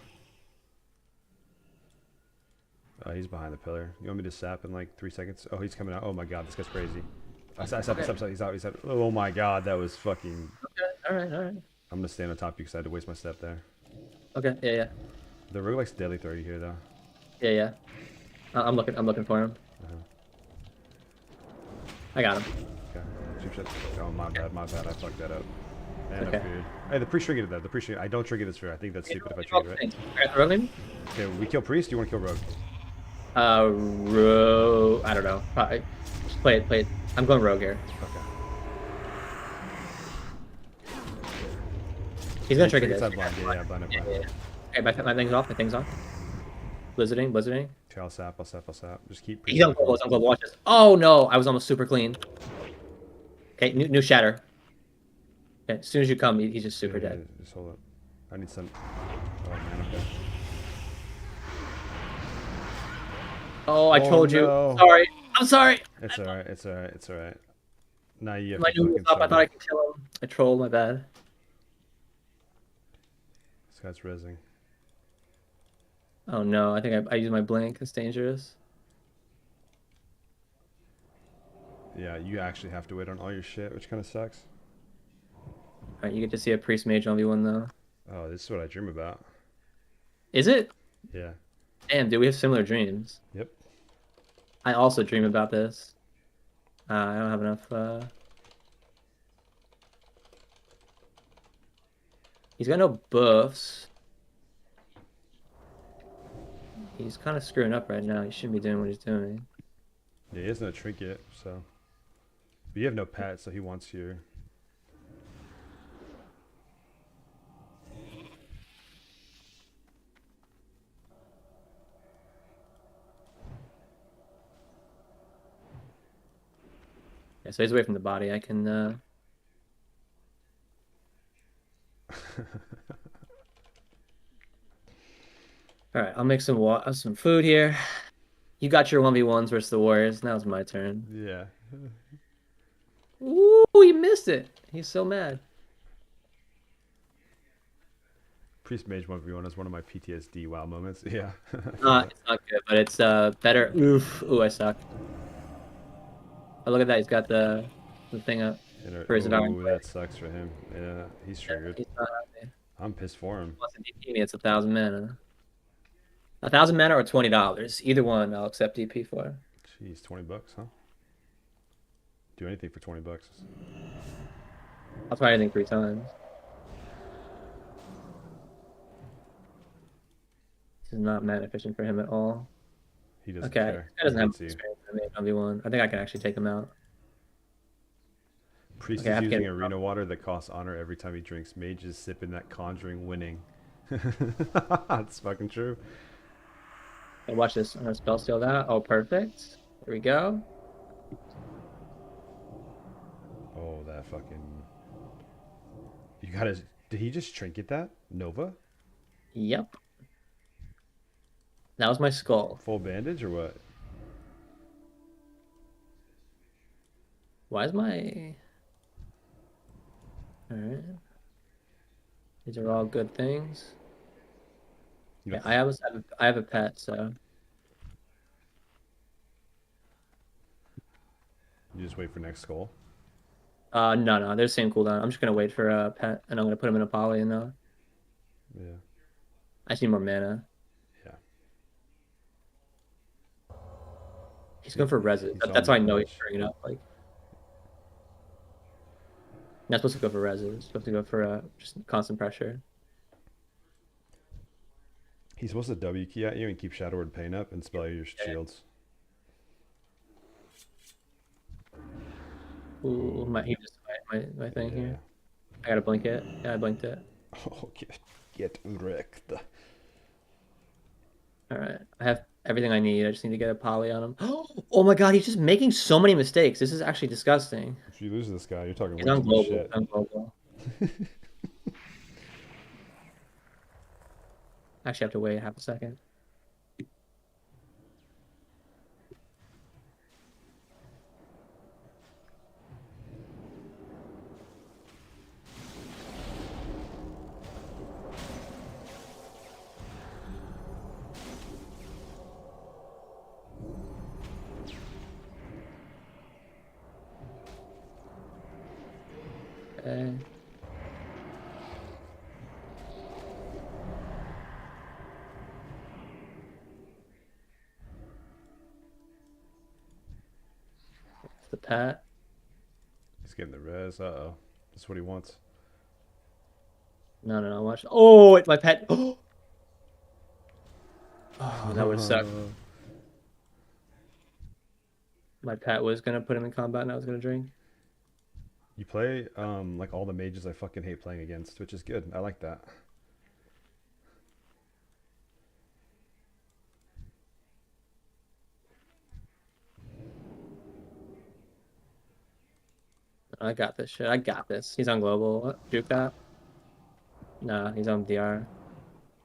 He's behind the pillar. You want me to sap in like 3 seconds? Oh, he's coming out. Oh my god, this guy's crazy. I sap. He's out. He's out. Oh my god, that was fucking. Okay. All right. All right. I'm gonna stand on top of you because I had to waste my step there. Okay. Yeah. Yeah. The rogue likes deadly 30 here though. Yeah. Yeah. I'm looking. I'm looking for him. I got him. Okay. Shoot, shit. Oh my bad. My bad. I fucked that up. And Okay. I feared. Hey, the priest triggered that. The priest. I don't trigger this fear. I think that's stupid if I trigger it. Rolling? Okay, we kill priest. You want to kill rogue? I don't know. Probably. Just play it. Play it. I'm going rogue here. Okay. He's gonna trigger It's this. that blind. Yeah, blind. Yeah, yeah, yeah. Okay, my thing's off. My thing's off. Blizzarding. Blizzarding. Okay, I'll sap. Just keep. He's on global. He's on global. Watch this. Oh no! I was almost super clean. Okay, new shatter. Okay, as soon as you come, he's just super Yeah, dead. just hold up. I need some. Oh man, okay. Oh, I Oh, told you. no. Sorry. I'm sorry. It's alright. It's alright. It's alright. Now you have My to new was fucking up. I start thought I it. could kill him. I trolled. My bad. This guy's rezzing. Oh no! I think I used my blink. It's dangerous. Yeah, you actually have to wait on all your shit, which kind of sucks. All right, you get to see a priest mage 1v1 though. Oh, this is what I dream about. Is it? Yeah. Damn, dude, we have similar dreams. Yep. I also dream about this. I don't have enough. He's got no buffs. He's kind of screwing up right now. He shouldn't be doing what he's doing. Yeah, he has no trinket, so. But you have no pet, so he wants you. Yeah, so he's away from the body. I can. All right, I'll make some food here. You got your 1v1s versus the Warriors. Now it's my turn. Yeah. Ooh, you missed it. He's so mad. Priest Mage 1v1 is one of my PTSD WoW moments. Yeah. It's not good, but it's better. Oof. Ooh, I suck. Oh, look at that. He's got the thing up. For his Ooh, that sucks for him. Yeah, he's triggered. He's not happy. I'm pissed for him. Wants to DP me. It's 1,000 mana. 1,000 mana or $20. Either one, I'll accept DP for. Jeez, 20 bucks, huh? Do anything for 20 bucks. I'll try anything 3 times. This is not mana efficient for him at all. He doesn't Okay, care. that doesn't He have hates you. experience in the 1v1. I think I can actually take him out. Priest Okay, I have is to get using him arena water that costs honor every time he drinks. Mage is sipping that conjuring winning. That's fucking true. Okay, watch this. I'm gonna spell steal that. Oh, perfect. There we go. that fucking. You gotta. Did he just trinket that? Nova? Yep. That was my skull. Full bandage or what? Why is my... Alright. These are all good things. Yeah, I have a pet, so... You just wait for next skull. No, they're the same cooldown. I'm just gonna wait for a pet, and I'm gonna put him in a poly, and Yeah. I just need more mana. Yeah. He's going for reses. He's That's on how I the know he's edge. bringing up. Like, you're not supposed to go for reses. You're supposed to go for just constant pressure. He's supposed to W key at you and keep Shadow Word Pain up and spell your shields. Ooh, he just my thing Yeah. here. I gotta blink it. Yeah, I blinked it. Oh, get wrecked. All right, I have everything I need. I just need to get a poly on him. Oh my god, he's just making so many mistakes. This is actually disgusting. If you lose this guy, you're talking He's way on too much global. shit. He's on global. Actually, I have to wait half a second. Okay. It's the pet. He's getting the res. Uh-oh. That's what he wants. No, watch. Oh, it's my pet. Oh, that would suck. My pet was gonna put him in combat and I was gonna drink. You play like all the mages I fucking hate playing against, which is good. I like that. I got this shit. I got this. He's on global. What? Juke that? Nah, he's on DR.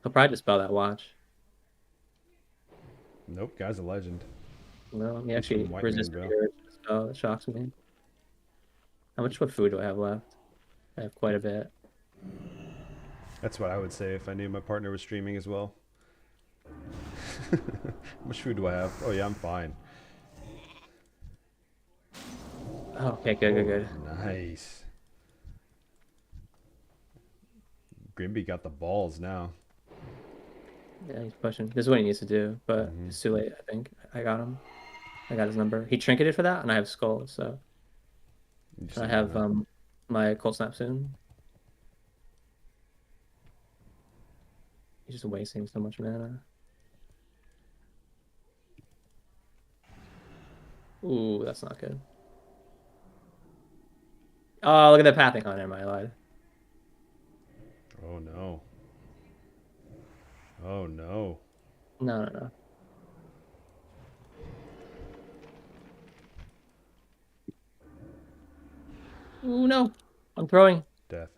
He'll probably dispel that watch. Nope, guy's a legend. No, he He's actually from White resists Man, bro. your dispel. That shocks me. What food do I have left? I have quite a bit. That's what I would say if I knew my partner was streaming as well. How much food do I have? Oh yeah, I'm fine. Oh, okay, good. Nice. Grimby got the balls now. Yeah, he's pushing. This is what he needs to do, but it's too late, I think. I got him. I got his number. He trinketed for that, and I have skull, so You just I need have to- my cold snap soon. He's just wasting so much mana. Ooh, that's not good. Oh, look at that pathing. Oh, never mind, I lied. Oh no. Oh no. No. Ooh, no. I'm throwing. Death.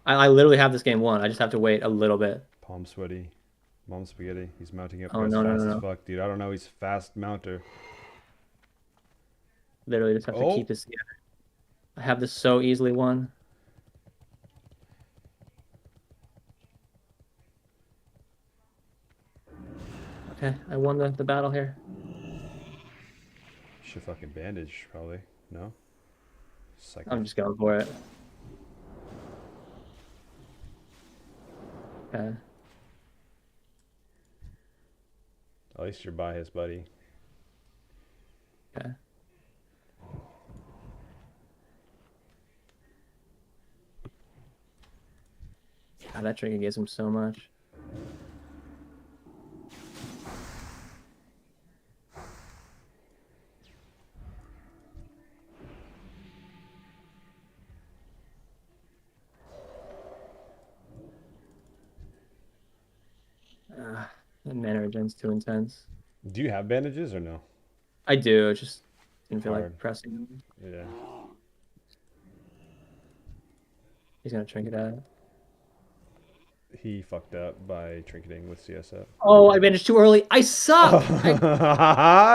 I literally have this game won. I just have to wait a little bit. Palm sweaty. Mom spaghetti. He's mounting up Oh, as no, fast no. as fuck, dude. I don't know. He's fast mounter. Literally just have to Oh. keep this together. I have this so easily won. Okay, I won the battle here. Should fucking bandage, probably. No? Psycho. I'm just going for it. Okay. At least you're by his buddy. Okay. God, that trigger gives him so much. The mana regen's too intense. Do you have bandages or no? I do, just Didn't feel Hard. like pressing him. Yeah. He's gonna trinket out. He fucked up by trinketing with CS up. Oh, I managed too early. I suck.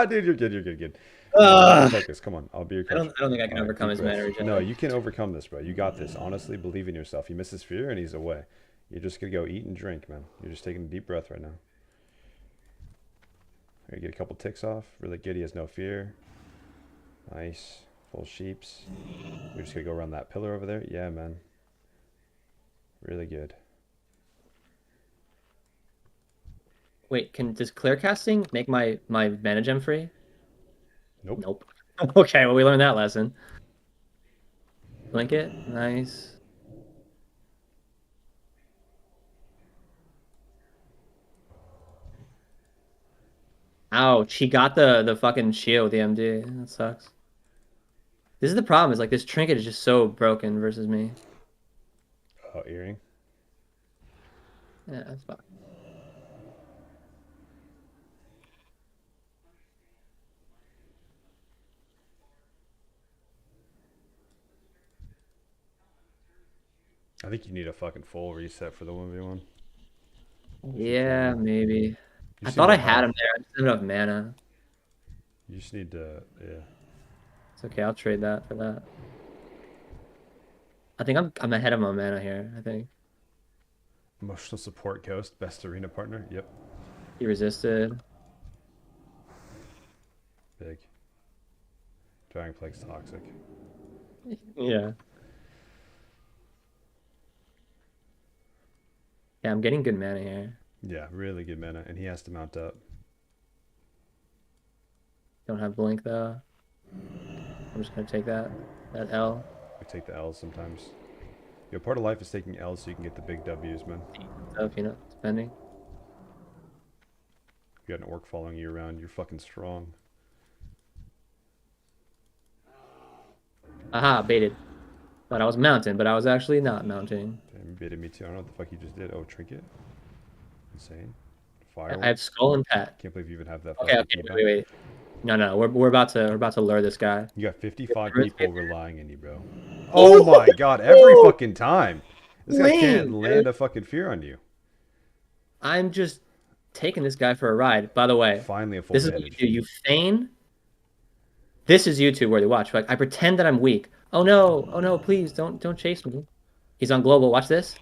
Dude, you're good. You're good. Good. Ugh. Focus. Come on. I'll be your coach. I don't think I can All right, overcome deep his mana breath. regen. No, you can overcome this, bro. You got this. Honestly, believe in yourself. He misses fear and he's away. You're just gonna go eat and drink, man. You're just taking a deep breath right now. Gonna get a couple ticks off. Really good. He has no fear. Nice. Full sheeps. We're just gonna go around that pillar over there. Yeah, man. Really good. Wait, does clear casting make my mana gem free? Nope. Nope. Okay, well we learned that lesson. Blink it. Nice. Ouch, he got the fucking shield with the MD. That sucks. This is the problem, is like this trinket is just so broken versus me. Oh, earring. Yeah, that's fine. I think you need a fucking full reset for the 1v1. Yeah, maybe. You I seem thought I to had have- him there. I just didn't have mana. You just need to, yeah. It's okay, I'll trade that for that. I think I'm ahead of my mana here, I think. Emotional support ghost, best arena partner. Yep, He resisted. big. Dragon Plague's toxic. Yeah. Yeah, I'm getting good mana here. Yeah, really good mana, and he has to mount up. Don't have blink though. I'm just gonna take that L. We take the L's sometimes. Yo, part of life is taking L's so you can get the big W's, man. Stuff, you know, depending. You got an orc following you around, you're fucking strong. Aha, baited. But I was mounting, but I was actually not mounting. Damn, you baited me too. I don't know what the fuck you just did. Oh, trinket. Insane. I Firework. have skull and pet. Can't believe you even have that. Okay, fucking okay, keypad. wait. No, we're about to lure this guy. You got 55 people relying on you, bro. Oh my god, every fucking time. This guy can't Lame, land dude. a fucking fear on you. I'm just taking this guy for a ride. By the way, Finally a full this is what you advantage. do. You feign. This is YouTube worthy. Watch. Like I pretend that I'm weak. Oh no, please don't chase me. He's on global. Watch this.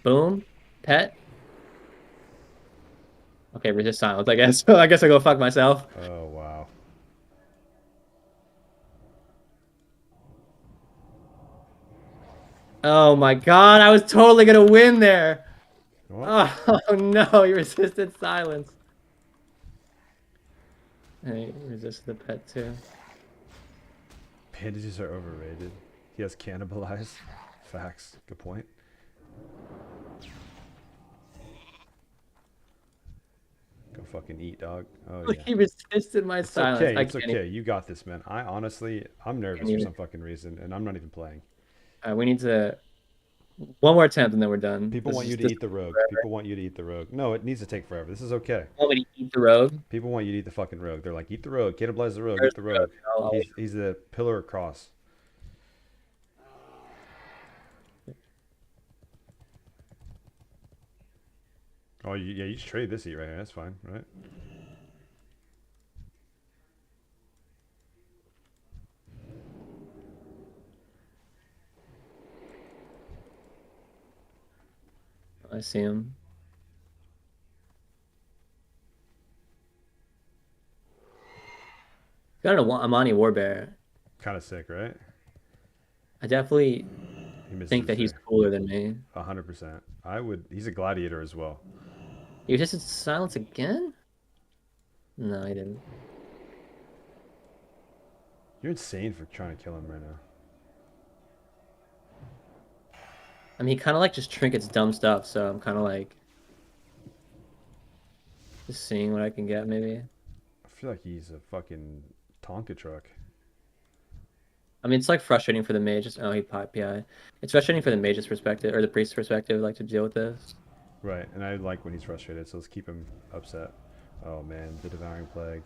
Boom. Pet. Okay, resist silence, I guess. I guess I go fuck myself. Oh wow. Oh my god, I was totally gonna win there. What? Oh no, he resisted silence. Hey, resisted the pet too. Bandages are overrated. He has cannibalized. Facts. Good point. Go fucking eat, dog. Oh Like, yeah. he resisted my It's silence. okay. I It's can't okay. You got this, man. I'm nervous Can't for even- some fucking reason, and I'm not even playing. we need to one more attempt and then we're done. People This want is you to just eat the rogue. forever. People want you to eat the rogue. No, it needs to take forever. This is okay. Want me to eat the rogue? People want you to eat the fucking rogue. They're like, eat the rogue, cannibalize the rogue, Where's eat the the rogue. rogue? I'll He's the pillar across. Oh, yeah, you just trade this eat right here. That's fine, right? I see him. Got an Amani Warbear. Kind of sick, right? I definitely He misses think that he's there. cooler than me. 100%. I would. He's a gladiator as well. You resisted silence again? No, he didn't. You're insane for trying to kill him right now. I mean, he kind of like just trinkets dumb stuff, so I'm kind of like just seeing what I can get, maybe. I feel like he's a fucking Tonka truck. I mean, it's like frustrating for the mage. Oh, he popped PI. It's frustrating for the mage's perspective or the priest's perspective, like to deal with this. Right, and I like when he's frustrated, so let's keep him upset. Oh man, the devouring plague.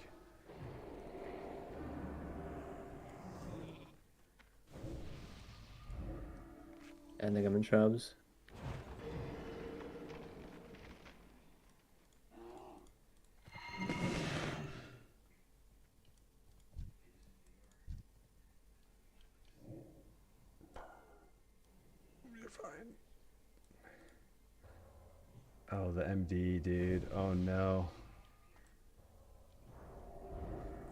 I think I'm in shrubs. You're fine. Oh, the MD, dude. Oh no.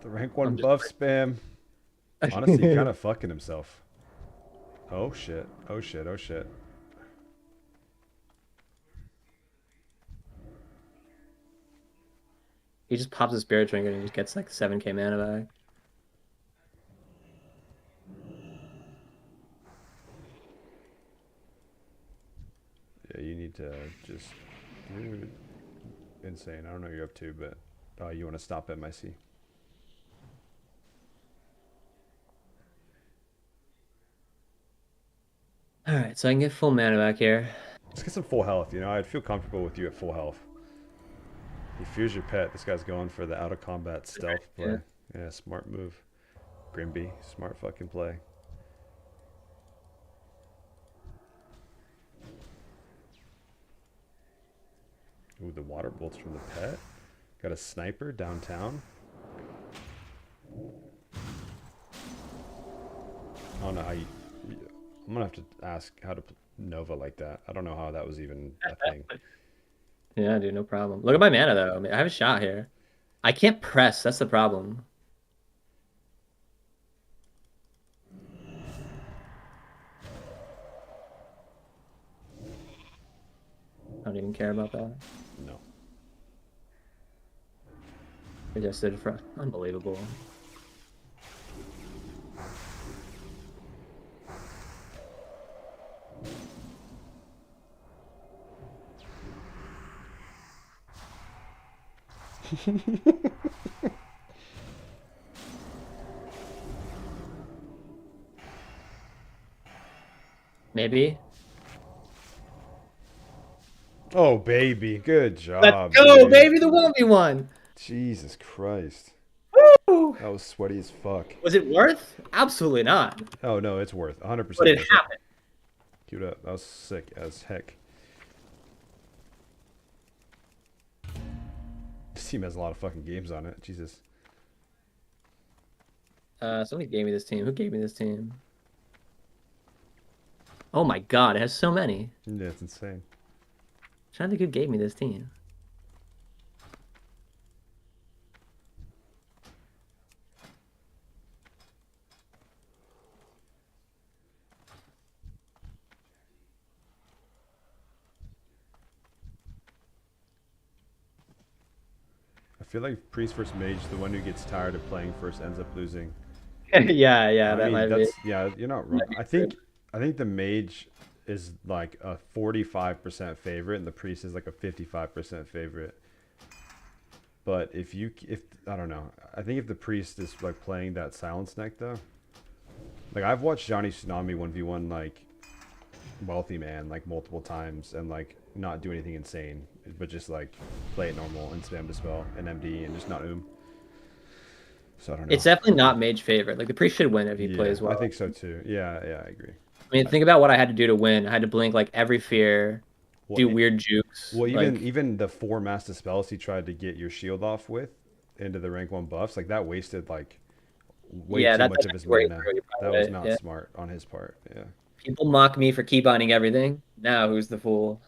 The rank 1 buff spam. Honestly, kind of fucking himself. Oh shit. Oh shit. Oh shit. He just pops a spirit trinket and just gets like 7k mana back. Yeah, you need to just... You're insane. I don't know what you're up to, but you want to stop MIC. Alright, so I can get full mana back here. Let's get some full health, you know? I'd feel comfortable with you at full health. He fears your pet. This guy's going for the out-of-combat stealth play. Yeah, smart move. Grimby, smart fucking play. Ooh, the water bolts from the pet. Got a sniper downtown. I don't know how you... I'm gonna have to ask how to Nova like that. I don't know how that was even a thing. Yeah, dude, no problem. Look at my mana though. I mean, I have a shot here. I can't press. That's the problem. I don't even care about that. No. I just did it for unbelievable. Maybe. Oh, baby. Good job. Let's go, dude. baby, the 1v1. Jesus Christ. Woo! That was sweaty as fuck. Was it worth? Absolutely not. Oh, no, it's worth 100%. But it worth happened. Queued up. That was sick as heck. This team has a lot of fucking games on it. Jesus. Somebody gave me this team. Who gave me this team? Oh my god, it has so many. Yeah, it's insane. I'm trying to think who gave me this team. I feel like Priest versus Mage, the one who gets tired of playing first ends up losing. yeah, that I mean, might be. yeah, you're not wrong. I think the Mage is like a 45% favorite and the Priest is like a 55% favorite. But if I don't know, I think if the Priest is like playing that Silence Neck though, like I've watched Johnny Tsunami 1v1 like Wealthy Man like multiple times and like not do anything insane, but just like play it normal and spam Dispel and MD and just not So I don't know. It's definitely not Mage favorite. Like the Priest should win if he plays well. I think so too. Yeah, I agree. I mean, think about what I had to do to win. I had to blink like every fear, do weird jukes. Well, like, even the 4 mass dispels he tried to get your shield off with into the rank 1 buffs, like that wasted like way too much of his mana. That was not smart on his part. Yeah. People mock me for keybinding everything. Now who's the fool?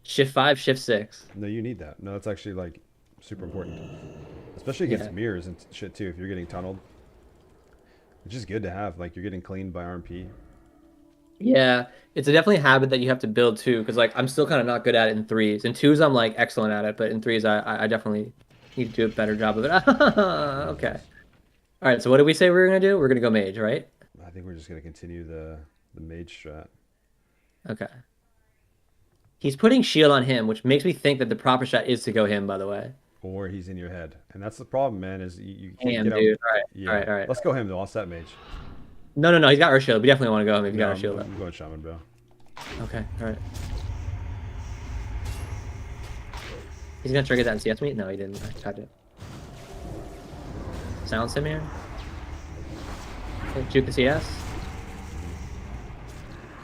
Shift 5, shift 6. No, you need that. No, that's actually like super important, especially against mirrors and shit too. If you're getting tunneled, which is good to have. Like you're getting cleaned by RMP. Yeah, it's definitely a habit that you have to build too. Because like I'm still kind of not good at it in 3s. In 2s I'm like excellent at it, but in 3s I definitely need to do a better job of it. Okay. All right. So what did we say we were gonna do? We're gonna go Mage, right? I think we're just gonna continue the Mage strat. Okay. He's putting shield on him, which makes me think that the proper shot is to go him, by the way. Or he's in your head. And that's the problem, man, is you can't Damn, get out. dude. Yeah. All right. Let's go him, though. I'll set Mage. No. He's got Earth Shield. We definitely want to go him if he's got Earth Shield. I'm going Shaman, bro. Okay, all right. He's going to trigger that and CS me? No, he didn't. I tried it. Silence him here. Okay, juke the CS.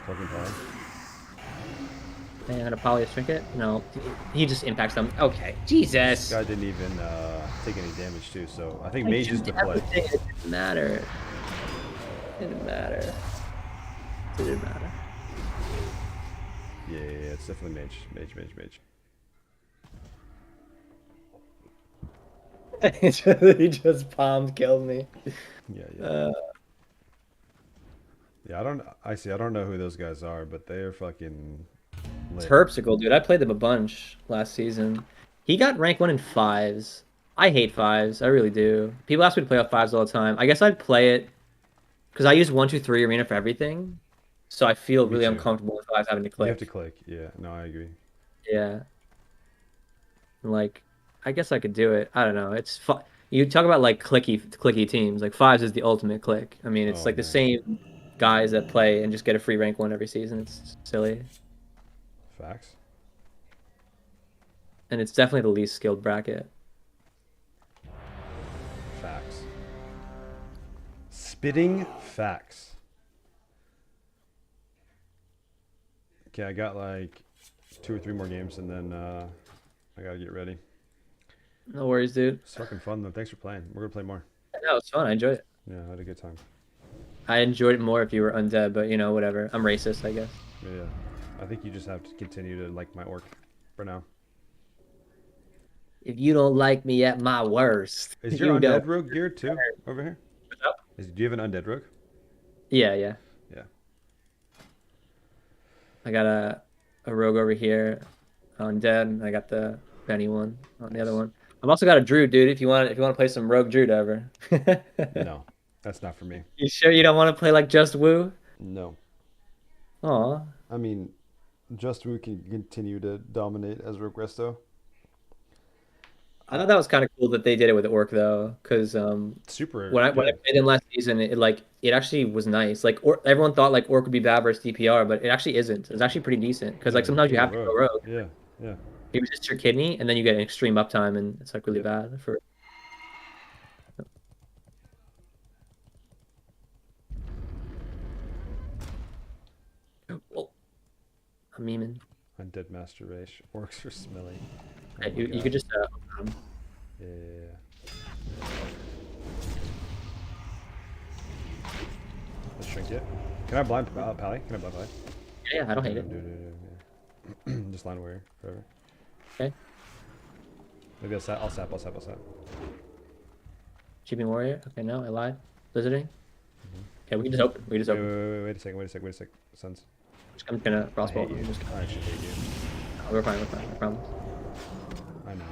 Token poly. And a poly trinket? No, he just impacts them. Okay, This Jesus. guy didn't even take any damage too, so I think I Mage is did the play. everything. It didn't matter. Didn't matter. Didn't matter. Yeah, it's definitely Mage. Mage. He just palmed killed me. Yeah. Yeah, I don't know who those guys are, but they are fucking lit. Terpsicle, dude. I played them a bunch last season. He got rank 1 in 5s. I hate 5s. I really do. People ask me to play off 5s all the time. I guess I'd play it because I use 1, 2, 3 arena for everything. So I feel Me really too. uncomfortable with 5s having to You click. have to click. Yeah, no, I agree. Yeah. Like, I guess I could do it. I don't know. It's fun. You talk about like clicky teams. Like 5s is the ultimate click. I mean, it's Oh, like the man. same guys that play and just get a free rank 1 every season. It's silly. Facts. And it's definitely the least skilled bracket. Facts. Spitting facts. Okay, I got like 2 or 3 more games, and then I gotta get ready. No worries, dude. It's fucking fun though. Thanks for playing. We're gonna play more. No, it's fun. I enjoyed it. Yeah, I had a good time. I enjoyed it more if you were undead, but you know, whatever. I'm racist, I guess. Yeah. I think you just have to continue to like my orc for now. If you don't like me at my worst, Is your you undead don't. rogue geared too over here? What's up? Do you have an undead rogue? Yeah. Yeah. I got a rogue over here, undead. I got the Benny one on the other one. I've also got a druid, dude. If you want to play some rogue druid ever. No, that's not for me. You sure you don't want to play like just woo? No. Aw. I mean, just we can continue to dominate as Rogue Resto. I thought that was kind of cool that they did it with orc though, because Super when I good. played them last season, it actually was nice. Like everyone thought like orc would be bad versus DPR, but it actually isn't. It's actually pretty decent because like Yeah, sometimes you go have to go rogue. Yeah. You resist your kidney, and then you get an extreme uptime, and it's like really Yep. bad for. Oh, I'm memeing. Undead Master Race. Orcs are smelly. Oh Hey, my you God. could just Yeah. Let's shrink it. Can I blind Pally? Can I blind Pally? yeah, I don't hate it. Yeah. Just line warrior forever. Okay. Maybe I'll sap. Cheaping warrior. Okay, no, I lied. Blizzarding. Okay, we can just open. We just Wait, open. wait a second. Sons. I'm gonna I crossbow. hate you. I actually hate you. We're fine. I promise. I know.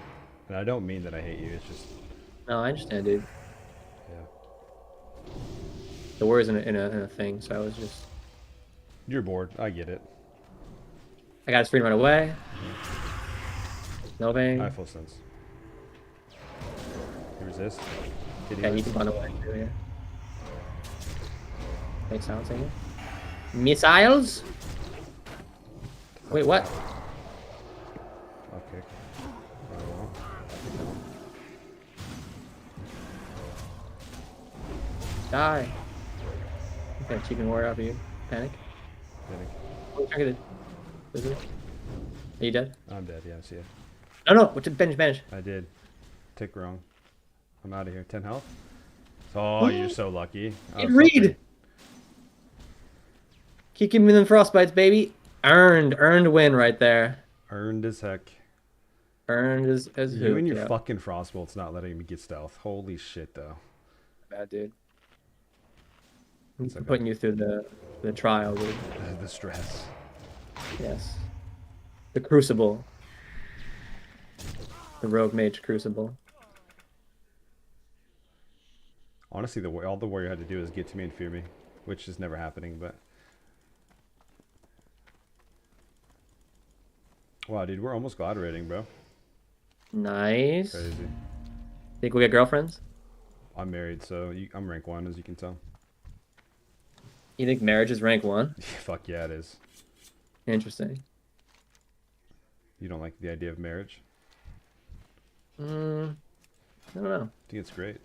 And I don't mean that I hate you. It's just, No, I understand, dude. yeah. The warrior's in a thing, so I was just. You're bored. I get it. I got his freedom right away. No thing. I have full sense. You resist. Yeah, you can run away too, yeah. Make sounds in here. Missiles? Wait, what? Okay. I won't. Die. Okay, cheaping warrior up here. Panic. Kidding. Oh, targeted. Is it? Are you dead? I'm dead. Yeah, see ya. No, what's it? Banish. I did. Tick wrong. I'm out of here. 10 health. Oh, you're so lucky. I was Read! hoping- Keep giving me them frostbites, baby. Earned win right there. Earned as heck. Earned as You who? and your Yeah. fucking frostbolt's not letting me get stealth. Holy shit, though. Bad dude. It's I'm okay. putting you through the trial, dude. The stress. Yes. The crucible. The rogue mage crucible. Honestly, all the warrior had to do is get to me and fear me, which is never happening, but... Wow, dude, we're almost glad rating, bro. Nice. Crazy. Think we get girlfriends? I'm married, so I'm rank 1, as you can tell. You think marriage is rank 1? Fuck yeah, it is. Interesting. You don't like the idea of marriage? I don't know. I think it's great.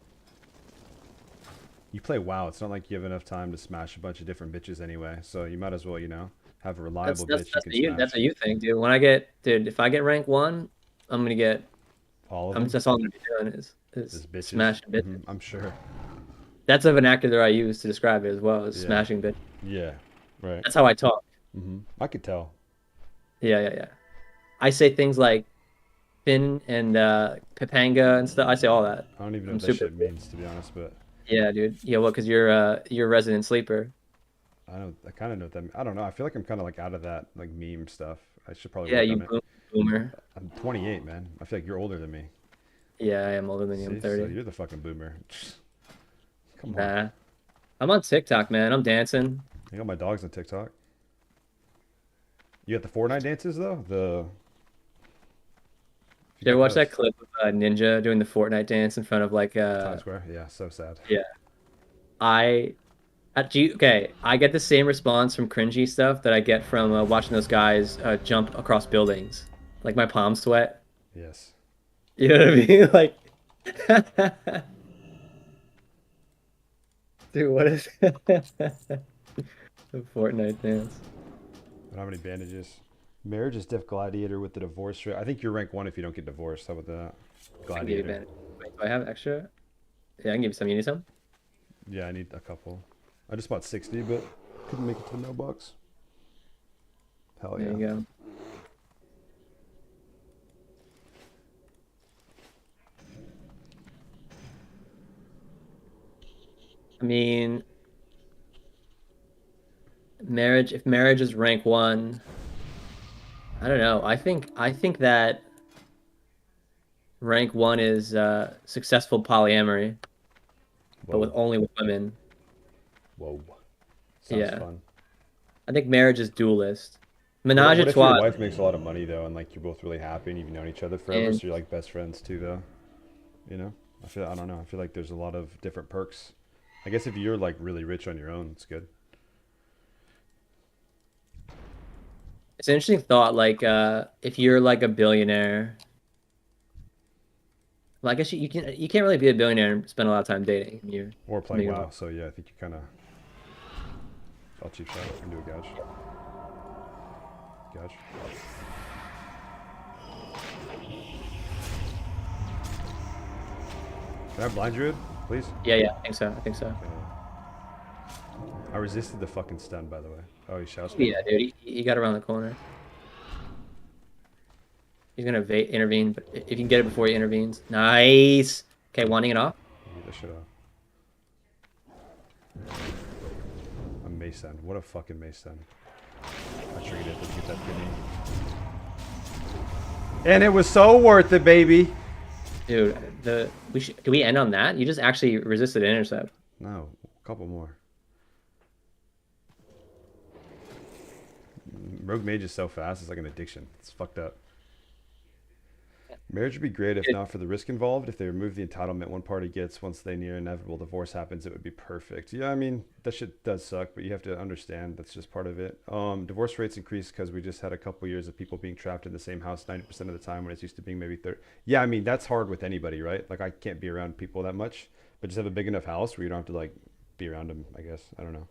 You play WoW, it's not like you have enough time to smash a bunch of different bitches anyway, so you might as well, you know, Have a reliable That's bitch you can smash. that's what you think, dude. If I get rank 1, I'm gonna get. All of them. That's all I'm gonna be doing is Bitches. smashing bitches. I'm sure. That's a vernacular I use to describe it as well as Yeah. smashing bitches. Yeah. Right. That's how I talk. I could tell. Yeah. I say things like Finn and Pepanga and stuff. I say all that. I don't even know I'm what that super. shit means, to be honest, but Yeah, dude. Yeah, well, because you're a resident sleeper. I kind of know what that means. I don't know. I feel like I'm kind of like out of that like meme stuff. I should probably Yeah, work you on it. boomer. I'm 28, man. I feel like you're older than me. Yeah, I am older than you. I'm See? 30. So you're the fucking boomer. Come on. Nah. I'm on TikTok, man. I'm dancing. I got my dogs on TikTok. You got the Fortnite dances though? Did you watch that clip of Ninja doing the Fortnite dance in front of like Times Square? Yeah, so sad. Yeah. Okay, I get the same response from cringy stuff that I get from watching those guys jump across buildings. Like my palms sweat. Yes. You know what I mean? Like, dude, what is the Fortnite dance? I don't have any bandages. Marriage is Def Gladiator with the divorce rate. I think you're rank 1 if you don't get divorced. How about that? I can give you Gladiator. Wait, do I have extra? Yeah, I can give you some. You need some? Yeah, I need a couple. I just bought 60, but couldn't make it to the mailbox. Hell yeah. There you go. I mean, if marriage is rank 1, I don't know. I think that rank 1 is successful polyamory, but with only with women. Whoa. Sounds Yeah. fun. I think marriage is dualist. What Menage a if your trois. wife makes a lot of money though, and like you're both really happy and you've known each other forever, And- so you're like best friends too, though? You know, I don't know. I feel like there's a lot of different perks. I guess if you're like really rich on your own, it's good. It's an interesting thought. Like, if you're like a billionaire, well, I guess you can't really be a billionaire and spend a lot of time dating. Or playing Maybe WoW. not. So yeah, I think you kind of. I'll cheap shot. I can do a gouge. Gouge. Can I have blind druid, please? Yeah, I think so. I resisted the fucking stun, by the way. Oh, he shouts me. Yeah, dude, he got around the corner. He's gonna intervene, but if you can get it before he intervenes, nice. Okay, wanting it off. Get that shit off. A Mason. What a fucking Mason. I triggered it to get that guinea. And it was so worth it, baby. Dude, do we end on that? You just actually resisted an intercept. No, a couple more. Rogue Mage is so fast, it's like an addiction. It's fucked up. Marriage would be great if not for the risk involved. If they remove the entitlement one party gets once they near inevitable divorce happens, it would be perfect. Yeah, I mean, that shit does suck, but you have to understand that's just part of it. Divorce rates increase because we just had a couple years of people being trapped in the same house 90% of the time when it's used to being maybe 30. Yeah, I mean, that's hard with anybody, right? Like, I can't be around people that much, but just have a big enough house where you don't have to, like, be around them, I guess. I don't know.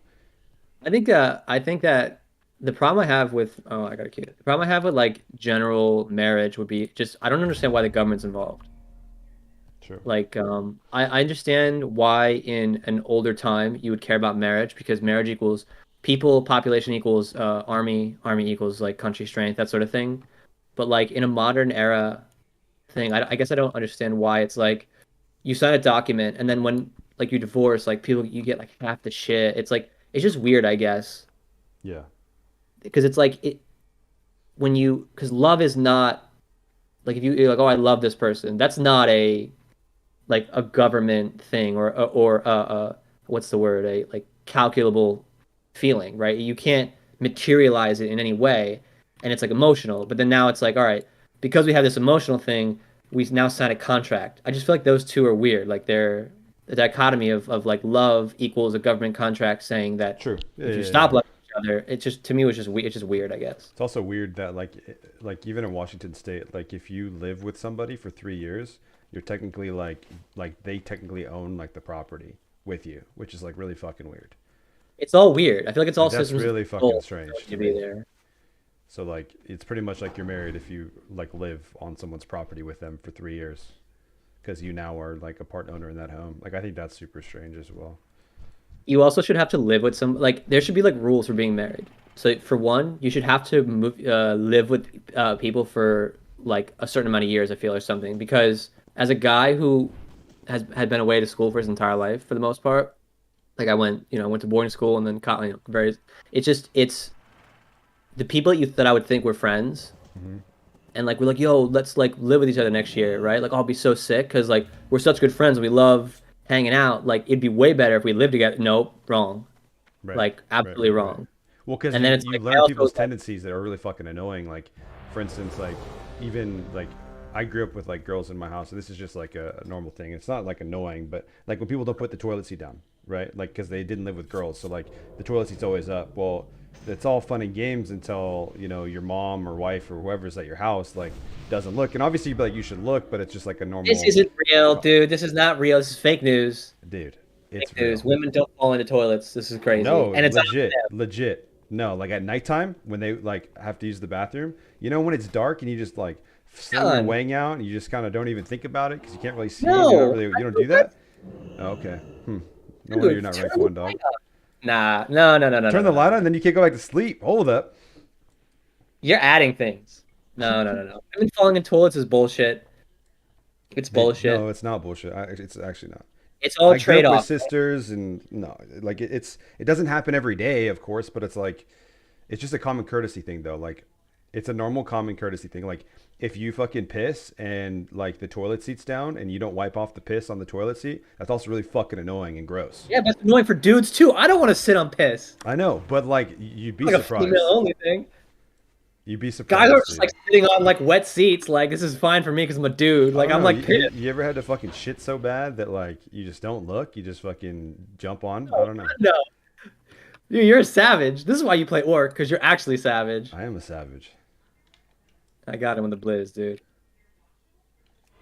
I think that the problem I have with I got a kid. The problem I have with like general marriage would be just I don't understand why the government's involved. Sure. Like I understand why in an older time you would care about marriage because marriage equals people, population equals army equals like country strength, that sort of thing. But like in a modern era thing, I guess I don't understand why it's like you sign a document and then when like you divorce, like people you get like half the shit. It's like it's just weird, I guess. Yeah. Because it's like because love is not like if you're like, oh, I love this person, that's not a government thing or what's the word, a like calculable feeling, right? You can't materialize it in any way, and it's like emotional. But then now it's like, all right, because we have this emotional thing, we now sign a contract. I just feel like those two are weird. Like they're the dichotomy of like love equals a government contract saying that True. if you stop loving each other, it just to me was just it's just weird, I guess. It's also weird that like even in Washington State, like if you live with somebody for 3 years, you're technically like they technically own like the property with you, which is like really fucking weird. It's all weird. I feel like it's all That's systems really of fucking control strange to to be me. there. So like, it's pretty much like you're married if you like live on someone's property with them for 3 years, because you now are like a part owner in that home. Like I think that's super strange as well. You also should have to live with some like there should be like rules for being married. So for one, you should have to live with people for like a certain amount of years, I feel, or something. Because as a guy who had been away to school for his entire life for the most part, like I went to boarding school and then various. It's just it's the people that I would think were friends, Hmm. and like we're like, yo, let's like live with each other next year, right? Like I'll be so sick because like we're such good friends and we love hanging out. Like it'd be way better if we lived together. Nope, wrong. Right, Like absolutely right. wrong. Well, because And you then it's you like I learn also people's tendencies that are really fucking annoying. Like, for instance, like even like I grew up with like girls in my house, and this is just like a normal thing. It's not like annoying, but like when people don't put the toilet seat down, right? Like because they didn't live with girls, so like the toilet seat's always up. Well, it's all fun and games until your mom or wife or whoever's at your house like doesn't look, and obviously you'd be like you should look, but it's just like a normal. this isn't real, dude. This is not real. This is fake news. Dude, it's Fake news. real. Women don't fall into toilets. This is crazy. No, And it's not legit. No, like at nighttime when they like have to use the bathroom, when it's dark and you just like sling your Done. wang out and you just kind of don't even think about it because you can't really see. No. You don't do that. Oh, okay. No wonder you're not ranked one, dog. Nah, no. Turn the light on, then you can't go back to sleep. Hold up. You're adding things. No. Women falling in toilets is bullshit. It's bullshit. No, it's not bullshit. It's actually not. It's all I grew up with trade-off. sisters, and no, like it doesn't happen every day, of course, but it's like it's just a common courtesy thing, though. Like it's a normal common courtesy thing. Like if you fucking piss and like the toilet seat's down and you don't wipe off the piss on the toilet seat, that's also really fucking annoying and gross. Yeah, but it's annoying for dudes too. I don't want to sit on piss. I know, but like you'd be Like a surprised. female only thing. You'd be Guys surprised. are just dude. like sitting on like wet seats. Like this is fine for me because I'm a dude. Like I don't I'm know, like pissed. you ever had to fucking shit so bad that like you just don't look, you just fucking jump on? I don't know. No, dude, you're a savage. This is why you play orc because you're actually savage. I am a savage. I got him with the blizz, dude.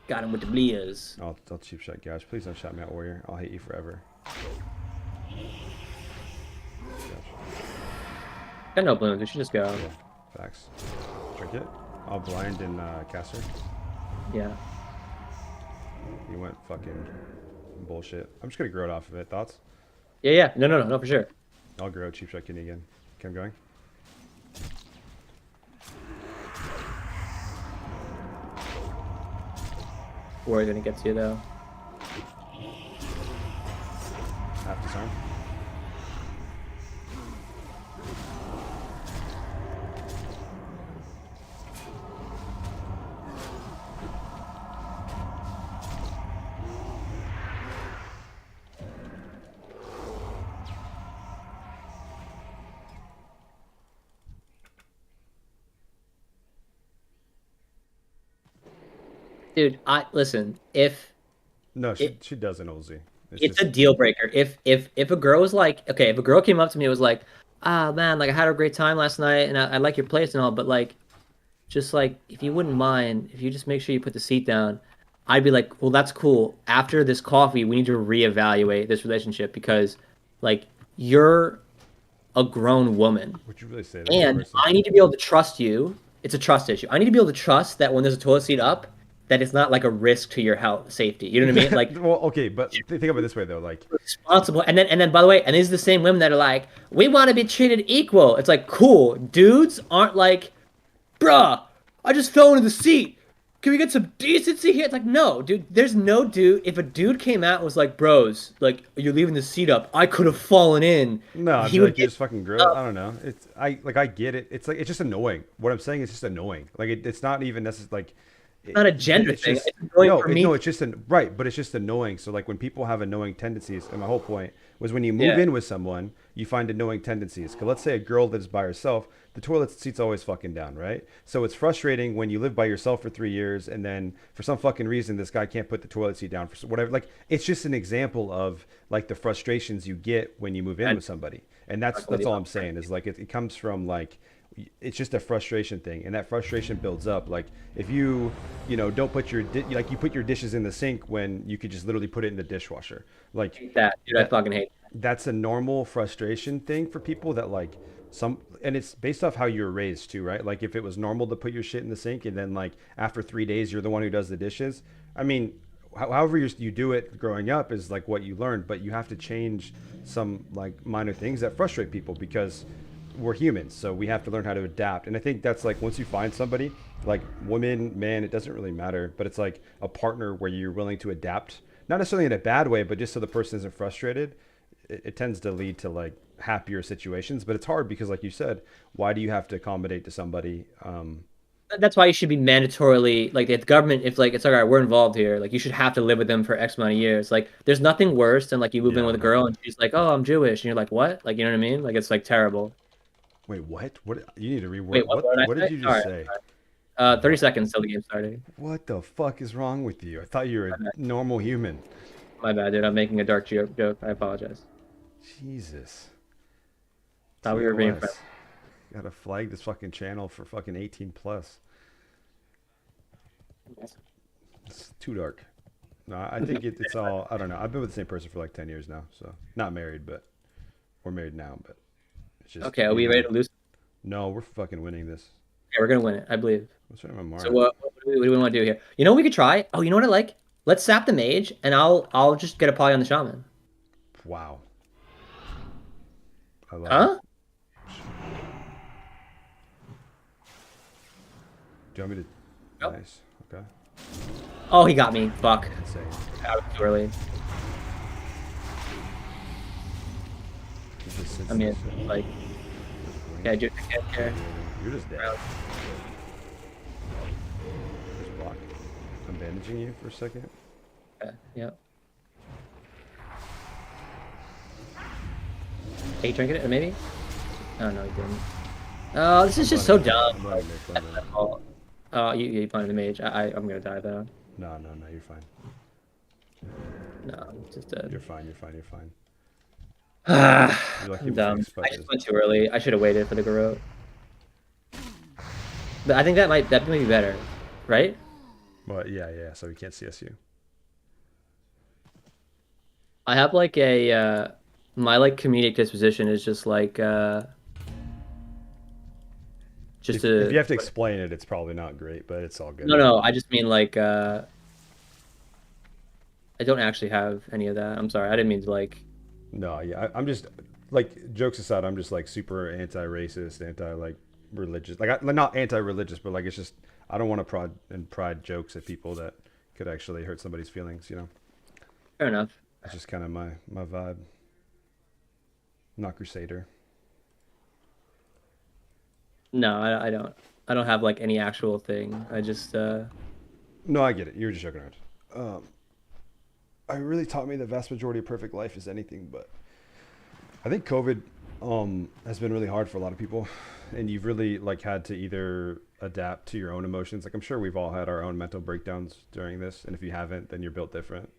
Got him with the blizz. I'll cheap shot guys. Please don't shout me out, warrior. I'll hate you forever. Got no balloons. We should just go. Yeah, facts. Trinket. I'll blind and caster. Yeah. You went fucking bullshit. I'm just gonna grow it off of it. Thoughts? Yeah. No, for sure. I'll grow cheap shot kidney again. Okay, I'm going. Warrior gonna get to you though. Half disarm. Dude, I listen. If No, she doesn't, Olsey. it's a deal breaker. If a girl was like, okay, if a girl came up to me and was like, ah man, like I had a great time last night and I like your place and all, but like, just like if you wouldn't mind, if you just make sure you put the seat down, I'd be like, well, that's cool. After this coffee, we need to reevaluate this relationship because, like, you're a grown woman Would you really say that? in and person? I need to be able to trust you. It's a trust issue. I need to be able to trust that when there's a toilet seat up, that it's not like a risk to your health, safety. You know what I mean? Like well, okay, but think about it this way though. Like, responsible. And then by the way, and these are the same women that are like, we want to be treated equal. It's like, cool. Dudes aren't like, bruh, I just fell into the seat. Can we get some decency here? It's like, no, dude, there's no dude. If a dude came out and was like, bros, like, you're leaving the seat up, I could have fallen in. no, I'd He be would like, you just fucking grow. I don't know. I get it. It's like it's just annoying. What I'm saying is just annoying. Like it's not even necessarily like. not a gender It's thing. just- It's annoying no, for me. no, it's just right, but it's just annoying. So like when people have annoying tendencies, and my whole point was when you move Yeah. in with someone, you find annoying tendencies. Because let's say a girl lives by herself, the toilet seat's always fucking down, right? So it's frustrating when you live by yourself for 3 years, and then for some fucking reason this guy can't put the toilet seat down for whatever. Like it's just an example of like the frustrations you get when you move in with somebody, and that's all I'm saying is like it comes from like. It's just a frustration thing, and that frustration builds up. Like if you don't put your like you put your dishes in the sink when you could just literally put it in the dishwasher. Like That, dude, I fucking hate that. that's a normal frustration thing for people that like and it's based off how you were raised too, right? Like if it was normal to put your shit in the sink and then like after 3 days you're the one who does the dishes. I mean, however you do it growing up is like what you learned, but you have to change some like minor things that frustrate people because we're humans, so we have to learn how to adapt. And I think that's like once you find somebody, like woman, man, it doesn't really matter, but it's like a partner where you're willing to adapt, not necessarily in a bad way, but just so the person isn't frustrated. It tends to lead to like happier situations, but it's hard because like you said, why do you have to accommodate to somebody? That's why you should be mandatorily like if the government, if like it's like, all right, we're involved here, like you should have to live with them for X amount of years. Like there's nothing worse than like you move in Yeah, with a no. girl and she's like, oh, I'm Jewish, and you're like, what? Like, you know what I mean? Like it's like terrible. Wait, what you need to reword. Wait, what did What I did say? you All just right. say? 30 seconds till the game started. What the fuck is wrong with you? I thought you were a normal human. My bad, dude. I'm making a dark joke. I apologize. Jesus. Thought we were being TOS. friends. Gotta flag this fucking channel for fucking 18 plus. It's too dark. No, I think it's all, I don't know. I've been with the same person for like 10 years now. So not married, but we're married now, but it's just. Okay, are we ready to lose? No, we're fucking winning this. Okay, we're gonna win it, I believe. What's wrong with Mark? So what do we want to do here? You know what we could try? Oh, you know what I like? Let's sap the mage, and I'll just get a poly on the shaman. Wow. I love Huh? it. Do you want me to? Nope. Nice. Okay. Oh, he got me. Fuck. Insane. I was too early. This is I mean, insane. like, okay, dude, I can't care. You're just dead. Round. Just block. I'm bandaging you for a second. Okay, yep. Hey, drinking it, maybe? Oh, no, he didn't. Oh, this is just so dumb. I'm running there, I'm running there. Oh, you planted the mage. I'm gonna die, though. No, you're fine. No, I'm just dead. You're fine. You're fine. You're fine. You're lucky I'm with dumb. these I sponges. just went too early. I should have waited for the garrote. But I think that might be better, right? Well, yeah. So we can't CSU. I have like a my like comedic disposition is just like just If you have to explain it, it's probably not great, but it's all good. no, I just mean like I don't actually have any of that. I'm sorry. I didn't mean to like. No, yeah, I'm just like jokes aside. I'm just like super anti-racist, like religious. Like not anti-religious, but like it's just I don't want to pride jokes at people that could actually hurt somebody's feelings. You know. Fair enough. It's just kind of my vibe. I'm not Crusader. No, I don't. I don't have like any actual thing. I just No, I get it. You're just joking around. I really taught me the vast majority of perfect life is anything but. I think COVID has been really hard for a lot of people, and you've really like had to either adapt to your own emotions. Like I'm sure we've all had our own mental breakdowns during this, and if you haven't, then you're built different.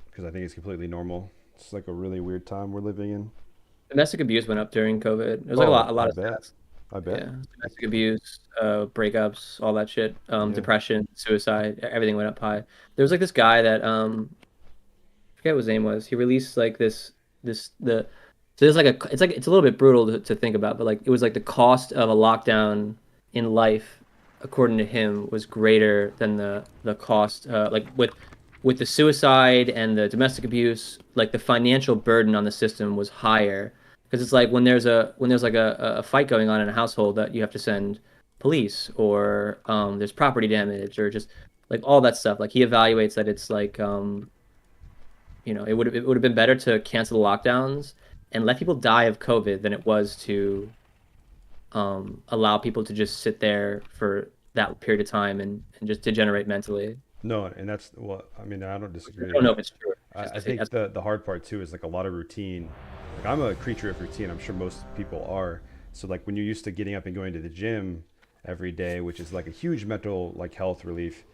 Because I think it's completely normal. It's like a really weird time we're living in. domestic abuse went up during COVID. There's like a lot of stats. I bet. Yeah, domestic abuse, breakups, all that shit, depression, suicide, everything went up high. There was like this guy that I forget what his name was. He released like so there's like it's a little bit brutal to think about, but like it was like the cost of a lockdown in life, according to him, was greater than the cost like with the suicide and the domestic abuse, like the financial burden on the system was higher. Because it's like when there's like a fight going on in a household that you have to send police or there's property damage or just like all that stuff. Like he evaluates that it's like it would have been better to cancel the lockdowns and let people die of COVID than it was to allow people to just sit there for that period of time and just degenerate mentally. No, and that's what I mean. I don't disagree. I don't know if it's true. I think the hard part too is like a lot of routine. Like I'm a creature of routine. I'm sure most people are. So like when you're used to getting up and going to the gym every day, which is like a huge mental like health relief,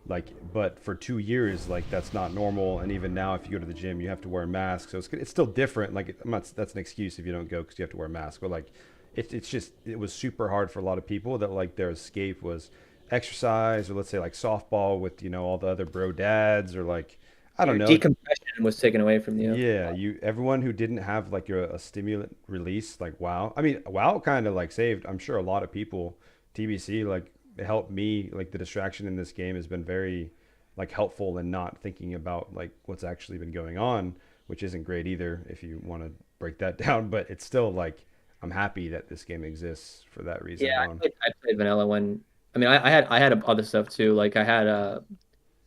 like but for 2 years like that's not normal. And even now, if you go to the gym, you have to wear a mask. So it's still different. Like I'm not. That's an excuse if you don't go because you have to wear a mask. But like it was super hard for a lot of people that like their escape was exercise or let's say like softball with all the other bro dads or like I don't Your know. decompression was taken away from you. Yeah, everyone who didn't have like a stimulant release like WoW. I mean, WoW kind of like saved. I'm sure a lot of people. TBC like it helped me. Like the distraction in this game has been very like helpful in not thinking about like what's actually been going on, which isn't great either if you want to break that down. But it's still like I'm happy that this game exists for that reason Yeah, alone. I played vanilla when. I mean, I had other stuff too. Like I had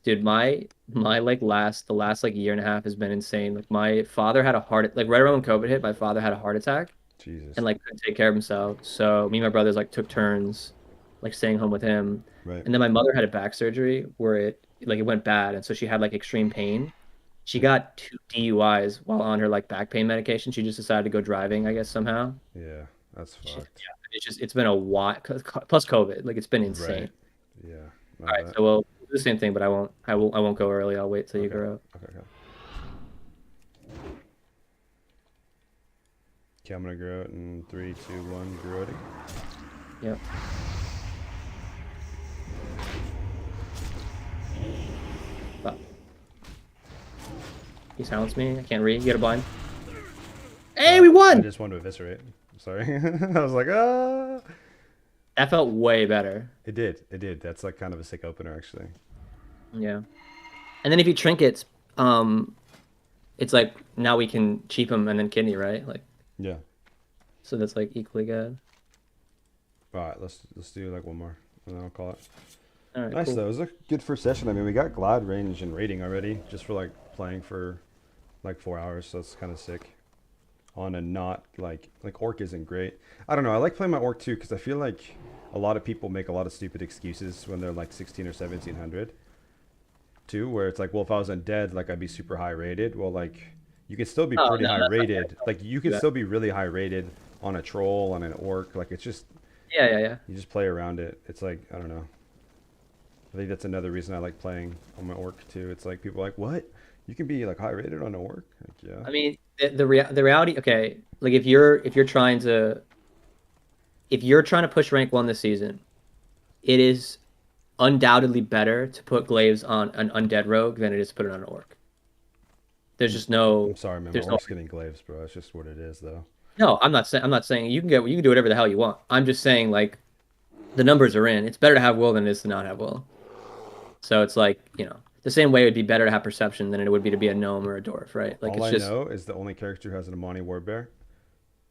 dude, my like the last like year and a half has been insane. Like my father had a heart like right around when COVID hit, my father had a heart attack Jesus. and like couldn't take care of himself. So me and my brothers like took turns like staying home with him. Right. And then my mother had a back surgery where it went bad, and so she had like extreme pain. She got 2 DUIs while on her like back pain medication. She just decided to go driving, I guess somehow. Yeah, that's Yeah, fucked. it's been a while plus COVID. Like it's been Right. insane. Yeah. All No, right, that. so we'll do the same thing, but I won't go early. I'll wait till you Okay. grow up. Okay. Okay. Okay, I'm gonna grow it in 3, 2, 1. Grow it. Yep. Fuck. He silenced me. I can't read. You get a blind. Hey, we I won! just wanted to eviscerate. Sorry. I was like, ah. That felt way better. It did. It did. That's like kind of a sick opener, actually. Yeah. And then if you trinkets, it's like now we can cheap him and then kidney, right? Like, Yeah. so that's like equally good. All right. Let's do like one more, and then I'll call it. All right, Nice cool. though. It was a good first session. I mean, we got glad range and rating already, just for like playing for like 4 hours. So it's kind of sick. On a not like orc isn't great. I don't know. I like playing my orc too because I feel like a lot of people make a lot of stupid excuses when they're like 16 or 1700 too, where it's like, well, if I was undead, like I'd be super high rated. Well, like you can still be Oh, pretty no, high that's not rated. Like you can that. still be really high rated on a troll, on an orc. Like it's just Yeah. you just play around it. It's like I don't know. I think that's another reason I like playing on my orc too. It's like people are like, what? You can be like high rated on an orc? Like, yeah. I mean, the reality. Okay, like if you're trying to push rank 1 this season, it is undoubtedly better to put glaives on an undead rogue than it is to put it on an orc. There's just no. I'm sorry, man. My There's no. orc's getting glaives, bro. It's just what it is, though. No, I'm not saying you can do whatever the hell you want. I'm just saying like the numbers are in. It's better to have will than it is to not have will. So it's like, the same way it would be better to have perception than it would be to be a gnome or a dwarf, right? Like All it's I just know is the only character who has an Amani Warbear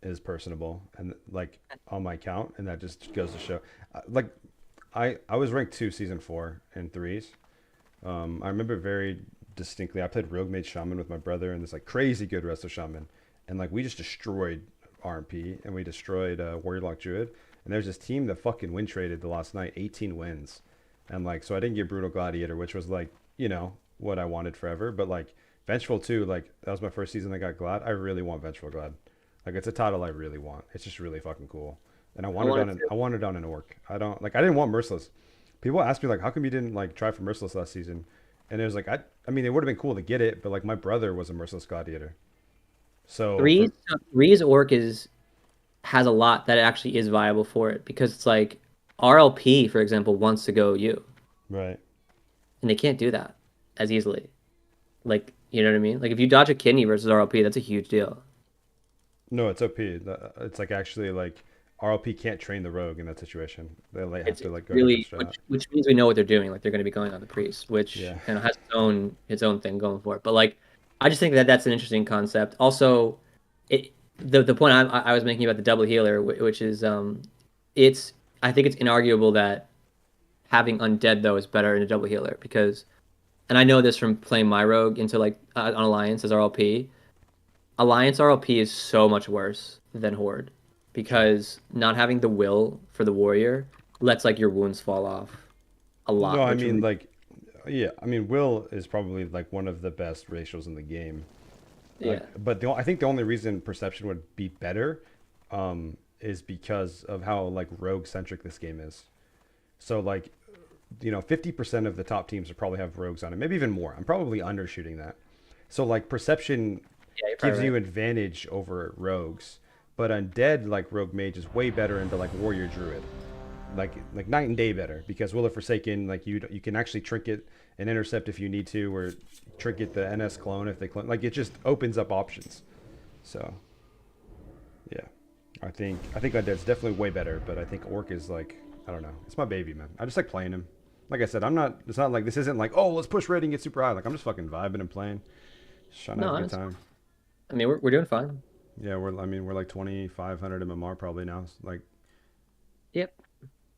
is personable, and like on my count, and that just goes to show. Like, I was ranked 2 season 4 in 3s. I remember very distinctly. I played Rogue Mage Shaman with my brother, and this like crazy good Resto Shaman, and like we just destroyed RMP, and we destroyed Warriorlock Druid, and there's this team that fucking win traded the last night, 18 wins, and like so I didn't get Brutal Gladiator, which was like what I wanted forever, but like Vengeful too, like that was my first season I got Glad. I really want Vengeful Glad. Like it's a title I really want. It's just really fucking cool. And I want it on an orc. I didn't want Merciless. People ask me like, how come you didn't like try for Merciless last season? And it was like I mean it would have been cool to get it, but like my brother was a Merciless Gladiator. So Three's orc has a lot that actually is viable for it, because it's like RLP, for example, wants to go you. right. And they can't do that as easily. Like, you know what I mean? Like if you dodge a kidney versus RLP, that's a huge deal. No, it's OP. It's like actually like RLP can't train the rogue in that situation. They like, have It's to like go really, different strat. which means we know what they're doing. Like they're going to be going on the priest, which Yeah. has its own thing going for it. But like, I just think that that's an interesting concept. Also, the point I was making about the double healer, which is I think it's inarguable that having undead though is better in a double healer, because, and I know this from playing my rogue into like on Alliance as RLP. Alliance RLP is so much worse than Horde, because not having the will for the warrior lets like your wounds fall off a lot. No, I mean like, yeah, I mean Will is probably like one of the best ratios in the game. Like, yeah. But I think the only reason Perception would be better, is because of how like rogue centric this game is. So like, 50% of the top teams would probably have rogues on it, maybe even more. I'm probably undershooting that. So like Perception Yeah, you're gives probably you right. advantage over rogues, but undead like Rogue Mage is way better into like Warrior Druid, like night and day better, because Will of Forsaken, like you can actually trinket an intercept if you need to, or trinket the NS clone if they clone. Like, it just opens up options. So, yeah. I think Undead's definitely way better, but I think Orc is like, I don't know. It's my baby, man. I just like playing him. Like I said, it's not like, this isn't like, oh, let's push rating, get super high. Like, I'm just fucking vibing and playing. Just trying to have a good time. I mean, we're doing fine. Yeah, we're like 2,500 MMR probably now. Like, yep.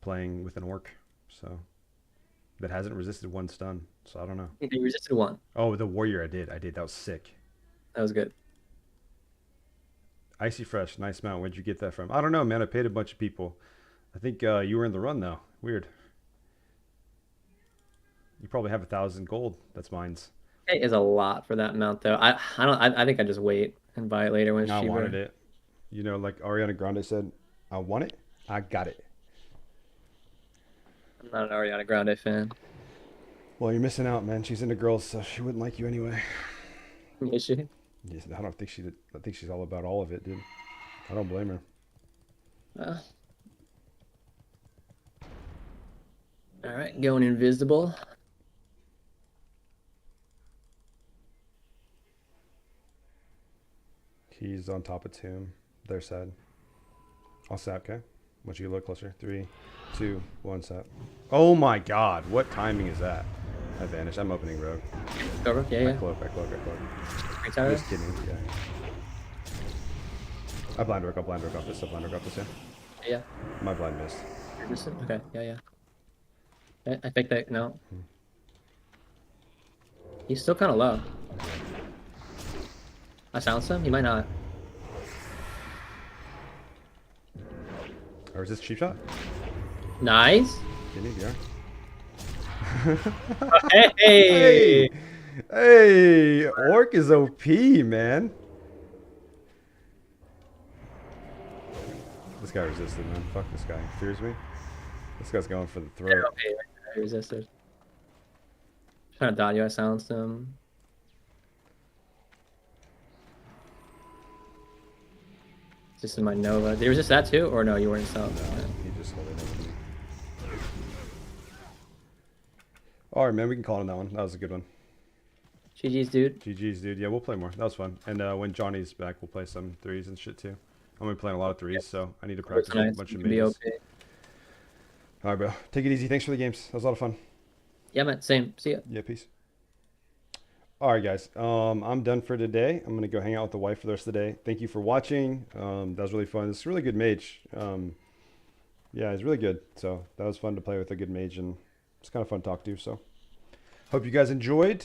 Playing with an Orc, so that hasn't resisted one stun. So I don't know. You resisted one. Oh, the Warrior, I did. That was sick. That was good. Icy Fresh, nice mount. Where'd you get that from? I don't know, man. I paid a bunch of people. I think you were in the run though. Weird. You probably have 1,000 gold. That's mine's. It is a lot for that mount though. I think I just wait and buy it later when it's cheaper. I wanted it. You know, like Ariana Grande said, I want it, I got it. I'm not an Ariana Grande fan. Well, you're missing out, man. She's into girls, so she wouldn't like you anyway. Is she? Yes, I don't think she did. I think she's all about all of it, dude. I don't blame her. All right, going invisible. He's on top of tomb. Their side. I'll sap, okay? Once you get a little closer. 3, 2, 1, sap. Oh my god, what timing is that? I vanished. I'm opening rogue. Over? Yeah. I cloak. Great tower. Just kidding, yeah. I blind rogue off this. Yeah. My blind missed. Okay, yeah. I think that, no. He's still kind of low. I silenced him? He might not. Or is this cheap shot? Nice. Give me VR. Hey! Hey! Orc is OP, man. This guy resisted, man. Fuck this guy. He fears me. This guy's going for the throat. Okay, I resisted. Trying to dodge you, I silenced him. This is my Nova. Did you resist that too? Or no, you weren't silenced? No, he just held it over me. Alright, man, we can call it on that one. That was a good one. GG's, dude. GG's, dude. Yeah, we'll play more. That was fun. And when Johnny's back, we'll play some threes and shit too. I'm gonna be playing a lot of threes, so I need to practice a bunch of mages. Alright, bro. Take it easy. Thanks for the games. That was a lot of fun. Yeah, man. Same. See ya. Yeah, peace. Alright, guys. I'm done for today. I'm gonna go hang out with the wife for the rest of the day. Thank you for watching. That was really fun. It's a really good mage. Yeah, it's really good. So that was fun to play with a good mage, and it's kind of fun to talk to. So hope you guys enjoyed.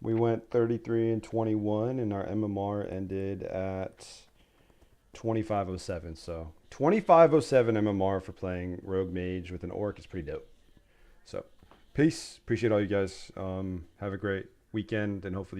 We went 33 and 21, and our MMR ended at 2507. So 2507 MMR for playing Rogue Mage with an Orc is pretty dope. So peace. Appreciate all you guys. Have a great weekend, and hopefully you